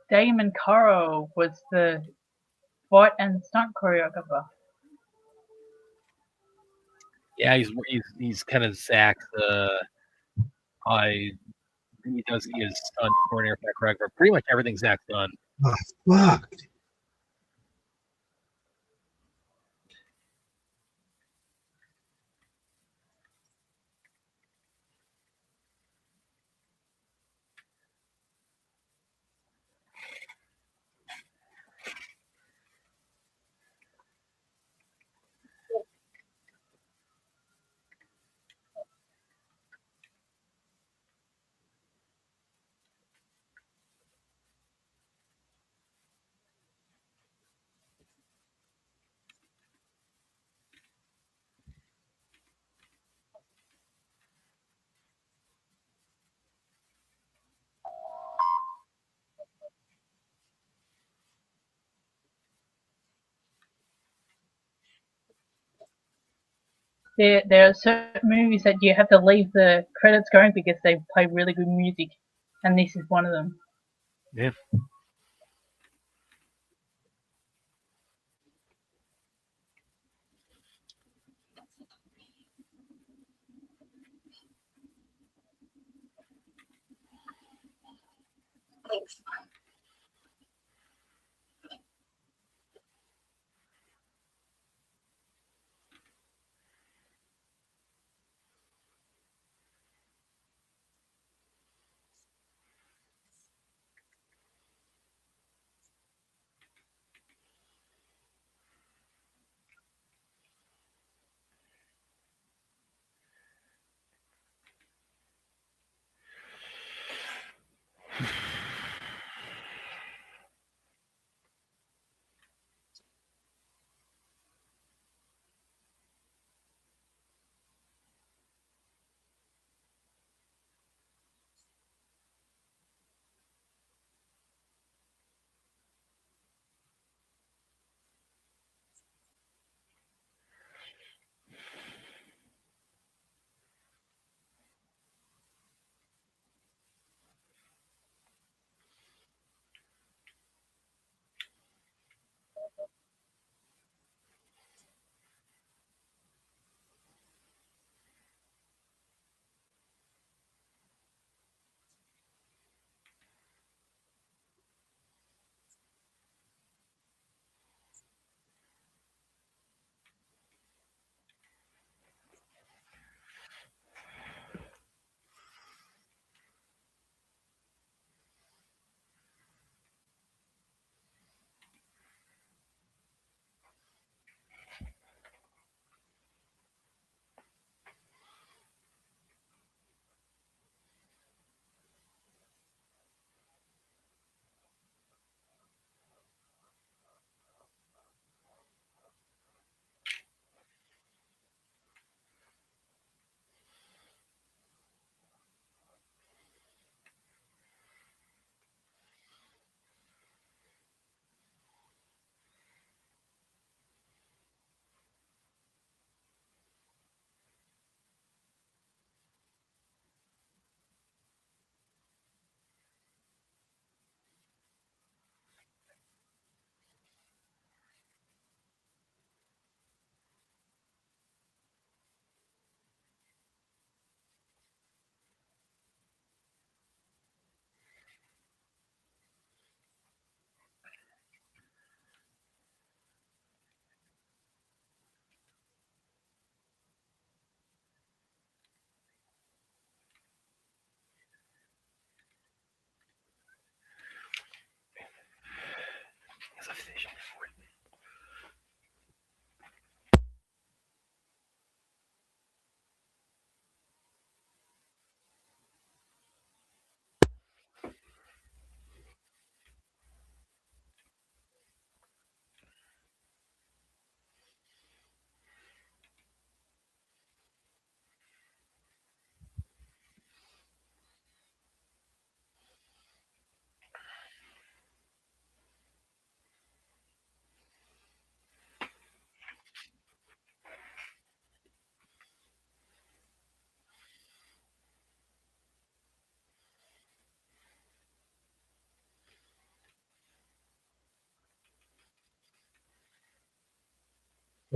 Damon Caro was the fight and stunt choreographer. Yeah, he's kind of Zach's. He does his stunt coordinator, if I'm correct, but pretty much everything Zach's done. Oh, fuck. There are certain movies that you have to leave the credits going because they play really good music, and this is one of them. Yeah.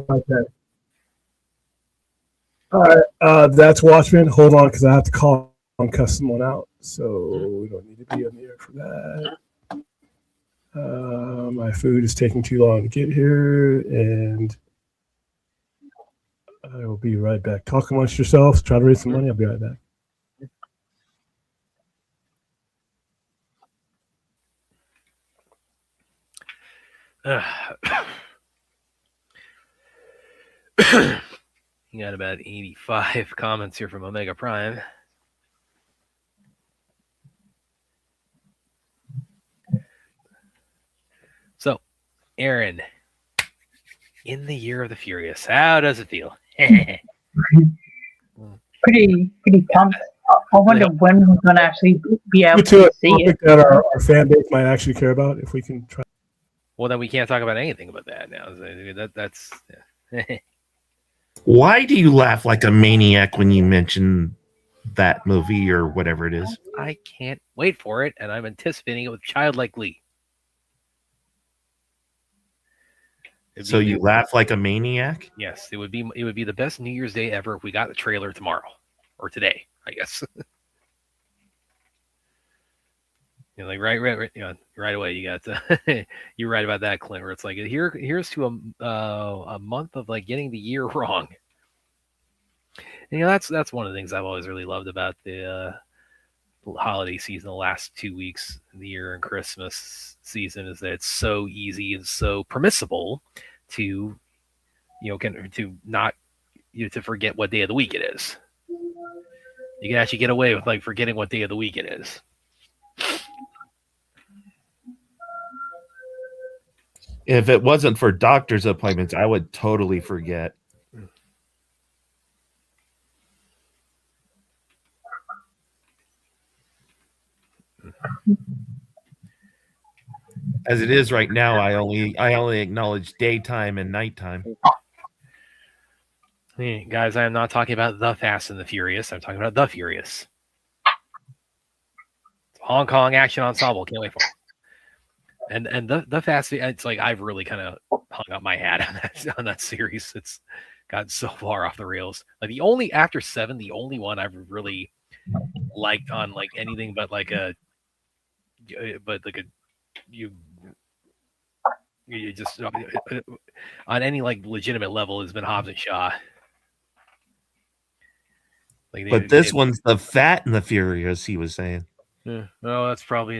Okay. All right. That's Watchmen. Hold on, because I have to call and cuss someone out. So we don't need to be on the air for that. My food is taking too long to get here, and I will be right back. Talk amongst yourselves. Try to raise some money. I'll be right back. You got about 85 comments here from Omega Prime. So, Aaron, in the Year of the Furious, how does it feel? Pretty pumped. I wonder when we're gonna actually be able To to a see topic it. that our fan base might actually care about, if we can try. Well, then we can't talk about anything about that now. That's Why do you laugh like a maniac when you mention that movie or whatever it is? I can't wait for it, and I'm anticipating it with childlike glee. So you laugh like a maniac? Yes, it would be the best New Year's Day ever if we got the trailer tomorrow or today, I guess. You know, like right, you know, right away. You got you're right about that, Clint. Where it's like here's to a month of like getting the year wrong. And, you know, that's one of the things I've always really loved about the holiday season, the last 2 weeks of the year and Christmas season, is that it's so easy and so permissible to, to not, to forget what day of the week it is. You can actually get away with like forgetting what day of the week it is. If it wasn't for doctor's appointments, I would totally forget. As it is right now, I only acknowledge daytime and nighttime. Hey, guys, I am not talking about The Fast and the Furious. I'm talking about The Furious. Hong Kong action ensemble. Can't wait for it. And the Fast, it's like I've really kind of hung up my hat on that series. It's gotten so far off the rails. Like after 7, the only one I've really liked on like anything but you just on any like legitimate level has been Hobbs and Shaw. But this one's the Fat and the Furious, he was saying. Yeah, well, that's probably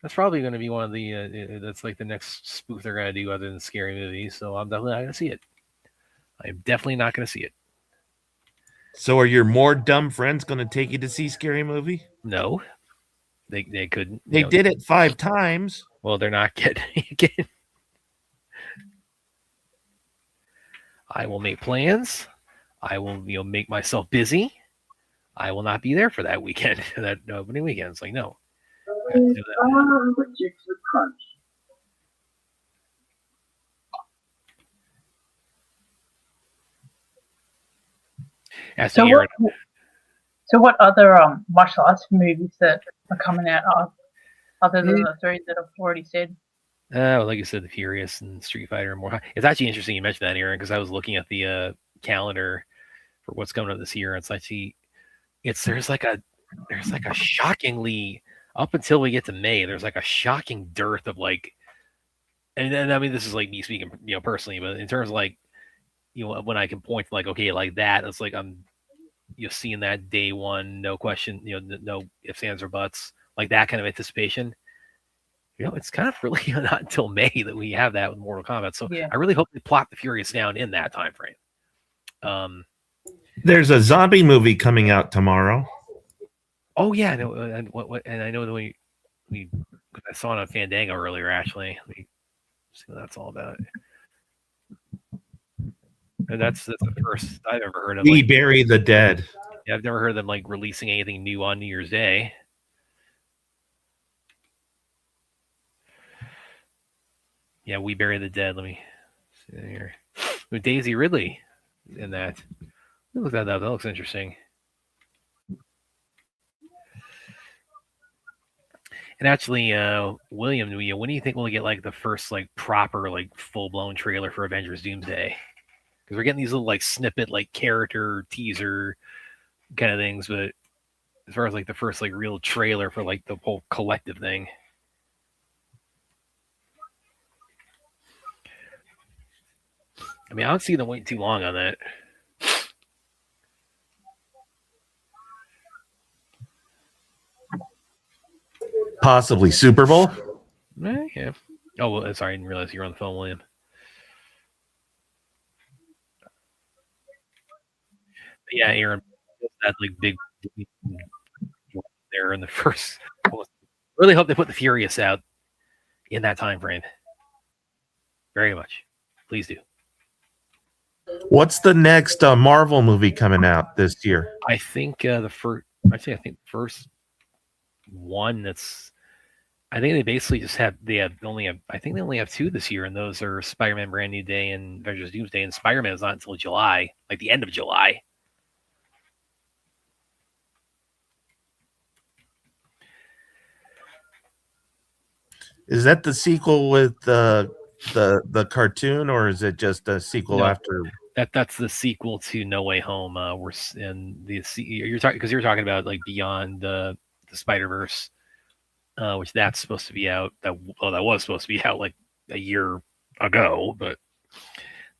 going to be one of the that's like the next spoof they're going to do other than scary movies. So I'm definitely not going to see it. I'm definitely not going to see it. So are your more dumb friends going to take you to see Scary Movie? No, they couldn't. They did it 5 times. Well, they're not getting. I will make plans. I will, make myself busy. I will not be there for that weekend. That opening weekend. It's like no. So what other martial arts movies that are coming out other than the 3 that I've already said? Well, like you said, The Furious and Street Fighter and more. It's actually interesting you mentioned that, Aaron, because I was looking at the calendar for what's coming up this year. It's actually there's like a shockingly, up until we get to May, there's like a shocking dearth of like, and I mean this is like me speaking, personally, but in terms of like, when I can point to like, okay, like that, it's like I'm seeing that day one, no question, no ifs, ands, or buts, like that kind of anticipation. It's kind of really not until May that we have that with Mortal Kombat. So yeah. I really hope they plot the Furious down in that time frame. There's a zombie movie coming out tomorrow. Oh yeah, no, and I know that we I saw it on Fandango earlier. Actually, let me see what that's all about. And that's the first I've ever heard of. We Bury the Dead. Yeah, I've never heard of them like releasing anything new on New Year's Day. Yeah, We Bury the Dead. Let me see here. With Daisy Ridley in that. Look at that. That looks interesting. And actually, William, when do you think we'll get like the first like proper like full blown trailer for Avengers Doomsday? Because we're getting these little like snippet like character teaser kind of things, but as far as like the first like real trailer for like the whole collective thing. I mean, I don't see them waiting too long on that. Possibly Super Bowl. Yeah. Oh, well, sorry, I didn't realize you were on the phone, William. But yeah, Aaron, that like big there in the first. Really hope they put the Furious out in that time frame. Very much. Please do. What's the next Marvel movie coming out this year? I think the first. I think the first one that's. I think they basically just have. I think they only have two this year, and those are Spider-Man: Brand New Day and Avengers: Doomsday. And Spider-Man is not until July, like the end of July. Is that the sequel with the cartoon, or is it just a sequel after? That's the sequel to No Way Home. We're in the you're talking because you're talking about like Beyond the Spider-Verse, which that's supposed to be out. That was supposed to be out like a year ago, but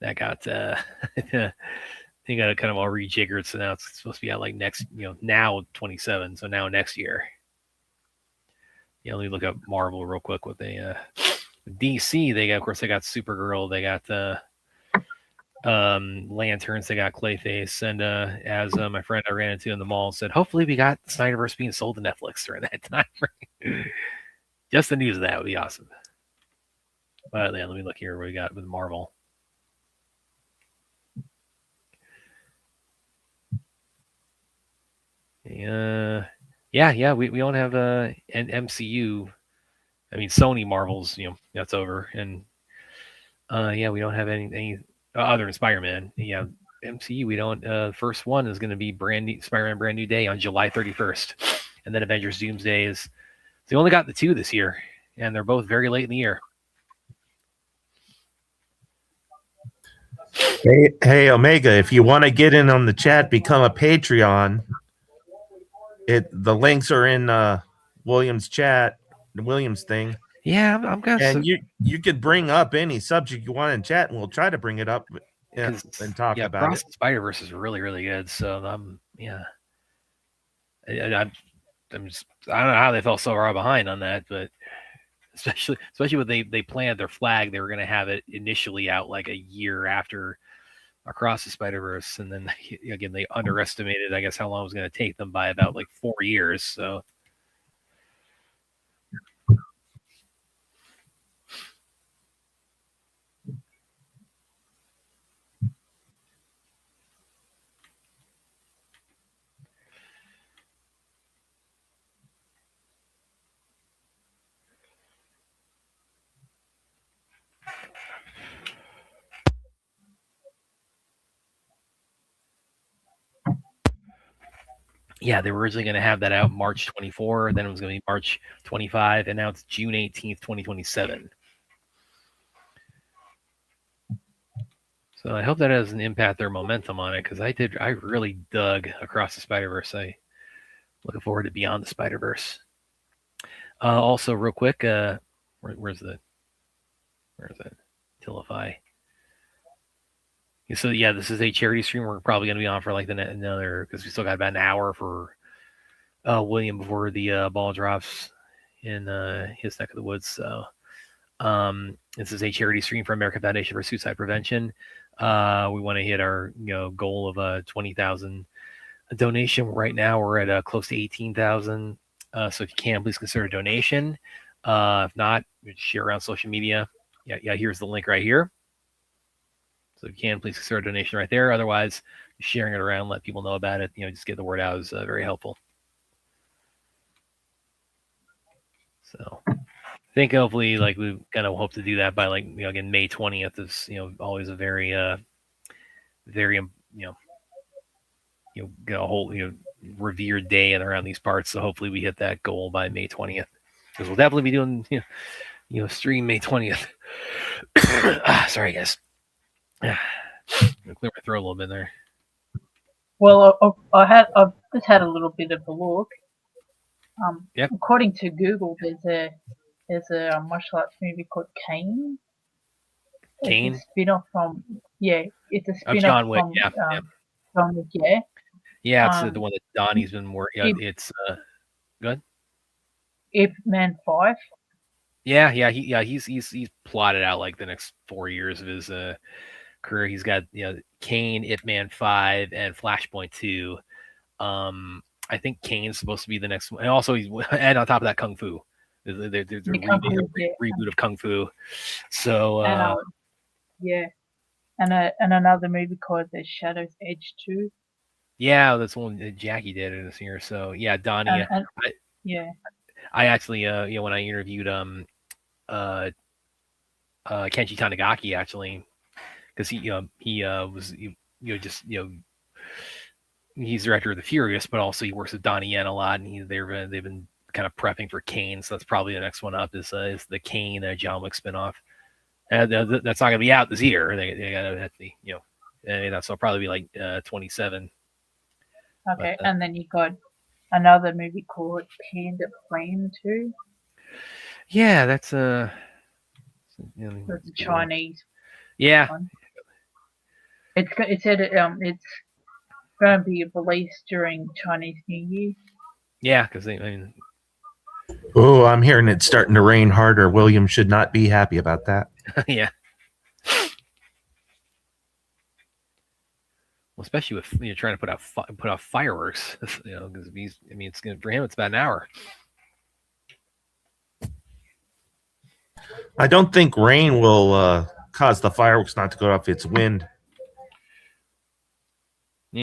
that got they got kind of all rejiggered. So now it's supposed to be out like next, now 27. So now next year. Yeah, let me look up Marvel real quick. With DC, they got Supergirl, they got Lanterns, they got Clayface, and as my friend I ran into in the mall said, hopefully we got Snyderverse being sold to Netflix during that time. Just the news of that would be awesome. But yeah, let me look here what we got with Marvel. Yeah, we don't have an MCU. I mean, Sony Marvel's, that's over, and we don't have any other than Spider-Man. Yeah, MCU, we don't. First one is going to be Spider-Man: Brand New Day on July 31st, and then Avengers: Doomsday is. They only got the two this year, and they're both very late in the year. Hey, Omega, if you want to get in on the chat, become a Patreon. The links are in William's chat, the Williams thing. Yeah, I'm gonna. And you could bring up any subject you want in chat, and we'll try to bring it up and talk about Cross it. Spider-Verse is really, really good. So I don't know how they fell so far behind on that, but especially when they planted their flag, they were going to have it initially out like a year after Across the Spider-Verse, and then again they underestimated, I guess, how long it was going to take them by about like 4 years. So. Yeah, they were originally going to have that out March 24, then it was going to be March 25, and now it's June 18th, 2027. So I hope that doesn't impact their momentum on it, because I really dug Across the Spider-Verse. I looking forward to Beyond the Spider-Verse. Also, real quick, where's that? Tilify. So yeah, this is a charity stream. We're probably going to be on for like another, because we still got about an hour for William before the ball drops in his neck of the woods. So this is a charity stream for American Foundation for Suicide Prevention. We want to hit our goal of 20,000 donation. Right now we're at close to 18,000. So if you can, please consider a donation. If not, share around social media. Yeah. Here's the link right here. So if you can, please consider a donation right there. Otherwise, sharing it around, let people know about it. Just get the word out is very helpful. So I think hopefully, like, we kind of hope to do that by again, May 20th is always a very very a whole revered day and around these parts. So hopefully we hit that goal by May 20th. because we'll definitely be doing stream May 20th. Sorry, guys. Clear my throat a little bit there. Well, I've just had a little bit of a look. Yep. According to Google, there's a martial arts movie called Kane. Kane? It's a spin-off from it's a Of spin-off John Wick. from Yeah. John Wick. Yeah. Yeah, it's the one that Donnie's been working. It's good. Ip Man 5. Yeah, he's plotted out like the next 4 years of his career. He's got Kane, Ip Man 5, and Flashpoint 2. I think Kane's supposed to be the next one, and also and on top of that, Kung Fu. There's a reboot of Kung Fu. So And and another movie called The Shadow's Edge 2. yeah, that's one that Jackie did in this year. So yeah, Donnie. I actually when I interviewed Kenji Tanigaki, actually, because he was he's director of The Furious, but also he works with Donnie Yen a lot, and they've been kind of prepping for Kane, so that's probably the next one up is the Kane John Wick spinoff. And that's not gonna be out this year. They gotta have to so it'll probably be like 27. Okay, and then you got another movie called Panda Flame 2. Yeah, that's That's a Chinese. Yeah. One. It said it's going to be released during Chinese New Year. Yeah, because Oh, I'm hearing it's starting to rain harder. William should not be happy about that. yeah. Well, especially if you're trying to put out fireworks, because it's good for him. It's about an hour. I don't think rain will cause the fireworks not to go off. It's wind.